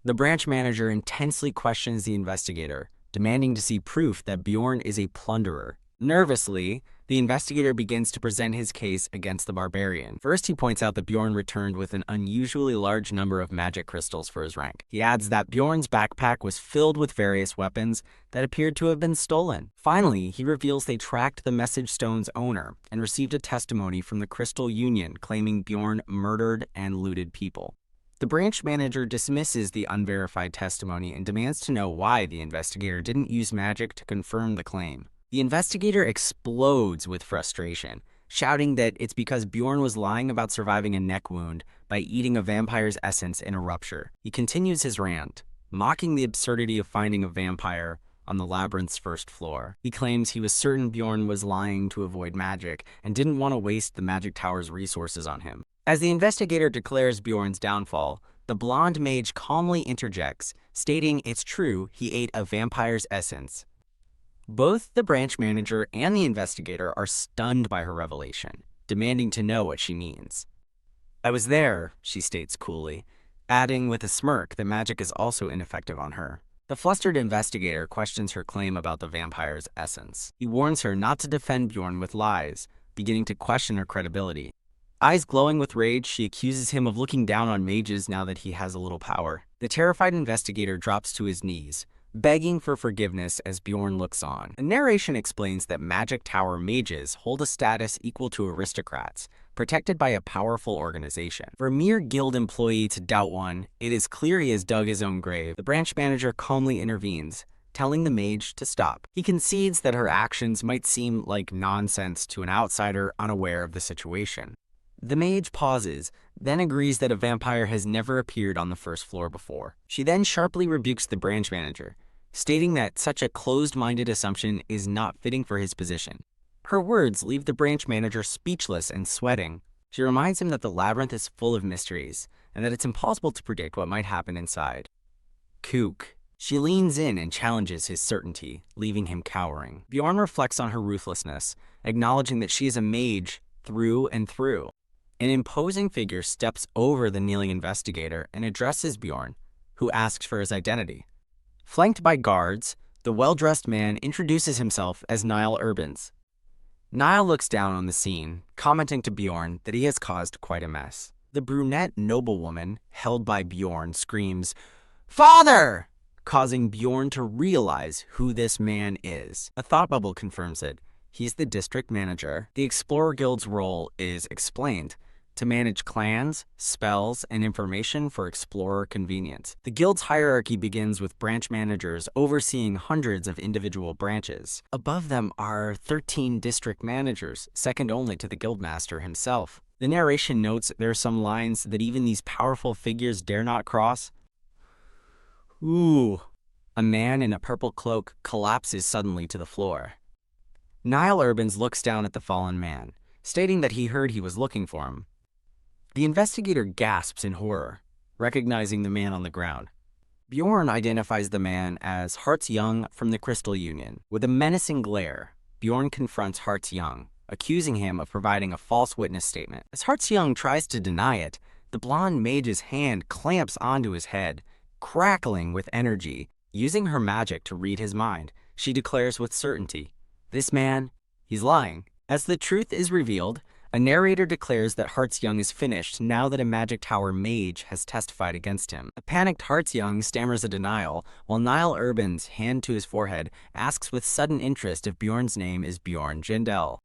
The branch manager intensely questions the investigator, demanding to see proof that Bjorn is a plunderer. Nervously, the investigator begins to present his case against the Barbarian. First, he points out that Bjorn returned with an unusually large number of magic crystals for his rank. He adds that Bjorn's backpack was filled with various weapons that appeared to have been stolen. Finally, he reveals they tracked the message stone's owner and received a testimony from the Crystal Union claiming Bjorn murdered and looted people. The branch manager dismisses the unverified testimony and demands to know why the investigator didn't use magic to confirm the claim. The investigator explodes with frustration, shouting that it's because Bjorn was lying about surviving a neck wound by eating a vampire's essence in a rupture. He continues his rant, mocking the absurdity of finding a vampire on the labyrinth's first floor. He claims he was certain Bjorn was lying to avoid magic and didn't want to waste the magic tower's resources on him. As the investigator declares Bjorn's downfall, the blonde mage calmly interjects, stating it's true he ate a vampire's essence. Both the branch manager and the investigator are stunned by her revelation, demanding to know what she means. "I was there," she states coolly, adding with a smirk that magic is also ineffective on her. The flustered investigator questions her claim about the vampire's essence. He warns her not to defend Bjorn with lies, beginning to question her credibility. Eyes glowing with rage, she accuses him of looking down on mages now that he has a little power. The terrified investigator drops to his knees, begging for forgiveness as Bjorn looks on. The narration explains that Magic Tower mages hold a status equal to aristocrats, protected by a powerful organization. For a mere guild employee to doubt one, it is clear he has dug his own grave. The branch manager calmly intervenes, telling the mage to stop. He concedes that her actions might seem like nonsense to an outsider unaware of the situation. The mage pauses, then agrees that a vampire has never appeared on the first floor before. She then sharply rebukes the branch manager, stating that such a closed-minded assumption is not fitting for his position. Her words leave the branch manager speechless and sweating. She reminds him that the labyrinth is full of mysteries, and that it's impossible to predict what might happen inside. Kook. She leans in and challenges his certainty, leaving him cowering. Bjorn reflects on her ruthlessness, acknowledging that she is a mage through and through. An imposing figure steps over the kneeling investigator and addresses Bjorn, who asks for his identity. Flanked by guards, the well-dressed man introduces himself as Niall Urbans. Niall looks down on the scene, commenting to Bjorn that he has caused quite a mess. The brunette noblewoman, held by Bjorn, screams, "Father!" causing Bjorn to realize who this man is. A thought bubble confirms it. He's the district manager. The Explorer Guild's role is explained: to manage clans, spells, and information for explorer convenience. The guild's hierarchy begins with branch managers overseeing hundreds of individual branches. Above them are 13 district managers, second only to the guildmaster himself. The narration notes there are some lines that even these powerful figures dare not cross. Ooh. A man in a purple cloak collapses suddenly to the floor. Niall Urbans looks down at the fallen man, stating that he heard he was looking for him. The investigator gasps in horror, recognizing the man on the ground. Bjorn identifies the man as Hearts Young from the Crystal Union. With a menacing glare, Bjorn confronts Hearts Young, accusing him of providing a false witness statement. As Hearts Young tries to deny it, the blonde mage's hand clamps onto his head, crackling with energy. Using her magic to read his mind, she declares with certainty, "This man, he's lying." As the truth is revealed, a narrator declares that Hearts Young is finished now that a magic tower mage has testified against him. A panicked Hearts Young stammers a denial, while Niall Urban's hand to his forehead asks with sudden interest if Bjorn's name is Bjorn Jindal.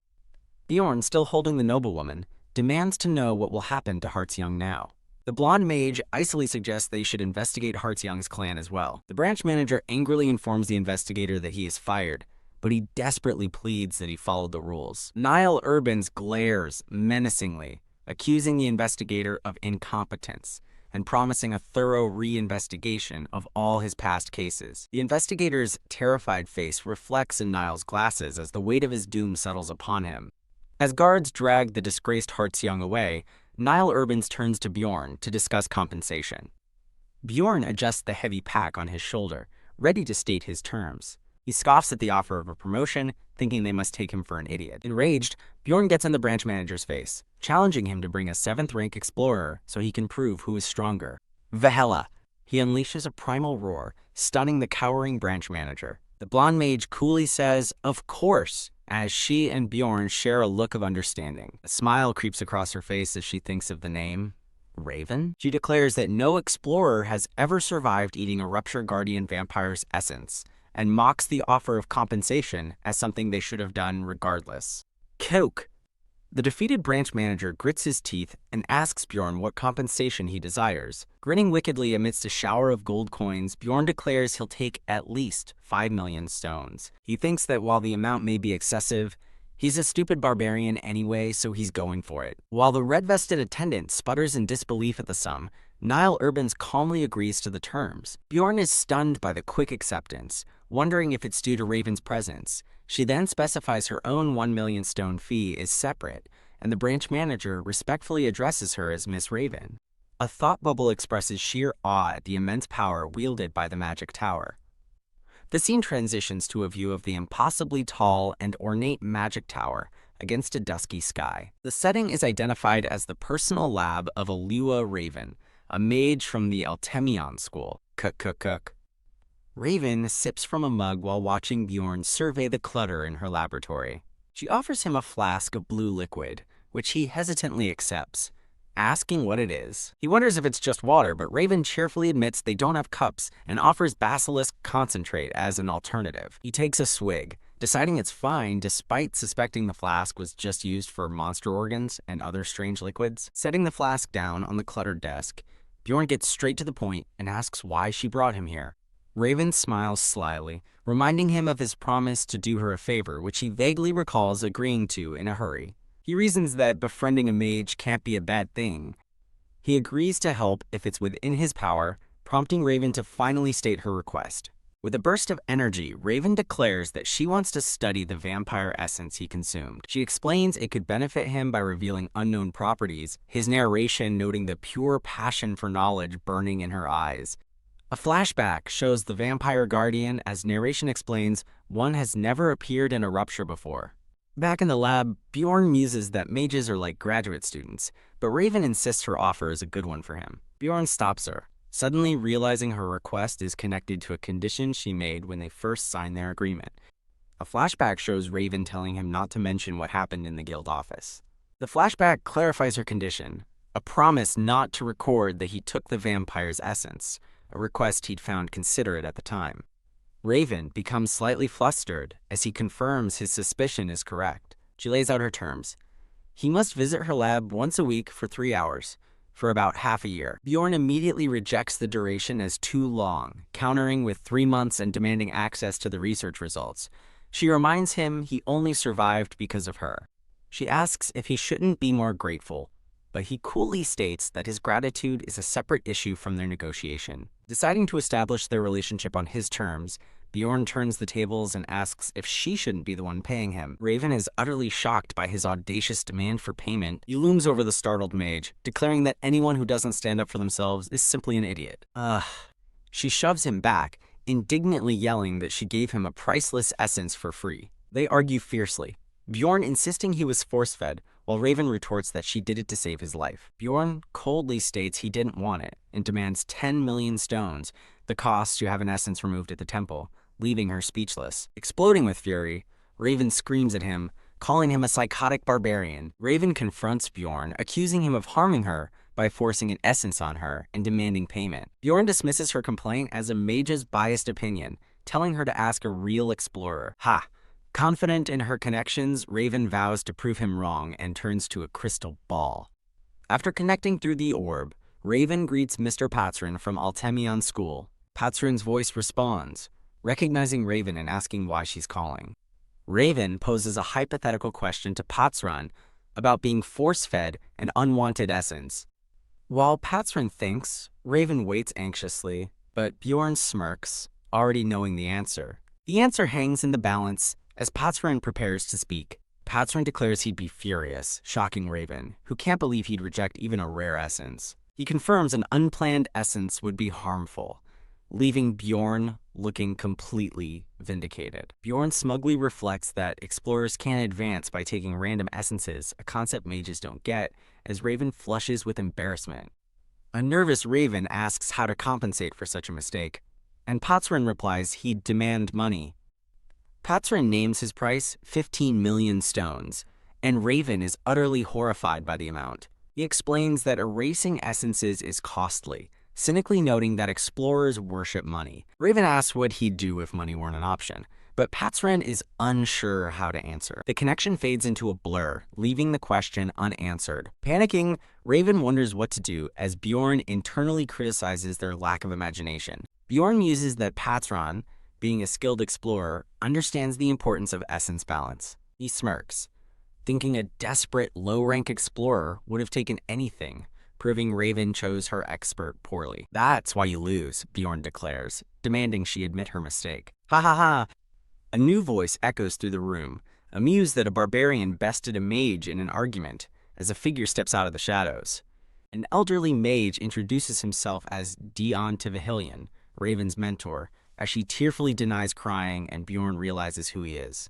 Bjorn, still holding the noblewoman, demands to know what will happen to Hearts Young now. The blonde mage icily suggests they should investigate Hearts Young's clan as well. The branch manager angrily informs the investigator that he is fired, but he desperately pleads that he followed the rules. Niall Urbans glares menacingly, accusing the investigator of incompetence and promising a thorough re-investigation of all his past cases. The investigator's terrified face reflects in Niall's glasses as the weight of his doom settles upon him. As guards drag the disgraced Hearts Young away, Niall Urbans turns to Bjorn to discuss compensation. Bjorn adjusts the heavy pack on his shoulder, ready to state his terms. He scoffs at the offer of a promotion, thinking they must take him for an idiot. Enraged, Bjorn gets in the branch manager's face, challenging him to bring a 7th-rank explorer so he can prove who is stronger. Vahela! He unleashes a primal roar, stunning the cowering branch manager. The blonde mage coolly says, "Of course," as she and Bjorn share a look of understanding. A smile creeps across her face as she thinks of the name, Raven. She declares that no explorer has ever survived eating a Rupture Guardian vampire's essence, and mocks the offer of compensation as something they should have done regardless. Coke! The defeated branch manager grits his teeth and asks Bjorn what compensation he desires. Grinning wickedly amidst a shower of gold coins, Bjorn declares he'll take at least 5 million stones. He thinks that while the amount may be excessive, he's a stupid barbarian anyway, so he's going for it. While the red-vested attendant sputters in disbelief at the sum, Niall Urbans calmly agrees to the terms. Bjorn is stunned by the quick acceptance, wondering if it's due to Raven's presence. She then specifies her own 1 million stone fee is separate, and the branch manager respectfully addresses her as Miss Raven. A thought bubble expresses sheer awe at the immense power wielded by the magic tower. The scene transitions to a view of the impossibly tall and ornate magic tower against a dusky sky. The setting is identified as the personal lab of Alua Raven, a mage from the Altemion school. Cook. Raven sips from a mug while watching Bjorn survey the clutter in her laboratory. She offers him a flask of blue liquid, which he hesitantly accepts, asking what it is. He wonders if it's just water, but Raven cheerfully admits they don't have cups and offers basilisk concentrate as an alternative. He takes a swig, deciding it's fine despite suspecting the flask was just used for monster organs and other strange liquids. Setting the flask down on the cluttered desk, Bjorn gets straight to the point and asks why she brought him here. Raven smiles slyly, reminding him of his promise to do her a favor, which he vaguely recalls agreeing to in a hurry. He reasons that befriending a mage can't be a bad thing. He agrees to help if it's within his power, prompting Raven to finally state her request. With a burst of energy, Raven declares that she wants to study the vampire essence he consumed. She explains it could benefit him by revealing unknown properties, his narration noting the pure passion for knowledge burning in her eyes. A flashback shows the vampire guardian as narration explains one has never appeared in a rupture before. Back in the lab, Bjorn muses that mages are like graduate students, but Raven insists her offer is a good one for him. Bjorn stops her, suddenly realizing her request is connected to a condition she made when they first signed their agreement. A flashback shows Raven telling him not to mention what happened in the guild office. The flashback clarifies her condition, a promise not to record that he took the vampire's essence, a request he'd found considerate at the time. Raven becomes slightly flustered as he confirms his suspicion is correct. She lays out her terms. He must visit her lab once a week for 3 hours, for about half a year. Bjorn immediately rejects the duration as too long, countering with 3 months and demanding access to the research results. She reminds him he only survived because of her. She asks if he shouldn't be more grateful, but he coolly states that his gratitude is a separate issue from their negotiation. Deciding to establish their relationship on his terms, Bjorn turns the tables and asks if she shouldn't be the one paying him. Raven is utterly shocked by his audacious demand for payment. He looms over the startled mage, declaring that anyone who doesn't stand up for themselves is simply an idiot. She shoves him back, indignantly yelling that she gave him a priceless essence for free. They argue fiercely, Bjorn insisting he was force-fed, while Raven retorts that she did it to save his life. Bjorn coldly states he didn't want it and demands 10 million stones, the cost to have an essence removed at the temple, leaving her speechless. Exploding with fury, Raven screams at him, calling him a psychotic barbarian. Raven confronts Bjorn, accusing him of harming her by forcing an essence on her and demanding payment. Bjorn dismisses her complaint as a mage's biased opinion, telling her to ask a real explorer. Confident in her connections, Raven vows to prove him wrong and turns to a crystal ball. After connecting through the orb, Raven greets Mr. Patron from Altemion's school. Patron's voice responds, recognizing Raven and asking why she's calling. Raven poses a hypothetical question to Patron about being force-fed an unwanted essence. While Patron thinks, Raven waits anxiously, but Bjorn smirks, already knowing the answer. The answer hangs in the balance as Patron prepares to speak. Patron declares he'd be furious, shocking Raven, who can't believe he'd reject even a rare essence. He confirms an unplanned essence would be harmful, leaving Bjorn looking completely vindicated. Bjorn smugly reflects that explorers can't advance by taking random essences, a concept mages don't get, as Raven flushes with embarrassment. A nervous Raven asks how to compensate for such a mistake, and Patron replies he'd demand money. Patron names his price 15 million stones, and Raven is utterly horrified by the amount. He explains that erasing essences is costly, cynically noting that explorers worship money. Raven asks what he'd do if money weren't an option, but Patron is unsure how to answer. The connection fades into a blur, leaving the question unanswered. Panicking, Raven wonders what to do as Bjorn internally criticizes their lack of imagination. Bjorn muses that Patron, being a skilled explorer, understands the importance of essence balance. He smirks, thinking a desperate, low-rank explorer would have taken anything, proving Raven chose her expert poorly. That's why you lose, Bjorn declares, demanding she admit her mistake. Ha ha ha! A new voice echoes through the room, amused that a barbarian bested a mage in an argument, as a figure steps out of the shadows. An elderly mage introduces himself as Dion Tivahilion, Raven's mentor, as she tearfully denies crying and Bjorn realizes who he is.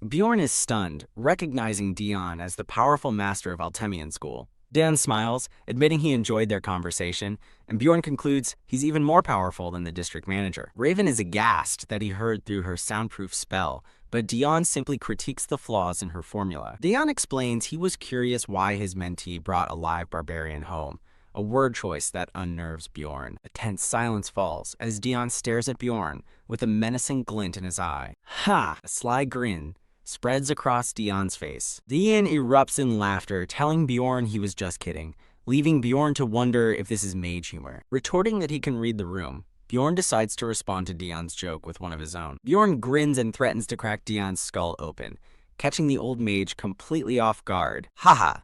Bjorn is stunned, recognizing Dion as the powerful master of Altemian school. Dan smiles, admitting he enjoyed their conversation, and Bjorn concludes he's even more powerful than the district manager. Raven is aghast that he heard through her soundproof spell, but Dion simply critiques the flaws in her formula. Dion explains he was curious why his mentee brought a live barbarian home, a word choice that unnerves Bjorn. A tense silence falls as Dion stares at Bjorn with a menacing glint in his eye. Ha! A sly grin spreads across Dion's face. Dion erupts in laughter, telling Bjorn he was just kidding, leaving Bjorn to wonder if this is mage humor. Retorting that he can read the room, Bjorn decides to respond to Dion's joke with one of his own. Bjorn grins and threatens to crack Dion's skull open, catching the old mage completely off guard. Haha!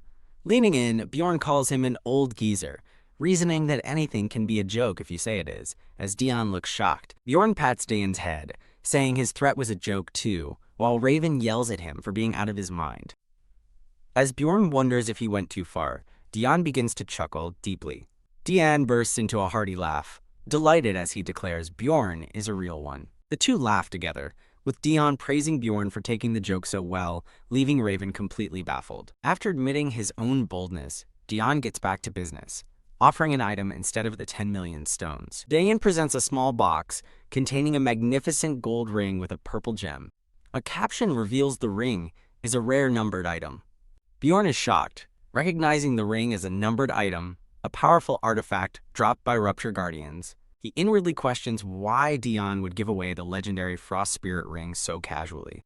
Leaning in, Bjorn calls him an old geezer, reasoning that anything can be a joke if you say it is, as Dion looks shocked. Bjorn pats Dion's head, saying his threat was a joke too, while Raven yells at him for being out of his mind. As Bjorn wonders if he went too far, Dion begins to chuckle deeply. Dion bursts into a hearty laugh, delighted as he declares Bjorn is a real one. The two laugh together, with Dion praising Bjorn for taking the joke so well, leaving Raven completely baffled. After admitting his own boldness, Dion gets back to business, offering an item instead of the 10 million stones. Dion presents a small box containing a magnificent gold ring with a purple gem. A caption reveals the ring is a rare numbered item. Bjorn is shocked, recognizing the ring as a numbered item, a powerful artifact dropped by Rupture Guardians. He inwardly questions why Dion would give away the legendary Frost Spirit ring so casually.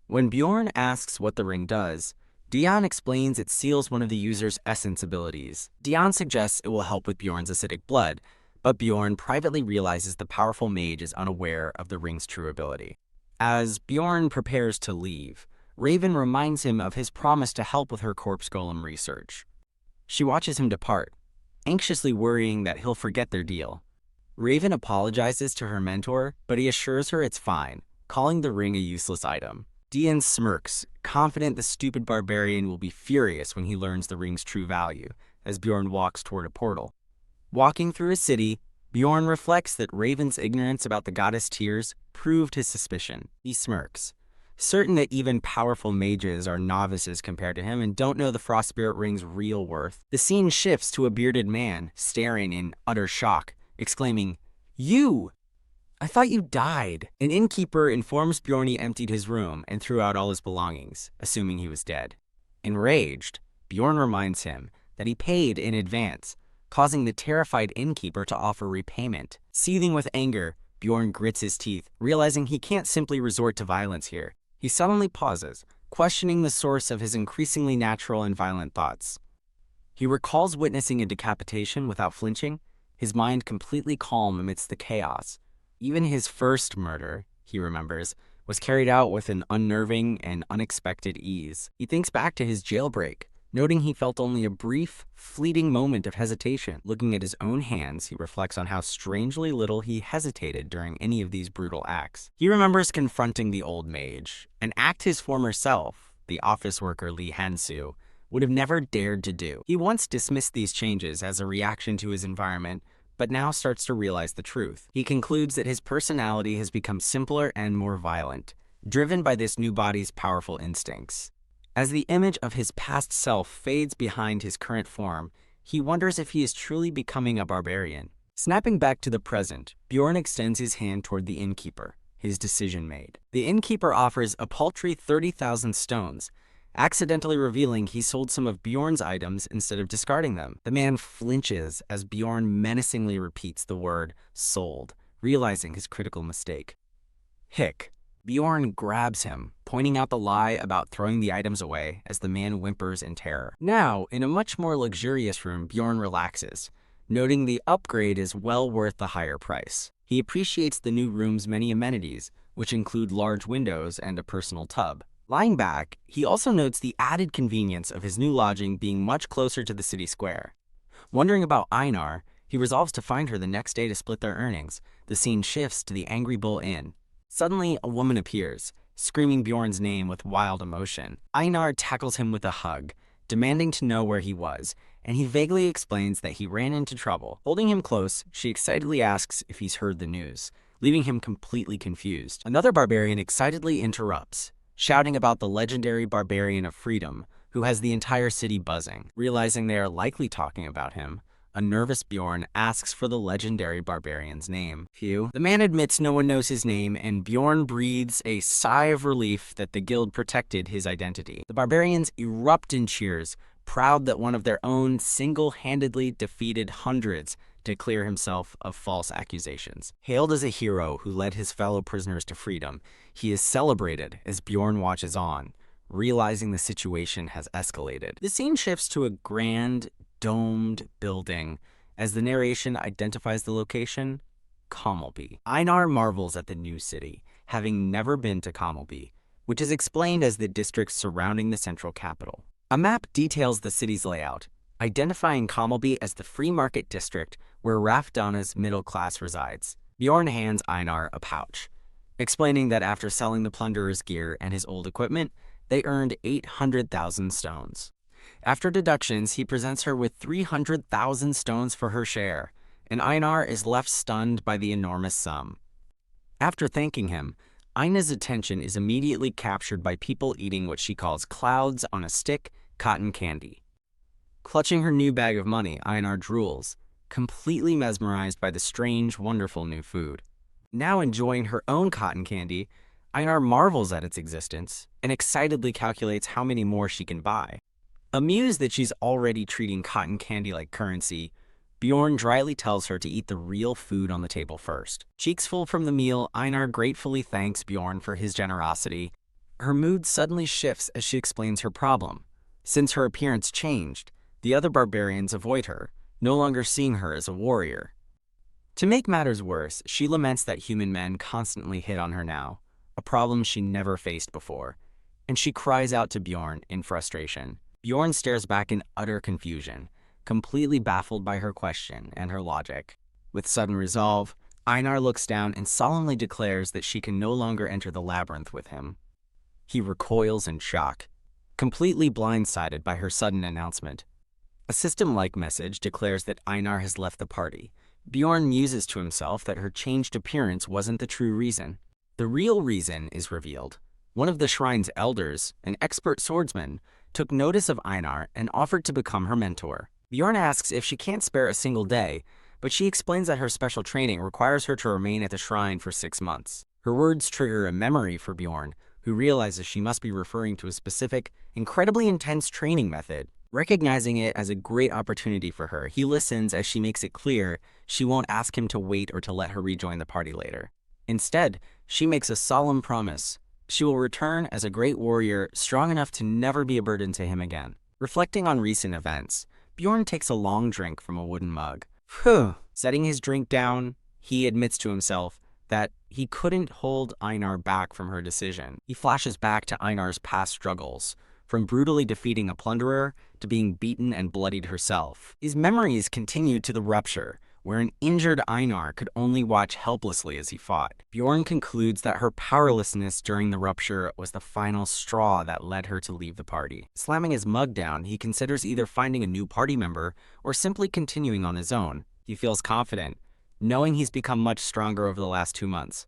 When Bjorn asks what the ring does, Dion explains it seals one of the user's essence abilities. Dion suggests it will help with Bjorn's acidic blood, but Bjorn privately realizes the powerful mage is unaware of the ring's true ability. As Bjorn prepares to leave, Raven reminds him of his promise to help with her corpse golem research. She watches him depart, anxiously worrying that he'll forget their deal. Raven apologizes to her mentor, but he assures her it's fine, calling the ring a useless item. Dian smirks, confident the stupid barbarian will be furious when he learns the ring's true value, as Bjorn walks toward a portal. Walking through a city, Bjorn reflects that Raven's ignorance about the goddess Tears proved his suspicion. He smirks, certain that even powerful mages are novices compared to him and don't know the Frost Spirit Ring's real worth. The scene shifts to a bearded man, staring in utter shock, exclaiming, "You! I thought you died." An innkeeper informs Bjorn he emptied his room and threw out all his belongings, assuming he was dead. Enraged, Bjorn reminds him that he paid in advance, causing the terrified innkeeper to offer repayment. Seething with anger, Bjorn grits his teeth, realizing he can't simply resort to violence here. He suddenly pauses, questioning the source of his increasingly natural and violent thoughts. He recalls witnessing a decapitation without flinching, his mind completely calm amidst the chaos. Even his first murder, he remembers, was carried out with an unnerving and unexpected ease. He thinks back to his jailbreak, noting he felt only a brief, fleeting moment of hesitation. Looking at his own hands, he reflects on how strangely little he hesitated during any of these brutal acts. He remembers confronting the old mage, an act his former self, the office worker Lee Hansu, would have never dared to do. He once dismissed these changes as a reaction to his environment, but now starts to realize the truth. He concludes that his personality has become simpler and more violent, driven by this new body's powerful instincts. As the image of his past self fades behind his current form, he wonders if he is truly becoming a barbarian. Snapping back to the present, Bjorn extends his hand toward the innkeeper, his decision made. The innkeeper offers a paltry 30,000 stones, accidentally revealing he sold some of Bjorn's items instead of discarding them. The man flinches as Bjorn menacingly repeats the word sold, realizing his critical mistake. Hick. Bjorn grabs him, pointing out the lie about throwing the items away as the man whimpers in terror. Now, in a much more luxurious room, Bjorn relaxes, noting the upgrade is well worth the higher price. He appreciates the new room's many amenities, which include large windows and a personal tub. Lying back, he also notes the added convenience of his new lodging being much closer to the city square. Wondering about Einar, he resolves to find her the next day to split their earnings. The scene shifts to the Angry Bull Inn. Suddenly, a woman appears, screaming Bjorn's name with wild emotion. Einar tackles him with a hug, demanding to know where he was, and he vaguely explains that he ran into trouble. Holding him close, she excitedly asks if he's heard the news, leaving him completely confused. Another barbarian excitedly interrupts, shouting about the legendary Barbarian of Freedom, who has the entire city buzzing. Realizing they are likely talking about him, a nervous Bjorn asks for the legendary barbarian's name. The man admits no one knows his name, and Bjorn breathes a sigh of relief that the guild protected his identity. The barbarians erupt in cheers, proud that one of their own single-handedly defeated hundreds to clear himself of false accusations. Hailed as a hero who led his fellow prisoners to freedom, he is celebrated as Bjorn watches on, realizing the situation has escalated. The scene shifts to a grand, domed building as the narration identifies the location, Commelby. Einar marvels at the new city, having never been to Commelby, which is explained as the district surrounding the central capital. A map details the city's layout, identifying Commelby as the free market district where Rafdana's middle class resides. Bjorn hands Einar a pouch, explaining that after selling the plunderer's gear and his old equipment, they earned 800,000 stones. After deductions, he presents her with 300,000 stones for her share, and Einar is left stunned by the enormous sum. After thanking him, Aina's attention is immediately captured by people eating what she calls clouds on a stick cotton candy. Clutching her new bag of money, Einar drools, completely mesmerized by the strange, wonderful new food. Now enjoying her own cotton candy, Einar marvels at its existence and excitedly calculates how many more she can buy. Amused that she's already treating cotton candy like currency, Bjorn dryly tells her to eat the real food on the table first. Cheeks full from the meal, Einar gratefully thanks Bjorn for his generosity. Her mood suddenly shifts as she explains her problem. Since her appearance changed, the other barbarians avoid her, no longer seeing her as a warrior. To make matters worse, she laments that human men constantly hit on her now, a problem she never faced before, and she cries out to Bjorn in frustration. Bjorn stares back in utter confusion, completely baffled by her question and her logic. With sudden resolve, Einar looks down and solemnly declares that she can no longer enter the labyrinth with him. He recoils in shock, completely blindsided by her sudden announcement. A system-like message declares that Einar has left the party. Bjorn muses to himself that her changed appearance wasn't the true reason. The real reason is revealed. One of the shrine's elders, an expert swordsman, took notice of Einar and offered to become her mentor. Bjorn asks if she can't spare a single day, but she explains that her special training requires her to remain at the shrine for 6 months. Her words trigger a memory for Bjorn, who realizes she must be referring to a specific, incredibly intense training method. Recognizing it as a great opportunity for her, he listens as she makes it clear she won't ask him to wait or to let her rejoin the party later. Instead, she makes a solemn promise. She will return as a great warrior, strong enough to never be a burden to him again. Reflecting on recent events, Bjorn takes a long drink from a wooden mug. Setting his drink down, he admits to himself that he couldn't hold Einar back from her decision. He flashes back to Einar's past struggles, from brutally defeating a plunderer to being beaten and bloodied herself. His memories continue to the rupture, where an injured Einar could only watch helplessly as he fought. Bjorn concludes that her powerlessness during the rupture was the final straw that led her to leave the party. Slamming his mug down, he considers either finding a new party member or simply continuing on his own. He feels confident, knowing he's become much stronger over the last 2 months.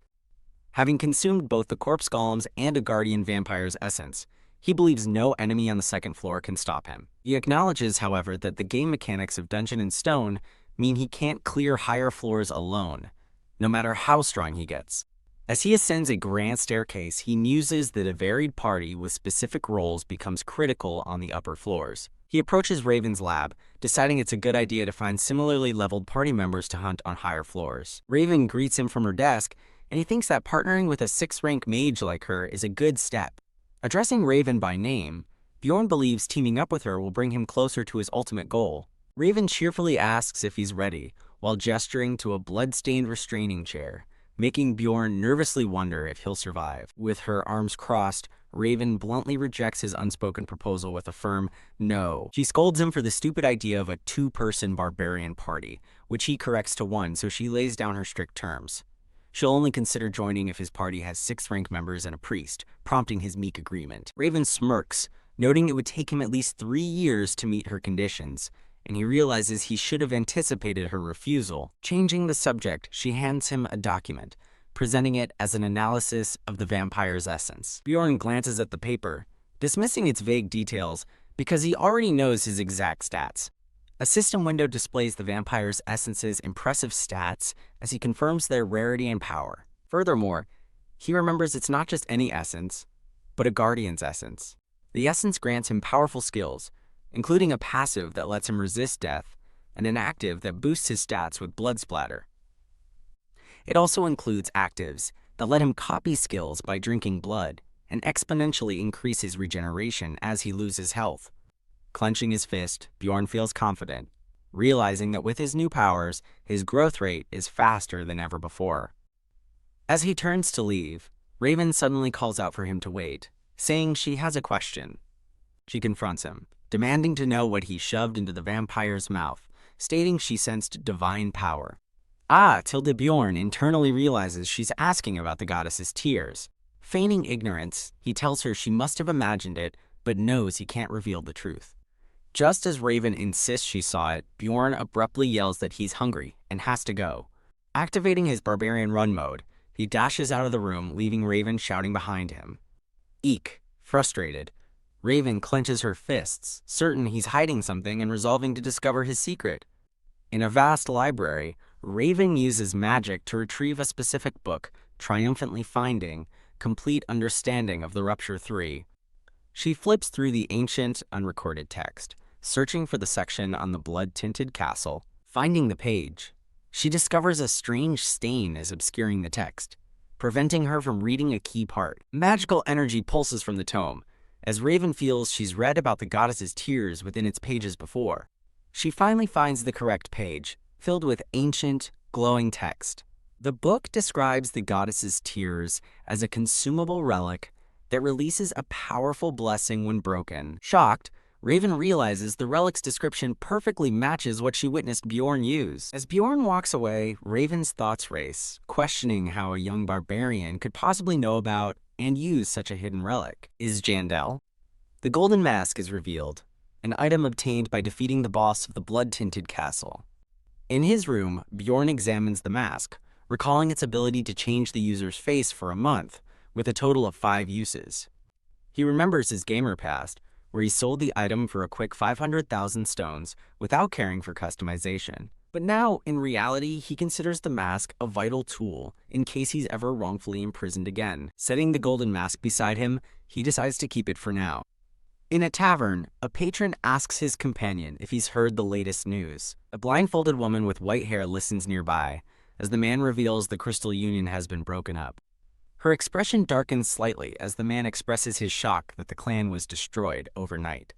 Having consumed both the corpse golems and a guardian vampire's essence, he believes no enemy on the second floor can stop him. He acknowledges, however, that the game mechanics of Dungeon and Stone mean he can't clear higher floors alone, no matter how strong he gets. As he ascends a grand staircase, he muses that a varied party with specific roles becomes critical on the upper floors. He approaches Raven's lab, deciding it's a good idea to find similarly leveled party members to hunt on higher floors. Raven greets him from her desk, and he thinks that partnering with a 6th-rank mage like her is a good step. Addressing Raven by name, Bjorn believes teaming up with her will bring him closer to his ultimate goal. Raven cheerfully asks if he's ready, while gesturing to a blood-stained restraining chair, making Bjorn nervously wonder if he'll survive. With her arms crossed, Raven bluntly rejects his unspoken proposal with a firm no. She scolds him for the stupid idea of a 2-person barbarian party, which he corrects to 1, so she lays down her strict terms. She'll only consider joining if his party has 6th-rank members and a priest, prompting his meek agreement. Raven smirks, noting it would take him at least 3 years to meet her conditions, and he realizes he should have anticipated her refusal. Changing the subject, she hands him a document, presenting it as an analysis of the vampire's essence. Bjorn glances at the paper, dismissing its vague details because he already knows his exact stats. A system window displays the vampire's essence's impressive stats as he confirms their rarity and power. Furthermore, he remembers it's not just any essence, but a guardian's essence. The essence grants him powerful skills, including a passive that lets him resist death and an active that boosts his stats with blood splatter. It also includes actives that let him copy skills by drinking blood and exponentially increase his regeneration as he loses health. Clenching his fist, Bjorn feels confident, realizing that with his new powers, his growth rate is faster than ever before. As he turns to leave, Raven suddenly calls out for him to wait, saying she has a question. She confronts him, demanding to know what he shoved into the vampire's mouth, stating she sensed divine power. Tilde Bjorn internally realizes she's asking about the goddess's tears. Feigning ignorance, he tells her she must have imagined it, but knows he can't reveal the truth. Just as Raven insists she saw it, Bjorn abruptly yells that he's hungry and has to go. Activating his Barbarian run mode, he dashes out of the room, leaving Raven shouting behind him. Eek, frustrated, Raven clenches her fists, certain he's hiding something and resolving to discover his secret. In a vast library, Raven uses magic to retrieve a specific book, triumphantly finding complete understanding of the Rupture 3. She flips through the ancient, unrecorded text, searching for the section on the blood-tinted castle. Finding the page, she discovers a strange stain is obscuring the text, preventing her from reading a key part. Magical energy pulses from the tome, as Raven feels she's read about the goddess's tears within its pages before. She finally finds the correct page, filled with ancient, glowing text. The book describes the goddess's tears as a consumable relic that releases a powerful blessing when broken. Shocked, Raven realizes the relic's description perfectly matches what she witnessed Bjorn use. As Bjorn walks away, Raven's thoughts race, questioning how a young barbarian could possibly know about and use such a hidden relic. Is Jandel? The golden mask is revealed, an item obtained by defeating the boss of the blood-tinted castle. In his room, Bjorn examines the mask, recalling its ability to change the user's face for a month, with a total of 5 uses. He remembers his gamer past, where he sold the item for a quick 500,000 stones without caring for customization. But now, in reality, he considers the mask a vital tool in case he's ever wrongfully imprisoned again. Setting the golden mask beside him, he decides to keep it for now. In a tavern, a patron asks his companion if he's heard the latest news. A blindfolded woman with white hair listens nearby, as the man reveals the Crystal Union has been broken up. Her expression darkens slightly as the man expresses his shock that the clan was destroyed overnight.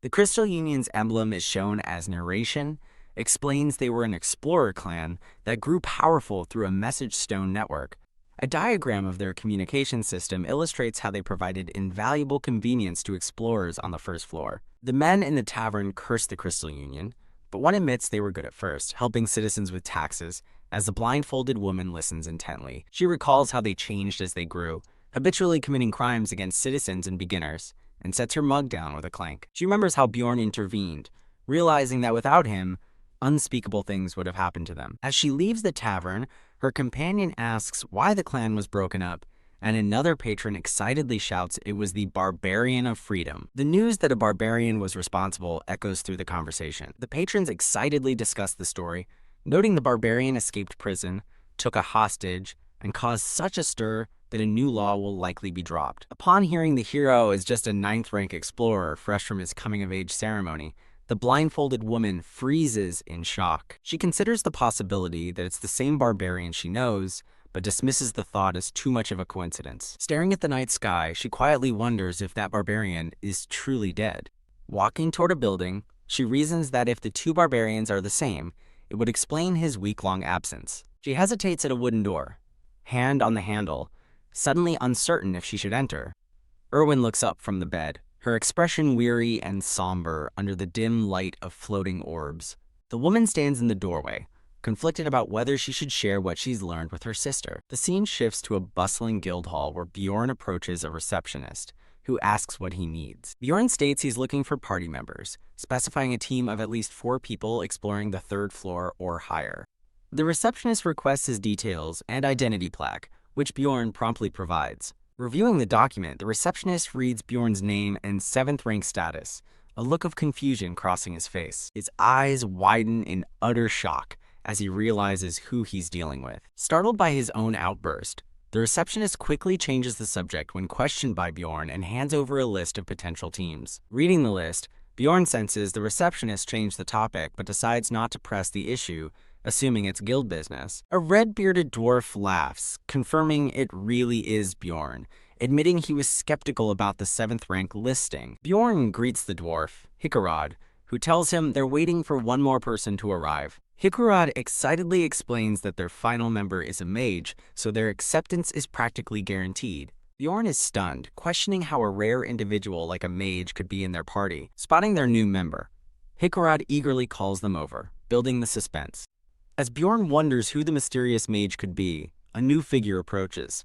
The Crystal Union's emblem is shown as narration, explains they were an explorer clan that grew powerful through a message stone network. A diagram of their communication system illustrates how they provided invaluable convenience to explorers on the first floor. The men in the tavern curse the Crystal Union, but one admits they were good at first, helping citizens with taxes, as the blindfolded woman listens intently. She recalls how they changed as they grew, habitually committing crimes against citizens and beginners, and sets her mug down with a clank. She remembers how Bjorn intervened, realizing that without him, unspeakable things would have happened to them. As she leaves the tavern, her companion asks why the clan was broken up, and another patron excitedly shouts it was the Barbarian of Freedom. The news that a barbarian was responsible echoes through the conversation. The patrons excitedly discuss the story, noting the barbarian escaped prison, took a hostage, and caused such a stir that a new law will likely be dropped. Upon hearing the hero is just a 9th-rank explorer fresh from his coming-of-age ceremony, the blindfolded woman freezes in shock. She considers the possibility that it's the same barbarian she knows, but dismisses the thought as too much of a coincidence. Staring at the night sky, she quietly wonders if that barbarian is truly dead. Walking toward a building, she reasons that if the two barbarians are the same, it would explain his week-long absence. She hesitates at a wooden door, hand on the handle, suddenly uncertain if she should enter. Erwin looks up from the bed, her expression weary and somber under the dim light of floating orbs. The woman stands in the doorway, conflicted about whether she should share what she's learned with her sister. The scene shifts to a bustling guild hall where Bjorn approaches a receptionist, who asks what he needs. Bjorn states he's looking for party members, specifying a team of at least 4 people exploring the 3rd floor or higher. The receptionist requests his details and identity plaque, which Bjorn promptly provides. Reviewing the document, the receptionist reads Bjorn's name and 7th rank status, a look of confusion crossing his face. His eyes widen in utter shock as he realizes who he's dealing with. Startled by his own outburst, the receptionist quickly changes the subject when questioned by Bjorn and hands over a list of potential teams. Reading the list, Bjorn senses the receptionist changed the topic but decides not to press the issue, assuming it's guild business. A red-bearded dwarf laughs, confirming it really is Bjorn, admitting he was skeptical about the 7th rank listing. Bjorn greets the dwarf, Hikarad, who tells him they're waiting for one more person to arrive. Hikarad excitedly explains that their final member is a mage, so their acceptance is practically guaranteed. Bjorn is stunned, questioning how a rare individual like a mage could be in their party. Spotting their new member, Hikarad eagerly calls them over, building the suspense. As Bjorn wonders who the mysterious mage could be, a new figure approaches.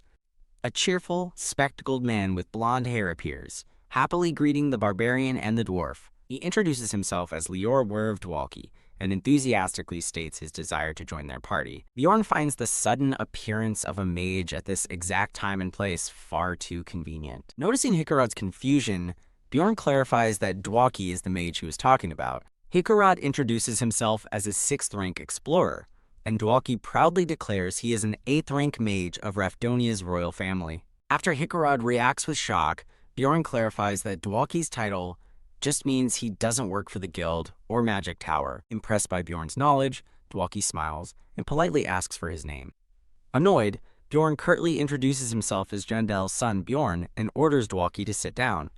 A cheerful, spectacled man with blonde hair appears, happily greeting the barbarian and the dwarf. He introduces himself as Lior Wervdwalki and enthusiastically states his desire to join their party. Bjorn finds the sudden appearance of a mage at this exact time and place far too convenient. Noticing Hikarad's confusion, Bjorn clarifies that Dwalki is the mage he was talking about. Hikarad introduces himself as a 6th rank explorer, and Dwalki proudly declares he is an 8th rank mage of Rafdonia's royal family. After Hikarad reacts with shock, Bjorn clarifies that Dwalki's title just means he doesn't work for the guild or magic tower. Impressed by Bjorn's knowledge, Dwalki smiles and politely asks for his name. Annoyed, Bjorn curtly introduces himself as Jandel's son Bjorn and orders Dwalki to sit down.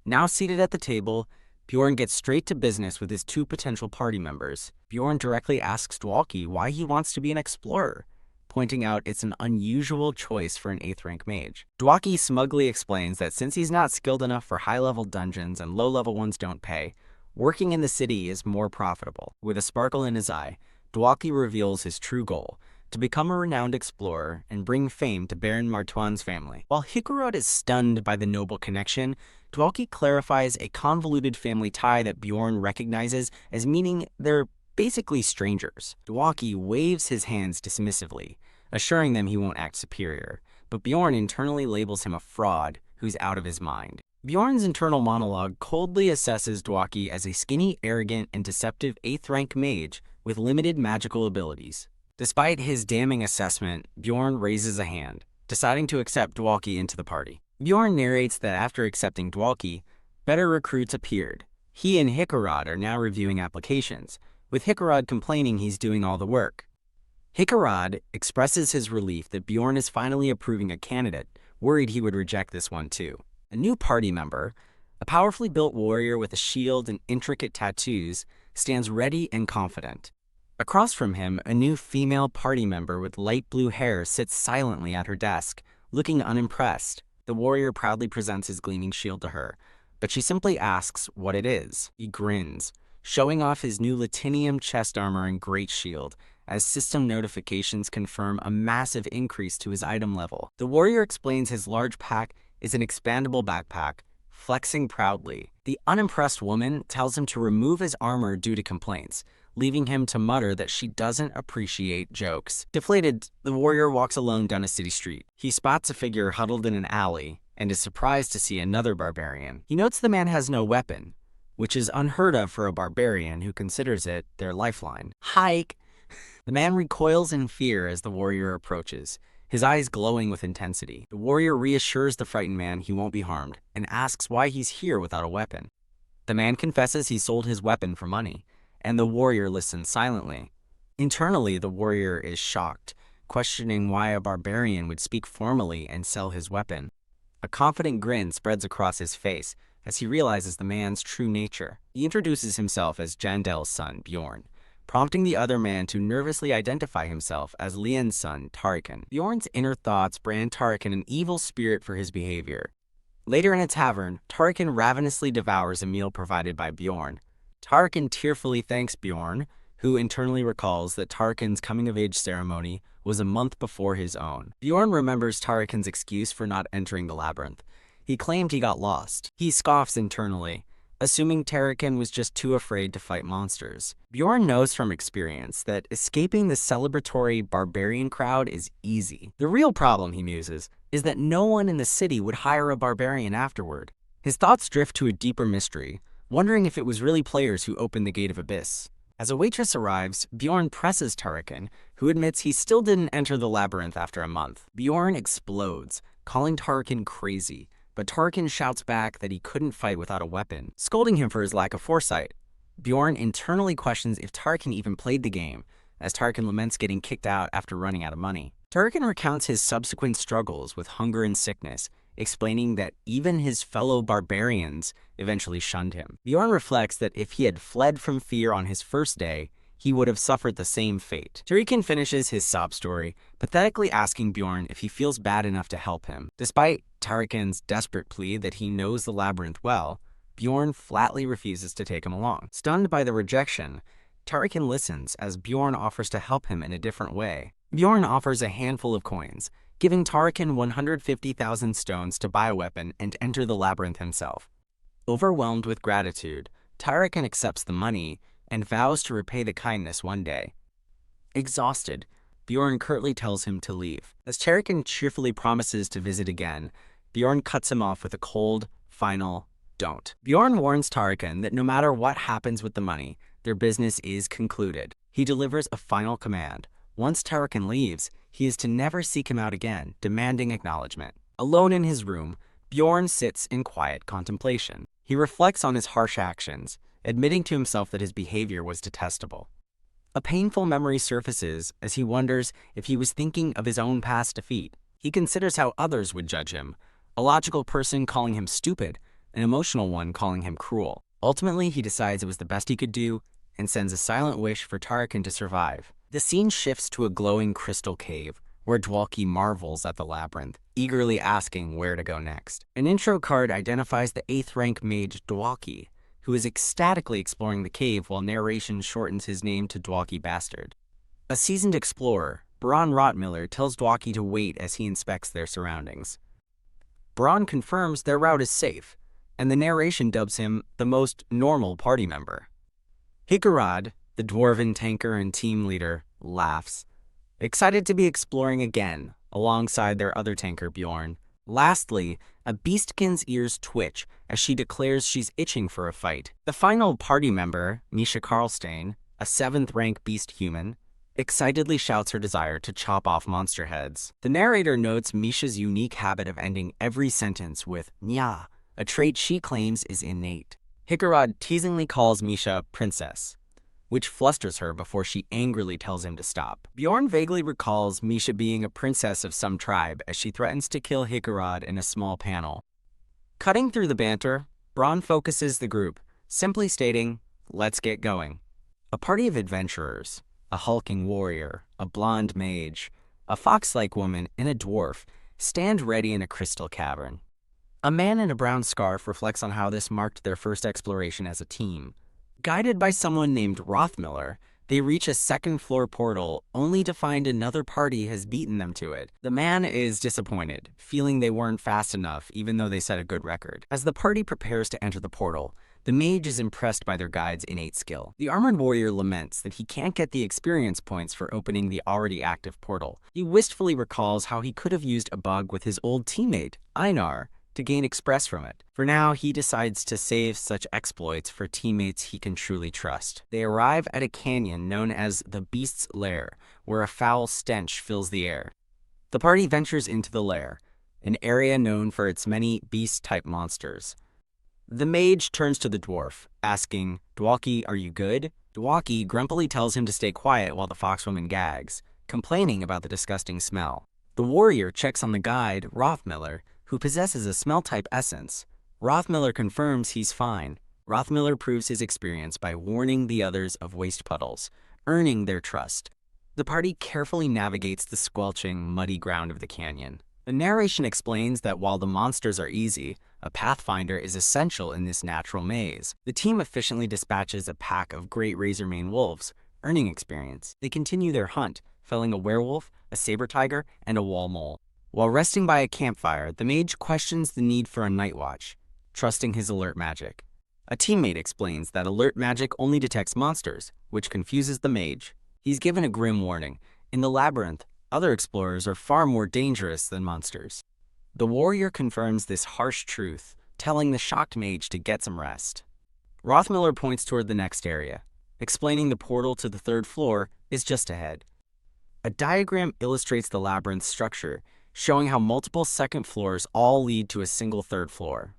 Now seated at the table, Bjorn gets straight to business with his 2 potential party members. Bjorn directly asks Dwalki why he wants to be an explorer. pointing out it's an unusual choice for an 8th rank mage. Dwaki smugly explains that since he's not skilled enough for high-level dungeons and low-level ones don't pay, working in the city is more profitable. With a sparkle in his eye, Dwaki reveals his true goal: to become a renowned explorer and bring fame to Baron Martuan's family. While Hikurod is stunned by the noble connection, Dwaki clarifies a convoluted family tie that Bjorn recognizes as meaning they're basically strangers. Dwaki waves his hands dismissively, assuring them he won't act superior, but Bjorn internally labels him a fraud who's out of his mind. Bjorn's internal monologue coldly assesses Dwaki as a skinny, arrogant, and deceptive 8th rank mage with limited magical abilities. Despite his damning assessment, Bjorn raises a hand, deciding to accept Dwaki into the party. Bjorn narrates that after accepting Dwaki, better recruits appeared. He and Hikurod are now reviewing applications, with Hikurod complaining he's doing all the work. Hikurod expresses his relief that Bjorn is finally approving a candidate, worried he would reject this one too. A new party member, a powerfully built warrior with a shield and intricate tattoos, stands ready and confident. Across from him, a new female party member with light blue hair sits silently at her desk, looking unimpressed. The warrior proudly presents his gleaming shield to her, but she simply asks what it is. He grins, showing off his new Latinium chest armor and great shield, as system notifications confirm a massive increase to his item level. The warrior explains his large pack is an expandable backpack, flexing proudly. The unimpressed woman tells him to remove his armor due to complaints, leaving him to mutter that she doesn't appreciate jokes. Deflated, the warrior walks alone down a city street. He spots a figure huddled in an alley and is surprised to see another barbarian. He notes the man has no weapon, which is unheard of for a barbarian who considers it their lifeline. Hike! The man recoils in fear as the warrior approaches, his eyes glowing with intensity. The warrior reassures the frightened man he won't be harmed and asks why he's here without a weapon. The man confesses he sold his weapon for money, and the warrior listens silently. Internally, the warrior is shocked, questioning why a barbarian would speak formally and sell his weapon. A confident grin spreads across his face as he realizes the man's true nature. He introduces himself as Jandel's son, Bjorn, prompting the other man to nervously identify himself as Lien's son, Tarikan. Bjorn's inner thoughts brand Tarikan an evil spirit for his behavior. Later in a tavern, Tarikan ravenously devours a meal provided by Bjorn. Tarikan tearfully thanks Bjorn, who internally recalls that Tarikan's coming-of-age ceremony was a month before his own. Bjorn remembers Tarikan's excuse for not entering the labyrinth. He claimed he got lost. He scoffs internally, assuming Tarikan was just too afraid to fight monsters. Bjorn knows from experience that escaping the celebratory barbarian crowd is easy. The real problem, he muses, is that no one in the city would hire a barbarian afterward. His thoughts drift to a deeper mystery, wondering if it was really players who opened the Gate of Abyss. As a waitress arrives, Bjorn presses Tarikan, who admits he still didn't enter the labyrinth after a month. Bjorn explodes, calling Tarikan crazy, but Tarikan shouts back that he couldn't fight without a weapon, scolding him for his lack of foresight. Bjorn internally questions if Tarikan even played the game, as Tarikan laments getting kicked out after running out of money. Tarikan recounts his subsequent struggles with hunger and sickness, explaining that even his fellow barbarians eventually shunned him. Bjorn reflects that if he had fled from fear on his first day, he would have suffered the same fate. Tarikan finishes his sob story, pathetically asking Bjorn if he feels bad enough to help him. Despite Tarikan's desperate plea that he knows the labyrinth well, Bjorn flatly refuses to take him along. Stunned by the rejection, Tarikan listens as Bjorn offers to help him in a different way. Bjorn offers a handful of coins, giving Tarikan 150,000 stones to buy a weapon and enter the labyrinth himself. Overwhelmed with gratitude, Tarikan accepts the money and vows to repay the kindness one day. Exhausted, Bjorn curtly tells him to leave. As Tarikan cheerfully promises to visit again, Bjorn cuts him off with a cold, final don't. Bjorn warns Tarikan that no matter what happens with the money, their business is concluded. He delivers a final command. Once Tarikan leaves, he is to never seek him out again, demanding acknowledgement. Alone in his room, Bjorn sits in quiet contemplation. He reflects on his harsh actions, admitting to himself that his behavior was detestable. A painful memory surfaces as he wonders if he was thinking of his own past defeat. He considers how others would judge him, a logical person calling him stupid, an emotional one calling him cruel. Ultimately, he decides it was the best he could do and sends a silent wish for Tarikan to survive. The scene shifts to a glowing crystal cave, where Dwalki marvels at the labyrinth, eagerly asking where to go next. An intro card identifies the 8th rank mage Dwalki, who is ecstatically exploring the cave while narration shortens his name to Dwalki Bastard. A seasoned explorer, Braun Rotmiller, tells Dwalki to wait as he inspects their surroundings. Braun confirms their route is safe, and the narration dubs him the most normal party member. Hikarad, the dwarven tanker and team leader, laughs, excited to be exploring again alongside their other tanker Bjorn. Lastly, a beastkin's ears twitch as she declares she's itching for a fight. The final party member, Misha Karlstein, a 7th rank beast human, excitedly shouts her desire to chop off monster heads. The narrator notes Misha's unique habit of ending every sentence with "nya," a trait she claims is innate. Hikarad teasingly calls Misha princess, which flusters her before she angrily tells him to stop. Bjorn vaguely recalls Misha being a princess of some tribe as she threatens to kill Hikarad in a small panel. Cutting through the banter, Braun focuses the group, simply stating, "Let's get going." A party of adventurers, a hulking warrior, a blonde mage, a fox-like woman, and a dwarf stand ready in a crystal cavern. A man in a brown scarf reflects on how this marked their first exploration as a team. Guided by someone named Rothmiller, they reach a second-floor portal only to find another party has beaten them to it. The man is disappointed, feeling they weren't fast enough even though they set a good record. As the party prepares to enter the portal, the mage is impressed by their guide's innate skill. The armored warrior laments that he can't get the experience points for opening the already active portal. He wistfully recalls how he could have used a bug with his old teammate, Einar, to gain express from it. For now, he decides to save such exploits for teammates he can truly trust. They arrive at a canyon known as the Beast's Lair, where a foul stench fills the air. The party ventures into the lair, an area known for its many beast-type monsters. The mage turns to the dwarf, asking, "Dwalki, are you good?" Dwalki grumpily tells him to stay quiet while the foxwoman gags, complaining about the disgusting smell. The warrior checks on the guide, Rothmiller, who possesses a smell-type essence. Rothmiller confirms he's fine. Rothmiller proves his experience by warning the others of waste puddles, earning their trust. The party carefully navigates the squelching, muddy ground of the canyon. The narration explains that while the monsters are easy, a pathfinder is essential in this natural maze. The team efficiently dispatches a pack of great razormane wolves, earning experience. They continue their hunt, felling a werewolf, a saber tiger, and a wall mole. While resting by a campfire, the mage questions the need for a night watch, trusting his alert magic. A teammate explains that alert magic only detects monsters, which confuses the mage. He's given a grim warning. In the labyrinth, other explorers are far more dangerous than monsters. The warrior confirms this harsh truth, telling the shocked mage to get some rest. Rothmiller points toward the next area, explaining the portal to the 3rd floor is just ahead. A diagram illustrates the labyrinth's structure, showing how multiple second floors all lead to a single 3rd floor.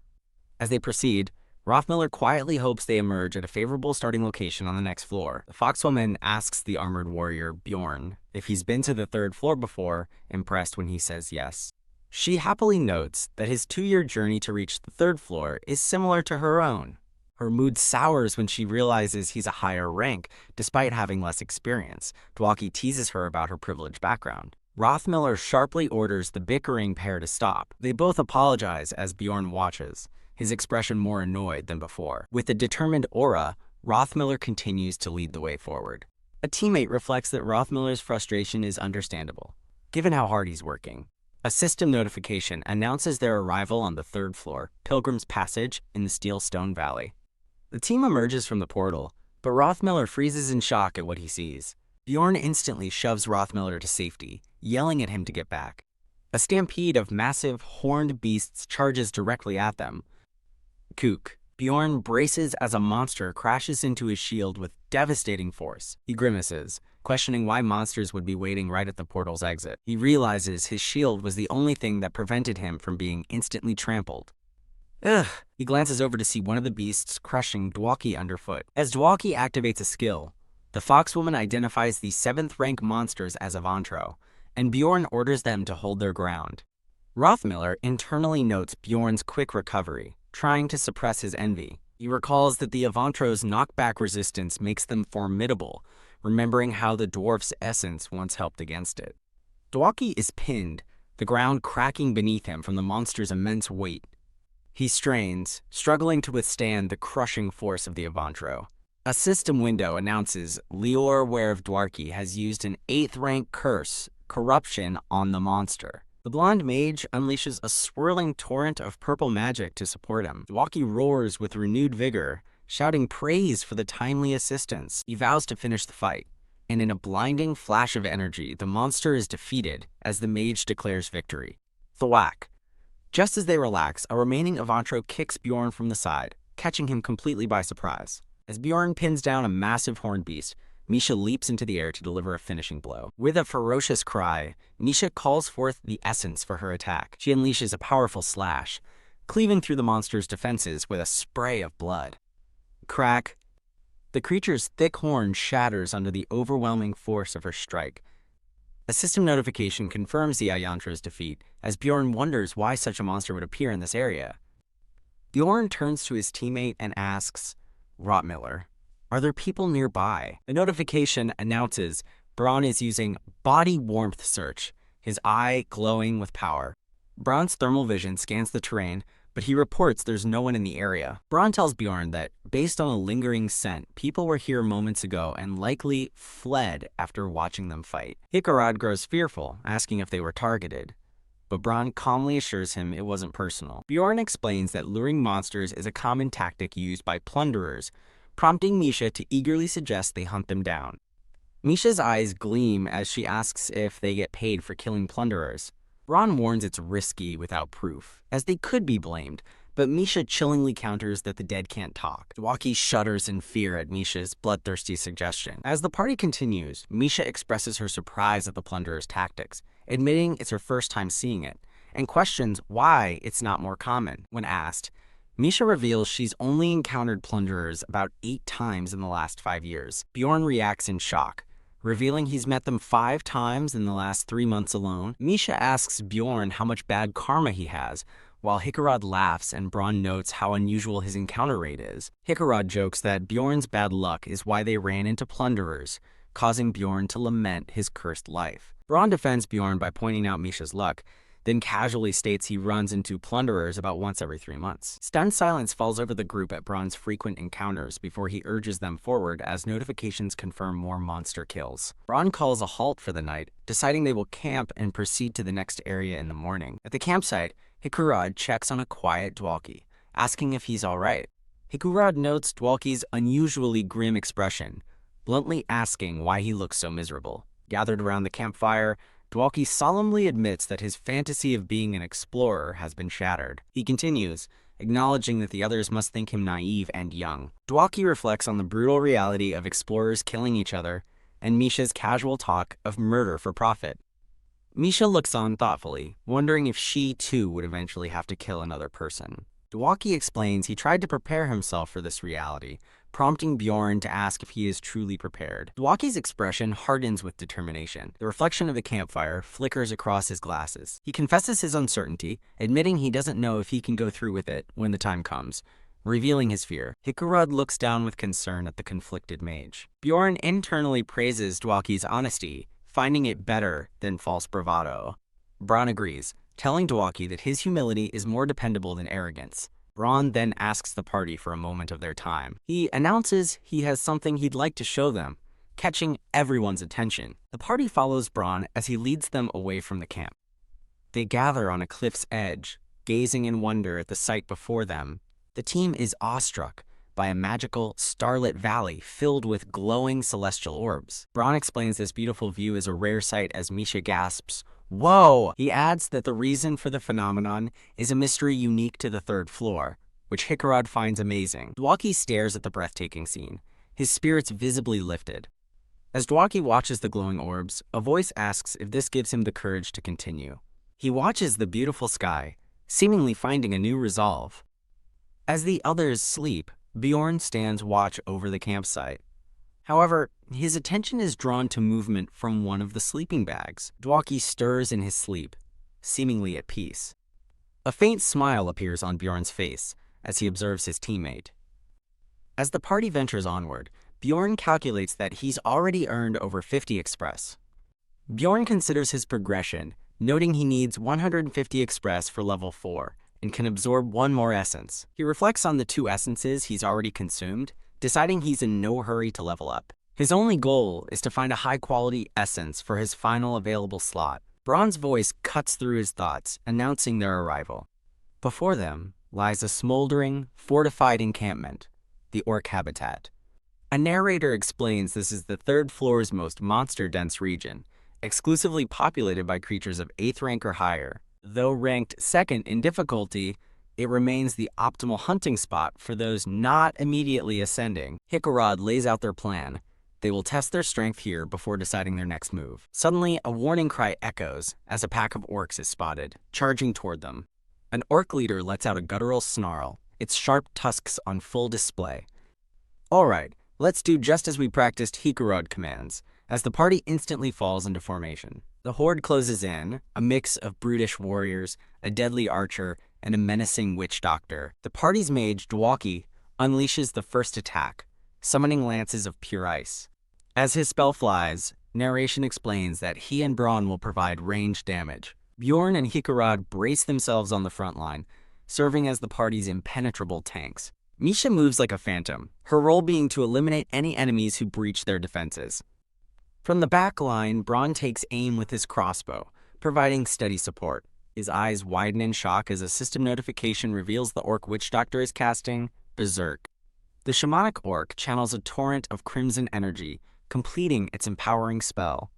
As they proceed, Rothmiller quietly hopes they emerge at a favorable starting location on the next floor. The foxwoman asks the armored warrior, Bjorn, if he's been to the 3rd floor before, impressed when he says yes. She happily notes that his 2-year journey to reach the 3rd floor is similar to her own. Her mood sours when she realizes he's a higher rank, despite having less experience. Dwalki teases her about her privileged background. Rothmiller sharply orders the bickering pair to stop. They both apologize as Bjorn watches, his expression more annoyed than before. With a determined aura, Rothmiller continues to lead the way forward. A teammate reflects that Rothmiller's frustration is understandable, given how hard he's working. A system notification announces their arrival on the 3rd floor, Pilgrim's Passage in the Steel Stone Valley. The team emerges from the portal, but Rothmiller freezes in shock at what he sees. Bjorn instantly shoves Rothmiller to safety, yelling at him to get back. A stampede of massive, horned beasts charges directly at them. Kook. Bjorn braces as a monster crashes into his shield with devastating force. He grimaces, questioning why monsters would be waiting right at the portal's exit. He realizes his shield was the only thing that prevented him from being instantly trampled. Ugh. He glances over to see one of the beasts crushing Dwalki underfoot. As Dwalki activates a skill, the foxwoman identifies the 7th rank monsters as Avantro, and Bjorn orders them to hold their ground. Rothmiller internally notes Bjorn's quick recovery, trying to suppress his envy. He recalls that the Avantro's knockback resistance makes them formidable, remembering how the dwarf's essence once helped against it. Dwalki is pinned, the ground cracking beneath him from the monster's immense weight. He strains, struggling to withstand the crushing force of the Avantro. A system window announces Lior Ware of Dwarki has used an 8th rank curse, corruption, on the monster. The blonde mage unleashes a swirling torrent of purple magic to support him. Dwalki roars with renewed vigor, shouting praise for the timely assistance. He vows to finish the fight, and in a blinding flash of energy, the monster is defeated as the mage declares victory. Thwack. Just as they relax, a remaining Avantro kicks Bjorn from the side, catching him completely by surprise. As Bjorn pins down a massive horned beast, Misha leaps into the air to deliver a finishing blow. With a ferocious cry, Misha calls forth the essence for her attack. She unleashes a powerful slash, cleaving through the monster's defenses with a spray of blood. Crack. The creature's thick horn shatters under the overwhelming force of her strike. A system notification confirms the Ayantra's defeat, as Bjorn wonders why such a monster would appear in this area. Bjorn turns to his teammate and asks, "Rotmiller, are there people nearby?" The notification announces Braun is using body warmth search, his eye glowing with power. Braun's thermal vision scans the terrain, but he reports there's no one in the area. Braun tells Bjorn that, based on a lingering scent, people were here moments ago and likely fled after watching them fight. Hikarad grows fearful, asking if they were targeted, but Braun calmly assures him it wasn't personal. Bjorn explains that luring monsters is a common tactic used by plunderers, prompting Misha to eagerly suggest they hunt them down. Misha's eyes gleam as she asks if they get paid for killing plunderers. Braun warns it's risky without proof, as they could be blamed, but Misha chillingly counters that the dead can't talk. Dwalki shudders in fear at Misha's bloodthirsty suggestion. As the party continues, Misha expresses her surprise at the plunderer's tactics, admitting it's her first time seeing it, and questions why it's not more common. When asked, Misha reveals she's only encountered plunderers about 8 times in the last 5 years. Bjorn reacts in shock, revealing he's met them 5 times in the last 3 months alone. Misha asks Bjorn how much bad karma he has, while Hikarad laughs and Braun notes how unusual his encounter rate is. Hikarad jokes that Bjorn's bad luck is why they ran into plunderers, causing Bjorn to lament his cursed life. Braun defends Bjorn by pointing out Misha's luck, then casually states he runs into plunderers about once every 3 months. Stunned silence falls over the group at Braun's frequent encounters before he urges them forward as notifications confirm more monster kills. Braun calls a halt for the night, deciding they will camp and proceed to the next area in the morning. At the campsite, Hikarad checks on a quiet Dwalki, asking if he's alright. Hikarad notes Dwalki's unusually grim expression, bluntly asking why he looks so miserable. Gathered around the campfire, Dwalki solemnly admits that his fantasy of being an explorer has been shattered. He continues, acknowledging that the others must think him naive and young. Dwalki reflects on the brutal reality of explorers killing each other and Misha's casual talk of murder for profit. Misha looks on thoughtfully, wondering if she too would eventually have to kill another person. Dwalki explains he tried to prepare himself for this reality, prompting Bjorn to ask if he is truly prepared. Dwalki's expression hardens with determination. The reflection of the campfire flickers across his glasses. He confesses his uncertainty, admitting he doesn't know if he can go through with it when the time comes, revealing his fear. Hikarad looks down with concern at the conflicted mage. Bjorn internally praises Dwalki's honesty, finding it better than false bravado. Braun agrees, telling Dwalki that his humility is more dependable than arrogance. Braun then asks the party for a moment of their time. He announces he has something he'd like to show them, catching everyone's attention. The party follows Braun as he leads them away from the camp. They gather on a cliff's edge, gazing in wonder at the sight before them. The team is awestruck by a magical, starlit valley filled with glowing celestial orbs. Braun explains this beautiful view is a rare sight as Misha gasps, "Whoa!" He adds that the reason for the phenomenon is a mystery unique to the 3rd floor, which Hikarad finds amazing. Dwalki stares at the breathtaking scene, his spirits visibly lifted. As Dwalki watches the glowing orbs, a voice asks if this gives him the courage to continue. He watches the beautiful sky, seemingly finding a new resolve. As the others sleep, Bjorn stands watch over the campsite. However, his attention is drawn to movement from one of the sleeping bags. Dwalki stirs in his sleep, seemingly at peace. A faint smile appears on Bjorn's face as he observes his teammate. As the party ventures onward, Bjorn calculates that he's already earned over 50 express. Bjorn considers his progression, noting he needs 150 express for level 4 and can absorb one more essence. He reflects on the 2 essences he's already consumed, deciding he's in no hurry to level up. His only goal is to find a high-quality essence for his final available slot. Braun's voice cuts through his thoughts, announcing their arrival. Before them lies a smoldering, fortified encampment, the Orc habitat. A narrator explains this is the 3rd floor's most monster-dense region, exclusively populated by creatures of 8th rank or higher. Though ranked 2nd in difficulty, it remains the optimal hunting spot for those not immediately ascending. Hikarad lays out their plan. They will test their strength here before deciding their next move. Suddenly, a warning cry echoes as a pack of orcs is spotted, charging toward them. An orc leader lets out a guttural snarl, its sharp tusks on full display. All right, let's do just as we practiced Hikarad commands, as the party instantly falls into formation. The horde closes in, a mix of brutish warriors, a deadly archer, and a menacing witch doctor. The party's mage, Dwalki, unleashes the first attack, summoning lances of pure ice. As his spell flies, narration explains that he and Braun will provide ranged damage. Bjorn and Hikarad brace themselves on the front line, serving as the party's impenetrable tanks. Misha moves like a phantom, her role being to eliminate any enemies who breach their defenses. From the back line, Braun takes aim with his crossbow, providing steady support. His eyes widen in shock as a system notification reveals the orc witch doctor is casting Berserk. The shamanic orc channels a torrent of crimson energy, completing its empowering spell.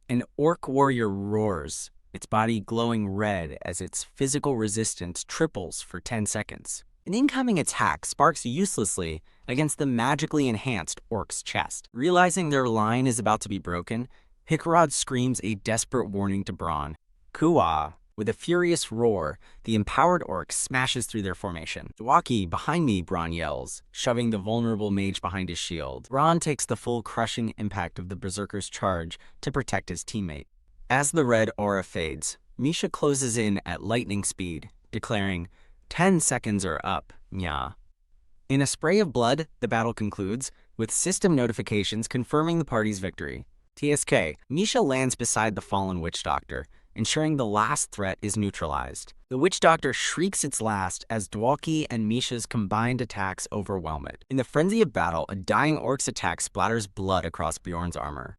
An orc warrior roars, its body glowing red as its physical resistance triples for 10 seconds. An incoming attack sparks uselessly against the magically enhanced orc's chest. Realizing their line is about to be broken, Hikarad screams a desperate warning to Braun. Kuwa! With a furious roar, the empowered orc smashes through their formation. Dwalki, behind me, Braun yells, shoving the vulnerable mage behind his shield. Braun takes the full crushing impact of the berserker's charge to protect his teammate. As the red aura fades, Misha closes in at lightning speed, declaring, 10 seconds are up, nya. In a spray of blood, the battle concludes, with system notifications confirming the party's victory. TSK, Misha lands beside the fallen witch doctor, ensuring the last threat is neutralized. The witch doctor shrieks its last as Dwalki and Misha's combined attacks overwhelm it. In the frenzy of battle, a dying orc's attack splatters blood across Bjorn's armor.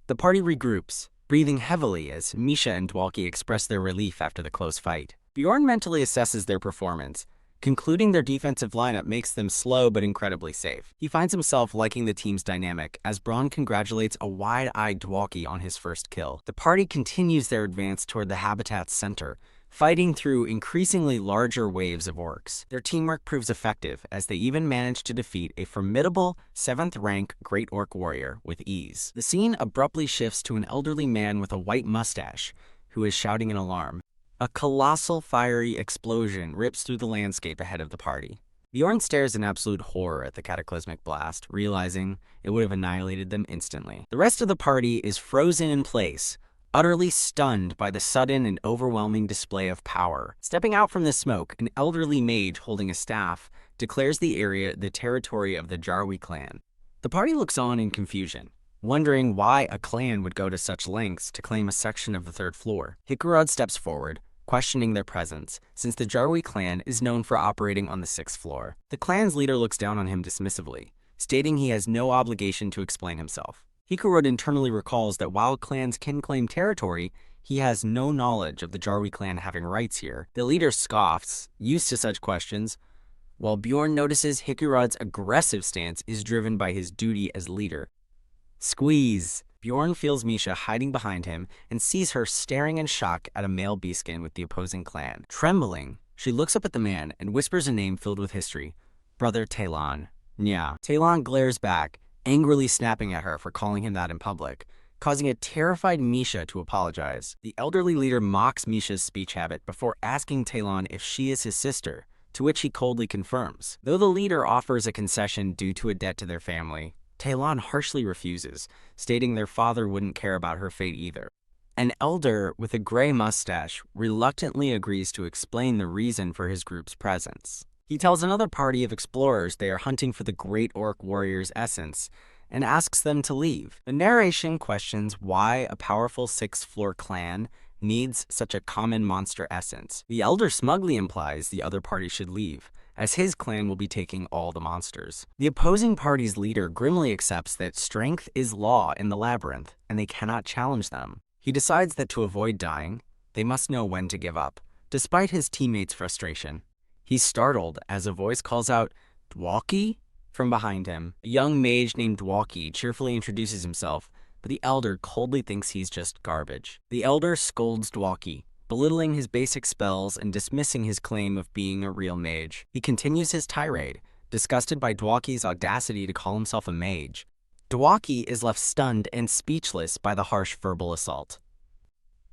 The party regroups, breathing heavily as Misha and Dwalki express their relief after the close fight. Bjorn mentally assesses their performance, concluding their defensive lineup makes them slow but incredibly safe. He finds himself liking the team's dynamic as Braun congratulates a wide-eyed Dwalki on his first kill. The party continues their advance toward the habitat's center, fighting through increasingly larger waves of orcs. Their teamwork proves effective as they even manage to defeat a formidable 7th-rank Great Orc warrior with ease. The scene abruptly shifts to an elderly man with a white mustache who is shouting an alarm. A colossal fiery explosion rips through the landscape ahead of the party. Bjorn stares in absolute horror at the cataclysmic blast, realizing it would have annihilated them instantly. The rest of the party is frozen in place, utterly stunned by the sudden and overwhelming display of power. Stepping out from the smoke, an elderly mage holding a staff declares the area the territory of the Jarwi clan. The party looks on in confusion, wondering why a clan would go to such lengths to claim a section of the 3rd floor. Hikarad steps forward, questioning their presence, since the Jarwi clan is known for operating on the 6th floor. The clan's leader looks down on him dismissively, stating he has no obligation to explain himself. Hikarad internally recalls that while clans can claim territory, he has no knowledge of the Jarwi clan having rights here. The leader scoffs, used to such questions, while Bjorn notices Hikarad's aggressive stance is driven by his duty as leader. Squeeze! Bjorn feels Misha hiding behind him and sees her staring in shock at a male beastskin with the opposing clan. Trembling, she looks up at the man and whispers a name filled with history. Brother Talon. Nya. Talon glares back, angrily snapping at her for calling him that in public, causing a terrified Misha to apologize. The elderly leader mocks Misha's speech habit before asking Talon if she is his sister, to which he coldly confirms. Though the leader offers a concession due to a debt to their family, Talon harshly refuses, stating their father wouldn't care about her fate either. An elder with a gray mustache reluctantly agrees to explain the reason for his group's presence. He tells another party of explorers they are hunting for the Great Orc warrior's essence, and asks them to leave. The narration questions why a powerful sixth-floor clan needs such a common monster essence. The elder smugly implies the other party should leave, as his clan will be taking all the monsters. The opposing party's leader grimly accepts that strength is law in the labyrinth, and they cannot challenge them. He decides that to avoid dying, they must know when to give up, despite his teammates' frustration. He's startled as a voice calls out, "Dwalkie?" from behind him. A young mage named Dwalkie cheerfully introduces himself, but the elder coldly thinks he's just garbage. The elder scolds Dwalkie, belittling his basic spells and dismissing his claim of being a real mage. He continues his tirade, disgusted by Dwalkie's audacity to call himself a mage. Dwalkie is left stunned and speechless by the harsh verbal assault.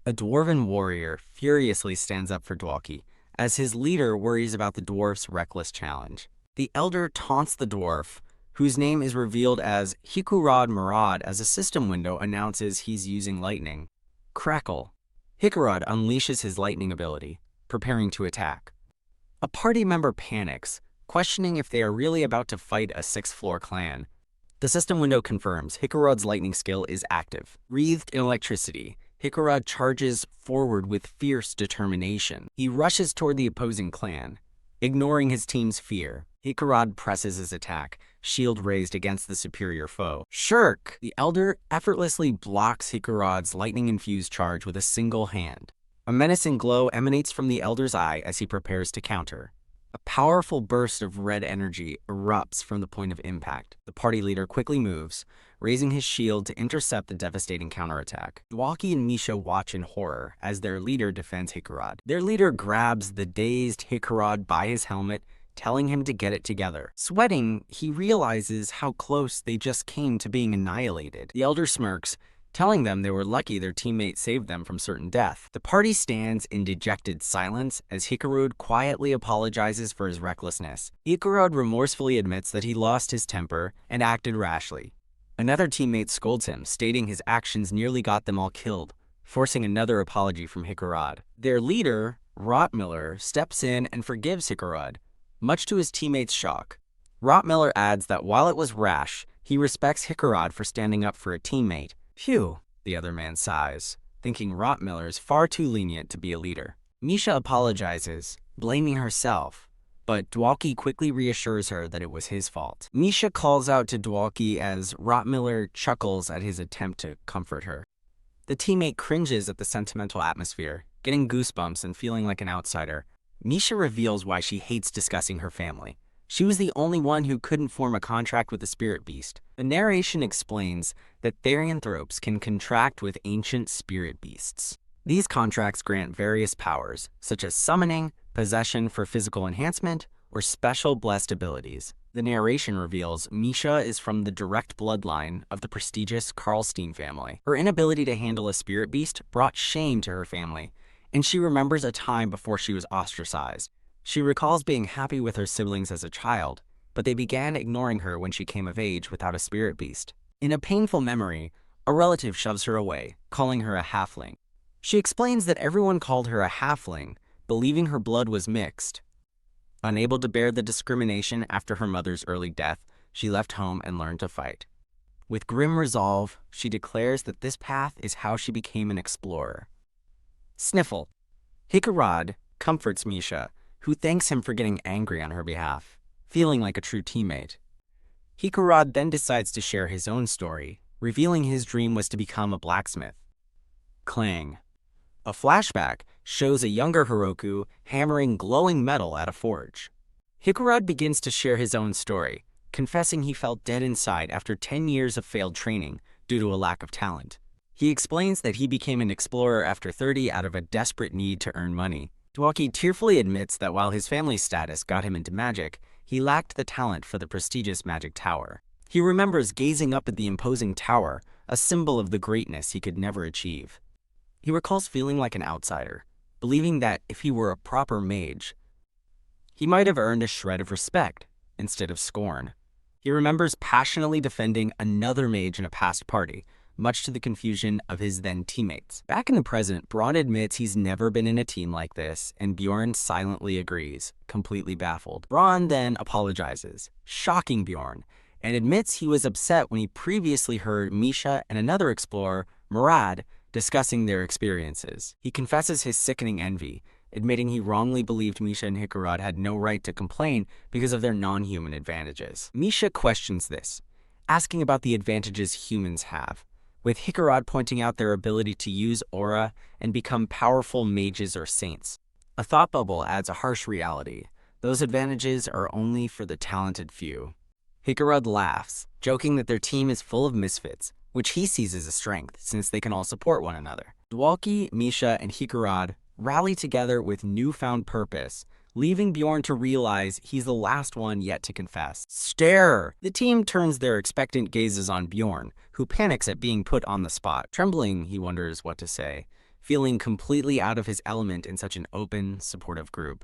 A dwarven warrior furiously stands up for Dwalkie, as his leader worries about the dwarf's reckless challenge. The elder taunts the dwarf, whose name is revealed as Hikurad Murad as a system window announces he's using lightning. Crackle. Hikurad unleashes his lightning ability, preparing to attack. A party member panics, questioning if they are really about to fight a sixth-floor clan. The system window confirms Hikurad's lightning skill is active. Wreathed in electricity, Hikurad charges forward with fierce determination. He rushes toward the opposing clan, ignoring his team's fear. Hikurad presses his attack, shield raised against the superior foe. Shirk! The elder effortlessly blocks Hikurad's lightning-infused charge with a single hand. A menacing glow emanates from the elder's eye as he prepares to counter. A powerful burst of red energy erupts from the point of impact. The party leader quickly moves, raising his shield to intercept the devastating counterattack. Dwalkie and Misha watch in horror as their leader defends Hikurad. Their leader grabs the dazed Hikurad by his helmet, telling him to get it together. Sweating, he realizes how close they just came to being annihilated. The elder smirks, telling them they were lucky their teammate saved them from certain death. The party stands in dejected silence as Hikurad quietly apologizes for his recklessness. Hikurad remorsefully admits that he lost his temper and acted rashly. Another teammate scolds him, stating his actions nearly got them all killed, forcing another apology from Hikurad. Their leader, Rotmiller, steps in and forgives Hikurad, much to his teammates' shock. Rotmiller adds that while it was rash, he respects Hikurad for standing up for a teammate. Phew, the other man sighs, thinking Rotmiller is far too lenient to be a leader. Misha apologizes, blaming herself, but Dwalkie quickly reassures her that it was his fault. Misha calls out to Dwalkie as Rotmiller chuckles at his attempt to comfort her. The teammate cringes at the sentimental atmosphere, getting goosebumps and feeling like an outsider. Misha reveals why she hates discussing her family. She was the only one who couldn't form a contract with the spirit beast. The narration explains that therianthropes can contract with ancient spirit beasts. These contracts grant various powers, such as summoning, possession for physical enhancement, or special blessed abilities. The narration reveals Misha is from the direct bloodline of the prestigious Karlstein family. Her inability to handle a spirit beast brought shame to her family, and she remembers a time before she was ostracized. She recalls being happy with her siblings as a child, but they began ignoring her when she came of age without a spirit beast. In a painful memory, a relative shoves her away, calling her a halfling. She explains that everyone called her a halfling, believing her blood was mixed. Unable to bear the discrimination after her mother's early death, she left home and learned to fight. With grim resolve, she declares that this path is how she became an explorer. Sniffle. Hikurad comforts Misha, who thanks him for getting angry on her behalf, feeling like a true teammate. Hikurad then decides to share his own story, revealing his dream was to become a blacksmith. Clang. A flashback shows a younger Hiroku hammering glowing metal at a forge. Hikurad begins to share his own story, confessing he felt dead inside after 10 years of failed training due to a lack of talent. He explains that he became an explorer after 30 out of a desperate need to earn money. Dwalkie tearfully admits that while his family's status got him into magic, he lacked the talent for the prestigious magic tower. He remembers gazing up at the imposing tower, a symbol of the greatness he could never achieve. He recalls feeling like an outsider, believing that if he were a proper mage, he might have earned a shred of respect instead of scorn. He remembers passionately defending another mage in a past party, much to the confusion of his then teammates. Back in the present, Braun admits he's never been in a team like this, and Bjorn silently agrees, completely baffled. Braun then apologizes, shocking Bjorn, and admits he was upset when he previously heard Misha and another explorer, Murad, discussing their experiences. He confesses his sickening envy, admitting he wrongly believed Misha and Hikarad had no right to complain because of their non-human advantages. Misha questions this, asking about the advantages humans have, with Hikarad pointing out their ability to use aura and become powerful mages or saints. A thought bubble adds a harsh reality. Those advantages are only for the talented few. Hikarad laughs, joking that their team is full of misfits, which he sees as a strength since they can all support one another. Dwalki, Misha, and Hikarad rally together with newfound purpose, leaving Bjorn to realize he's the last one yet to confess. Stare! The team turns their expectant gazes on Bjorn, who panics at being put on the spot. Trembling, he wonders what to say, feeling completely out of his element in such an open, supportive group.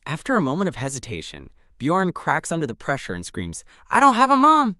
After a moment of hesitation, Bjorn cracks under the pressure and screams, "I don't have a mom!"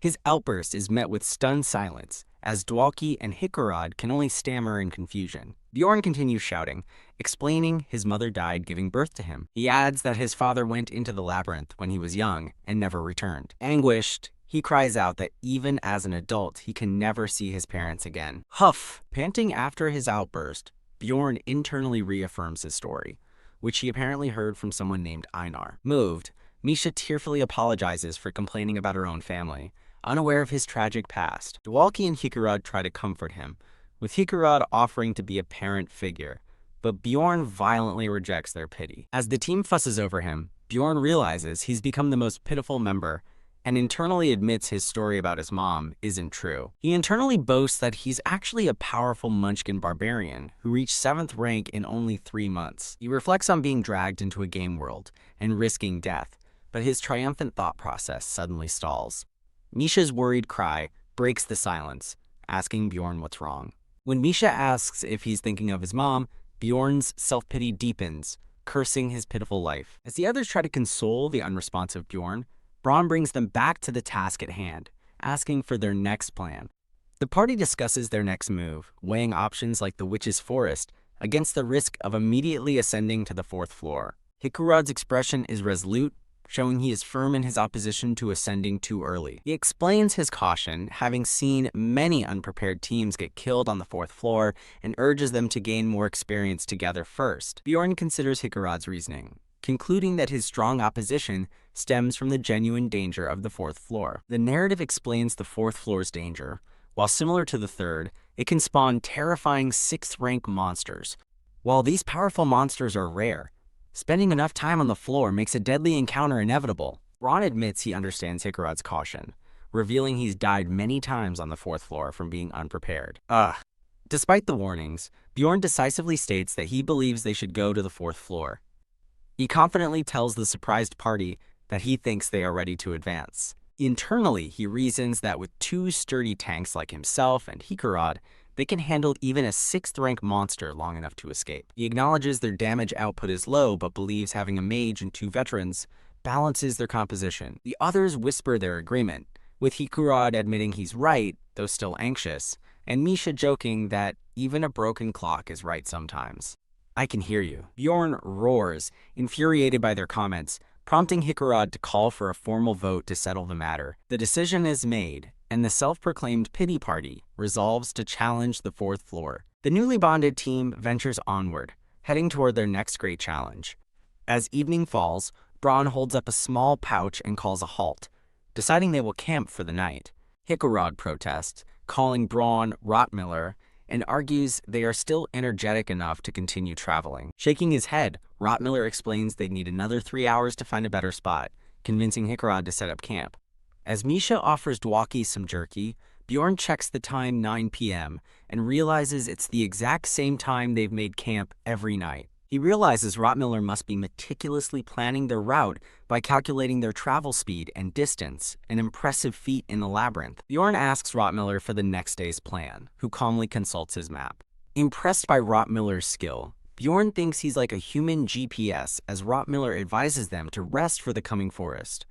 His outburst is met with stunned silence, as Dwalki and Hikarad can only stammer in confusion. Bjorn continues shouting, explaining his mother died giving birth to him. He adds that his father went into the labyrinth when he was young and never returned. Anguished, he cries out that even as an adult, he can never see his parents again. Huff! Panting after his outburst, Bjorn internally reaffirms his story, which he apparently heard from someone named Einar. Moved, Misha tearfully apologizes for complaining about her own family, unaware of his tragic past. Dwalki and Hikarad try to comfort him, with Hikarad offering to be a parent figure, but Bjorn violently rejects their pity. As the team fusses over him, Bjorn realizes he's become the most pitiful member and internally admits his story about his mom isn't true. He internally boasts that he's actually a powerful Munchkin barbarian who reached 7th rank in only 3 months. He reflects on being dragged into a game world and risking death, but his triumphant thought process suddenly stalls. Misha's worried cry breaks the silence, asking Bjorn what's wrong. When Misha asks if he's thinking of his mom, Bjorn's self-pity deepens, cursing his pitiful life. As the others try to console the unresponsive Bjorn, Braun brings them back to the task at hand, asking for their next plan. The party discusses their next move, weighing options like the Witch's Forest against the risk of immediately ascending to the 4th floor. Hikarad's expression is resolute, showing he is firm in his opposition to ascending too early. He explains his caution, having seen many unprepared teams get killed on the 4th floor, and urges them to gain more experience together first. Bjorn considers Hikarad's reasoning, concluding that his strong opposition stems from the genuine danger of the 4th floor. The narrative explains the 4th floor's danger. While similar to the 3rd, it can spawn terrifying 6th rank monsters. While these powerful monsters are rare, spending enough time on the floor makes a deadly encounter inevitable. Ron admits he understands Hikarad's caution, revealing he's died many times on the 4th floor from being unprepared. Despite the warnings, Bjorn decisively states that he believes they should go to the 4th floor. He confidently tells the surprised party that he thinks they are ready to advance. Internally, he reasons that with 2 sturdy tanks like himself and Hikarad, they can handle even a 6th rank monster long enough to escape. He acknowledges their damage output is low, but believes having a mage and 2 veterans balances their composition. The others whisper their agreement, with Hikarad admitting he's right, though still anxious, and Misha joking that even a broken clock is right sometimes. I can hear you. Bjorn roars, infuriated by their comments, prompting Hikarad to call for a formal vote to settle the matter. The decision is made, and the self-proclaimed pity party resolves to challenge the 4th floor. The newly bonded team ventures onward, heading toward their next great challenge. As evening falls, Braun holds up a small pouch and calls a halt, deciding they will camp for the night. Hikarad protests, calling Braun Rottmiller, and argues they are still energetic enough to continue traveling. Shaking his head, Rottmiller explains they'd need another 3 hours to find a better spot, convincing Hikarad to set up camp. As Misha offers Dwalki some jerky, Bjorn checks the time 9 p.m. and realizes it's the exact same time they've made camp every night. He realizes Rottmiller must be meticulously planning their route by calculating their travel speed and distance, an impressive feat in the labyrinth. Bjorn asks Rottmiller for the next day's plan, who calmly consults his map. Impressed by Rottmiller's skill, Bjorn thinks he's like a human GPS as Rottmiller advises them to rest for the coming forest.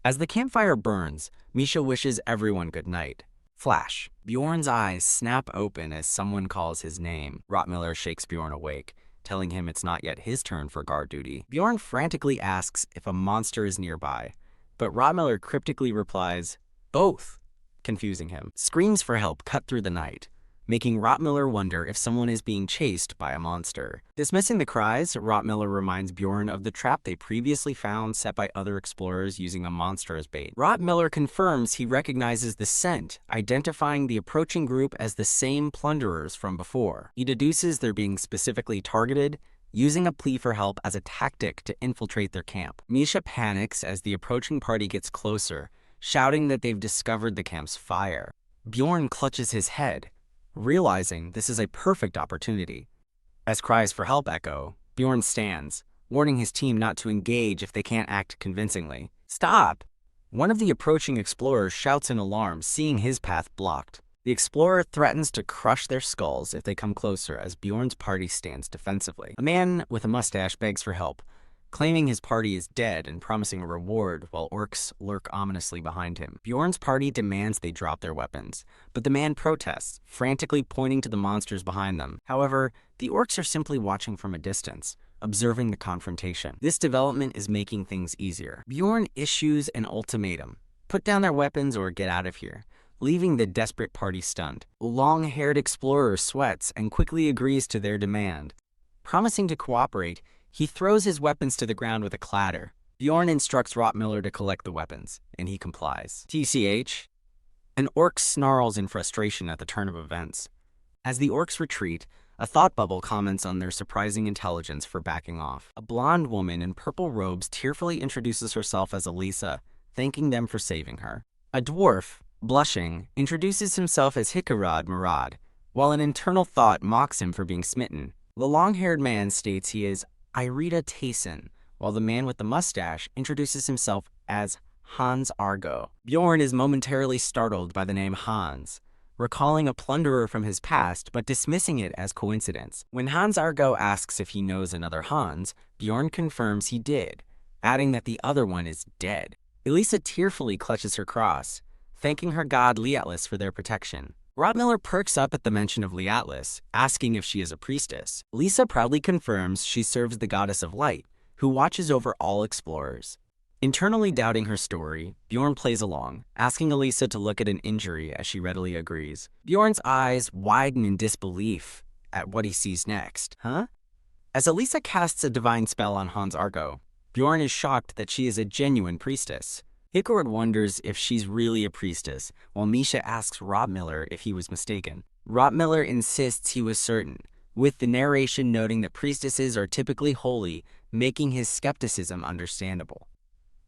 As the campfire burns, Misha wishes everyone good night. Flash. Bjorn's eyes snap open as someone calls his name. Rottmiller shakes Bjorn awake, telling him it's not yet his turn for guard duty. Bjorn frantically asks if a monster is nearby, but Rottmiller cryptically replies, "Both," confusing him. Screams for help cut through the night, making Rottmiller wonder if someone is being chased by a monster. Dismissing the cries, Rottmiller reminds Bjorn of the trap they previously found set by other explorers using a monster as bait. Rottmiller confirms he recognizes the scent, identifying the approaching group as the same plunderers from before. He deduces they're being specifically targeted, using a plea for help as a tactic to infiltrate their camp. Misha panics as the approaching party gets closer, shouting that they've discovered the camp's fire. Bjorn clutches his head, realizing this is a perfect opportunity. As cries for help echo, Bjorn stands, warning his team not to engage if they can't act convincingly. "Stop!" One of the approaching explorers shouts in alarm, seeing his path blocked. The explorer threatens to crush their skulls if they come closer as Bjorn's party stands defensively. A man with a mustache begs for help, claiming his party is dead and promising a reward while orcs lurk ominously behind him. Bjorn's party demands they drop their weapons, but the man protests, frantically pointing to the monsters behind them. However, the orcs are simply watching from a distance, observing the confrontation. This development is making things easier. Bjorn issues an ultimatum: put down their weapons or get out of here, leaving the desperate party stunned. A long-haired explorer sweats and quickly agrees to their demand. Promising to cooperate, he throws his weapons to the ground with a clatter. Bjorn instructs Rottmiller to collect the weapons, and he complies. TCH, an orc snarls in frustration at the turn of events. As the orcs retreat, a thought bubble comments on their surprising intelligence for backing off. A blonde woman in purple robes tearfully introduces herself as Elisa, thanking them for saving her. A dwarf, blushing, introduces himself as Hikarad Murad, while an internal thought mocks him for being smitten. The long-haired man states he is Irita Tayson, while the man with the mustache introduces himself as Hans Argo. Bjorn is momentarily startled by the name Hans, recalling a plunderer from his past but dismissing it as coincidence. When Hans Argo asks if he knows another Hans, Bjorn confirms he did, adding that the other one is dead. Elisa tearfully clutches her cross, thanking her god Relentless for their protection. Rottmiller perks up at the mention of Relentless, asking if she is a priestess. Lisa proudly confirms she serves the goddess of light, who watches over all explorers. Internally doubting her story, Bjorn plays along, asking Elisa to look at an injury as she readily agrees. Bjorn's eyes widen in disbelief at what he sees next. Huh? As Elisa casts a divine spell on Hans Argo, Bjorn is shocked that she is a genuine priestess. Hikarad wonders if she's really a priestess, while Misha asks Rottmiller if he was mistaken. Rottmiller insists he was certain, with the narration noting that priestesses are typically holy, making his skepticism understandable.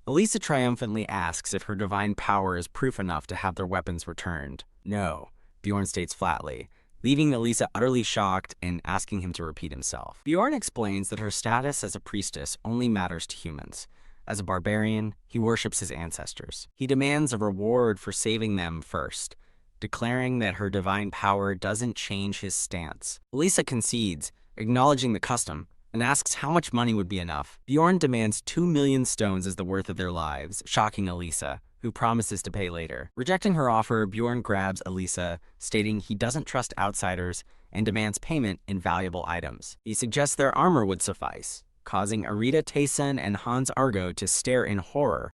Elisa triumphantly asks if her divine power is proof enough to have their weapons returned. No, Bjorn states flatly, leaving Elisa utterly shocked and asking him to repeat himself. Bjorn explains that her status as a priestess only matters to humans. As a barbarian, he worships his ancestors. He demands a reward for saving them first, declaring that her divine power doesn't change his stance. Elisa concedes, acknowledging the custom, and asks how much money would be enough. Bjorn demands 2 million stones as the worth of their lives, shocking Elisa, who promises to pay later. Rejecting her offer, Bjorn grabs Elisa, stating he doesn't trust outsiders and demands payment in valuable items. He suggests their armor would suffice, causing Irita Tayson and Hans Argo to stare in horror.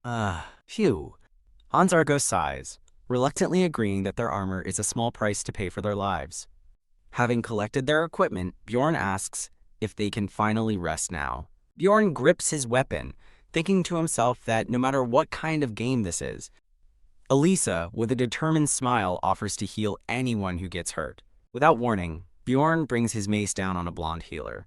Phew. Hans Argo sighs, reluctantly agreeing that their armor is a small price to pay for their lives. Having collected their equipment, Bjorn asks if they can finally rest now. Bjorn grips his weapon, thinking to himself that no matter what kind of game this is, Elisa, with a determined smile, offers to heal anyone who gets hurt. Without warning, Bjorn brings his mace down on a blonde healer.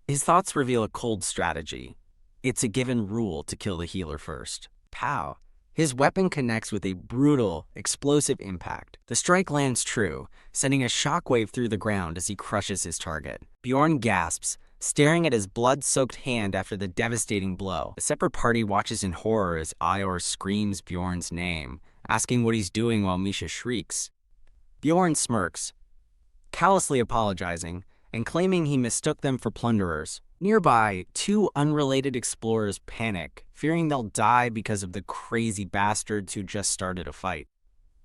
His thoughts reveal a cold strategy. It's a given rule to kill the healer first. Pow! His weapon connects with a brutal, explosive impact. The strike lands true, sending a shockwave through the ground as he crushes his target. Bjorn gasps, staring at his blood-soaked hand after the devastating blow. A separate party watches in horror as Ior screams Bjorn's name, asking what he's doing while Misha shrieks. Bjorn smirks, callously apologizing, and claiming he mistook them for plunderers. Nearby, 2 unrelated explorers panic, fearing they'll die because of the crazy bastards who just started a fight.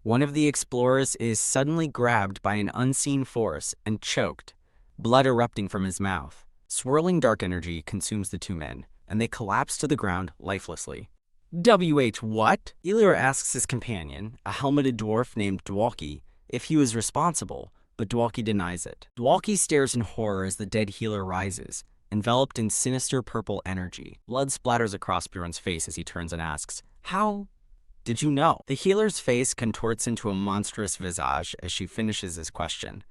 One of the explorers is suddenly grabbed by an unseen force and choked, blood erupting from his mouth. Swirling dark energy consumes the 2 men, and they collapse to the ground lifelessly. What? Healer asks his companion, a helmeted dwarf named Dwalkie, if he was responsible, but Dwalkie denies it. Dwalkie stares in horror as the dead healer rises, enveloped in sinister purple energy. Blood splatters across Bjorn's face as he turns and asks, "How did you know?" The healer's face contorts into a monstrous visage as she finishes his question.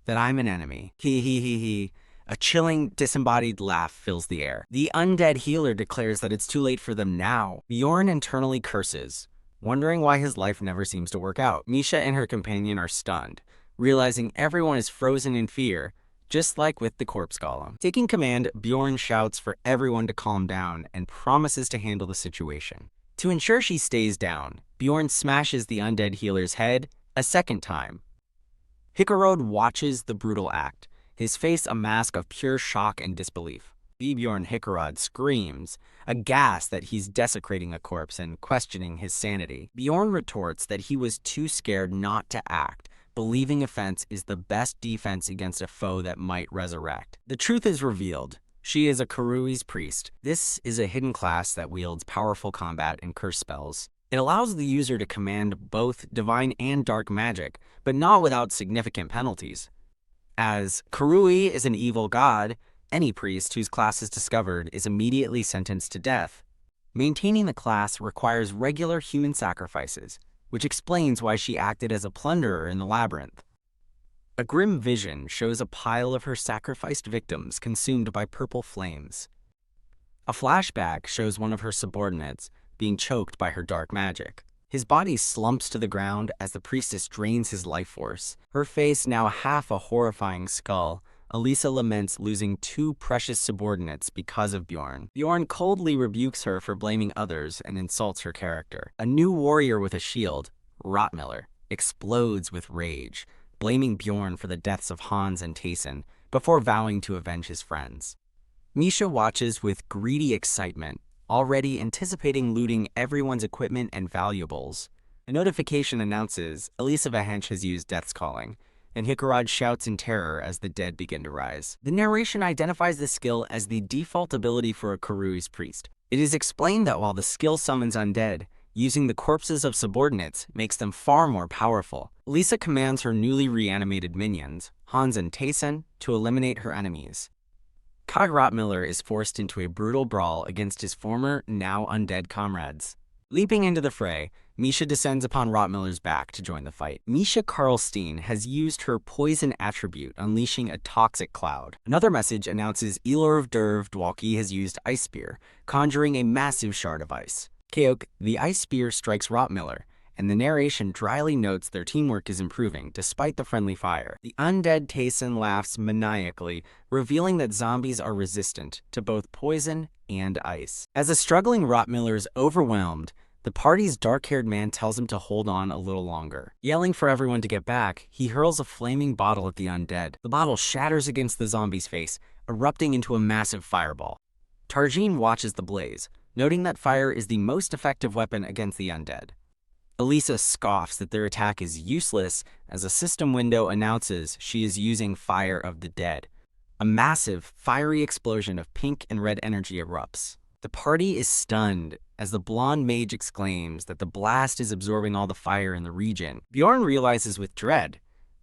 "That I'm an enemy. He. A chilling, disembodied laugh fills the air. The undead healer declares that it's too late for them now. Bjorn internally curses, wondering why his life never seems to work out. Misha and her companion are stunned, realizing everyone is frozen in fear, just like with the corpse golem. Taking command, Bjorn shouts for everyone to calm down and promises to handle the situation. To ensure she stays down, Bjorn smashes the undead healer's head a second time. Hickarod watches the brutal act, his face a mask of pure shock and disbelief. Bjorn Hickarod screams, aghast that he's desecrating a corpse and questioning his sanity. Bjorn retorts that he was too scared not to act, believing offense is the best defense against a foe that might resurrect. The truth is revealed. She is a Kurui's priest. This is a hidden class that wields powerful combat and curse spells. It allows the user to command both divine and dark magic, but not without significant penalties. As Kurui is an evil god, any priest whose class is discovered is immediately sentenced to death. Maintaining the class requires regular human sacrifices, which explains why she acted as a plunderer in the labyrinth. A grim vision shows a pile of her sacrificed victims consumed by purple flames. A flashback shows one of her subordinates being choked by her dark magic. His body slumps to the ground as the priestess drains his life force. Her face now half a horrifying skull, Elisa laments losing two precious subordinates because of Bjorn. Bjorn coldly rebukes her for blaming others and insults her character. A new warrior with a shield, Rotmiller, explodes with rage, blaming Bjorn for the deaths of Hans and Taysen before vowing to avenge his friends. Misha watches with greedy excitement, already anticipating looting everyone's equipment and valuables. A notification announces Elisa Vahench has used Death's Calling, and Hickarod shouts in terror as the dead begin to rise. The narration identifies the skill as the default ability for a Kurui's priest. It is explained that while the skill summons undead, using the corpses of subordinates makes them far more powerful. Elisa commands her newly reanimated minions, Hans and Taysen, to eliminate her enemies. Kai Rotmiller is forced into a brutal brawl against his former, now undead comrades. Leaping into the fray, Misha descends upon Rotmiller's back to join the fight. Misha Karlstein has used her poison attribute, unleashing a toxic cloud. Another message announces Elorv Derv Dwalkie has used Ice Spear, conjuring a massive shard of ice. Keok, the ice spear strikes Rotmiller, and the narration dryly notes their teamwork is improving despite the friendly fire. The undead Taysen laughs maniacally, revealing that zombies are resistant to both poison and ice. As a struggling Rotmiller is overwhelmed, the party's dark-haired man tells him to hold on a little longer. Yelling for everyone to get back, he hurls a flaming bottle at the undead. The bottle shatters against the zombie's face, erupting into a massive fireball. Tarjin watches the blaze, noting that fire is the most effective weapon against the undead. Elisa scoffs that their attack is useless as a system window announces she is using Fire of the Dead. A massive, fiery explosion of pink and red energy erupts. The party is stunned as the blonde mage exclaims that the blast is absorbing all the fire in the region. Bjorn realizes with dread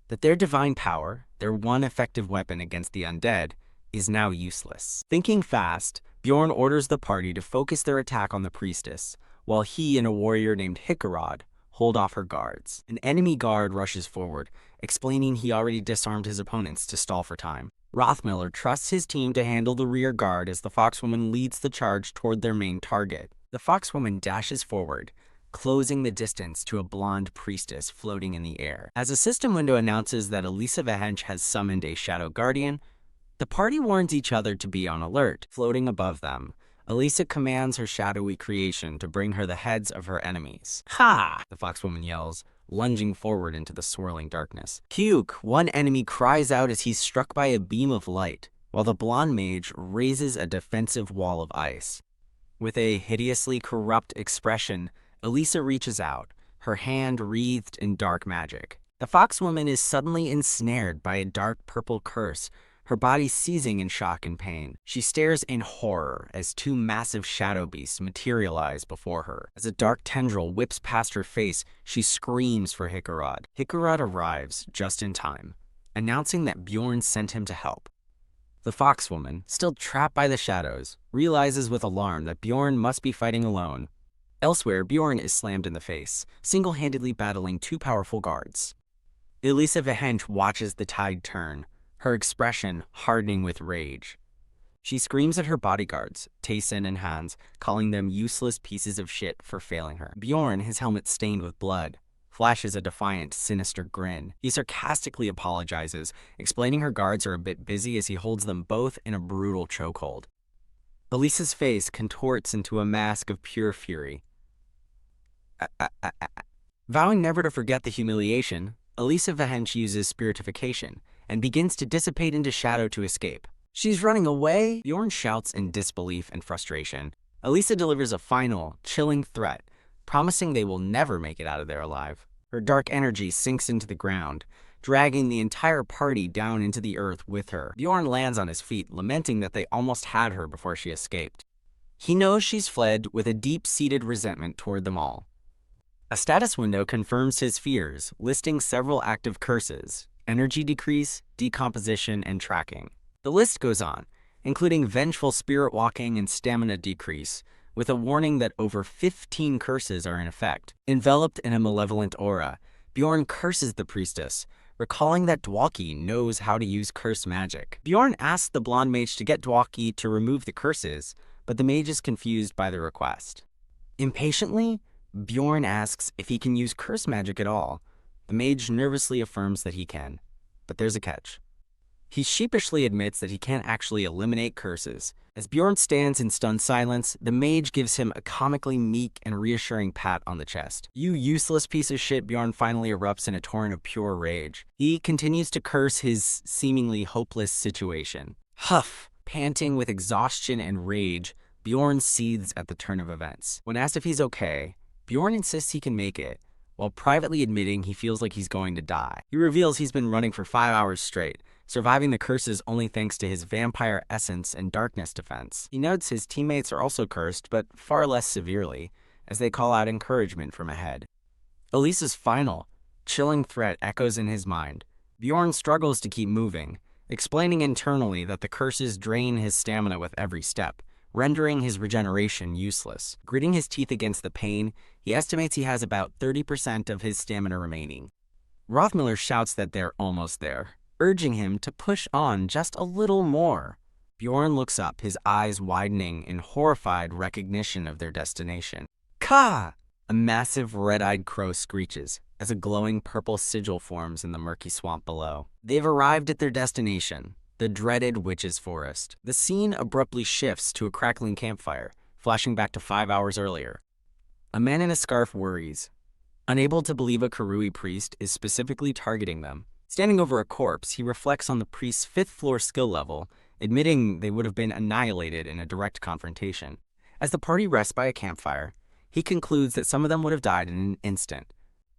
that their divine power, their one effective weapon against the undead, is now useless. Thinking fast, Bjorn orders the party to focus their attack on the priestess, while he and a warrior named Hickarod hold off her guards. An enemy guard rushes forward, explaining he already disarmed his opponents to stall for time. Rotmiller trusts his team to handle the rear guard as the Foxwoman leads the charge toward their main target. The Foxwoman dashes forward, closing the distance to a blonde priestess floating in the air. As a system window announces that Elisa Vahench has summoned a Shadow Guardian, the party warns each other to be on alert. Floating above them, Elisa commands her shadowy creation to bring her the heads of her enemies. "Ha!" the Foxwoman yells, lunging forward into the swirling darkness. Puke, one enemy, cries out as he's struck by a beam of light, while the blonde mage raises a defensive wall of ice. With a hideously corrupt expression, Elisa reaches out, her hand wreathed in dark magic. The Foxwoman is suddenly ensnared by a dark purple curse, her body seizing in shock and pain. She stares in horror as two massive shadow beasts materialize before her. As a dark tendril whips past her face, she screams for Hikarad. Hikarad arrives just in time, announcing that Bjorn sent him to help. The foxwoman, still trapped by the shadows, realizes with alarm that Bjorn must be fighting alone. Elsewhere, Bjorn is slammed in the face, single-handedly battling two powerful guards. Elisa Vahent watches the tide turn, her expression hardening with rage. She screams at her bodyguards, Taysen and Hans, calling them useless pieces of shit for failing her. Bjorn, his helmet stained with blood, flashes a defiant, sinister grin. He sarcastically apologizes, explaining her guards are a bit busy as he holds them both in a brutal chokehold. Elisa's face contorts into a mask of pure fury. Vowing never to forget the humiliation, Elisa Vahent uses spiritification and begins to dissipate into shadow to escape. She's running away! Bjorn shouts in disbelief and frustration. Elisa delivers a final, chilling threat, promising they will never make it out of there alive. Her dark energy sinks into the ground, dragging the entire party down into the earth with her. Bjorn lands on his feet, lamenting that they almost had her before she escaped. He knows she's fled with a deep-seated resentment toward them all. A status window confirms his fears, listing several active curses: energy decrease, decomposition, and tracking. The list goes on, including vengeful spirit walking and stamina decrease, with a warning that over 15 curses are in effect. Enveloped in a malevolent aura, Bjorn curses the priestess, recalling that Dwalki knows how to use curse magic. Bjorn asks the blonde mage to get Dwalki to remove the curses, but the mage is confused by the request. Impatiently, Bjorn asks if he can use curse magic at all. The mage nervously affirms that he can, but there's a catch. He sheepishly admits that he can't actually eliminate curses. As Bjorn stands in stunned silence, the mage gives him a comically meek and reassuring pat on the chest. "You useless piece of shit," Bjorn finally erupts in a torrent of pure rage. He continues to curse his seemingly hopeless situation. Huff! Panting with exhaustion and rage, Bjorn seethes at the turn of events. When asked if he's okay, Bjorn insists he can make it, while privately admitting he feels like he's going to die. He reveals he's been running for 5 hours straight, surviving the curses only thanks to his vampire essence and darkness defense. He notes his teammates are also cursed, but far less severely, as they call out encouragement from ahead. Elisa's final, chilling threat echoes in his mind. Bjorn struggles to keep moving, explaining internally that the curses drain his stamina with every step, rendering his regeneration useless. Gritting his teeth against the pain, he estimates he has about 30% of his stamina remaining. Rothmiller shouts that they're almost there, urging him to push on just a little more. Bjorn looks up, his eyes widening in horrified recognition of their destination. Ka! A massive red-eyed crow screeches as a glowing purple sigil forms in the murky swamp below. They've arrived at their destination, the dreaded Witch's Forest. The scene abruptly shifts to a crackling campfire, flashing back to 5 hours earlier. A man in a scarf worries, unable to believe a Karui priest is specifically targeting them. Standing over a corpse, he reflects on the priest's 5th-floor skill level, admitting they would have been annihilated in a direct confrontation. As the party rests by a campfire, he concludes that some of them would have died in an instant.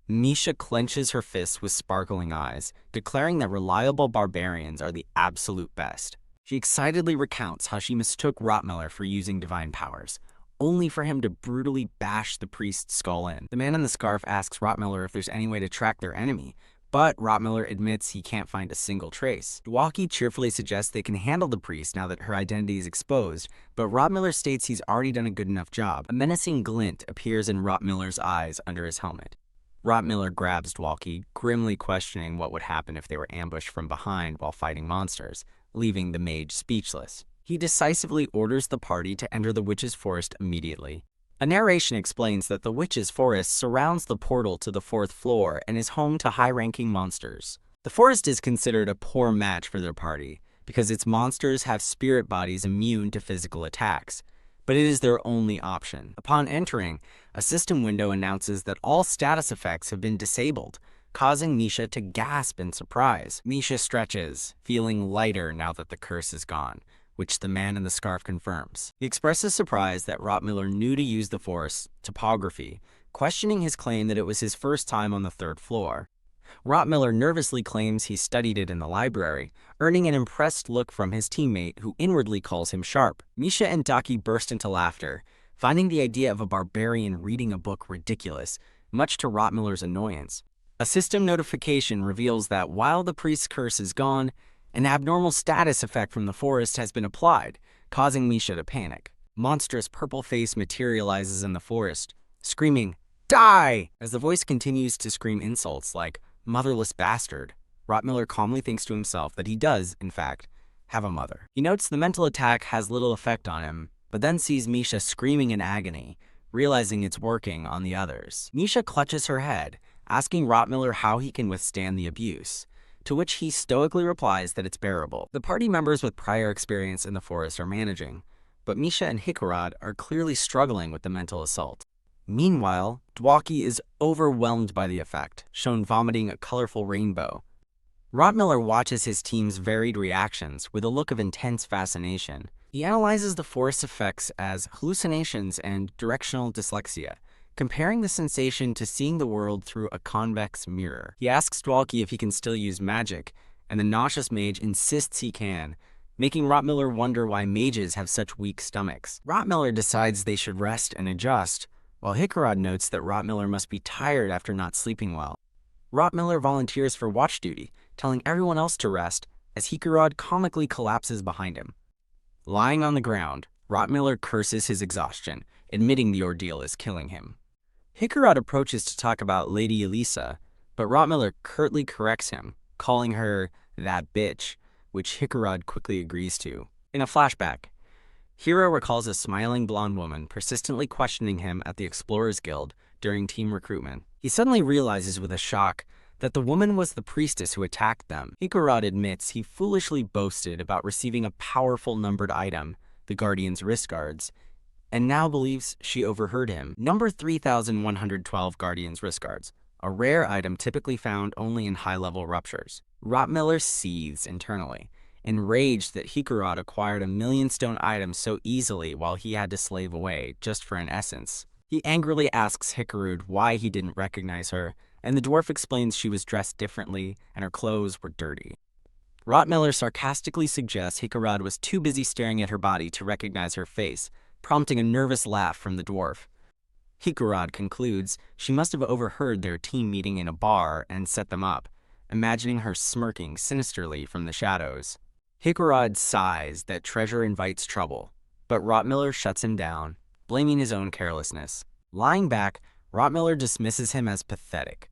Misha clenches her fists with sparkling eyes, declaring that reliable barbarians are the absolute best. She excitedly recounts how she mistook Rottmiller for using divine powers, only for him to brutally bash the priest's skull in. The man in the scarf asks Rottmiller if there's any way to track their enemy, but Rottmiller admits he can't find a single trace. Dwalki cheerfully suggests they can handle the priest now that her identity is exposed, but Rottmiller states he's already done a good enough job. A menacing glint appears in Rottmiller's eyes under his helmet. Rottmiller grabs Dwalki, grimly questioning what would happen if they were ambushed from behind while fighting monsters, leaving the mage speechless. He decisively orders the party to enter the Witch's Forest immediately. A narration explains that the Witch's Forest surrounds the portal to the 4th floor and is home to high-ranking monsters. The forest is considered a poor match for their party, because its monsters have spirit bodies immune to physical attacks, but it is their only option. Upon entering, a system window announces that all status effects have been disabled, causing Misha to gasp in surprise. Misha stretches, feeling lighter now that the curse is gone, which the man in the scarf confirms. He expresses surprise that Rottmiller knew to use the forest's topography, questioning his claim that it was his first time on the 3rd floor. Rottmiller nervously claims he studied it in the library, earning an impressed look from his teammate who inwardly calls him sharp. Misha and Daki burst into laughter, finding the idea of a barbarian reading a book ridiculous, much to Rottmiller's annoyance. A system notification reveals that while the priest's curse is gone, an abnormal status effect from the forest has been applied, causing Misha to panic. Monstrous purple face materializes in the forest, screaming, "Die!" As the voice continues to scream insults like, "motherless bastard." Rottmiller calmly thinks to himself that he does, in fact, have a mother. He notes the mental attack has little effect on him, but then sees Misha screaming in agony, realizing it's working on the others. Misha clutches her head, asking Rottmiller how he can withstand the abuse, to which he stoically replies that it's bearable. The party members with prior experience in the forest are managing, but Misha and Hikarad are clearly struggling with the mental assault. Meanwhile, Dwalki is overwhelmed by the effect, shown vomiting a colorful rainbow. Rottmiller watches his team's varied reactions with a look of intense fascination. He analyzes the forest's effects as hallucinations and directional dyslexia, comparing the sensation to seeing the world through a convex mirror. He asks Dwalki if he can still use magic, and the nauseous mage insists he can, making Rottmiller wonder why mages have such weak stomachs. Rottmiller decides they should rest and adjust, while Hikarad notes that Rottmiller must be tired after not sleeping well. Rottmiller volunteers for watch duty, telling everyone else to rest, as Hikarad comically collapses behind him. Lying on the ground, Rottmiller curses his exhaustion, admitting the ordeal is killing him. Hikarad approaches to talk about Lady Elisa, but Rottmiller curtly corrects him, calling her that bitch, which Hikarad quickly agrees to. In a flashback, Hiro recalls a smiling blonde woman persistently questioning him at the Explorers Guild during team recruitment. He suddenly realizes with a shock that the woman was the priestess who attacked them. Hikarad admits he foolishly boasted about receiving a powerful numbered item, the Guardian's wrist guards, and now believes she overheard him. Number 3112 Guardian's wrist guards, a rare item typically found only in high-level ruptures. Rottmiller seethes internally, enraged that Hikarad acquired a million-stone item so easily while he had to slave away just for an essence. He angrily asks Hikarud why he didn't recognize her, and the dwarf explains she was dressed differently and her clothes were dirty. Rottmiller sarcastically suggests Hikarad was too busy staring at her body to recognize her face, prompting a nervous laugh from the dwarf. Hikarad concludes she must have overheard their team meeting in a bar and set them up, imagining her smirking sinisterly from the shadows. Hikarad sighs that treasure invites trouble, but Rottmiller shuts him down, blaming his own carelessness. Lying back, Rottmiller dismisses him as pathetic.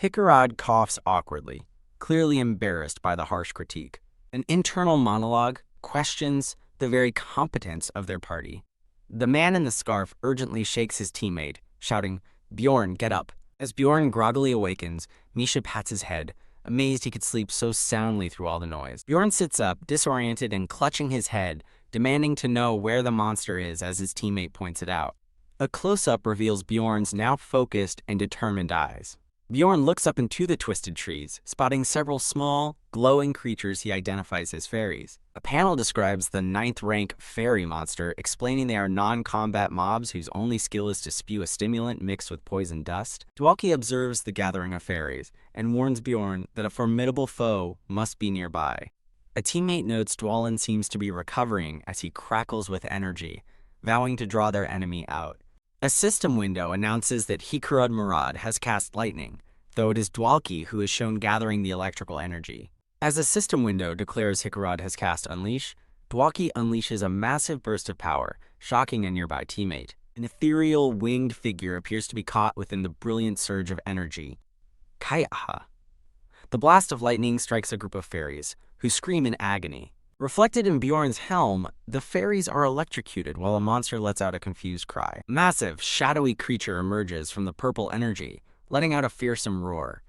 Hikarad coughs awkwardly, clearly embarrassed by the harsh critique. An internal monologue questions the very competence of their party. The man in the scarf urgently shakes his teammate, shouting, "Bjorn, get up." As Bjorn groggily awakens, Misha pats his head, amazed he could sleep so soundly through all the noise. Bjorn sits up, disoriented and clutching his head, demanding to know where the monster is as his teammate points it out. A close-up reveals Bjorn's now focused and determined eyes. Bjorn looks up into the twisted trees, spotting several small, glowing creatures he identifies as fairies. A panel describes the 9th rank fairy monster, explaining they are non-combat mobs whose only skill is to spew a stimulant mixed with poison dust. Dwalki observes the gathering of fairies and warns Bjorn that a formidable foe must be nearby. A teammate notes Dwalin seems to be recovering as he crackles with energy, vowing to draw their enemy out. A system window announces that Hikarad Murad has cast lightning, though it is Dwalki who is shown gathering the electrical energy. As a system window declares Hikarad has cast Unleash, Dwalki unleashes a massive burst of power, shocking a nearby teammate. An ethereal, winged figure appears to be caught within the brilliant surge of energy. Kai'aha. The blast of lightning strikes a group of fairies, who scream in agony. Reflected in Bjorn's helm, the fairies are electrocuted while a monster lets out a confused cry. A massive, shadowy creature emerges from the purple energy, letting out a fearsome roar.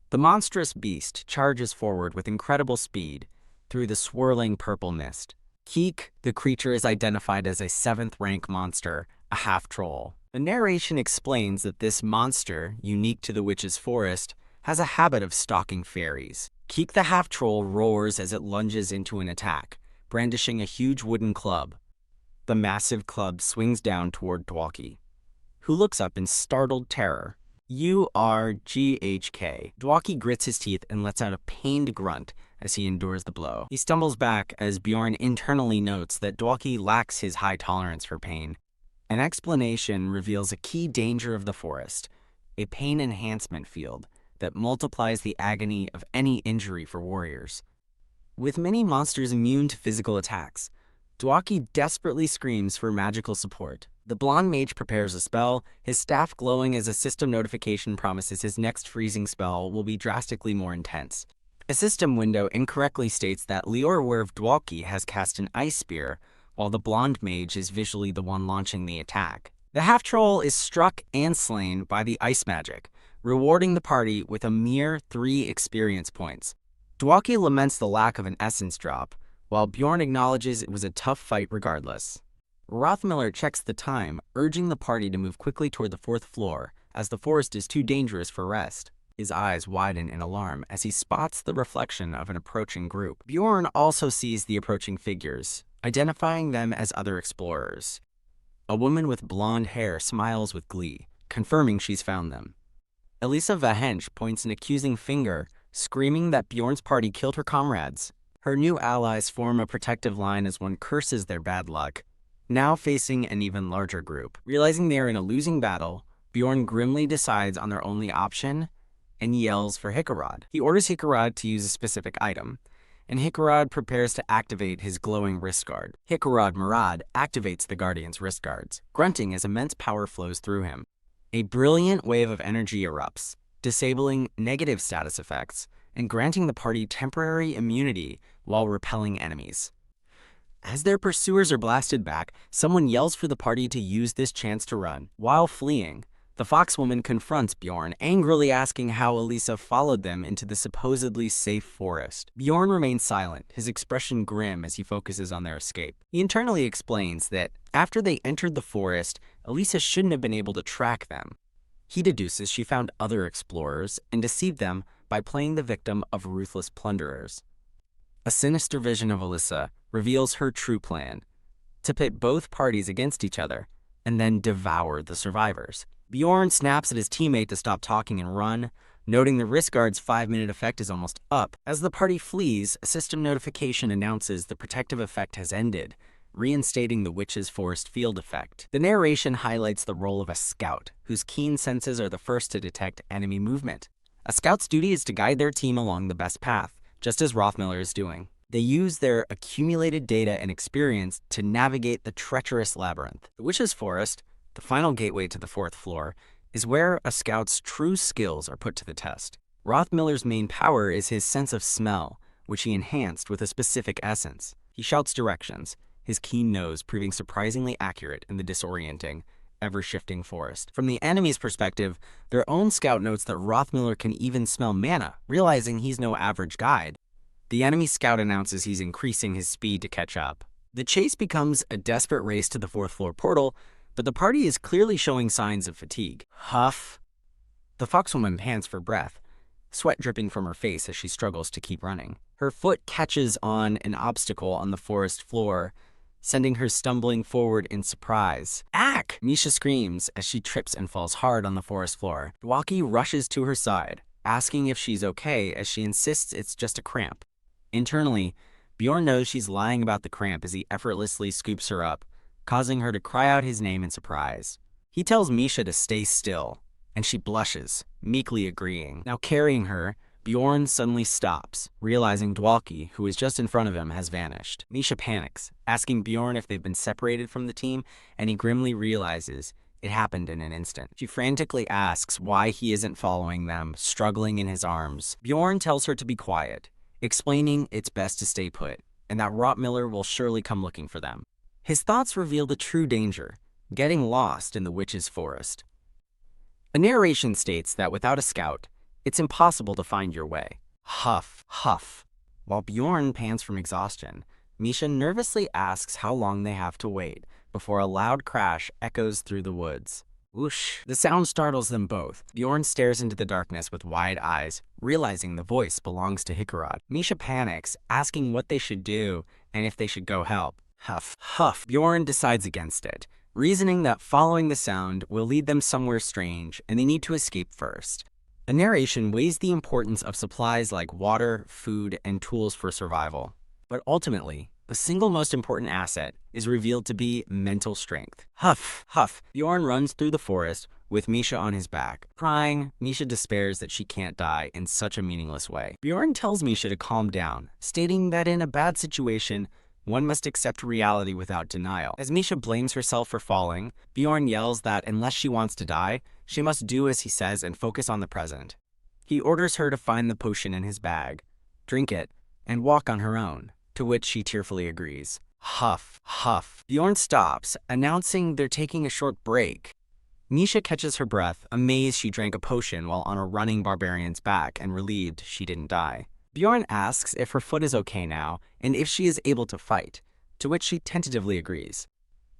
The monstrous beast charges forward with incredible speed through the swirling purple mist. Keek, the creature, is identified as a 7th rank monster, a half-troll. The narration explains that this monster, unique to the witch's forest, has a habit of stalking fairies. Keek the half-troll roars as it lunges into an attack, brandishing a huge wooden club. The massive club swings down toward Dwalki, who looks up in startled terror. URGHK. Dwaki grits his teeth and lets out a pained grunt as he endures the blow. He stumbles back as Bjorn internally notes that Dwaki lacks his high tolerance for pain. An explanation reveals a key danger of the forest, a pain enhancement field that multiplies the agony of any injury for warriors. With many monsters immune to physical attacks, Dwaki desperately screams for magical support. The blonde mage prepares a spell, his staff glowing as a system notification promises his next freezing spell will be drastically more intense. A system window incorrectly states that Liorwerv Dwalki has cast an ice spear, while the blonde mage is visually the one launching the attack. The half-troll is struck and slain by the ice magic, rewarding the party with a mere 3 experience points. Dwalki laments the lack of an essence drop, while Bjorn acknowledges it was a tough fight regardless. Rothmiller checks the time, urging the party to move quickly toward the 4th floor, as the forest is too dangerous for rest. His eyes widen in alarm as he spots the reflection of an approaching group. Bjorn also sees the approaching figures, identifying them as other explorers. A woman with blonde hair smiles with glee, confirming she's found them. Elisa Vahench points an accusing finger, screaming that Bjorn's party killed her comrades. Her new allies form a protective line as one curses their bad luck, now facing an even larger group. Realizing they are in a losing battle, Bjorn grimly decides on their only option and yells for Hikarad. He orders Hikarad to use a specific item, and Hikarad prepares to activate his glowing wrist guard. Hikarad Murad activates the Guardian's wrist guards, grunting as immense power flows through him. A brilliant wave of energy erupts, disabling negative status effects and granting the party temporary immunity while repelling enemies. As their pursuers are blasted back, someone yells for the party to use this chance to run. While fleeing, the foxwoman confronts Bjorn, angrily asking how Elisa followed them into the supposedly safe forest. Bjorn remains silent, his expression grim as he focuses on their escape. He internally explains that after they entered the forest, Elisa shouldn't have been able to track them. He deduces she found other explorers and deceived them by playing the victim of ruthless plunderers. A sinister vision of Elisa reveals her true plan, to pit both parties against each other and then devour the survivors. Bjorn snaps at his teammate to stop talking and run, noting the wrist guard's 5-minute effect is almost up. As the party flees, a system notification announces the protective effect has ended, reinstating the Witch's Forest field effect. The narration highlights the role of a scout, whose keen senses are the first to detect enemy movement. A scout's duty is to guide their team along the best path, just as Rothmiller is doing. They use their accumulated data and experience to navigate the treacherous labyrinth. The Witch's Forest, the final gateway to the 4th floor, is where a scout's true skills are put to the test. Rothmiller's main power is his sense of smell, which he enhanced with a specific essence. He shouts directions, his keen nose proving surprisingly accurate in the disorienting, ever-shifting forest. From the enemy's perspective, their own scout notes that Rothmiller can even smell mana, realizing he's no average guide. The enemy scout announces he's increasing his speed to catch up. The chase becomes a desperate race to the 4th floor portal, but the party is clearly showing signs of fatigue. Huff. The foxwoman pants for breath, sweat dripping from her face as she struggles to keep running. Her foot catches on an obstacle on the forest floor, sending her stumbling forward in surprise. Ack! Misha screams as she trips and falls hard on the forest floor. Dwalki rushes to her side, asking if she's okay as she insists it's just a cramp. Internally, Bjorn knows she's lying about the cramp as he effortlessly scoops her up, causing her to cry out his name in surprise. He tells Misha to stay still, and she blushes, meekly agreeing. Now carrying her, Bjorn suddenly stops, realizing Dwalki, who is just in front of him, has vanished. Misha panics, asking Bjorn if they've been separated from the team, and he grimly realizes it happened in an instant. She frantically asks why he isn't following them, struggling in his arms. Bjorn tells her to be quiet, explaining it's best to stay put, and that Rothmiller will surely come looking for them. His thoughts reveal the true danger, getting lost in the Witch's Forest. A narration states that without a scout, it's impossible to find your way. Huff, huff. While Bjorn pants from exhaustion, Misha nervously asks how long they have to wait before a loud crash echoes through the woods. Whoosh. The sound startles them both. Bjorn stares into the darkness with wide eyes, realizing the voice belongs to Hikarad. Misha panics, asking what they should do and if they should go help. Huff, huff. Bjorn decides against it, reasoning that following the sound will lead them somewhere strange and they need to escape first. A narration weighs the importance of supplies like water, food, and tools for survival. But ultimately, the single most important asset is revealed to be mental strength. Huff, huff. Bjorn runs through the forest with Misha on his back. Crying, Misha despairs that she can't die in such a meaningless way. Bjorn tells Misha to calm down, stating that in a bad situation, one must accept reality without denial. As Misha blames herself for falling, Bjorn yells that unless she wants to die, she must do as he says and focus on the present. He orders her to find the potion in his bag, drink it, and walk on her own, to which she tearfully agrees. Huff, huff. Bjorn stops, announcing they're taking a short break. Misha catches her breath, amazed she drank a potion while on a running barbarian's back and relieved she didn't die. Bjorn asks if her foot is okay now and if she is able to fight, to which she tentatively agrees.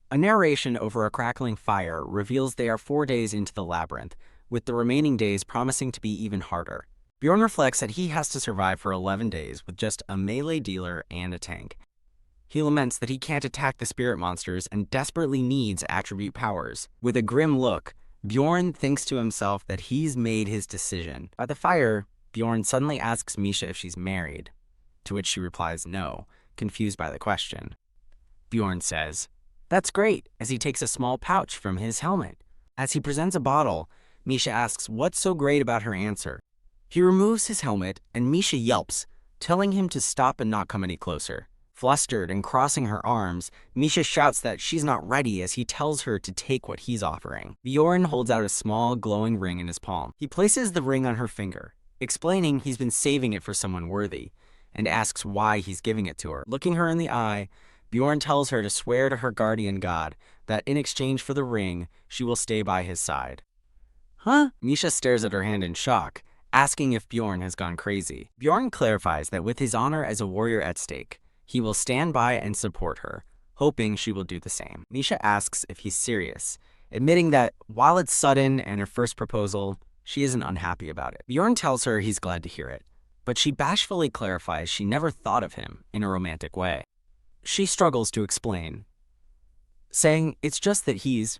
A narration over a crackling fire reveals they are 4 days into the labyrinth, with the remaining days promising to be even harder. Bjorn reflects that he has to survive for 11 days with just a melee dealer and a tank. He laments that he can't attack the spirit monsters and desperately needs attribute powers. With a grim look, Bjorn thinks to himself that he's made his decision. By the fire, Bjorn suddenly asks Misha if she's married, to which she replies no, confused by the question. Bjorn says, "That's great," as he takes a small pouch from his helmet. As he presents a bottle, Misha asks what's so great about her answer. He removes his helmet and Misha yelps, telling him to stop and not come any closer. Flustered and crossing her arms, Misha shouts that she's not ready as he tells her to take what he's offering. Bjorn holds out a small glowing ring in his palm. He places the ring on her finger, explaining he's been saving it for someone worthy, and asks why he's giving it to her. Looking her in the eye, Bjorn tells her to swear to her guardian god that in exchange for the ring, she will stay by his side. Huh? Misha stares at her hand in shock, asking if Bjorn has gone crazy. Bjorn clarifies that with his honor as a warrior at stake, he will stand by and support her, hoping she will do the same. Misha asks if he's serious, admitting that while it's sudden and her first proposal, she isn't unhappy about it. Bjorn tells her he's glad to hear it, but she bashfully clarifies she never thought of him in a romantic way. She struggles to explain, saying it's just that he's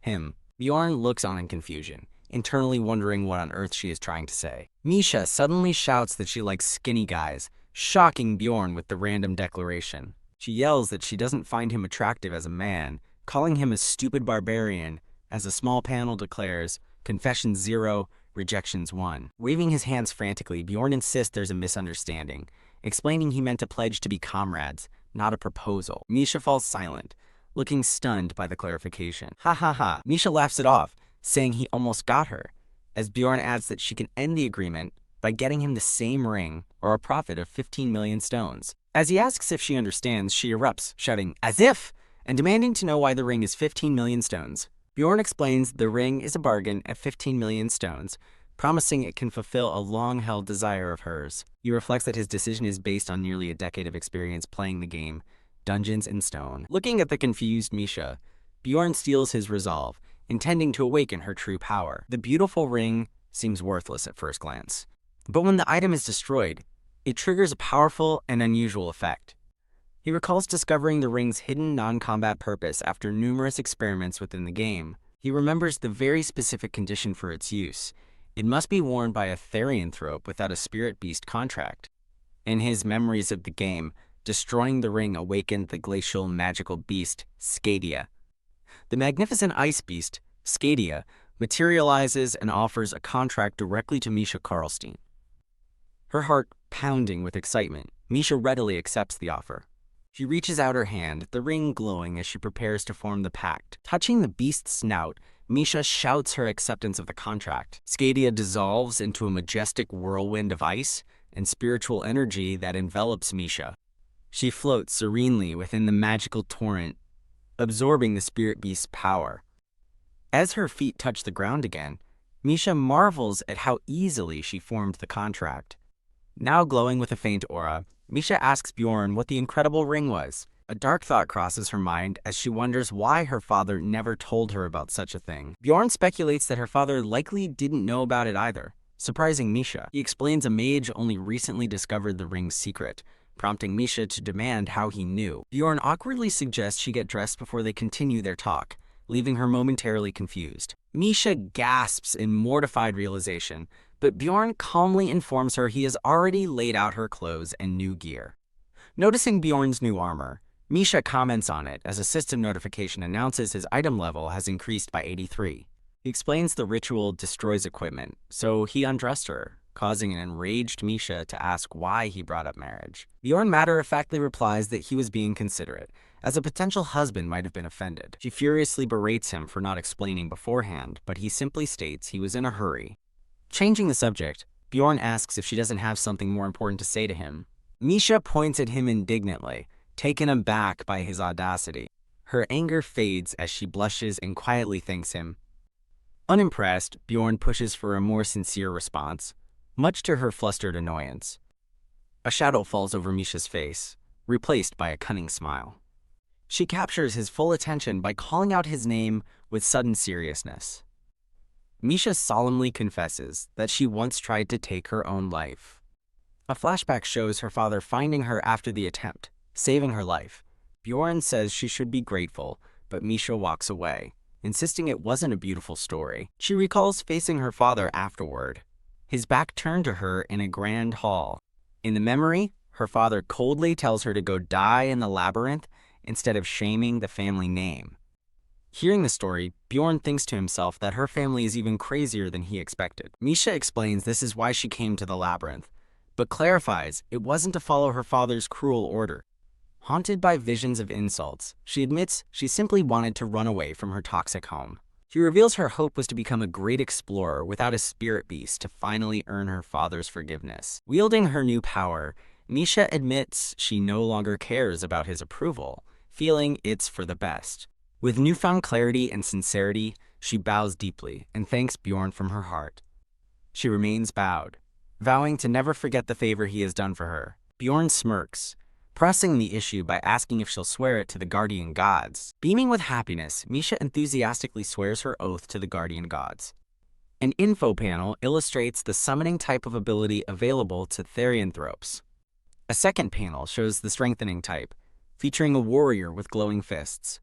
him. Bjorn looks on in confusion, internally wondering what on earth she is trying to say. Misha suddenly shouts that she likes skinny guys, shocking Bjorn with the random declaration. She yells that she doesn't find him attractive as a man, calling him a stupid barbarian, as a small panel declares, confessions 0, rejections 1. Waving his hands frantically, Bjorn insists there's a misunderstanding, explaining he meant a pledge to be comrades, not a proposal. Misha falls silent, looking stunned by the clarification. Ha ha ha. Misha laughs it off, saying he almost got her, as Bjorn adds that she can end the agreement by getting him the same ring or a profit of 15 million stones. As he asks if she understands, she erupts, shouting, "As if!" and demanding to know why the ring is 15 million stones. Bjorn explains the ring is a bargain at 15 million stones, promising it can fulfill a long-held desire of hers. He reflects that his decision is based on nearly a decade of experience playing the game, Dungeons and Stone. Looking at the confused Misha, Bjorn steals his resolve, intending to awaken her true power. The beautiful ring seems worthless at first glance, but when the item is destroyed, it triggers a powerful and unusual effect. He recalls discovering the ring's hidden non-combat purpose after numerous experiments within the game. He remembers the very specific condition for its use. It must be worn by a therianthrope without a spirit beast contract. In his memories of the game, destroying the ring awakened the glacial magical beast, Scadia. The magnificent ice beast, Scadia, materializes and offers a contract directly to Misha Karlstein. Her heart pounding with excitement, Misha readily accepts the offer. She reaches out her hand, the ring glowing as she prepares to form the pact. Touching the beast's snout, Misha shouts her acceptance of the contract. Scadia dissolves into a majestic whirlwind of ice and spiritual energy that envelops Misha. She floats serenely within the magical torrent, absorbing the spirit beast's power. As her feet touch the ground again, Misha marvels at how easily she formed the contract. Now glowing with a faint aura, Misha asks Bjorn what the incredible ring was. A dark thought crosses her mind as she wonders why her father never told her about such a thing. Bjorn speculates that her father likely didn't know about it either, surprising Misha. He explains a mage only recently discovered the ring's secret, prompting Misha to demand how he knew. Bjorn awkwardly suggests she get dressed before they continue their talk, leaving her momentarily confused. Misha gasps in mortified realization, but Bjorn calmly informs her he has already laid out her clothes and new gear. Noticing Bjorn's new armor, Misha comments on it as a system notification announces his item level has increased by 83. He explains the ritual destroys equipment, so he undressed her, causing an enraged Misha to ask why he brought up marriage. Bjorn matter-of-factly replies that he was being considerate, as a potential husband might have been offended. She furiously berates him for not explaining beforehand, but he simply states he was in a hurry. Changing the subject, Bjorn asks if she doesn't have something more important to say to him. Misha points at him indignantly, taken aback by his audacity. Her anger fades as she blushes and quietly thanks him. Unimpressed, Bjorn pushes for a more sincere response, much to her flustered annoyance. A shadow falls over Misha's face, replaced by a cunning smile. She captures his full attention by calling out his name with sudden seriousness. Misha solemnly confesses that she once tried to take her own life. A flashback shows her father finding her after the attempt, saving her life. Bjorn says she should be grateful, but Misha walks away, insisting it wasn't a beautiful story. She recalls facing her father afterward, his back turned to her in a grand hall. In the memory, her father coldly tells her to go die in the labyrinth instead of shaming the family name. Hearing the story, Bjorn thinks to himself that her family is even crazier than he expected. Misha explains this is why she came to the labyrinth, but clarifies it wasn't to follow her father's cruel order. Haunted by visions of insults, she admits she simply wanted to run away from her toxic home. She reveals her hope was to become a great explorer without a spirit beast to finally earn her father's forgiveness. Wielding her new power, Misha admits she no longer cares about his approval, feeling it's for the best. With newfound clarity and sincerity, she bows deeply and thanks Bjorn from her heart. She remains bowed, vowing to never forget the favor he has done for her. Bjorn smirks, pressing the issue by asking if she'll swear it to the guardian gods. Beaming with happiness, Misha enthusiastically swears her oath to the guardian gods. An info panel illustrates the summoning type of ability available to therianthropes. A second panel shows the strengthening type, featuring a warrior with glowing fists.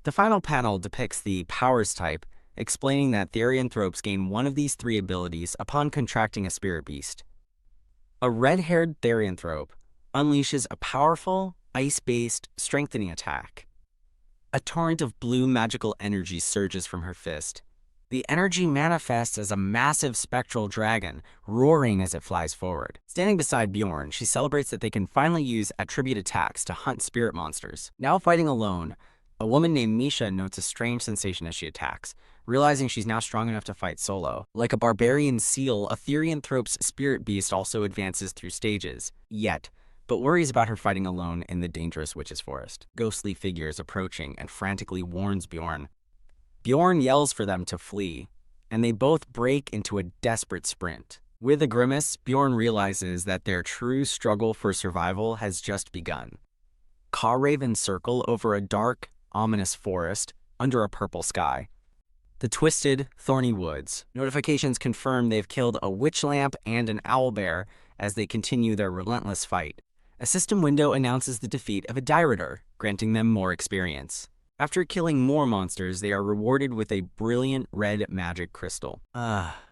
The final panel depicts the powers type, explaining that therianthropes gain one of these three abilities upon contracting a spirit beast. A red-haired therianthrope unleashes a powerful, ice-based strengthening attack. A torrent of blue magical energy surges from her fist. The energy manifests as a massive spectral dragon, roaring as it flies forward. Standing beside Bjorn, she celebrates that they can finally use attribute attacks to hunt spirit monsters. Now fighting alone, a woman named Misha notes a strange sensation as she attacks, realizing she's now strong enough to fight solo. Like a barbarian seal, a therianthrope's spirit beast also advances through stages, but worries about her fighting alone in the dangerous witch's forest. Ghostly figures approaching and frantically warns Bjorn. Bjorn yells for them to flee, and they both break into a desperate sprint. With a grimace, Bjorn realizes that their true struggle for survival has just begun. Ravens circle over a dark, ominous forest under a purple sky. The twisted, thorny woods. Notifications confirm they've killed a witch lamp and an owlbear as they continue their relentless fight. A system window announces the defeat of a Dirator, granting them more experience. After killing more monsters, they are rewarded with a brilliant red magic crystal.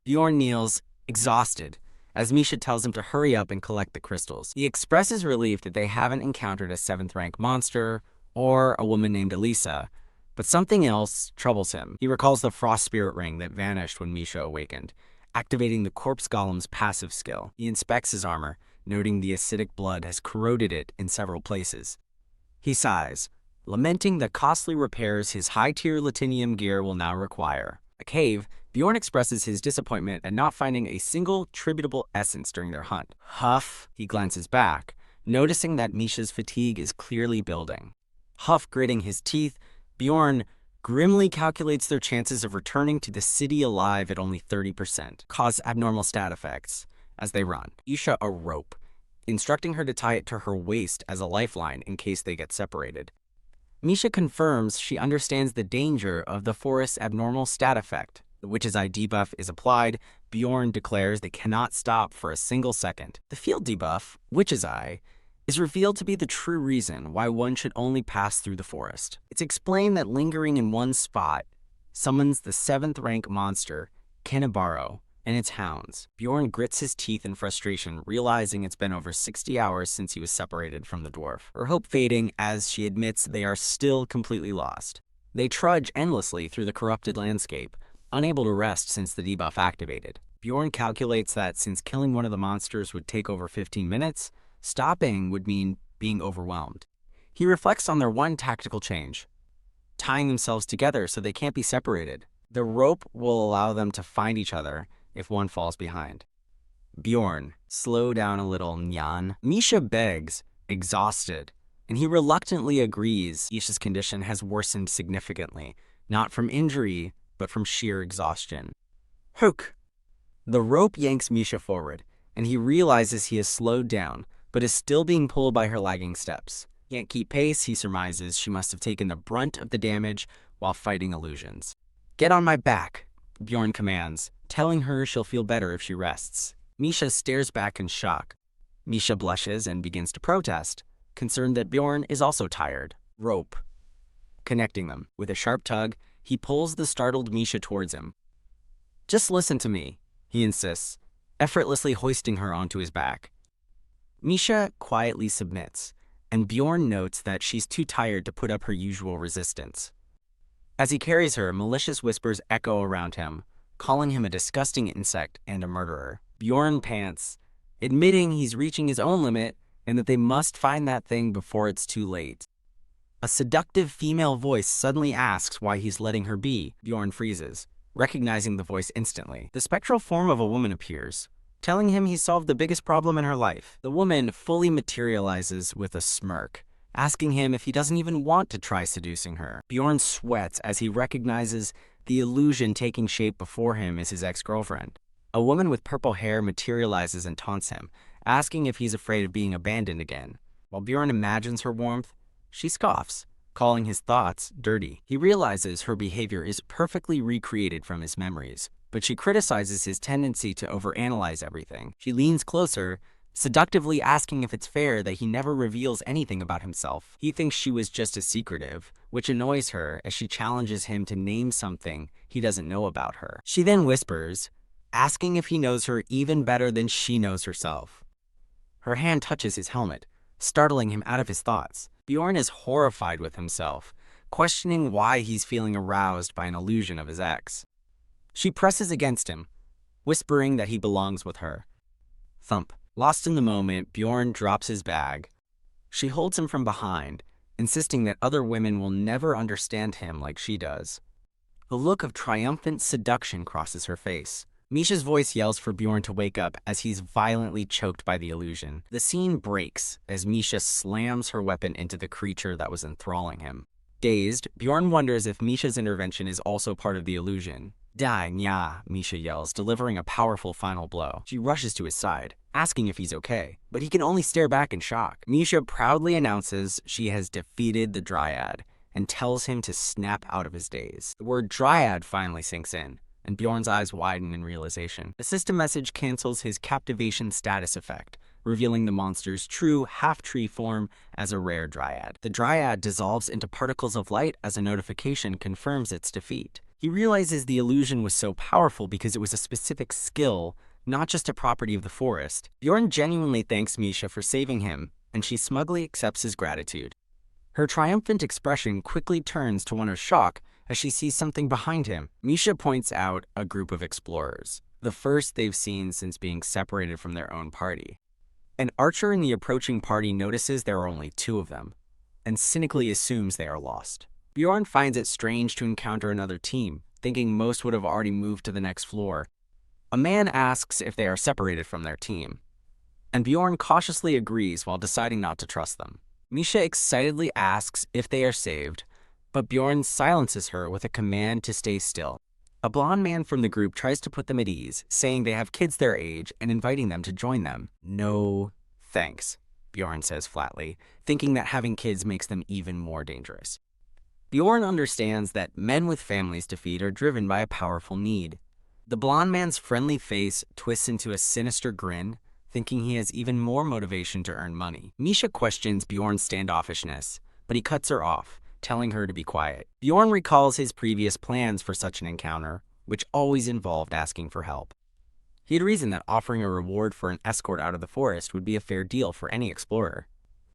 Bjorn kneels, exhausted, as Misha tells him to hurry up and collect the crystals. He expresses relief that they haven't encountered a 7th rank monster or a woman named Elisa, but something else troubles him. He recalls the frost spirit ring that vanished when Misha awakened, activating the corpse golem's passive skill. He inspects his armor, noting the acidic blood has corroded it in several places. He sighs, lamenting the costly repairs his high-tier latinium gear will now require. A cave, Bjorn expresses his disappointment at not finding a single tributable essence during their hunt. Huff, he glances back, noticing that Misha's fatigue is clearly building. Huff gritting his teeth, Bjorn grimly calculates their chances of returning to the city alive at only 30%, cause abnormal stat effects as they run. Isha a rope, instructing her to tie it to her waist as a lifeline in case they get separated. Misha confirms she understands the danger of the forest's abnormal stat effect. The witch's eye debuff is applied. Bjorn declares they cannot stop for a single second. The field debuff, witch's eye, is revealed to be the true reason why one should only pass through the forest. It's explained that lingering in one spot summons the 7th rank monster, Kanabaro, and its hounds. Bjorn grits his teeth in frustration, realizing it's been over 60 hours since he was separated from the dwarf, her hope fading as she admits they are still completely lost. They trudge endlessly through the corrupted landscape, unable to rest since the debuff activated. Bjorn calculates that since killing one of the monsters would take over 15 minutes, stopping would mean being overwhelmed. He reflects on their one tactical change: tying themselves together so they can't be separated. The rope will allow them to find each other if one falls behind. Bjorn, slow down a little, Nyan. Misha begs, exhausted, and he reluctantly agrees. Isha's condition has worsened significantly, not from injury, but from sheer exhaustion. Hook! The rope yanks Misha forward, and he realizes he has slowed down, but is still being pulled by her lagging steps. Can't keep pace, he surmises she must have taken the brunt of the damage while fighting illusions. Get on my back, Bjorn commands, telling her she'll feel better if she rests. Misha stares back in shock. Misha blushes and begins to protest, concerned that Bjorn is also tired. Rope. Connecting them. With a sharp tug, he pulls the startled Misha towards him. Just listen to me, he insists, effortlessly hoisting her onto his back. Misha quietly submits, and Bjorn notes that she's too tired to put up her usual resistance. As he carries her, malicious whispers echo around him, calling him a disgusting insect and a murderer. Bjorn pants, admitting he's reaching his own limit and that they must find that thing before it's too late. A seductive female voice suddenly asks why he's letting her be. Bjorn freezes, recognizing the voice instantly. The spectral form of a woman appears, telling him he's solved the biggest problem in her life. The woman fully materializes with a smirk, asking him if he doesn't even want to try seducing her. Bjorn sweats as he recognizes the illusion taking shape before him is his ex-girlfriend. A woman with purple hair materializes and taunts him, asking if he's afraid of being abandoned again. While Bjorn imagines her warmth, she scoffs, calling his thoughts dirty. He realizes her behavior is perfectly recreated from his memories, but she criticizes his tendency to overanalyze everything. She leans closer, seductively asking if it's fair that he never reveals anything about himself. He thinks she was just as secretive, which annoys her as she challenges him to name something he doesn't know about her. She then whispers, asking if he knows her even better than she knows herself. Her hand touches his helmet, startling him out of his thoughts. Bjorn is horrified with himself, questioning why he's feeling aroused by an illusion of his ex. She presses against him, whispering that he belongs with her. Thump. Lost in the moment, Bjorn drops his bag. She holds him from behind, insisting that other women will never understand him like she does. A look of triumphant seduction crosses her face. Misha's voice yells for Bjorn to wake up as he's violently choked by the illusion. The scene breaks as Misha slams her weapon into the creature that was enthralling him. Dazed, Bjorn wonders if Misha's intervention is also part of the illusion. Die, nya, Misha yells, delivering a powerful final blow. She rushes to his side, asking if he's okay, but he can only stare back in shock. Misha proudly announces she has defeated the Dryad and tells him to snap out of his daze. The word Dryad finally sinks in, and Bjorn's eyes widen in realization. The system message cancels his captivation status effect, revealing the monster's true half-tree form as a rare Dryad. The Dryad dissolves into particles of light as a notification confirms its defeat. He realizes the illusion was so powerful because it was a specific skill, not just a property of the forest. Bjorn genuinely thanks Misha for saving him, and she smugly accepts his gratitude. Her triumphant expression quickly turns to one of shock as she sees something behind him. Misha points out a group of explorers, the first they've seen since being separated from their own party. An archer in the approaching party notices there are only 2 of them, and cynically assumes they are lost. Bjorn finds it strange to encounter another team, thinking most would have already moved to the next floor. A man asks if they are separated from their team, and Bjorn cautiously agrees while deciding not to trust them. Misha excitedly asks if they are saved, but Bjorn silences her with a command to stay still. A blonde man from the group tries to put them at ease, saying they have kids their age and inviting them to join them. No, thanks, Bjorn says flatly, thinking that having kids makes them even more dangerous. Bjorn understands that men with families to feed are driven by a powerful need. The blonde man's friendly face twists into a sinister grin, thinking he has even more motivation to earn money. Misha questions Bjorn's standoffishness, but he cuts her off, telling her to be quiet. Bjorn recalls his previous plans for such an encounter, which always involved asking for help. He had reasoned that offering a reward for an escort out of the forest would be a fair deal for any explorer.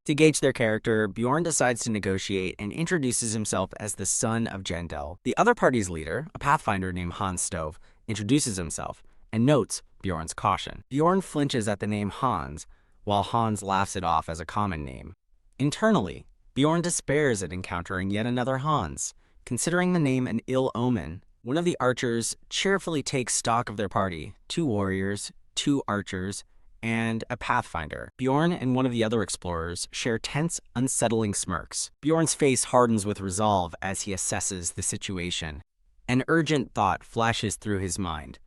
To gauge their character, Bjorn decides to negotiate and introduces himself as the son of Jendel. The other party's leader, a pathfinder named Hans Stove, introduces himself and notes Bjorn's caution. Bjorn flinches at the name Hans, while Hans laughs it off as a common name. Internally, Bjorn despairs at encountering yet another Hans. Considering the name an ill omen, one of the archers cheerfully takes stock of their party: 2 warriors, 2 archers, and a pathfinder. Bjorn and one of the other explorers share tense, unsettling smirks. Bjorn's face hardens with resolve as he assesses the situation. An urgent thought flashes through his mind.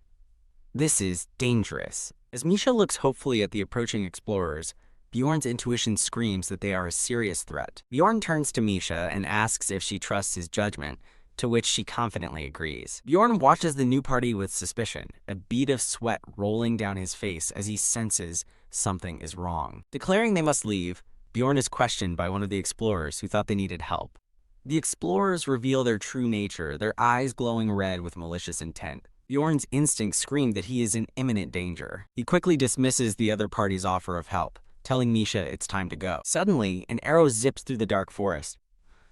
This is dangerous. As Misha looks hopefully at the approaching explorers, Bjorn's intuition screams that they are a serious threat. Bjorn turns to Misha and asks if she trusts his judgment, to which she confidently agrees. Bjorn watches the new party with suspicion, a bead of sweat rolling down his face as he senses something is wrong. Declaring they must leave, Bjorn is questioned by one of the explorers who thought they needed help. The explorers reveal their true nature, their eyes glowing red with malicious intent. Bjorn's instincts scream that he is in imminent danger. He quickly dismisses the other party's offer of help, telling Misha it's time to go. Suddenly, an arrow zips through the dark forest.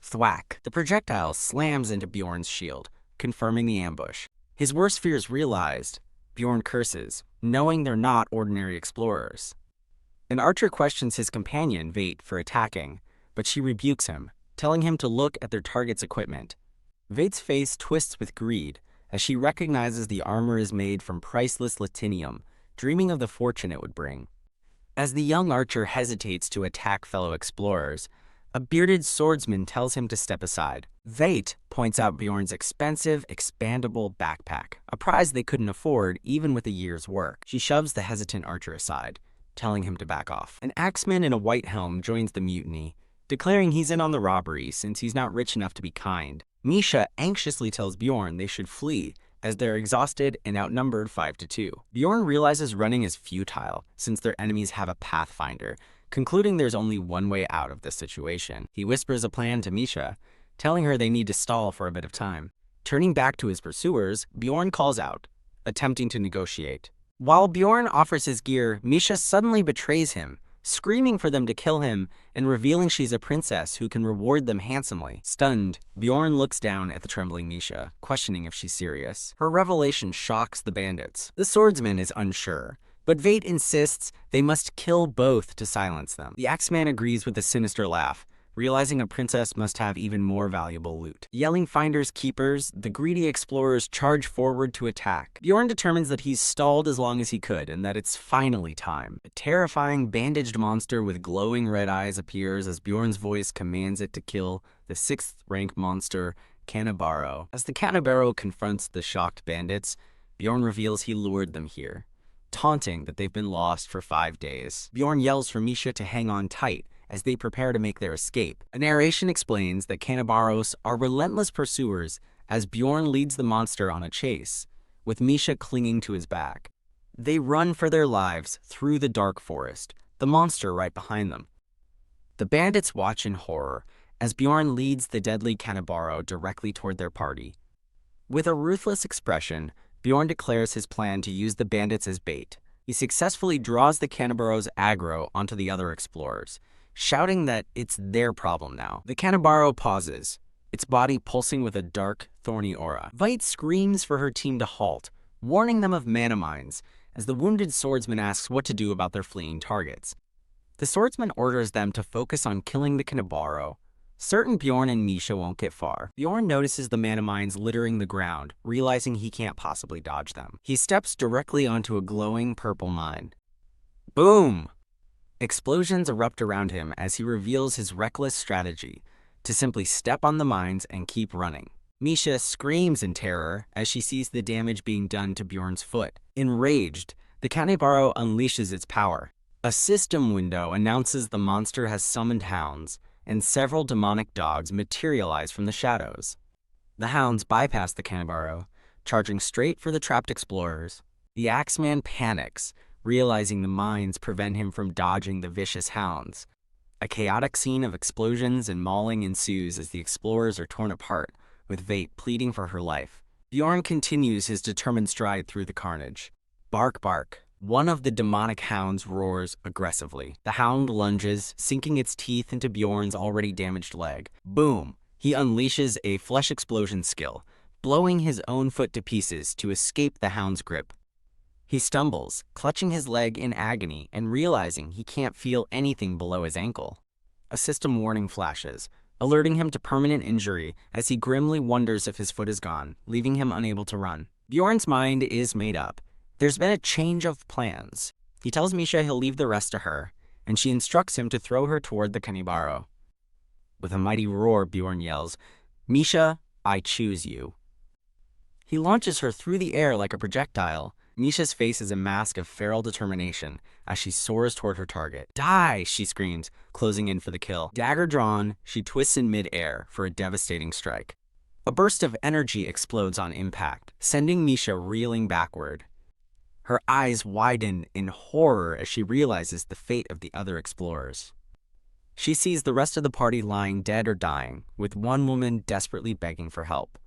Thwack! The projectile slams into Bjorn's shield, confirming the ambush. His worst fears realized, Bjorn curses, knowing they're not ordinary explorers. An archer questions his companion, Vate, for attacking, but she rebukes him, telling him to look at their target's equipment. Vate's face twists with greed as she recognizes the armor is made from priceless latinium, dreaming of the fortune it would bring. As the young archer hesitates to attack fellow explorers, a bearded swordsman tells him to step aside. Vate points out Bjorn's expensive, expandable backpack, a prize they couldn't afford even with a year's work. She shoves the hesitant archer aside, telling him to back off. An axeman in a white helm joins the mutiny, declaring he's in on the robbery since he's not rich enough to be kind. Misha anxiously tells Bjorn they should flee, as they're exhausted and outnumbered 5-2. Bjorn realizes running is futile since their enemies have a pathfinder, concluding there's only one way out of this situation. He whispers a plan to Misha, telling her they need to stall for a bit of time. Turning back to his pursuers, Bjorn calls out, attempting to negotiate. While Bjorn offers his gear, Misha suddenly betrays him, screaming for them to kill him and revealing she's a princess who can reward them handsomely. Stunned, Bjorn looks down at the trembling Misha, questioning if she's serious. Her revelation shocks the bandits. The swordsman is unsure, but Vate insists they must kill both to silence them. The axeman agrees with a sinister laugh, realizing a princess must have even more valuable loot. Yelling finders keepers, the greedy explorers charge forward to attack. Bjorn determines that he's stalled as long as he could and that it's finally time. A terrifying bandaged monster with glowing red eyes appears as Bjorn's voice commands it to kill the 6th rank monster, Canibaro. As the Canibaro confronts the shocked bandits, Bjorn reveals he lured them here, taunting that they've been lost for 5 days. Bjorn yells for Misha to hang on tight as they prepare to make their escape. A narration explains that Canibaros are relentless pursuers as Bjorn leads the monster on a chase, with Misha clinging to his back. They run for their lives through the dark forest, the monster right behind them. The bandits watch in horror as Bjorn leads the deadly Canibaro directly toward their party. With a ruthless expression, Bjorn declares his plan to use the bandits as bait. He successfully draws the Canibaro's aggro onto the other explorers, shouting that it's their problem now. The Canibaro pauses, its body pulsing with a dark, thorny aura. Vite screams for her team to halt, warning them of mana mines, as the wounded swordsman asks what to do about their fleeing targets. The swordsman orders them to focus on killing the Canibaro, certain Bjorn and Misha won't get far. Bjorn notices the mana mines littering the ground, realizing he can't possibly dodge them. He steps directly onto a glowing purple mine. Boom! Explosions erupt around him as he reveals his reckless strategy to simply step on the mines and keep running. Misha screams in terror as she sees the damage being done to Bjorn's foot. Enraged, the Canibaro unleashes its power. A system window announces the monster has summoned hounds, and several demonic dogs materialize from the shadows. The hounds bypass the Canibaro, charging straight for the trapped explorers. The Axeman panics, realizing the mines prevent him from dodging the vicious hounds. A chaotic scene of explosions and mauling ensues as the explorers are torn apart, with Vate pleading for her life. Bjorn continues his determined stride through the carnage. Bark, bark. One of the demonic hounds roars aggressively. The hound lunges, sinking its teeth into Bjorn's already damaged leg. Boom! He unleashes a flesh explosion skill, blowing his own foot to pieces to escape the hound's grip. He stumbles, clutching his leg in agony and realizing he can't feel anything below his ankle. A system warning flashes, alerting him to permanent injury as he grimly wonders if his foot is gone, leaving him unable to run. Bjorn's mind is made up. There's been a change of plans. He tells Misha he'll leave the rest to her, and she instructs him to throw her toward the Kanibaro. With a mighty roar, Bjorn yells, "Misha, I choose you." He launches her through the air like a projectile. Misha's face is a mask of feral determination as she soars toward her target. "Die!" she screams, closing in for the kill. Dagger drawn, she twists in mid-air for a devastating strike. A burst of energy explodes on impact, sending Misha reeling backward. Her eyes widen in horror as she realizes the fate of the other explorers. She sees the rest of the party lying dead or dying, with one woman desperately begging for help.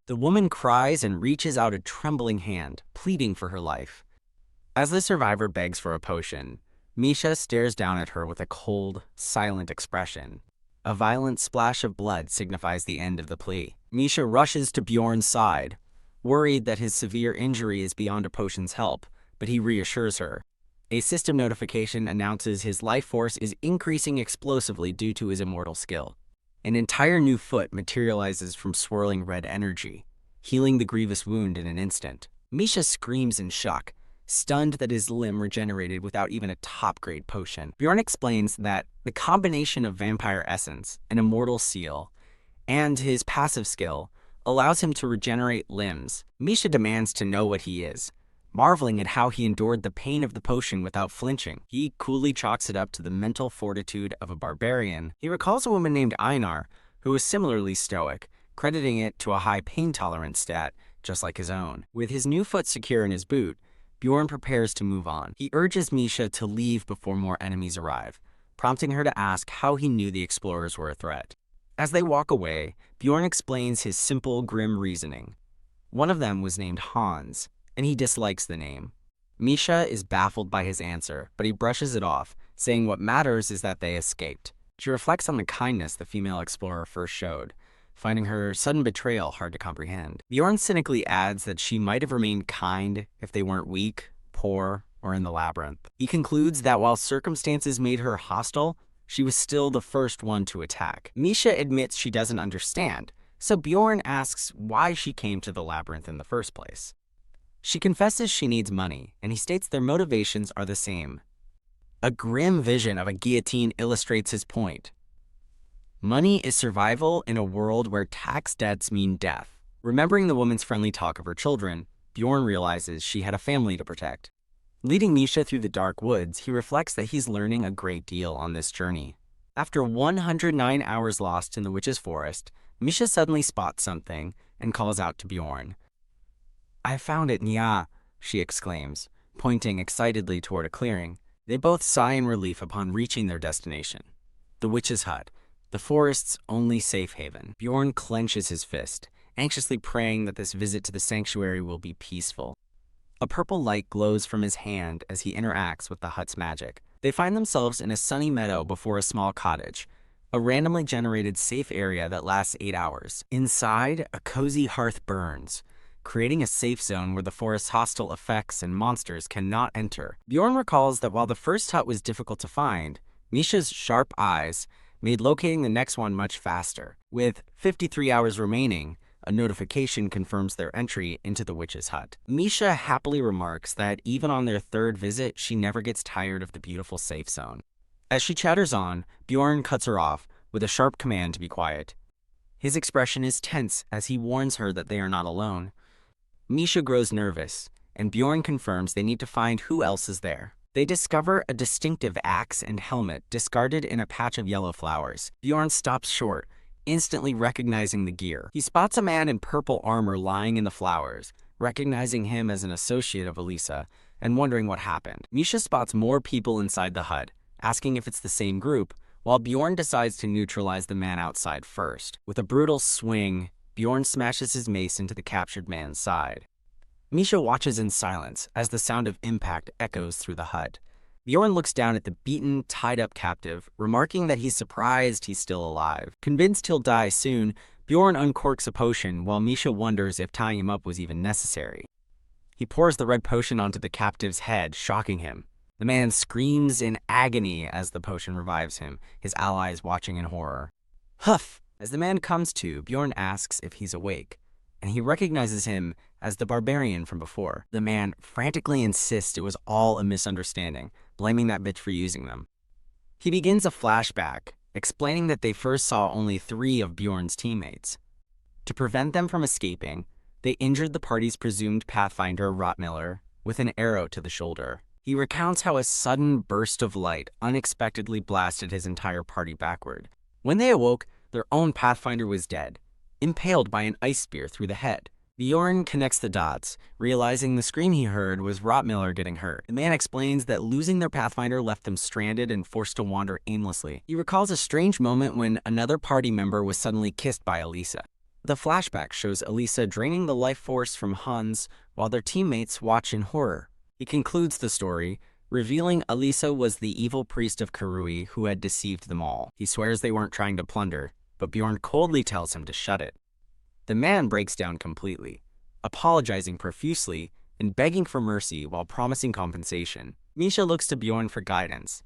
The woman cries and reaches out a trembling hand, pleading for her life. As the survivor begs for a potion, Misha stares down at her with a cold, silent expression. A violent splash of blood signifies the end of the plea. Misha rushes to Bjorn's side, worried that his severe injury is beyond a potion's help, but he reassures her. A system notification announces his life force is increasing explosively due to his immortal skill. An entire new foot materializes from swirling red energy, healing the grievous wound in an instant. Misha screams in shock, stunned that his limb regenerated without even a top-grade potion. Bjorn explains that the combination of vampire essence, an immortal seal, and his passive skill allows him to regenerate limbs. Misha demands to know what he is, marveling at how he endured the pain of the potion without flinching. He coolly chalks it up to the mental fortitude of a barbarian. He recalls a woman named Einar, who was similarly stoic, crediting it to a high pain tolerance stat, just like his own. With his new foot secure in his boot, Bjorn prepares to move on. He urges Misha to leave before more enemies arrive, prompting her to ask how he knew the explorers were a threat. As they walk away, Bjorn explains his simple, grim reasoning. One of them was named Hans, and he dislikes the name. Misha is baffled by his answer, but he brushes it off, saying what matters is that they escaped. She reflects on the kindness the female explorer first showed, finding her sudden betrayal hard to comprehend. Bjorn cynically adds that she might have remained kind if they weren't weak, poor, or in the labyrinth. He concludes that while circumstances made her hostile, she was still the first one to attack. Misha admits she doesn't understand, so Bjorn asks why she came to the labyrinth in the first place. She confesses she needs money, and he states their motivations are the same. A grim vision of a guillotine illustrates his point. Money is survival in a world where tax debts mean death. Remembering the woman's friendly talk of her children, Bjorn realizes she had a family to protect. Leading Misha through the dark woods, he reflects that he's learning a great deal on this journey. After 109 hours lost in the witch's forest, Misha suddenly spots something and calls out to Bjorn. "I found it, Nya," she exclaims, pointing excitedly toward a clearing. They both sigh in relief upon reaching their destination, the witch's hut, the forest's only safe haven. Bjorn clenches his fist, anxiously praying that this visit to the sanctuary will be peaceful. A purple light glows from his hand as he interacts with the hut's magic. They find themselves in a sunny meadow before a small cottage, a randomly generated safe area that lasts 8 hours. Inside, a cozy hearth burns, creating a safe zone where the forest's hostile effects and monsters cannot enter. Bjorn recalls that while the first hut was difficult to find, Misha's sharp eyes made locating the next one much faster. With 53 hours remaining, a notification confirms their entry into the witch's hut. Misha happily remarks that even on their third visit, she never gets tired of the beautiful safe zone. As she chatters on, Bjorn cuts her off with a sharp command to be quiet. His expression is tense as he warns her that they are not alone. Misha grows nervous, and Bjorn confirms they need to find who else is there. They discover a distinctive axe and helmet discarded in a patch of yellow flowers. Bjorn stops short, instantly recognizing the gear. He spots a man in purple armor lying in the flowers, recognizing him as an associate of Elisa, and wondering what happened. Misha spots more people inside the hut, asking if it's the same group, while Bjorn decides to neutralize the man outside first. With a brutal swing, Bjorn smashes his mace into the captured man's side. Misha watches in silence as the sound of impact echoes through the hut. Bjorn looks down at the beaten, tied-up captive, remarking that he's surprised he's still alive. Convinced he'll die soon, Bjorn uncorks a potion while Misha wonders if tying him up was even necessary. He pours the red potion onto the captive's head, shocking him. The man screams in agony as the potion revives him, his allies watching in horror. Huff! As the man comes to, Bjorn asks if he's awake, and he recognizes him as the Barbarian from before. The man frantically insists it was all a misunderstanding, blaming that bitch for using them. He begins a flashback, explaining that they first saw only 3 of Bjorn's teammates. To prevent them from escaping, they injured the party's presumed pathfinder, Rottmiller, with an arrow to the shoulder. He recounts how a sudden burst of light unexpectedly blasted his entire party backward. When they awoke, their own pathfinder was dead, impaled by an ice spear through the head. Bjorn connects the dots, realizing the scream he heard was Rottmiller getting hurt. The man explains that losing their pathfinder left them stranded and forced to wander aimlessly. He recalls a strange moment when another party member was suddenly kissed by Elisa. The flashback shows Elisa draining the life force from Hans while their teammates watch in horror. He concludes the story, revealing Elisa was the evil priest of Karui who had deceived them all. He swears they weren't trying to plunder, but Bjorn coldly tells him to shut it. The man breaks down completely, apologizing profusely and begging for mercy while promising compensation. Misha looks to Bjorn for guidance,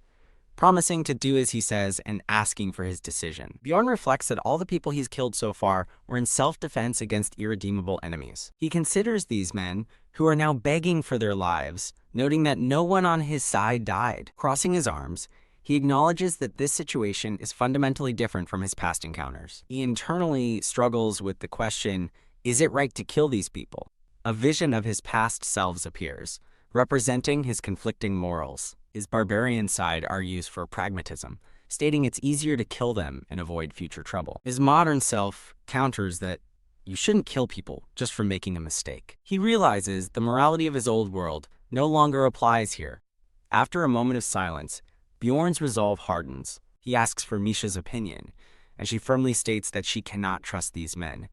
promising to do as he says and asking for his decision. Bjorn reflects that all the people he's killed so far were in self-defense against irredeemable enemies. He considers these men, who are now begging for their lives, noting that no one on his side died. Crossing his arms, he acknowledges that this situation is fundamentally different from his past encounters. He internally struggles with the question, is it right to kill these people? A vision of his past selves appears, representing his conflicting morals. His barbarian side argues for pragmatism, stating it's easier to kill them and avoid future trouble. His modern self counters that you shouldn't kill people just for making a mistake. He realizes the morality of his old world no longer applies here. After a moment of silence, Bjorn's resolve hardens. He asks for Misha's opinion, and she firmly states that she cannot trust these men.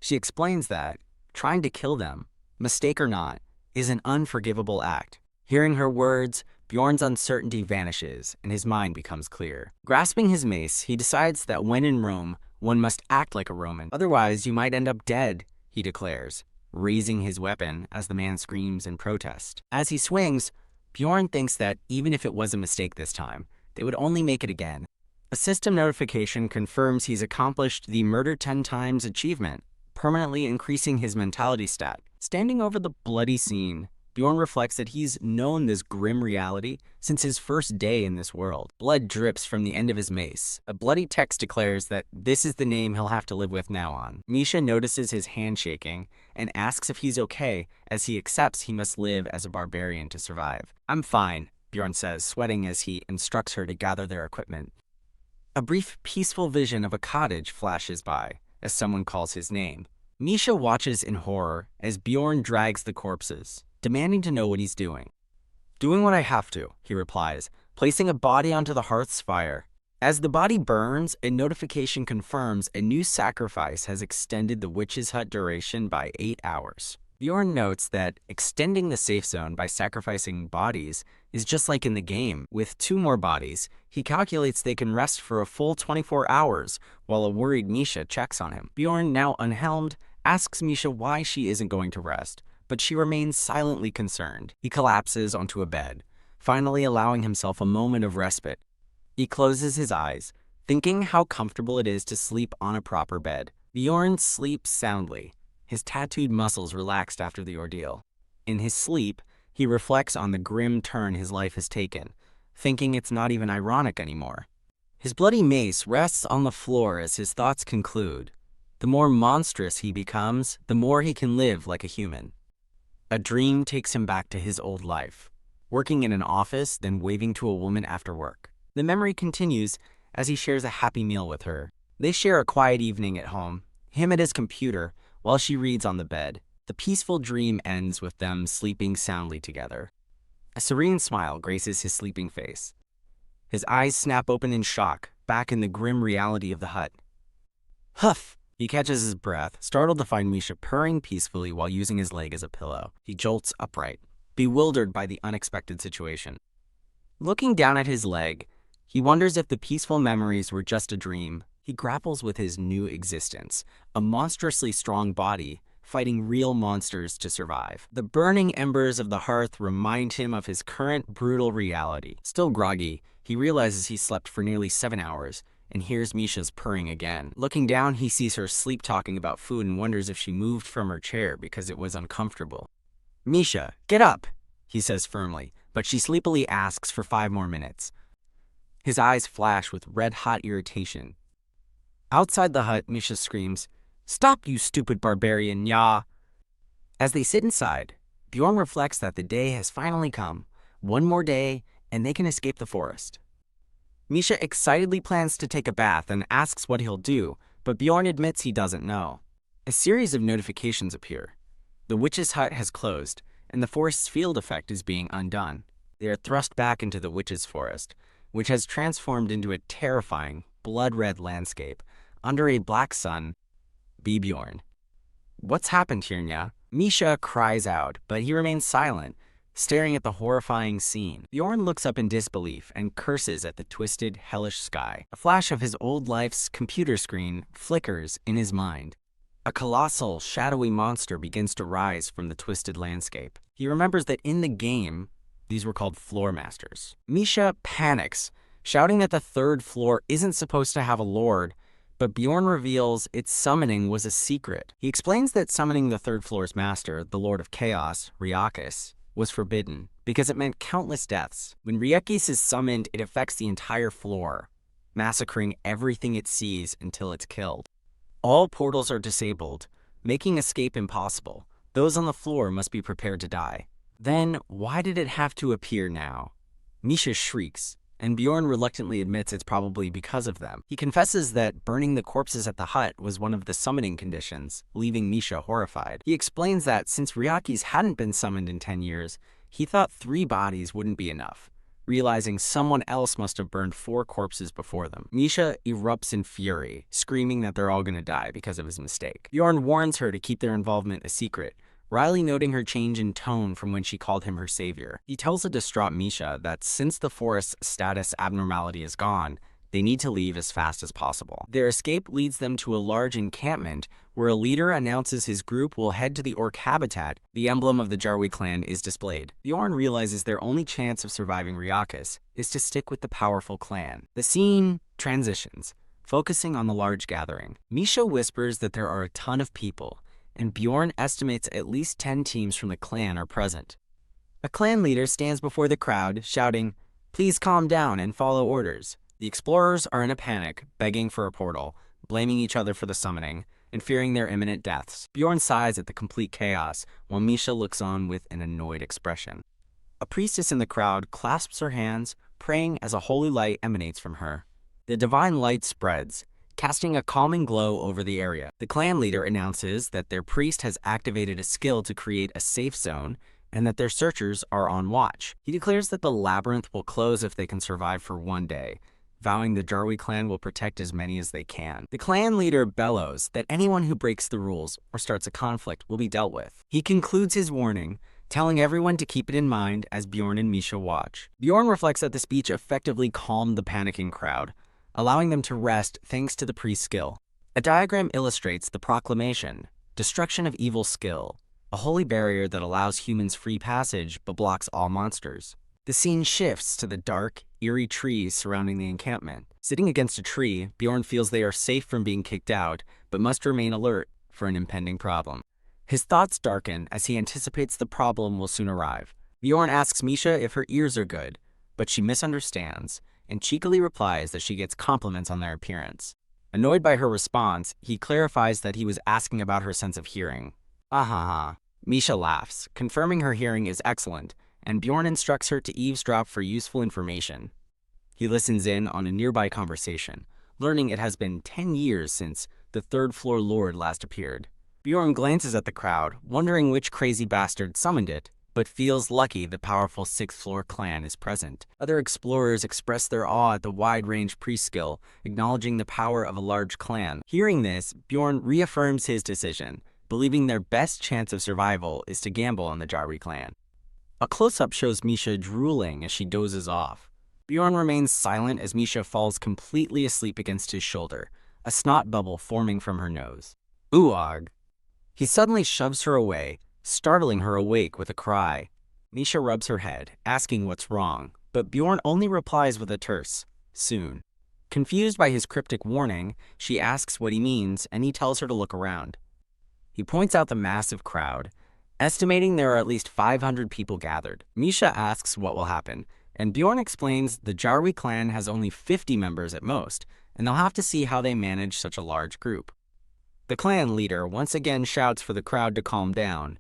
She explains that trying to kill them, mistake or not, is an unforgivable act. Hearing her words, Bjorn's uncertainty vanishes, and his mind becomes clear. Grasping his mace, he decides that when in Rome, one must act like a Roman. Otherwise, you might end up dead, he declares, raising his weapon as the man screams in protest. As he swings, Bjorn thinks that even if it was a mistake this time, they would only make it again. A system notification confirms he's accomplished the murder 10 times achievement, permanently increasing his mentality stat. Standing over the bloody scene, Bjorn reflects that he's known this grim reality since his first day in this world. Blood drips from the end of his mace. A bloody text declares that this is the name he'll have to live with now on. Misha notices his hand shaking and asks if he's okay, as he accepts he must live as a barbarian to survive. I'm fine, Bjorn says, sweating as he instructs her to gather their equipment. A brief, peaceful vision of a cottage flashes by as someone calls his name. Misha watches in horror as Bjorn drags the corpses, demanding to know what he's doing. Doing what I have to, he replies, placing a body onto the hearth's fire. As the body burns, a notification confirms a new sacrifice has extended the witch's hut duration by 8 hours. Bjorn notes that extending the safe zone by sacrificing bodies is just like in the game. With 2 more bodies, he calculates they can rest for a full 24 hours while a worried Misha checks on him. Bjorn, now unhelmed, asks Misha why she isn't going to rest, but she remains silently concerned. He collapses onto a bed, finally allowing himself a moment of respite. He closes his eyes, thinking how comfortable it is to sleep on a proper bed. Bjorn sleeps soundly, his tattooed muscles relaxed after the ordeal. In his sleep, he reflects on the grim turn his life has taken, thinking it's not even ironic anymore. His bloody mace rests on the floor as his thoughts conclude. The more monstrous he becomes, the more he can live like a human. A dream takes him back to his old life, working in an office, then waving to a woman after work. The memory continues as he shares a happy meal with her. They share a quiet evening at home, him at his computer, while she reads on the bed. The peaceful dream ends with them sleeping soundly together. A serene smile graces his sleeping face. His eyes snap open in shock, back in the grim reality of the hut. Huff! He catches his breath, startled to find Misha purring peacefully while using his leg as a pillow. He jolts upright, bewildered by the unexpected situation. Looking down at his leg, he wonders if the peaceful memories were just a dream. He grapples with his new existence, a monstrously strong body, fighting real monsters to survive. The burning embers of the hearth remind him of his current brutal reality. Still groggy, he realizes he slept for nearly 7 hours, and hears Misha's purring again. Looking down, he sees her sleep-talking about food and wonders if she moved from her chair because it was uncomfortable. "Misha, get up," he says firmly, but she sleepily asks for 5 more minutes. His eyes flash with red-hot irritation. Outside the hut, Misha screams, "Stop, you stupid barbarian, ya!" As they sit inside, Bjorn reflects that the day has finally come. One more day, and they can escape the forest. Misha excitedly plans to take a bath and asks what he'll do, but Bjorn admits he doesn't know. A series of notifications appear. The witch's hut has closed, and the forest's field effect is being undone. They are thrust back into the witch's forest, which has transformed into a terrifying, blood-red landscape. Under a black sun, Bjorn. "What's happened here, Nya?" Misha cries out, but he remains silent, staring at the horrifying scene. Bjorn looks up in disbelief and curses at the twisted, hellish sky. A flash of his old life's computer screen flickers in his mind. A colossal, shadowy monster begins to rise from the twisted landscape. He remembers that in the game, these were called floor masters. Misha panics, shouting that the third floor isn't supposed to have a lord, but Bjorn reveals its summoning was a secret. He explains that summoning the third floor's master, the Lord of Chaos, Ryakis, was forbidden because it meant countless deaths. When Ryakis is summoned, it affects the entire floor, massacring everything it sees until it's killed. All portals are disabled, making escape impossible. Those on the floor must be prepared to die. Then, why did it have to appear now? Misha shrieks, and Bjorn reluctantly admits it's probably because of them. He confesses that burning the corpses at the hut was one of the summoning conditions, leaving Misha horrified. He explains that since Ryakis hadn't been summoned in 10 years, he thought 3 bodies wouldn't be enough, realizing someone else must have burned 4 corpses before them. Misha erupts in fury, screaming that they're all gonna die because of his mistake. Bjorn warns her to keep their involvement a secret, Riley noting her change in tone from when she called him her savior. He tells a distraught Misha that since the forest's status abnormality is gone, they need to leave as fast as possible. Their escape leads them to a large encampment where a leader announces his group will head to the orc habitat. The emblem of the Jarwi clan is displayed. Bjorn realizes their only chance of surviving Ryakis is to stick with the powerful clan. The scene transitions, focusing on the large gathering. Misha whispers that there are a ton of people, and Bjorn estimates at least 10 teams from the clan are present. A clan leader stands before the crowd, shouting, "Please calm down and follow orders." The explorers are in a panic, begging for a portal, blaming each other for the summoning, and fearing their imminent deaths. Bjorn sighs at the complete chaos, while Misha looks on with an annoyed expression. A priestess in the crowd clasps her hands, praying as a holy light emanates from her. The divine light spreads, casting a calming glow over the area. The clan leader announces that their priest has activated a skill to create a safe zone and that their searchers are on watch. He declares that the labyrinth will close if they can survive for 1 day, vowing the Jarwi clan will protect as many as they can. The clan leader bellows that anyone who breaks the rules or starts a conflict will be dealt with. He concludes his warning, telling everyone to keep it in mind as Bjorn and Misha watch. Bjorn reflects that the speech effectively calmed the panicking crowd, allowing them to rest thanks to the priest's skill. A diagram illustrates the proclamation, destruction of evil skill, a holy barrier that allows humans free passage but blocks all monsters. The scene shifts to the dark, eerie trees surrounding the encampment. Sitting against a tree, Bjorn feels they are safe from being kicked out, but must remain alert for an impending problem. His thoughts darken as he anticipates the problem will soon arrive. Bjorn asks Misha if her ears are good, but she misunderstands and cheekily replies that she gets compliments on their appearance. Annoyed by her response, he clarifies that he was asking about her sense of hearing. Ahaha. Misha laughs, confirming her hearing is excellent, and Bjorn instructs her to eavesdrop for useful information. He listens in on a nearby conversation, learning it has been 10 years since the third floor lord last appeared. Bjorn glances at the crowd, wondering which crazy bastard summoned it, but feels lucky the powerful 6th floor clan is present. Other explorers express their awe at the wide-range priest skill, acknowledging the power of a large clan. Hearing this, Bjorn reaffirms his decision, believing their best chance of survival is to gamble on the Jarwi clan. A close-up shows Misha drooling as she dozes off. Bjorn remains silent as Misha falls completely asleep against his shoulder, a snot bubble forming from her nose. Uog! He suddenly shoves her away, startling her awake with a cry. Misha rubs her head, asking what's wrong, but Bjorn only replies with a terse, "Soon." Confused by his cryptic warning, she asks what he means, and he tells her to look around. He points out the massive crowd, estimating there are at least 500 people gathered. Misha asks what will happen, and Bjorn explains the Jarwi clan has only 50 members at most, and they'll have to see how they manage such a large group. The clan leader once again shouts for the crowd to calm down.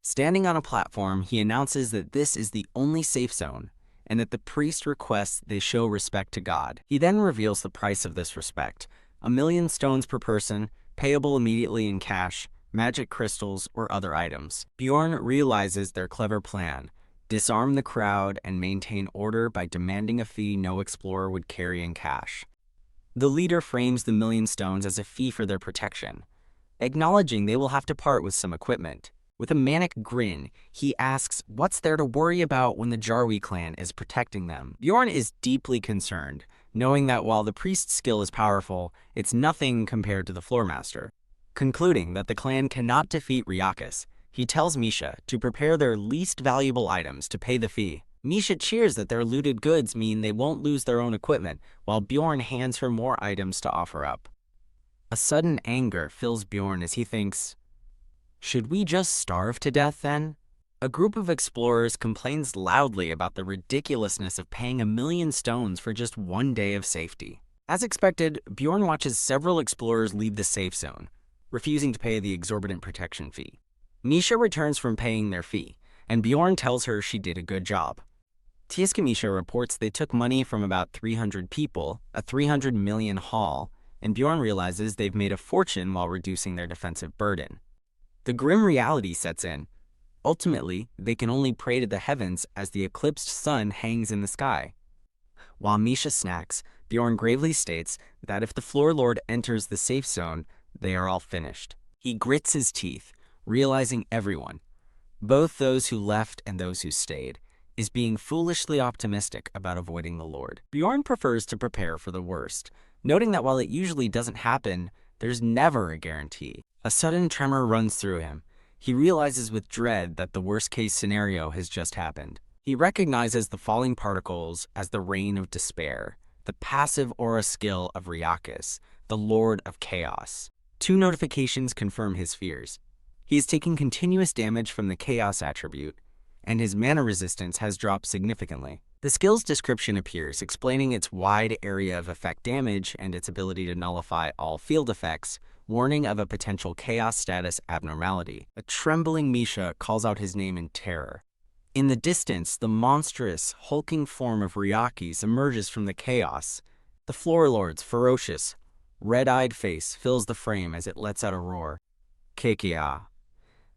Standing on a platform, he announces that this is the only safe zone, and that the priest requests they show respect to God. He then reveals the price of this respect: 1,000,000 stones per person, payable immediately in cash, magic crystals, or other items. Bjorn realizes their clever plan: disarm the crowd and maintain order by demanding a fee no explorer would carry in cash. The leader frames the 1,000,000 stones as a fee for their protection, acknowledging they will have to part with some equipment. With a manic grin, he asks what's there to worry about when the Jarwi clan is protecting them. Bjorn is deeply concerned, knowing that while the priest's skill is powerful, it's nothing compared to the floormaster. Concluding that the clan cannot defeat Ryakis, he tells Misha to prepare their least valuable items to pay the fee. Misha cheers that their looted goods mean they won't lose their own equipment, while Bjorn hands her more items to offer up. A sudden anger fills Bjorn as he thinks, should we just starve to death then? A group of explorers complains loudly about the ridiculousness of paying 1,000,000 stones for just one day of safety. As expected, Bjorn watches several explorers leave the safe zone, refusing to pay the exorbitant protection fee. Misha returns from paying their fee, and Bjorn tells her she did a good job. Misha reports they took money from about 300 people, a 300 million haul, and Bjorn realizes they've made a fortune while reducing their defensive burden. The grim reality sets in. Ultimately, they can only pray to the heavens as the eclipsed sun hangs in the sky. While Misha snacks, Bjorn gravely states that if the floor lord enters the safe zone, they are all finished. He grits his teeth, realizing everyone, both those who left and those who stayed, is being foolishly optimistic about avoiding the Lord. Bjorn prefers to prepare for the worst, noting that while it usually doesn't happen, there's never a guarantee. A sudden tremor runs through him. He realizes with dread that the worst-case scenario has just happened. He recognizes the falling particles as the rain of despair, the passive aura skill of Ryakis, the Lord of Chaos. 2 notifications confirm his fears. He is taking continuous damage from the Chaos attribute, and his mana resistance has dropped significantly. The skill's description appears, explaining its wide area of effect damage and its ability to nullify all field effects, warning of a potential chaos status abnormality. A trembling Misha calls out his name in terror. In the distance, the monstrous, hulking form of Ryakis emerges from the chaos. The floor lord's ferocious, red-eyed face fills the frame as it lets out a roar. Kekia.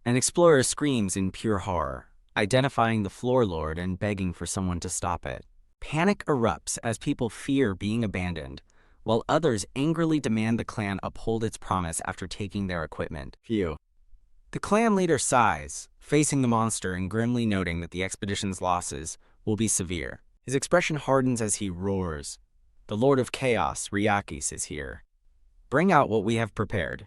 An explorer screams in pure horror, identifying the floor lord and begging for someone to stop it. Panic erupts as people fear being abandoned, while others angrily demand the clan uphold its promise after taking their equipment. Phew. The clan leader sighs, facing the monster and grimly noting that the expedition's losses will be severe. His expression hardens as he roars. The Lord of Chaos, Ryakis, is here. Bring out what we have prepared.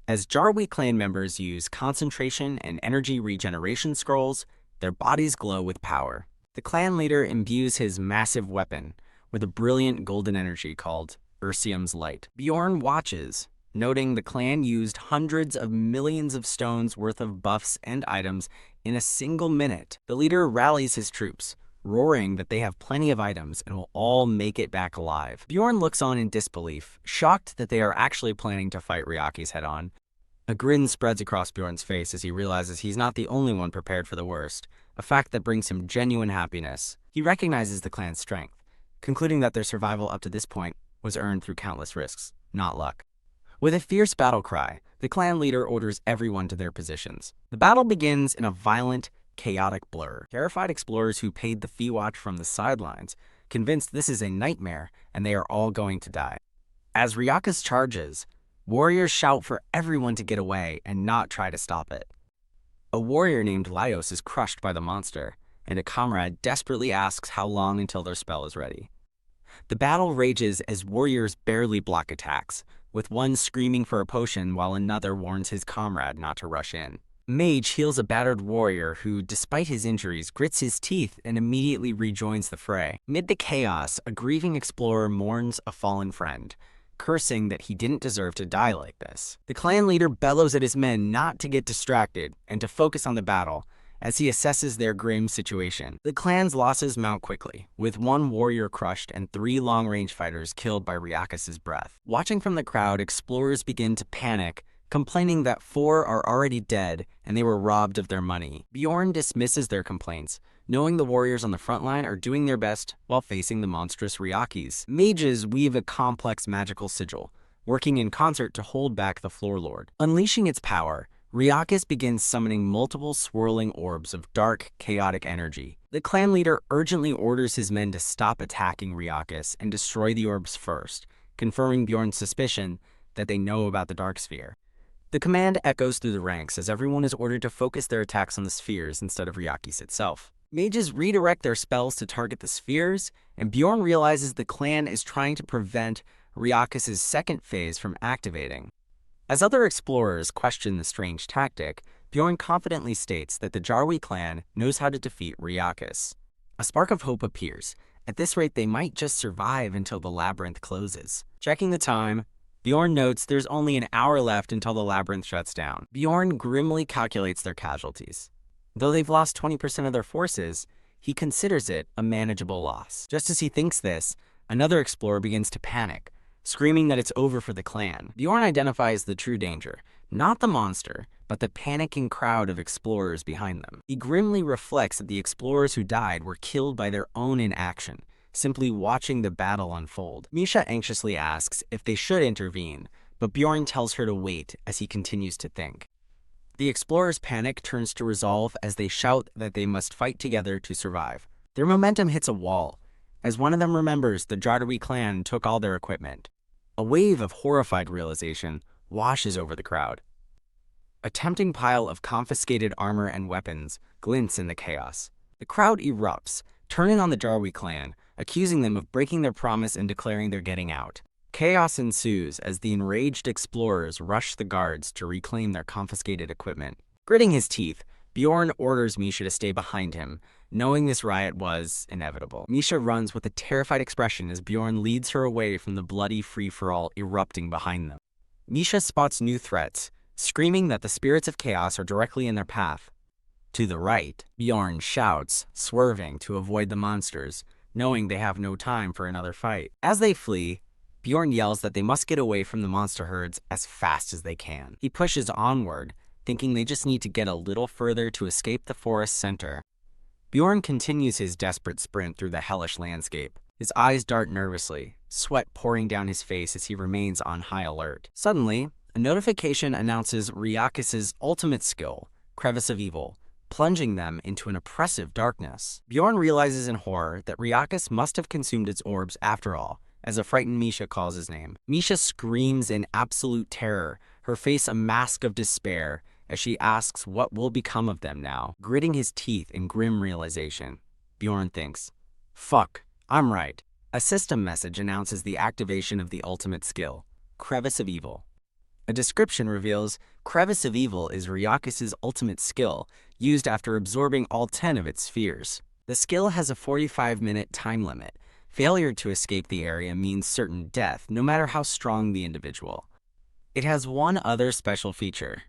As Jarwi clan members use concentration and energy regeneration scrolls, their bodies glow with power. The clan leader imbues his massive weapon with a brilliant golden energy called Ursium's Light. Bjorn watches, noting the clan used hundreds of millions of stones worth of buffs and items in a single minute. The leader rallies his troops, roaring that they have plenty of items and will all make it back alive. Bjorn looks on in disbelief, shocked that they are actually planning to fight Ryakis head-on. A grin spreads across Bjorn's face as he realizes he's not the only one prepared for the worst, a fact that brings him genuine happiness. He recognizes the clan's strength, concluding that their survival up to this point was earned through countless risks, not luck. With a fierce battle cry, the clan leader orders everyone to their positions. The battle begins in a violent, chaotic blur. Terrified explorers who paid the fee watch from the sidelines, convinced this is a nightmare and they are all going to die. As Ryakus charges, warriors shout for everyone to get away and not try to stop it. A warrior named Laios is crushed by the monster, and a comrade desperately asks how long until their spell is ready. The battle rages as warriors barely block attacks, with one screaming for a potion while another warns his comrade not to rush in. Mage heals a battered warrior who, despite his injuries, grits his teeth and immediately rejoins the fray. Amid the chaos, a grieving explorer mourns a fallen friend, cursing that he didn't deserve to die like this. The clan leader bellows at his men not to get distracted and to focus on the battle as he assesses their grim situation. The clan's losses mount quickly, with one warrior crushed and 3 long-range fighters killed by Ryakus' breath. Watching from the crowd, explorers begin to panic, complaining that 4 are already dead and they were robbed of their money. Bjorn dismisses their complaints, knowing the warriors on the front line are doing their best while facing the monstrous Ryakis. Mages weave a complex magical sigil, working in concert to hold back the Floor Lord. Unleashing its power, Ryakus begins summoning multiple swirling orbs of dark, chaotic energy. The clan leader urgently orders his men to stop attacking Ryakus and destroy the orbs first, confirming Bjorn's suspicion that they know about the Dark Sphere. The command echoes through the ranks as everyone is ordered to focus their attacks on the spheres instead of Ryakis itself. Mages redirect their spells to target the spheres, and Bjorn realizes the clan is trying to prevent Ryakus' second phase from activating. As other explorers question the strange tactic, Bjorn confidently states that the Jarwi clan knows how to defeat Ryakus. A spark of hope appears. At this rate, they might just survive until the labyrinth closes. Checking the time, Bjorn notes there's only an hour left until the labyrinth shuts down. Bjorn grimly calculates their casualties. Though they've lost 20% of their forces, he considers it a manageable loss. Just as he thinks this, another explorer begins to panic, screaming that it's over for the clan. Bjorn identifies the true danger, not the monster, but the panicking crowd of explorers behind them. He grimly reflects that the explorers who died were killed by their own inaction, simply watching the battle unfold. Misha anxiously asks if they should intervene, but Bjorn tells her to wait as he continues to think. The explorers' panic turns to resolve as they shout that they must fight together to survive. Their momentum hits a wall, as one of them remembers the Jarwi clan took all their equipment. A wave of horrified realization washes over the crowd. A tempting pile of confiscated armor and weapons glints in the chaos. The crowd erupts, turning on the Jarwi clan, accusing them of breaking their promise and declaring they're getting out. Chaos ensues as the enraged explorers rush the guards to reclaim their confiscated equipment. Gritting his teeth, Bjorn orders Misha to stay behind him, knowing this riot was inevitable. Misha runs with a terrified expression as Bjorn leads her away from the bloody free-for-all erupting behind them. Misha spots new threats, screaming that the spirits of chaos are directly in their path. To the right, Bjorn shouts, swerving to avoid the monsters, knowing they have no time for another fight. As they flee, Bjorn yells that they must get away from the monster herds as fast as they can. He pushes onward, thinking they just need to get a little further to escape the forest center. Bjorn continues his desperate sprint through the hellish landscape. His eyes dart nervously, sweat pouring down his face as he remains on high alert. Suddenly, a notification announces Ryakus' ultimate skill, Crevice of Evil, plunging them into an oppressive darkness. Bjorn realizes in horror that Ryakus must have consumed its orbs after all, as a frightened Misha calls his name. Misha screams in absolute terror, her face a mask of despair, as she asks what will become of them now. Gritting his teeth in grim realization, Bjorn thinks, "Fuck, I'm right." A system message announces the activation of the ultimate skill, Crevice of Evil. A description reveals Crevice of Evil is Ryakus' ultimate skill, used after absorbing all 10 of its spheres. The skill has a 45-minute time limit. Failure to escape the area means certain death, no matter how strong the individual. It has one other special feature.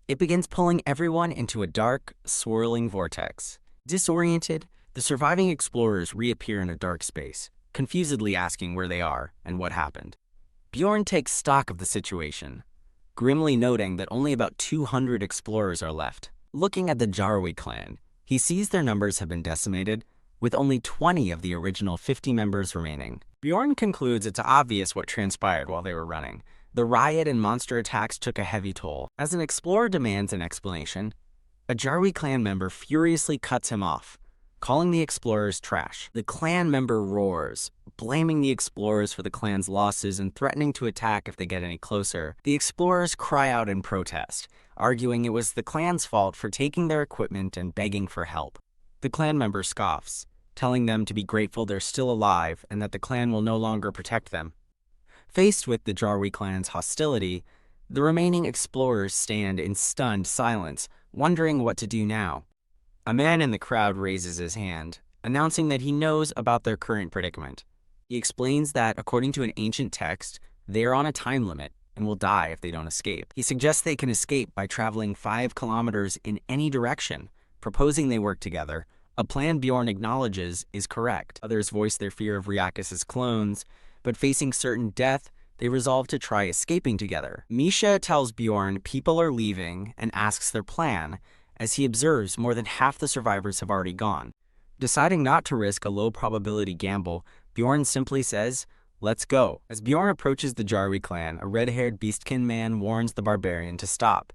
It begins pulling everyone into a dark, swirling vortex. Disoriented, the surviving explorers reappear in a dark space, confusedly asking where they are and what happened. Bjorn takes stock of the situation, grimly noting that only about 200 explorers are left. Looking at the Jarwi clan, he sees their numbers have been decimated, with only 20 of the original 50 members remaining. Bjorn concludes it's obvious what transpired while they were running. The riot and monster attacks took a heavy toll. As an explorer demands an explanation, A Jarwi clan member furiously cuts him off, calling the explorers trash. The clan member roars, blaming the explorers for the clan's losses and threatening to attack if they get any closer. The explorers cry out in protest, arguing it was the clan's fault for taking their equipment and begging for help. The clan member scoffs, telling them to be grateful they're still alive and that the clan will no longer protect them. Faced with the Jarwi clan's hostility, the remaining explorers stand in stunned silence, wondering what to do now. A man in the crowd raises his hand, announcing that he knows about their current predicament. He explains that, according to an ancient text, they are on a time limit and will die if they don't escape. He suggests they can escape by traveling 5 kilometers in any direction, proposing they work together, a plan Bjorn acknowledges is correct. Others voice their fear of Riakis' clones, but facing certain death, they resolve to try escaping together. Misha tells Bjorn people are leaving and asks their plan, as he observes more than half the survivors have already gone. Deciding not to risk a low-probability gamble, Bjorn simply says, "Let's go." As Bjorn approaches the Jarwi clan, a red-haired Beastkin man warns the Barbarian to stop,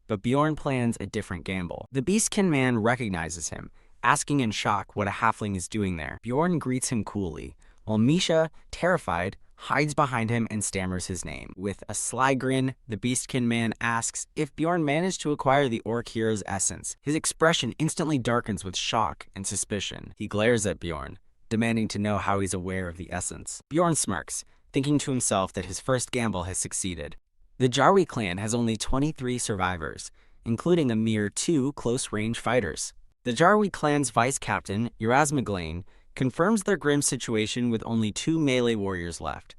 but Bjorn plans a different gamble. The Beastkin man recognizes him, asking in shock what a halfling is doing there. Bjorn greets him coolly, while Misha, terrified, hides behind him and stammers his name. With a sly grin, the Beastkin man asks if Bjorn managed to acquire the orc hero's essence. His expression instantly darkens with shock and suspicion. He glares at Bjorn, demanding to know how he's aware of the essence. Bjorn smirks, thinking to himself that his first gamble has succeeded. The Jarwi clan has only 23 survivors, including a mere 2 close-range fighters. The Jarwi clan's vice-captain, Erasmaglaine, confirms their grim situation with only 2 melee warriors left.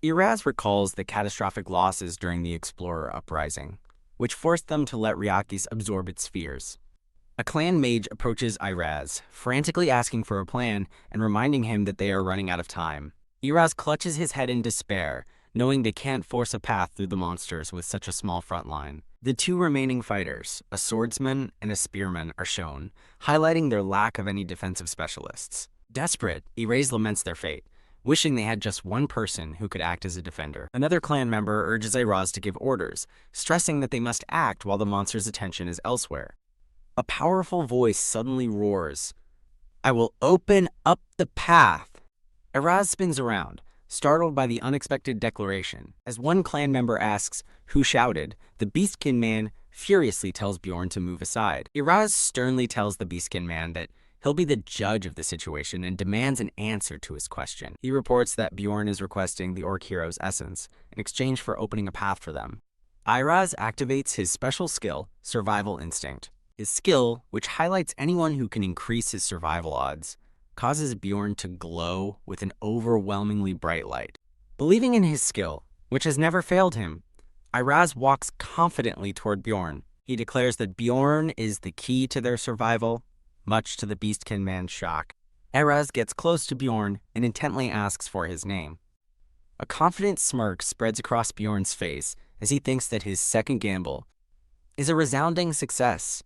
Iraz recalls the catastrophic losses during the Explorer Uprising, which forced them to let Riakis absorb its fears. A clan mage approaches Iraz, frantically asking for a plan and reminding him that they are running out of time. Iraz clutches his head in despair, knowing they can't force a path through the monsters with such a small front line. The 2 remaining fighters, a swordsman and a spearman, are shown, highlighting their lack of any defensive specialists. Desperate, Iraz laments their fate, wishing they had just one person who could act as a defender. Another clan member urges Iraz to give orders, stressing that they must act while the monster's attention is elsewhere. A powerful voice suddenly roars, "I will open up the path." Iraz spins around, startled by the unexpected declaration. As one clan member asks who shouted, the Beastkin man furiously tells Bjorn to move aside. Iraz sternly tells the Beastkin man that he'll be the judge of the situation and demands an answer to his question. He reports that Bjorn is requesting the orc hero's essence in exchange for opening a path for them. Iraz activates his special skill, Survival Instinct. His skill, which highlights anyone who can increase his survival odds, causes Bjorn to glow with an overwhelmingly bright light. Believing in his skill, which has never failed him, Iraz walks confidently toward Bjorn. He declares that Bjorn is the key to their survival, much to the Beastkin man's shock. Iraz gets close to Bjorn and intently asks for his name. A confident smirk spreads across Bjorn's face as he thinks that his second gamble is a resounding success.